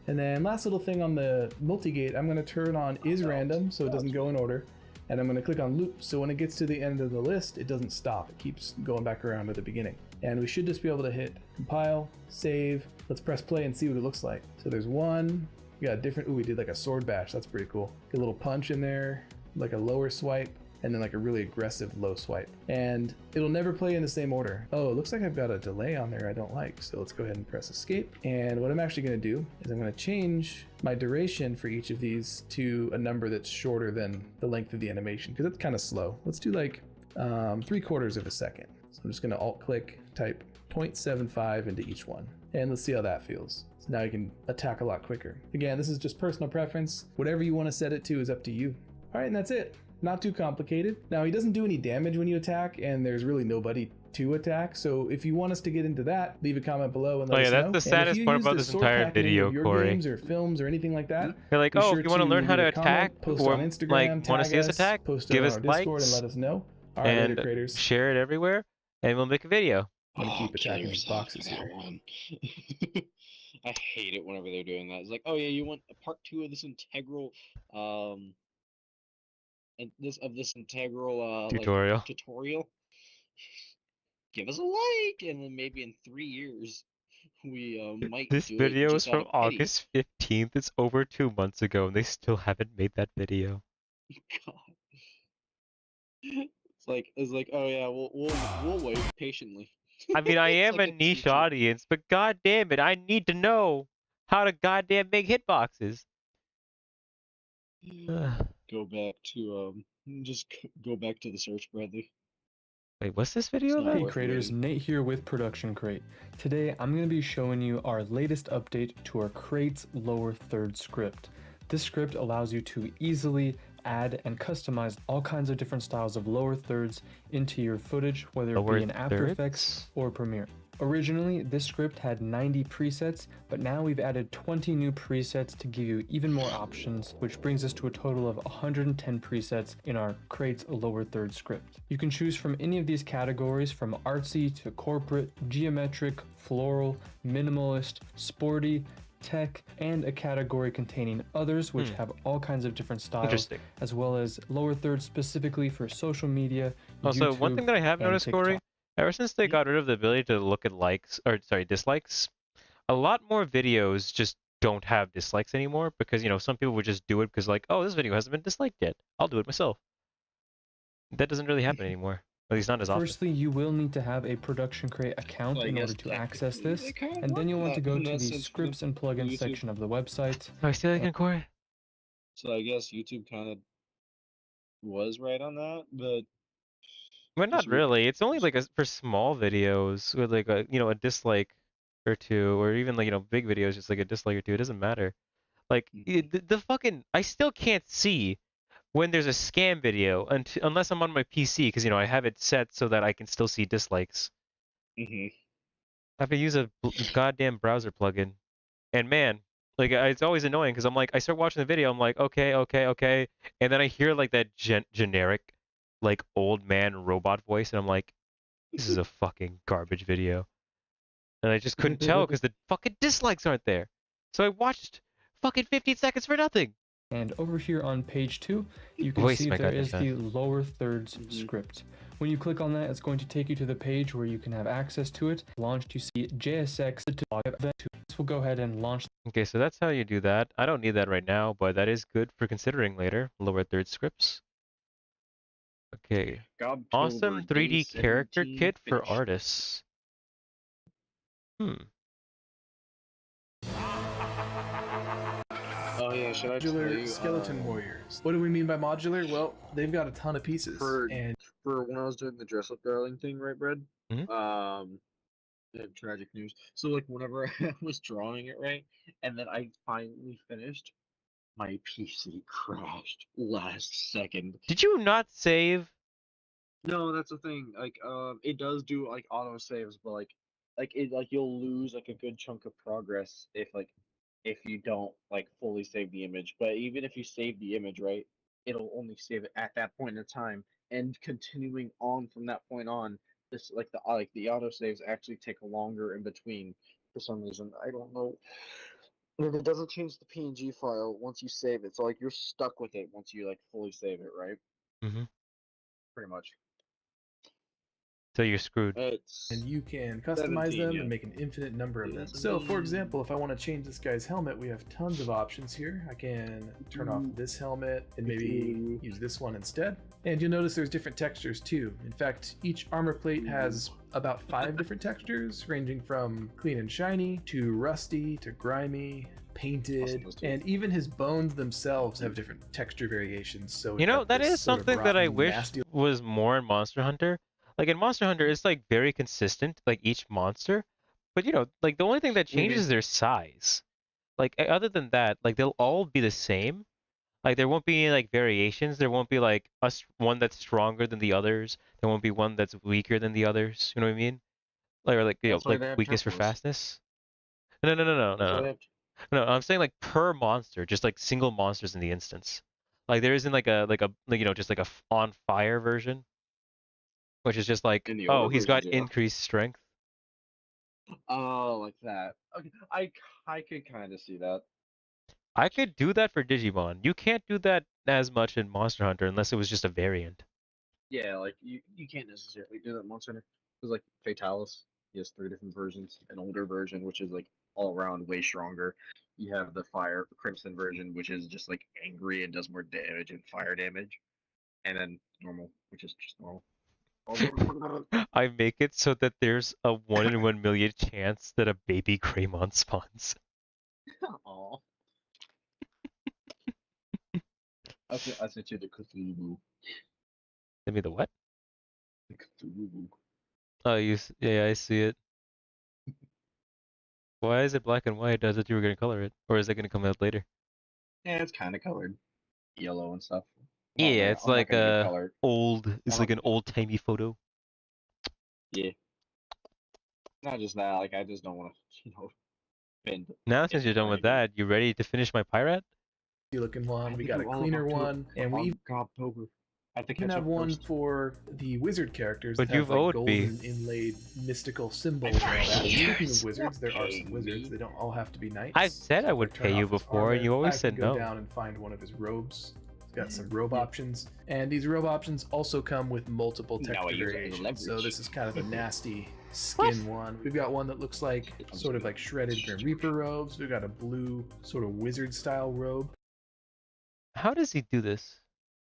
S2: And then last little thing on the multigate, I'm going to turn on is random so it doesn't go in order. And I'm going to click on loop, so when it gets to the end of the list, it doesn't stop. It keeps going back around to the beginning. And we should just be able to hit compile, save. Let's press play and see what it looks like. So there's one. We got a different. Ooh, we did like a sword bash. That's pretty cool. Get a little punch in there, like a lower swipe, and then like a really aggressive low swipe. And it'll never play in the same order. Oh, it looks like I've got a delay on there I don't like. So let's go ahead and press escape. And what I'm actually going to do is I'm going to change my duration for each of these to a number that's shorter than the length of the animation, because it's kind of slow. Let's do like 3/4 of a second. So I'm just going to alt click, type 0.75 into each one. And let's see how that feels. So now you can attack a lot quicker. Again, this is just personal preference. Whatever you want to set it to is up to you. All right, and that's it. Not too complicated. Now, he doesn't do any damage when you attack, and there's really nobody to attack. So if you want us to get into that, leave a comment below and let us know.
S1: That's the
S2: And if
S1: saddest
S2: you
S1: part
S2: use
S1: about
S2: the
S1: this
S2: sword
S1: entire
S2: pack in any
S1: video,
S2: of your
S1: Corey.
S2: games or films or anything like that,
S1: They're like,
S2: be
S1: oh,
S2: sure
S1: if you want to learn how
S2: leave
S1: to
S2: a comment,
S1: attack,
S2: post
S1: or
S2: on Instagram,
S1: like want to see us
S2: tag
S1: attack,
S2: post
S1: give
S2: it
S1: us
S2: on our Discord, and
S1: likes
S2: let us know. All right, later,
S1: and
S2: creators.
S1: share it everywhere, and we'll make a video.
S2: I'm gonna
S4: Oh,
S2: keep attacking
S4: killer
S2: these
S4: sound
S2: boxes
S4: for that
S2: here.
S4: one. I hate it whenever they're doing that. It's like, oh yeah, you want a part 2 of this integral, and this integral like
S1: Tutorial.
S4: tutorial. Give us a like, and then maybe in 3 years we might
S1: This
S4: do it
S1: video is
S4: just out
S1: from
S4: of pity.
S1: August 15th. It's over 2 months ago, and they still haven't made that video.
S4: God. It's like, oh yeah, we'll wait patiently.
S1: I mean, I
S4: It's
S1: am
S4: like
S1: a
S4: a
S1: niche
S4: teacher.
S1: audience, but god damn it, I need to know how to goddamn make hitboxes. Ugh.
S4: Go back to go back to the search, Bradley.
S1: Wait, what's this
S4: It's
S1: video
S4: not
S1: about?
S5: Hey
S4: worth
S5: creators,
S4: waiting.
S5: Nate here with Production Crate. Today I'm going to be showing you our latest update to our Crate's lower third script. This script allows you to easily add and customize all kinds of different styles of lower thirds into your footage, whether it
S1: Lower
S5: be in After Effects
S1: thirds?
S5: or Premiere. Originally, this script had 90 presets, but now we've added 20 new presets to give you even more options, which brings us to a total of 110 presets in our Crate's lower third script. You can choose from any of these categories, from artsy to corporate, geometric, floral, minimalist, sporty, tech, and a category containing others, which have all kinds of different styles,
S1: Interesting.
S5: as well as lower thirds specifically for social media,
S1: Also, one
S5: YouTube,
S1: thing that I have
S5: and
S1: noticed,
S5: TikTok.
S1: Corey, ever since they got rid of the ability to look at dislikes, a lot more videos just don't have dislikes anymore because, some people would just do it because like, oh, this video hasn't been disliked yet. I'll do it myself. That doesn't really happen anymore. At least not as often.
S5: Firstly, you will need to have a Production Crate account
S4: Well, I
S5: in
S4: guess
S5: order to access
S4: technically
S5: this,
S4: they kind of
S5: and then you'll want to go
S4: in
S5: to
S4: that
S5: the
S4: sense
S5: scripts and
S4: for
S5: plugins
S4: YouTube.
S5: section of the website.
S1: Sorry, say that again, Corey?
S4: So I guess YouTube kind of was right on that, but
S1: Well, not
S4: just re-
S1: really. It's only like for small videos with like a dislike or two, or even like, big videos, just like a dislike or two. It doesn't matter. Like the fucking, I still can't see when there's a scam video unless I'm on my PC because I have it set so that I can still see dislikes.
S4: Mhm.
S1: I have to use a goddamn browser plugin, and man, like it's always annoying because I'm like I start watching the video, I'm like okay, okay, okay, and then I hear like that generic, like old man robot voice, and I'm like, this is a fucking garbage video, and I just couldn't tell because the fucking dislikes aren't there, so I watched fucking 15 seconds for nothing.
S5: And over here on page 2, you can
S1: Voice,
S5: see
S1: my
S5: there
S1: goodness,
S5: is the lower thirds script. When you click on that, it's going to take you to the page where you can have access to it. Launched, you see JSX. This will go ahead and launch.
S1: Okay, so that's how you do that. I don't need that right now, but that is good for considering later. Lower third scripts. Okay. Awesome 3D character kit for artists.
S4: Oh yeah, should I tell
S2: Modular
S4: you,
S2: skeleton warriors. What do we mean by modular? Well, they've got a ton of pieces.
S4: for
S2: And
S4: when I was doing the dress up darling thing, right, Brad?
S1: Mhm.
S4: Yeah, tragic news. So like whenever I was drawing it right, and then I finally finished, my PC crashed last second.
S1: Did you not save?
S4: No, that's the thing. Like, it does do like auto saves, but like you'll lose like a good chunk of progress if you don't like fully save the image. But even if you save the image, right, it'll only save it at that point in time, and continuing on from that point on, this like the auto saves actually take longer in between for some reason. I don't know. And it doesn't change the PNG file once you save it, so like you're stuck with it once you like fully save it, right?
S1: Mm-hmm.
S4: Pretty much.
S1: So you're screwed.
S2: and you can customize
S4: 17,
S2: them
S4: yeah.
S2: and make an infinite number of them.
S4: Yeah,
S2: So, for
S4: 17.
S2: example, if I want to change this guy's helmet, we have tons of options here. I can turn off this helmet and maybe use this one instead. And you'll notice there's different textures too. In fact, each armor plate has about 5 different textures, ranging from clean and shiny to rusty to grimy, painted, and even his bones themselves have different texture variations. So we've got
S1: That
S2: this
S1: is
S2: sort of
S1: something that I
S2: rotten,
S1: wish
S2: nasty
S1: was more in Monster Hunter. Like in Monster Hunter, it's like very consistent, like each monster. But like the only thing that changes
S3: Mhm.
S1: is their size. Like other than that, like they'll all be the same. Like there won't be any like variations. There won't be like one that's stronger than the others. There won't be one that's weaker than the others. You know what I mean? Like or like
S3: That's why
S1: like
S3: they have
S1: weakness for
S3: turbos.
S1: fastness. No, no, no, no,
S3: That's why
S1: no,
S3: they have.
S1: no. I'm saying like per monster, just like single monsters in the instance. Like there isn't like just like a on fire version, which is just like,
S4: In the
S1: oh,
S4: older
S1: he's got
S4: versions, yeah.
S1: increased strength.
S4: Oh, like that. Okay, I could kind of see that.
S1: I could do that for Digimon. You can't do that as much in Monster Hunter unless it was just a variant.
S4: Yeah, like you can't necessarily do that Monster Hunter. Because like Fatalis, he has 3 different versions. An older version, which is like all around way stronger. You have the Fire Crimson version, which is just like angry and does more damage and fire damage. And then normal, which is just normal.
S1: I make it so that there's a 1 in 1 million chance that a baby Greymon spawns.
S4: Aw. I sent you the Cthulhu.
S1: Send me the what?
S4: The Cthulhu.
S1: Oh, yeah, I see it. Why is it black and white? I thought you were gonna color it, or is it gonna come out later?
S4: Yeah, it's kind of colored yellow and stuff.
S1: Yeah, it's
S4: I'm not
S1: like
S4: gonna do color.
S1: it's
S4: I'm
S1: like
S4: not,
S1: an old-timey photo.
S4: yeah, not just that. Like I just don't want to, bend
S1: Now, since
S4: it
S1: you're done
S4: or
S1: with
S4: anything.
S1: that, you ready to finish my pirate?
S2: Looking
S4: I
S2: one.
S4: have
S2: We
S4: to
S2: got a
S4: do all of
S2: cleaner
S4: October.
S2: one, and we
S4: October. I have to
S2: even
S4: catch
S2: have
S4: up
S2: one
S4: first.
S2: for the wizard characters that
S1: But
S2: have
S1: you've
S2: like
S1: owed me.
S2: golden inlaid mystical symbols and all that. Speaking of
S4: Yes.
S2: wizards, there are some
S4: Paying
S2: wizards.
S4: me.
S2: They don't all have to be
S1: I've
S2: knights.
S1: said
S2: So
S1: I
S2: if they're
S1: would pay
S2: turn
S1: you
S2: off his
S1: before, and
S2: armor,
S1: you
S2: I
S1: always
S2: can
S1: said
S2: go
S1: no.
S2: down and find one of his robes. He's got some robe
S4: Yeah.
S2: options, and these robe options also come with multiple
S4: Now I
S2: texture
S4: use it as
S2: variations. So
S4: leverage.
S2: this is kind of a nasty
S1: What?
S2: skin one. We've got one that looks like sort of like shredded Grim Reaper robes. We've got a blue sort of wizard style robe.
S1: How does he do this?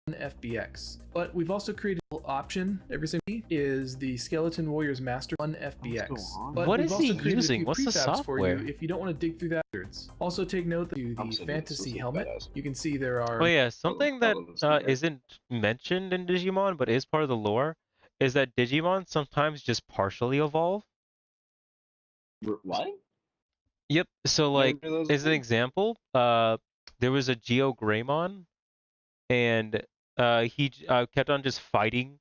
S2: FBX. But we've also created an option every single week is the Skeleton Warriors Master 1 FBX.
S4: What's going on?
S2: But
S1: What
S2: we've
S1: is
S2: also
S1: he
S2: created
S1: using?
S2: a few
S1: What's the
S2: prefabs for
S1: software?
S2: you if you don't want to dig through that. Also take note that the
S4: Obviously, this
S2: fantasy
S4: is
S2: helmet.
S4: badass.
S2: You can see there are
S1: Oh yeah, something that
S4: Follow this guy.
S1: isn't mentioned in Digimon but is part of the lore is that Digimon sometimes just partially evolve.
S4: What?
S1: Yep. So
S4: Never
S1: like
S4: knew those
S1: as an
S4: thing.
S1: example, there was a Geo Greymon and he kept on just fighting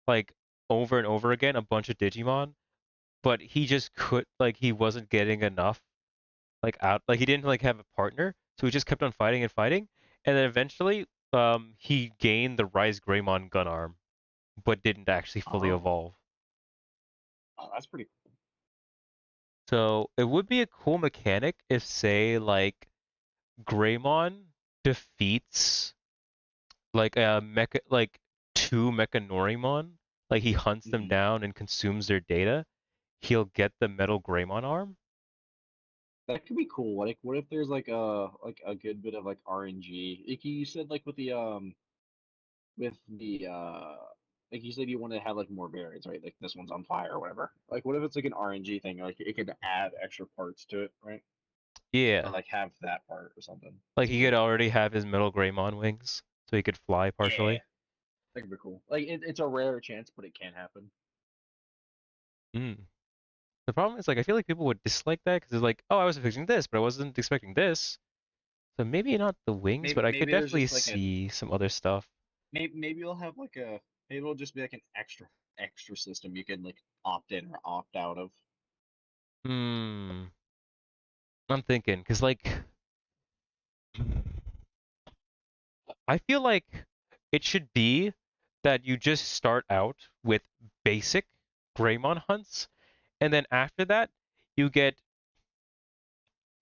S1: like over and over again a bunch of Digimon, but he just could like he wasn't getting enough like out like he didn't like have a partner, so he just kept on fighting and fighting, and then eventually he gained the Rise Greymon gun arm, but didn't actually fully
S4: Oh,
S1: evolve.
S4: oh, that's pretty cool.
S1: So it would be a cool mechanic if say like Greymon defeats like a mecha like two Mechanorimon, like he hunts them
S4: Mhm.
S1: down and consumes their data, he'll get the Metal Greymon arm.
S4: That could be cool. Like, what if there's like a good bit of like RNG? Like you said, like with the like you said you want to have like more variants, right? Like this one's on fire or whatever. Like, what if it's like an RNG thing? Like it could add extra parts to it, right? Or
S1: Yeah.
S4: like have that part or something.
S1: Like
S4: That's
S1: he
S4: cool.
S1: could already have his Metal Greymon wings, so he could fly
S4: Yeah,
S1: partially.
S4: that could be cool. Like it's a rare chance, but it can happen.
S1: Mm. The problem is like I feel like people would dislike that because it's like, oh, I was expecting this, but I wasn't expecting this. So maybe not the wings, but I could
S4: Maybe there's
S1: definitely
S4: just like a
S1: see some other stuff.
S4: maybe you'll have like a maybe it'll just be like an extra system you can like opt in or opt out of.
S1: Hmm. I'm thinking because like I feel like it should be that you just start out with basic Greymon hunts, and then after that you get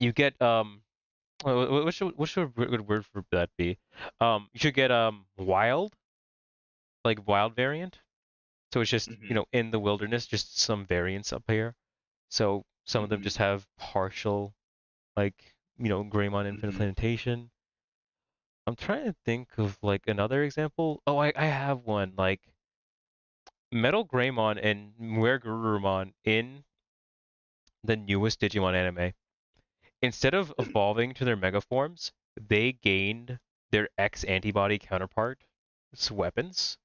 S1: you get. What should a good word for that be? You should get wild, like wild variant. So it's just,
S4: Hmm.
S1: in the wilderness, just some variants up here. So some of them
S4: Hmm.
S1: just have partial, like, Greymon Infinite
S4: Hmm.
S1: Plantation. I'm trying to think of like another example. Oh, I have one. Like Metal Greymon and Muergurumon in the newest Digimon anime. Instead of evolving to their mega forms, they gained their X antibody counterpart's weapons.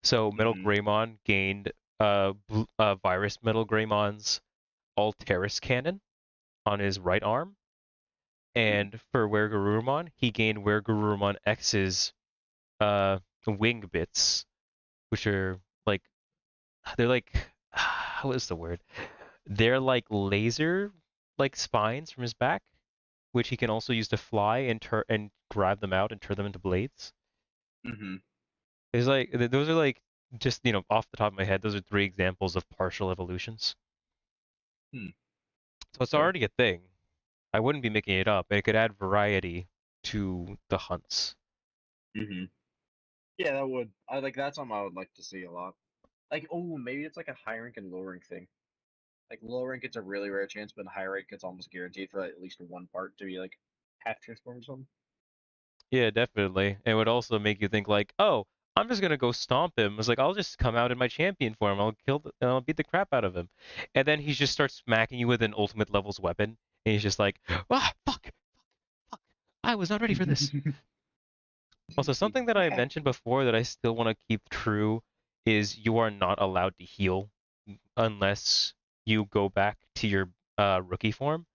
S1: So Metal
S4: Hmm.
S1: Greymon gained Virus Metal Greymon's Alteris Cannon on his right arm. And for Wergarurumon, he gained Wergarurumon X's wing bits, which are like they're like what is the word? They're like laser like spines from his back, which he can also use to fly and grab them out and turn them into blades.
S4: Mm-hmm.
S1: There's like those are like just off the top of my head, those are 3 examples of partial evolutions.
S4: Hmm.
S1: So it's
S4: Okay.
S1: already a thing. I wouldn't be making it up. It could add variety to the hunts.
S4: Mm-hmm. Yeah, that would. That's something I would like to see a lot. Like, oh, maybe it's like a high rank and low rank thing. Like low rank gets a really rare chance, but high rank gets almost guaranteed for at least one part to be like half transformed or something.
S1: Yeah, definitely. It would also make you think like, oh, I'm just gonna go stomp him. It's like I'll just come out in my champion form. I'll beat the crap out of him. And then he just starts smacking you with an ultimate levels weapon, and he's just like, ah, fuck, fuck, I was not ready for this. Also, something that I mentioned before that I still want to keep true is you are not allowed to heal unless you go back to your rookie form,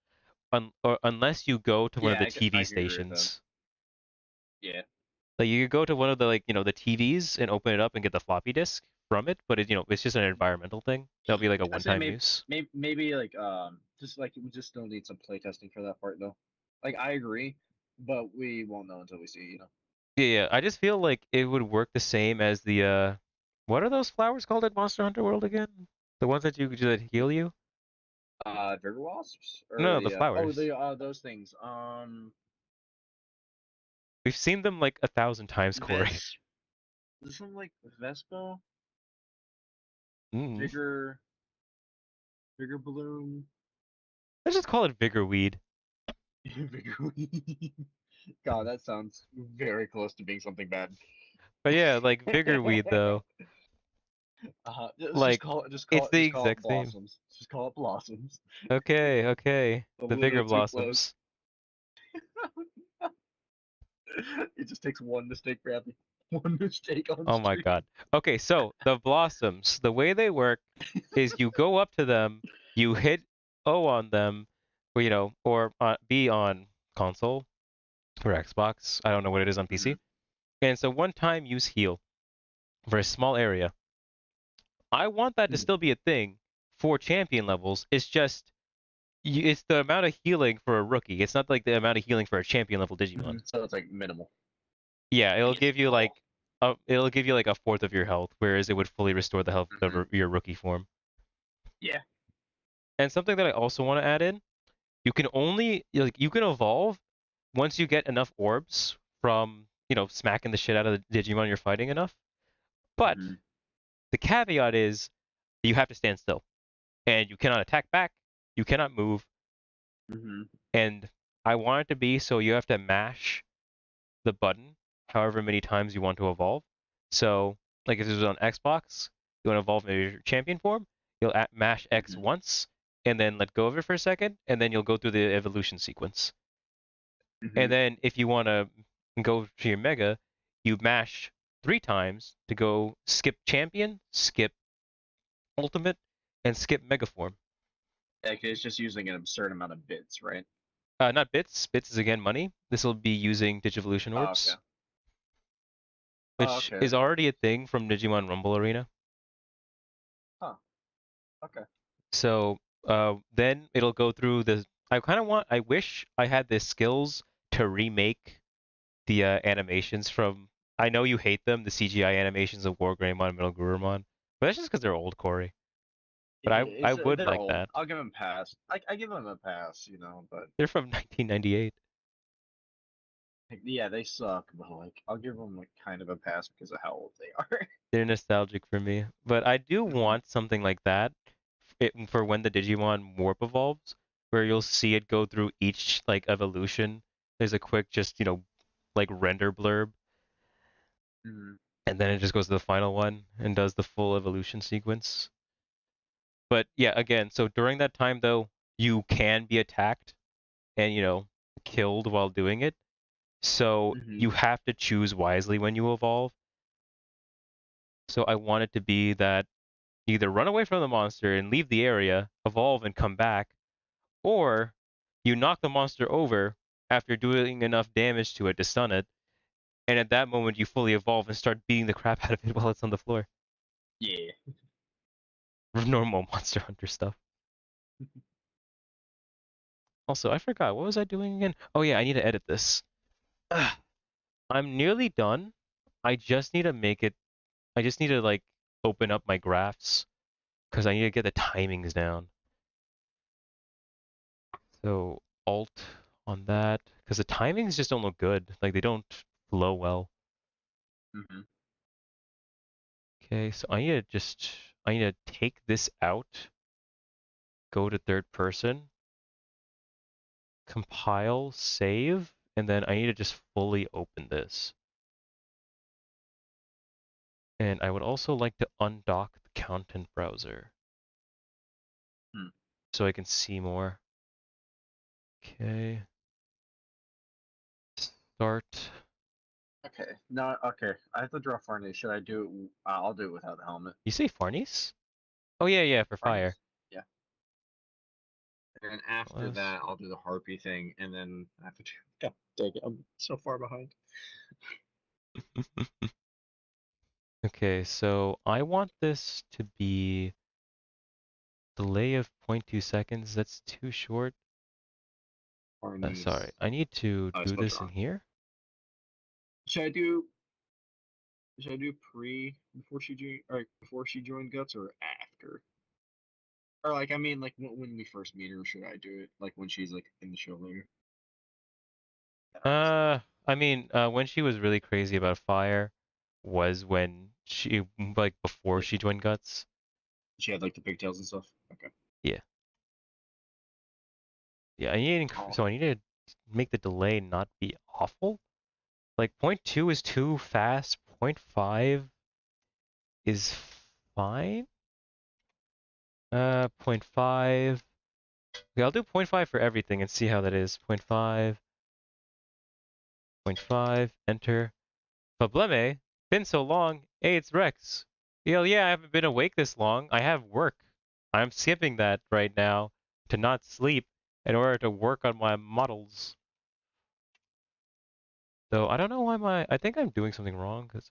S1: or unless you go to one of
S4: Yeah,
S1: the
S4: I
S1: TV
S4: can agree with that.
S1: stations.
S4: Yeah.
S1: Like you could go to one of the the TVs and open it up and get the floppy disk from it, but it's just an environmental thing. That'll be like a
S4: I say
S1: one-time use.
S4: maybe like just like we just still need some playtesting for that part though. Like I agree, but we won't know until we see, you know.
S1: Yeah, yeah. I just feel like it would work the same as the what are those flowers called at Monster Hunter World again? The ones that heal you?
S4: Vigor wasps or
S1: No, the
S4: the
S1: flowers.
S4: those things.
S1: We've seen them like 1,000 times, Corey.
S4: Ves this one like Vespa,
S1: Mm.
S4: Vigor Bloom,
S1: Let's just call it Vigor Weed.
S4: Vigor. God, that sounds very close to being something bad.
S1: But yeah, like Vigor Weed though.
S4: Let's
S1: Like it's the
S4: just call it
S1: exact same.
S4: blossoms. Just call it blossoms.
S1: Okay, okay.
S4: The
S1: The Vigor
S4: little too close.
S1: Blossoms.
S4: It just takes one mistake, Bradley. One mistake on
S1: Oh my
S4: stream.
S1: god. Okay, so the blossoms, the way they work is you go up to them, you hit O on them, or B on console or Xbox. I don't know what it is on
S4: Mm-hmm.
S1: PC. And so one time use heal for a small area. I want that to still be a thing for champion levels. It's just it's the amount of healing for a rookie. It's not like the amount of healing for a champion level Digimon.
S4: So it's like minimal.
S1: Yeah,
S4: I
S1: it'll
S4: guess
S1: give you
S4: minimal.
S1: like a fourth of your health, whereas it would fully restore the health of your rookie form.
S4: Yeah.
S1: And something that I also want to add in, you can only you can evolve once you get enough orbs from smacking the shit out of the Digimon you're fighting enough. But
S4: Mm-hmm.
S1: the caveat is you have to stand still, and you cannot attack back, you cannot move,
S4: Mm-hmm.
S1: and I want it to be so you have to mash the button however many times you want to evolve. So, like if this was on Xbox, you want to evolve in your champion form, you'll mash X
S4: Mm-hmm.
S1: once, and then let go of it for a second, and then you'll go through the evolution sequence.
S4: Mm-hmm.
S1: And then if you want to go to your Mega, you mash 3 times to go skip champion, skip ultimate, and skip Mega form.
S4: Like it's just using an absurd amount of bits, right?
S1: Not bits. Bits is again money. This will be using Digivolution
S4: Oh, okay.
S1: orbs,
S4: Oh,
S1: which
S4: okay.
S1: is
S4: Okay.
S1: already a thing from Digimon Rumble Arena.
S4: Huh. Okay.
S1: So then it'll go through the. I wish I had the skills to remake the animations from. I know you hate them, the CGI animations of War Greymon and Metal Gurumon, but that's just because they're old, Corey. But I
S4: It's
S1: would
S4: they're
S1: like
S4: old.
S1: that.
S4: I'll give them a pass. I give them a pass, you know, but
S1: They're from 1998.
S4: like, yeah, they suck. But like, I'll give them like kind of a pass because of how old they are.
S1: They're nostalgic for me. But I do want something like that for when the Digimon warp evolves, where you'll see it go through each like evolution. There's a quick just, like render blurb,
S4: Mm-hmm.
S1: and then it just goes to the final one and does the full evolution sequence. But yeah, again, so during that time though, you can be attacked and, killed while doing it. So
S4: Mm-hmm.
S1: you have to choose wisely when you evolve. So I want it to be that You either run away from the monster and leave the area, evolve and come back, or you knock the monster over after doing enough damage to it to stun it, and at that moment you fully evolve and start beating the crap out of it while it's on the floor.
S4: Yeah.
S1: Normal Monster Hunter stuff. Also, I forgot, what was I doing again? Oh yeah, I need to edit this. Ugh. I'm nearly done. I just need to make it, I just need to like open up my graphs because I need to get the timings down. So Alt on that, because the timings just don't look good. Like they don't flow well.
S4: Mm-hmm.
S1: Okay, so I need to take this out, go to third person, compile, save, and then I need to just fully open this. And I would also like to undock the content browser so I can see more. Okay. Start.
S4: Okay. No. Okay. I have to draw Farnese. Should I do it? I'll do it without the helmet.
S1: You say Farnies? Oh yeah, yeah, for fire.
S4: Farnese. Yeah. And after
S1: Plus.
S4: that, I'll do the harpy thing, and then I have to do. God dang it! I'm so far behind.
S1: Okay, so I want this to be delay of 0.2 seconds. That's too short. Sorry,
S4: Farnese.
S1: I need to
S4: Oh, it's
S1: do
S4: still
S1: this in
S4: drawn.
S1: here.
S4: Should I do? Should I do pre before she joined, or before she joined Guts, or after? Or like, I mean, like when we first meet her, should I do it? Like when she's like in the show later?
S1: I mean, when she was really crazy about fire was when she, like, before
S4: Like
S1: she joined Guts.
S4: she had like the pigtails and stuff. Okay.
S1: Yeah. Yeah, I need
S4: Oh,
S1: so I need to make the delay not be awful. Like, point 0.2 is too fast. 0.5 is fine. 0.5. Okay, I'll do 0.5 for everything and see how that is. 0.5, 0.5, enter. Probleme, been so long. Hey, it's Rex. Yeah, I haven't been awake this long. I have work. I'm skipping that right now to not sleep in order to work on my models. So I don't know why I think I'm doing something wrong because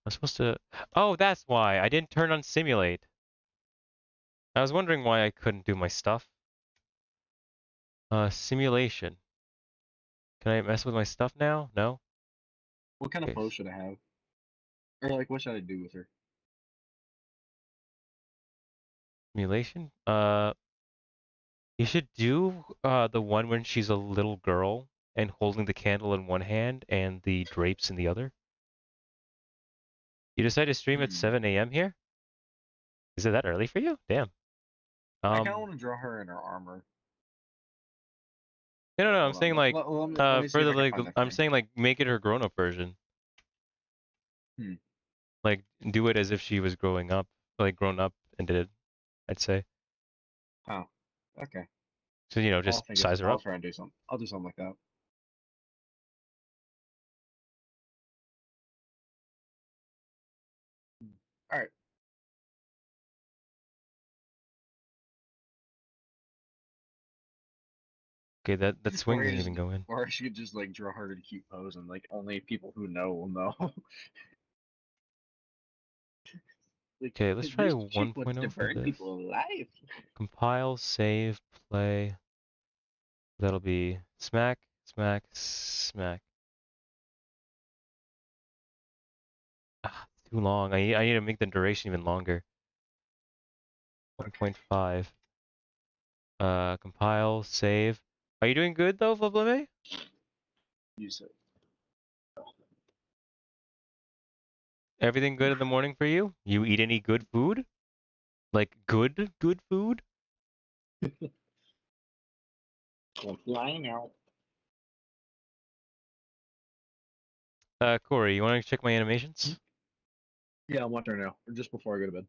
S1: I'm supposed to. Oh, that's why I didn't turn on simulate. I was wondering why I couldn't do my stuff. Simulation. Can I mess with my stuff now? No?
S4: what kind of
S1: Okay.
S4: pose should I have? Or like, what should I do with her?
S1: Simulation? You should do the one when she's a little girl and holding the candle in one hand and the drapes in the other. You decide to stream at
S4: Hmm.
S1: 7 a.m. here? Is it that early for you? Damn.
S4: I kind of want to draw her in her armor.
S1: No, I'm
S4: Hold on.
S1: saying like,
S4: Let me see
S1: for
S4: if
S1: the
S4: I can
S1: like,
S4: find that
S1: I'm
S4: frame.
S1: saying like, make it her grown-up version.
S4: Hmm.
S1: Like, do it as if she was growing up, like grown up and did it, I'd say.
S4: Oh. Okay.
S1: So, just size her
S4: I'll
S1: up.
S4: try and do something. I'll do something like that. All right.
S1: Okay, that swing didn't even go in.
S4: Or I should just like draw her to keep posing. Like only people who know will know. Like
S1: Okay, let's try
S4: this chick wants to
S1: 1.0 for
S4: burn
S1: this.
S4: people alive.
S1: Compile, save, play. That'll be smack, smack, smack. Ah, too long. I need to make the duration even longer.
S4: Okay.
S1: 1.5. Compile, save. Are you doing good though, Vableme?
S4: Use it.
S1: Everything good in the morning for you? You eat any good food? Like good food?
S4: I'm flying out.
S1: Corey, you want to check my animations?
S4: Yeah, I'm watching her now. Just before I go to bed.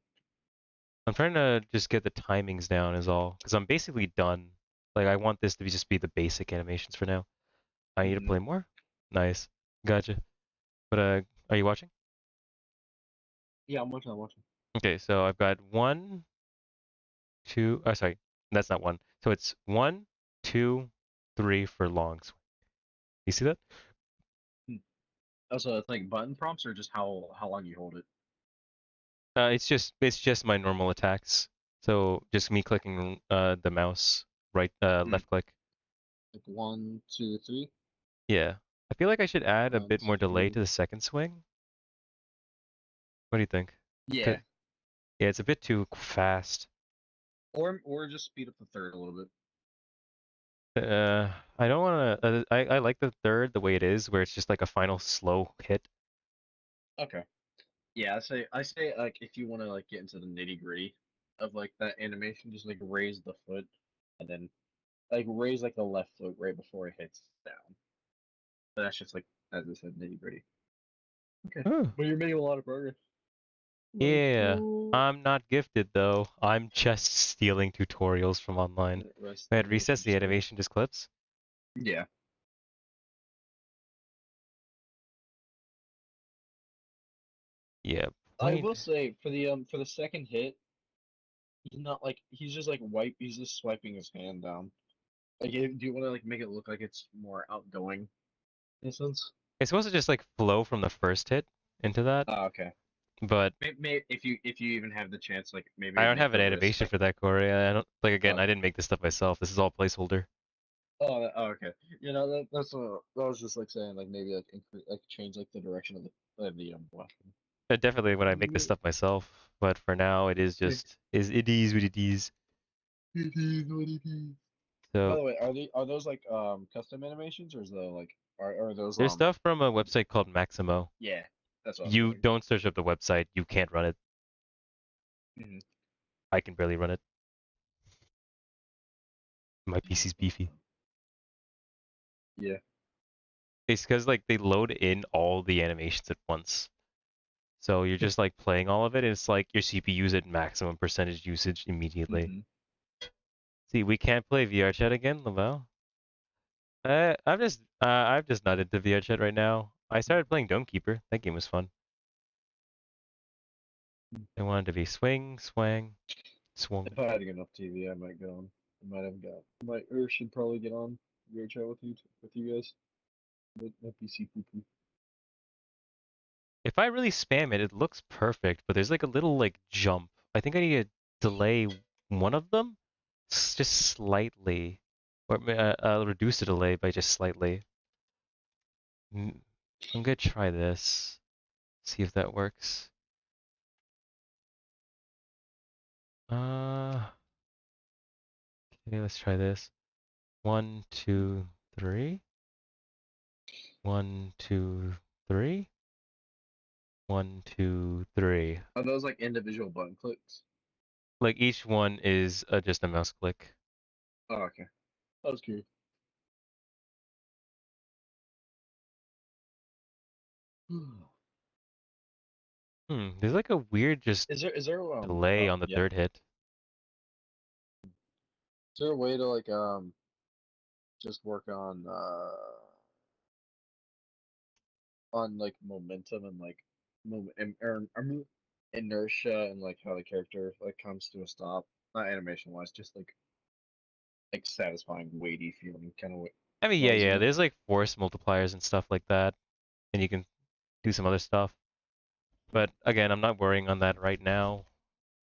S1: I'm trying to just get the timings down is all, because I'm basically done. Like I want this to just be the basic animations for now. I need to
S4: Hmm.
S1: play more? Nice. Gotcha. But are you watching?
S4: Yeah, I'm watching. I'm watching.
S1: Okay, so I've got 1, 2. Oh, sorry, that's not 1. So it's 1, 2, 3 for long swing. You see that?
S4: Also, it's like button prompts or just how long you hold it.
S1: It's just my normal attacks. So just me clicking the mouse, right,
S4: Hmm.
S1: left click.
S4: Like 1, 2, 3.
S1: Yeah. I feel like I should add a
S4: 1,
S1: bit more delay
S4: 2.
S1: to the second swing. What do you think?
S4: Yeah.
S1: Yeah, it's a bit too fast.
S4: Or just speed up the third a little bit.
S1: I don't want to. I like the third the way it is, where it's just like a final slow hit.
S4: Okay. Yeah, I say like if you want to like get into the nitty gritty of like that animation, just like raise the foot and then like raise like the left foot right before it hits down. But that's just like as I said, nitty gritty. Okay.
S1: Ooh.
S4: But you're making a lot of progress. Like
S1: Yeah, I'm not gifted though. I'm just stealing tutorials from online.
S4: rest
S1: Wait,
S4: animation
S1: recess the
S4: just clip.
S1: animation just clips?
S4: Yeah.
S1: Yeah,
S4: I
S1: point.
S4: will say for the second hit, he's not like he's just swiping his hand down. Like do you want to like make it look like it's more outgoing in a sense?
S1: It's supposed to just like flow from the first hit into that,
S4: Oh, okay.
S1: but
S4: Maybe if you even have the chance, like
S1: I
S4: maybe
S1: don't
S4: make
S1: have an
S4: the wrist
S1: animation
S4: like
S1: for that, Corey. I don't like again. I
S4: okay.
S1: didn't make this stuff myself. This is all placeholder.
S4: Oh, okay. You know that's what I was just like saying like maybe like increase like change like the direction of the weapon.
S1: Definitely when I make this
S4: Mm,
S1: stuff myself, but for now it is
S4: It
S1: just it is what it is.
S4: is what it is. By
S1: So
S4: the way, are those like custom animations or is the like are those
S1: there's stuff from a website called Maximo.
S4: yeah, that's what I was
S1: You
S4: wondering.
S1: don't search up the website. You can't run it.
S4: Hmm.
S1: I can barely run it. My PC's beefy.
S4: Yeah.
S1: It's because like they load in all the animations at once. So you're just like playing all of it. And it's like your CPU's at maximum percentage usage immediately.
S4: Hmm.
S1: See, we can't play VR chat again, Lavelle. I'm just not into VR chat right now. I started playing Dome Keeper. That game was fun. I wanted to be swing, swang, swung.
S4: If I had a good enough TV, I might get on. I might have got. I might or should probably get on your chat with you guys. But my PC poo poo.
S1: If I really spam it, it looks perfect, but there's like a little like jump. I think I need to delay one of them just slightly, or I'll reduce the delay by just slightly. Mm, I'm gonna try this. See if that works. Uh, okay, let's try this. 1, 2, 3. 1, 2, 3. 1, 2, 3.
S4: Are those like individual button clicks?
S1: Like each one is just a mouse click.
S4: Oh, okay. That was curious.
S1: There's like a weird just
S4: Is there
S1: delay on the
S4: yeah.
S1: third hit.
S4: Is there a way to like just work on like momentum and like moment or inertia and like how the character like comes to a stop? Not animation wise, just like satisfying weighty feeling kind of
S1: I mean, yeah,
S4: noise, you
S1: yeah,
S4: know?
S1: there's like force multipliers and stuff like that, and you can do some other stuff. But again, I'm not worrying on that right now.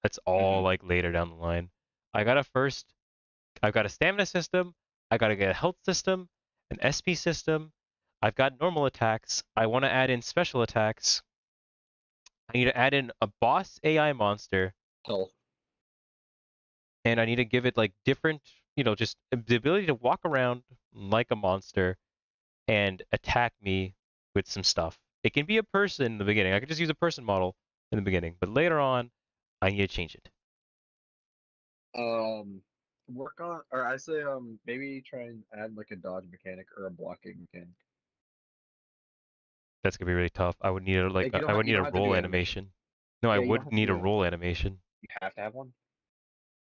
S1: That's all
S4: Hmm.
S1: like later down the line. I gotta first, I've got a stamina system, I gotta get a health system, an SP system, I've got normal attacks, I want to add in special attacks, I need to add in a boss AI monster,
S4: Health.
S1: and I need to give it like different, just the ability to walk around like a monster and attack me with some stuff. It can be a person in the beginning. I could just use a person model in the beginning, but later on, I need to change it.
S4: Um, work on, or I say, maybe try and add like a dodge mechanic or a blocking mechanic.
S1: That's gonna be really tough. I would need a like
S4: Like
S1: I would
S4: you
S1: need a
S4: don't have to
S1: roll
S4: do animation.
S1: animation. No, I
S4: Yeah, you don't
S1: would
S4: have to
S1: need a
S4: do
S1: roll
S4: animation.
S1: animation
S4: You have to have one.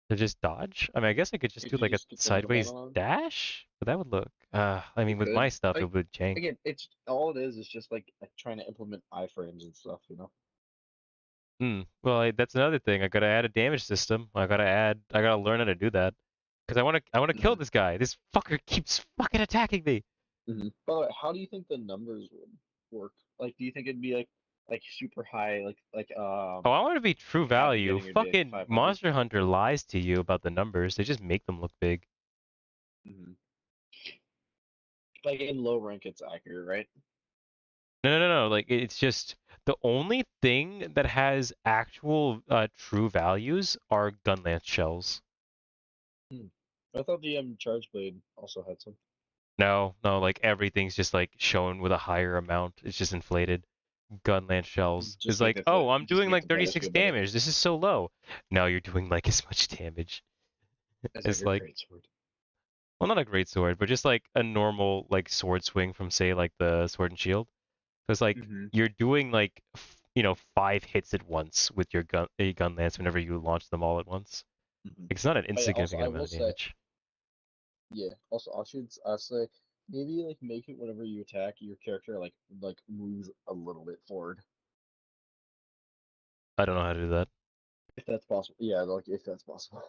S1: to just dodge. I mean, I guess I could just
S4: If
S1: do
S4: you
S1: like a
S4: just stick the little
S1: sideways
S4: button on,
S1: dash, but that would look. I
S4: you
S1: mean, with my
S4: could.
S1: stuff, it
S4: Like
S1: would jank.
S4: again, it's all it is just like trying to implement iframes and stuff, you know.
S1: Well, that's another thing. I gotta add a damage system. I gotta learn how to do that. Because I wanna kill
S4: Mhm.
S1: this guy. This fucker keeps fucking attacking me.
S4: By the way, how do you think the numbers would work? Like, do you think it'd be like super high,
S1: Oh, I want to be true
S4: imagine
S1: value.
S4: getting your day to
S1: Fucking
S4: 500?
S1: Monster Hunter lies to you about the numbers. They just make them look big.
S4: Hmm. Like in low rank, it's accurate, right?
S1: No. Like it's just the only thing that has actual true values are gun lance shells.
S4: Hmm. I thought the charge blade also had some.
S1: No, like everything's just like shown with a higher amount. It's just inflated. Gun lance shells is like, oh, I'm
S4: Just
S1: doing
S4: make
S1: like
S4: the players
S1: 36
S4: feel better.
S1: damage. This is so low. No, you're doing like as much damage.
S4: It's like
S1: It's
S4: a
S1: like,
S4: great sword.
S1: well, not a great sword, but just like a normal like sword swing from say like the sword and shield. So it's like
S4: Hmm.
S1: you're doing like 5 hits at once with your gun lance whenever you launch them all at once.
S4: Hmm.
S1: It's not an
S4: Oh yeah. Also, I
S1: insignificant amount
S4: will
S1: of
S4: say,
S1: damage.
S4: yeah. Also, I say maybe like make it whenever you attack, your character like moves a little bit forward,
S1: I don't know how to do that.
S4: if that's possible. Yeah, like if that's possible.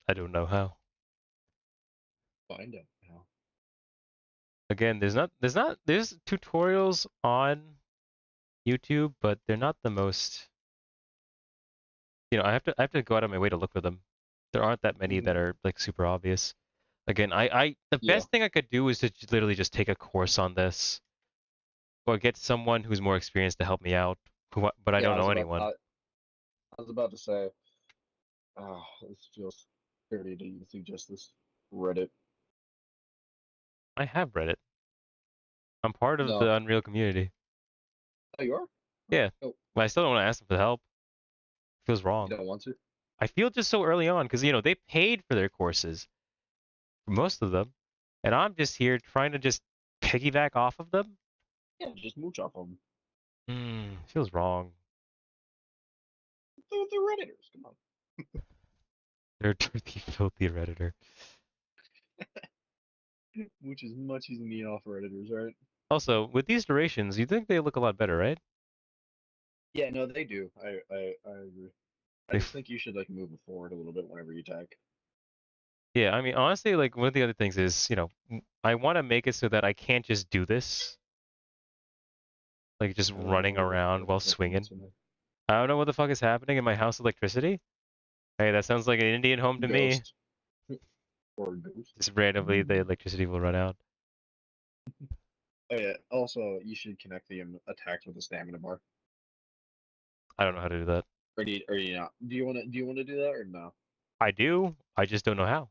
S1: I don't know how.
S4: Find out now.
S1: Again, there's tutorials on YouTube, but they're not the most. I have to go out of my way to look for them. There aren't that many that
S4: Hmm.
S1: are like super obvious. Again, the
S4: Yeah.
S1: best thing I could do is to literally just take a course on this or get someone who's more experienced to help me out. But I
S4: Yeah.
S1: don't know anyone.
S4: I was about to say. This feels dirty to even suggest this. Reddit.
S1: I have read it. I'm part of
S4: No.
S1: the Unreal community.
S4: Oh, you are? Oh,
S1: Yeah,
S4: oh,
S1: but I still don't want to ask them for help. Feels
S4: you
S1: wrong.
S4: don't want to?
S1: I feel just so early on because they paid for their courses, most of them, and I'm just here trying to just piggyback off of them.
S4: Yeah, just mooch off them.
S1: Feels wrong.
S4: They're Redditors. Come on.
S1: They're dirty, filthy redditor.
S4: Mooch as much as me off Redditors, right?
S1: Also, with these durations, you think they look a lot better, right?
S4: Yeah, no, they do. I agree. I
S1: They,
S4: just
S1: f-
S4: think you should like move it forward a little bit whenever you attack.
S1: yeah. I mean, honestly, like one of the other things is, I want to make it so that I can't just do this, like just
S4: I don't know
S1: running around
S4: what the
S1: while
S4: fuck you mean
S1: swinging.
S4: so much.
S1: I don't know what the fuck is happening in my house electricity. Hey, that sounds like an Indian home to me.
S4: Ghost. Or ghost.
S1: Just randomly, the electricity will run out.
S4: Oh yeah. Also, you should connect the attacks with the stamina bar.
S1: I don't know how to do that.
S4: Or do you not? Do you want to do that or no?
S1: I do. I just don't know how.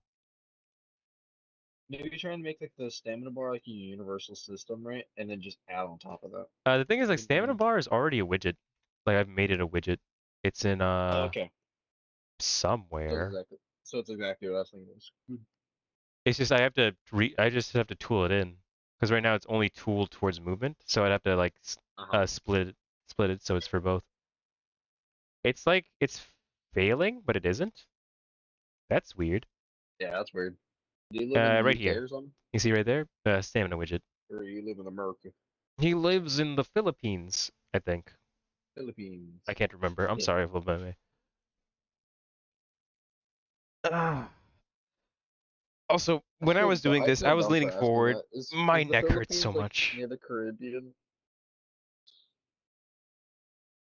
S4: Maybe try and make like the stamina bar like a universal system, right? And then just add on top of that.
S1: The thing is, like,
S4: Ding,
S1: stamina
S4: ding.
S1: bar is already a widget. Like, I've made it a widget. It's in
S4: Oh, okay. So
S1: somewhere.
S4: it's exactly what I was thinking. It was good.
S1: It's just I just have to tool it in because right now it's only tooled towards movement, so I'd have to like
S4: Uh-huh.
S1: split it so it's for both. It's like it's failing, but it isn't. That's weird.
S4: Yeah, that's weird. Do you live in the
S1: Right
S4: UK
S1: here.
S4: or something?
S1: You see right there? Stamina widget.
S4: Or you live in America?
S1: He lives in the Philippines, I think. I
S4: Philippines.
S1: can't remember. I'm
S4: Yeah.
S1: sorry, Felipe. Ah. Also, when I was doing
S4: I
S1: this,
S4: feel
S1: I was
S4: dumb
S1: leaning
S4: for asking
S1: forward.
S4: that.
S1: My
S4: Is the
S1: neck hurts so
S4: Philippines like
S1: much.
S4: near the Caribbean?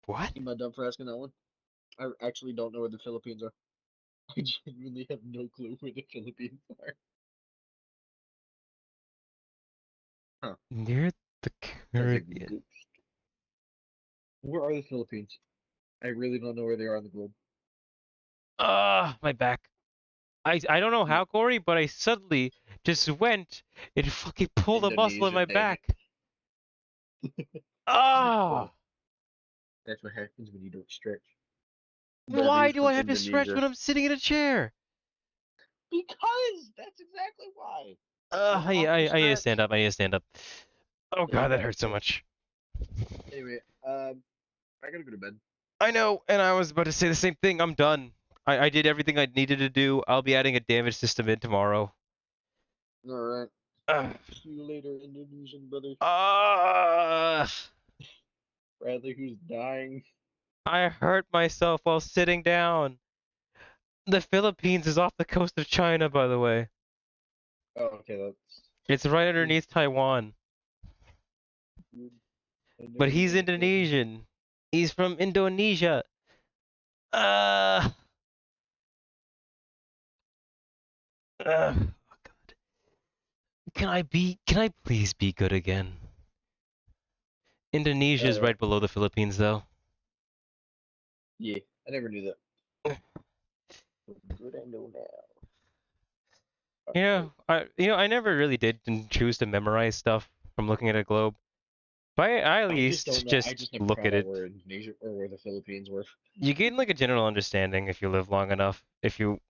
S1: What?
S4: Am I dumb for asking that one? I actually don't know where the Philippines are. I genuinely have no clue where the Philippines are. Huh.
S1: Near the
S4: Sounds like
S1: Caribbean.
S4: ghost. Where are the Philippines? I really don't know where they are on the globe.
S1: My back. I don't know
S4: Yeah,
S1: how, Corey, but I suddenly just went and fucking pulled a muscle in
S4: Indonesia,
S1: my
S4: dang it.
S1: back. Ah!
S4: Well, that's what happens when you don't stretch.
S1: Why
S4: Babies
S1: do I
S4: from
S1: have to stretch
S4: Indonesia.
S1: when I'm sitting in a chair?
S4: Because that's exactly why. You
S1: I,
S4: have
S1: I,
S4: to
S1: I need to stand
S4: stretch.
S1: up. I need to stand up. Oh
S4: Yeah,
S1: god,
S4: you
S1: that
S4: gotta
S1: hurts so
S4: stretch.
S1: much.
S4: Anyway, I gotta go to bed.
S1: I know, and I was about to say the same thing. I'm done. I did everything I needed to do. I'll be adding a damage system in tomorrow.
S4: All right.
S1: Ugh.
S4: See you later, Indonesian brother.
S1: Ah!
S4: Bradley, who's dying.
S1: I hurt myself while sitting down. The Philippines is off the coast of China, by the way.
S4: Oh, okay, that's.
S1: It's right underneath Taiwan.
S4: I
S1: But
S4: never
S1: he's
S4: knew the Philippines.
S1: Indonesian. He's from Indonesia. Uh, oh God. Can I please be good again? Indonesia's right below the Philippines, though.
S4: Yeah, I never knew that. Good, I know now. Alright.
S1: I never really did choose to memorize stuff from looking at a globe. But I at
S4: I just don't
S1: least
S4: know. I
S1: just
S4: just never
S1: look
S4: found
S1: at
S4: out
S1: it.
S4: where Indonesia or where the Philippines were.
S1: You gain like a general understanding if you live long enough. If you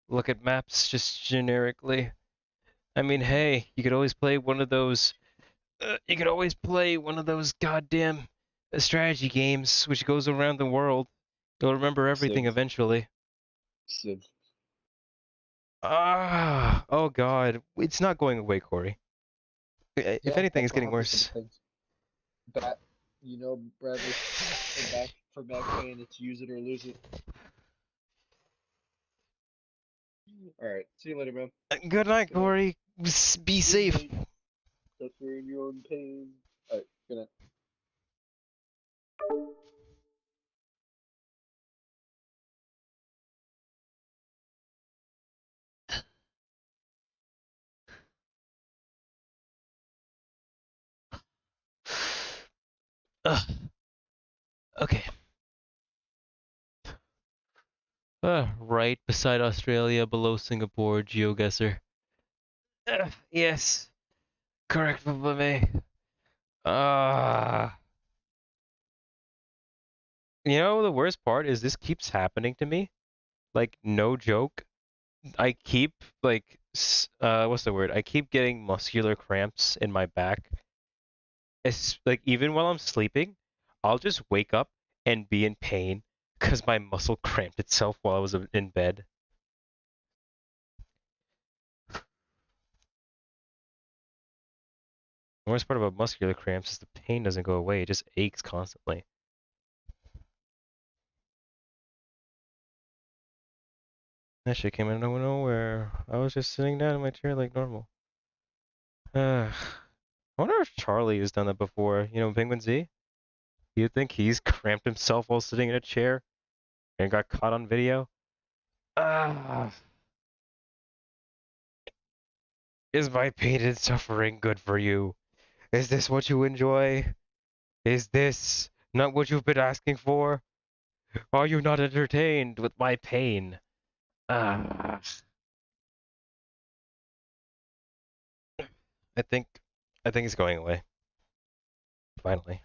S1: look at maps just generically. I mean, hey, you could always play one of those. You could always play one of those goddamn strategy games which goes around the world. You'll remember everything
S4: Civ.
S1: eventually.
S4: Civ.
S1: Oh God, it's not going away, Corey. If
S4: Yeah,
S1: anything,
S4: that's
S1: it's
S4: what
S1: getting
S4: happens
S1: worse.
S4: sometimes. Bat, Bradley, for back pain, it's use it or lose it. All right, see you later, man.
S1: Good night,
S4: Good night.
S1: Corey. Be
S4: Good
S1: safe.
S4: night. Suffer in your own pain. All right, good night.
S1: Ugh. Okay. Right beside Australia, below Singapore, GeoGuessr. Yes. Correct, me. Ah. The worst part is this keeps happening to me. Like, no joke. I keep, like, what's the word? I keep getting muscular cramps in my back. It's, like, even while I'm sleeping, I'll just wake up and be in pain because my muscle cramped itself while I was in bed. The worst part about muscular cramps is the pain doesn't go away, it just aches constantly. That shit came out of nowhere. I was just sitting down in my chair like normal. I wonder if Charlie has done that before. Penguin Z? You think he's cramped himself while sitting in a chair and got caught on video? Ah, is my pain and suffering good for you? Is this what you enjoy? Is this not what you've been asking for? Are you not entertained with my pain? Ah, I think, I think it's going away. Finally.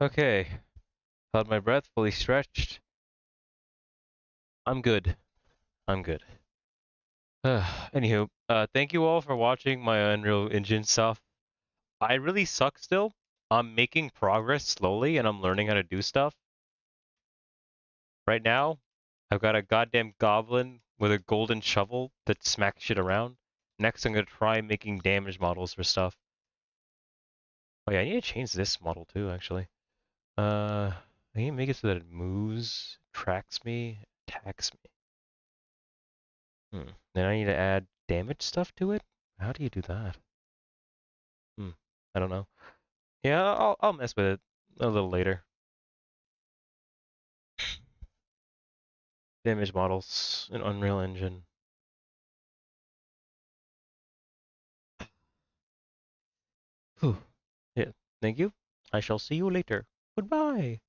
S1: Okay, held my breath, fully stretched. I'm good. I'm good. Anywho, thank you all for watching my Unreal Engine stuff. I really suck still. I'm making progress slowly and I'm learning how to do stuff. Right now, I've got a goddamn goblin with a golden shovel that smacks shit around. Next, I'm gonna try making damage models for stuff. Oh yeah, I need to change this model too, actually. I need to make it so that it moves, tracks me, attacks me. Then I need to add damage stuff to it? How do you do that? I don't know. Yeah, I'll mess with it a little later. Damage models in Unreal Engine. Whew. Yeah, thank you. I shall see you later. Goodbye.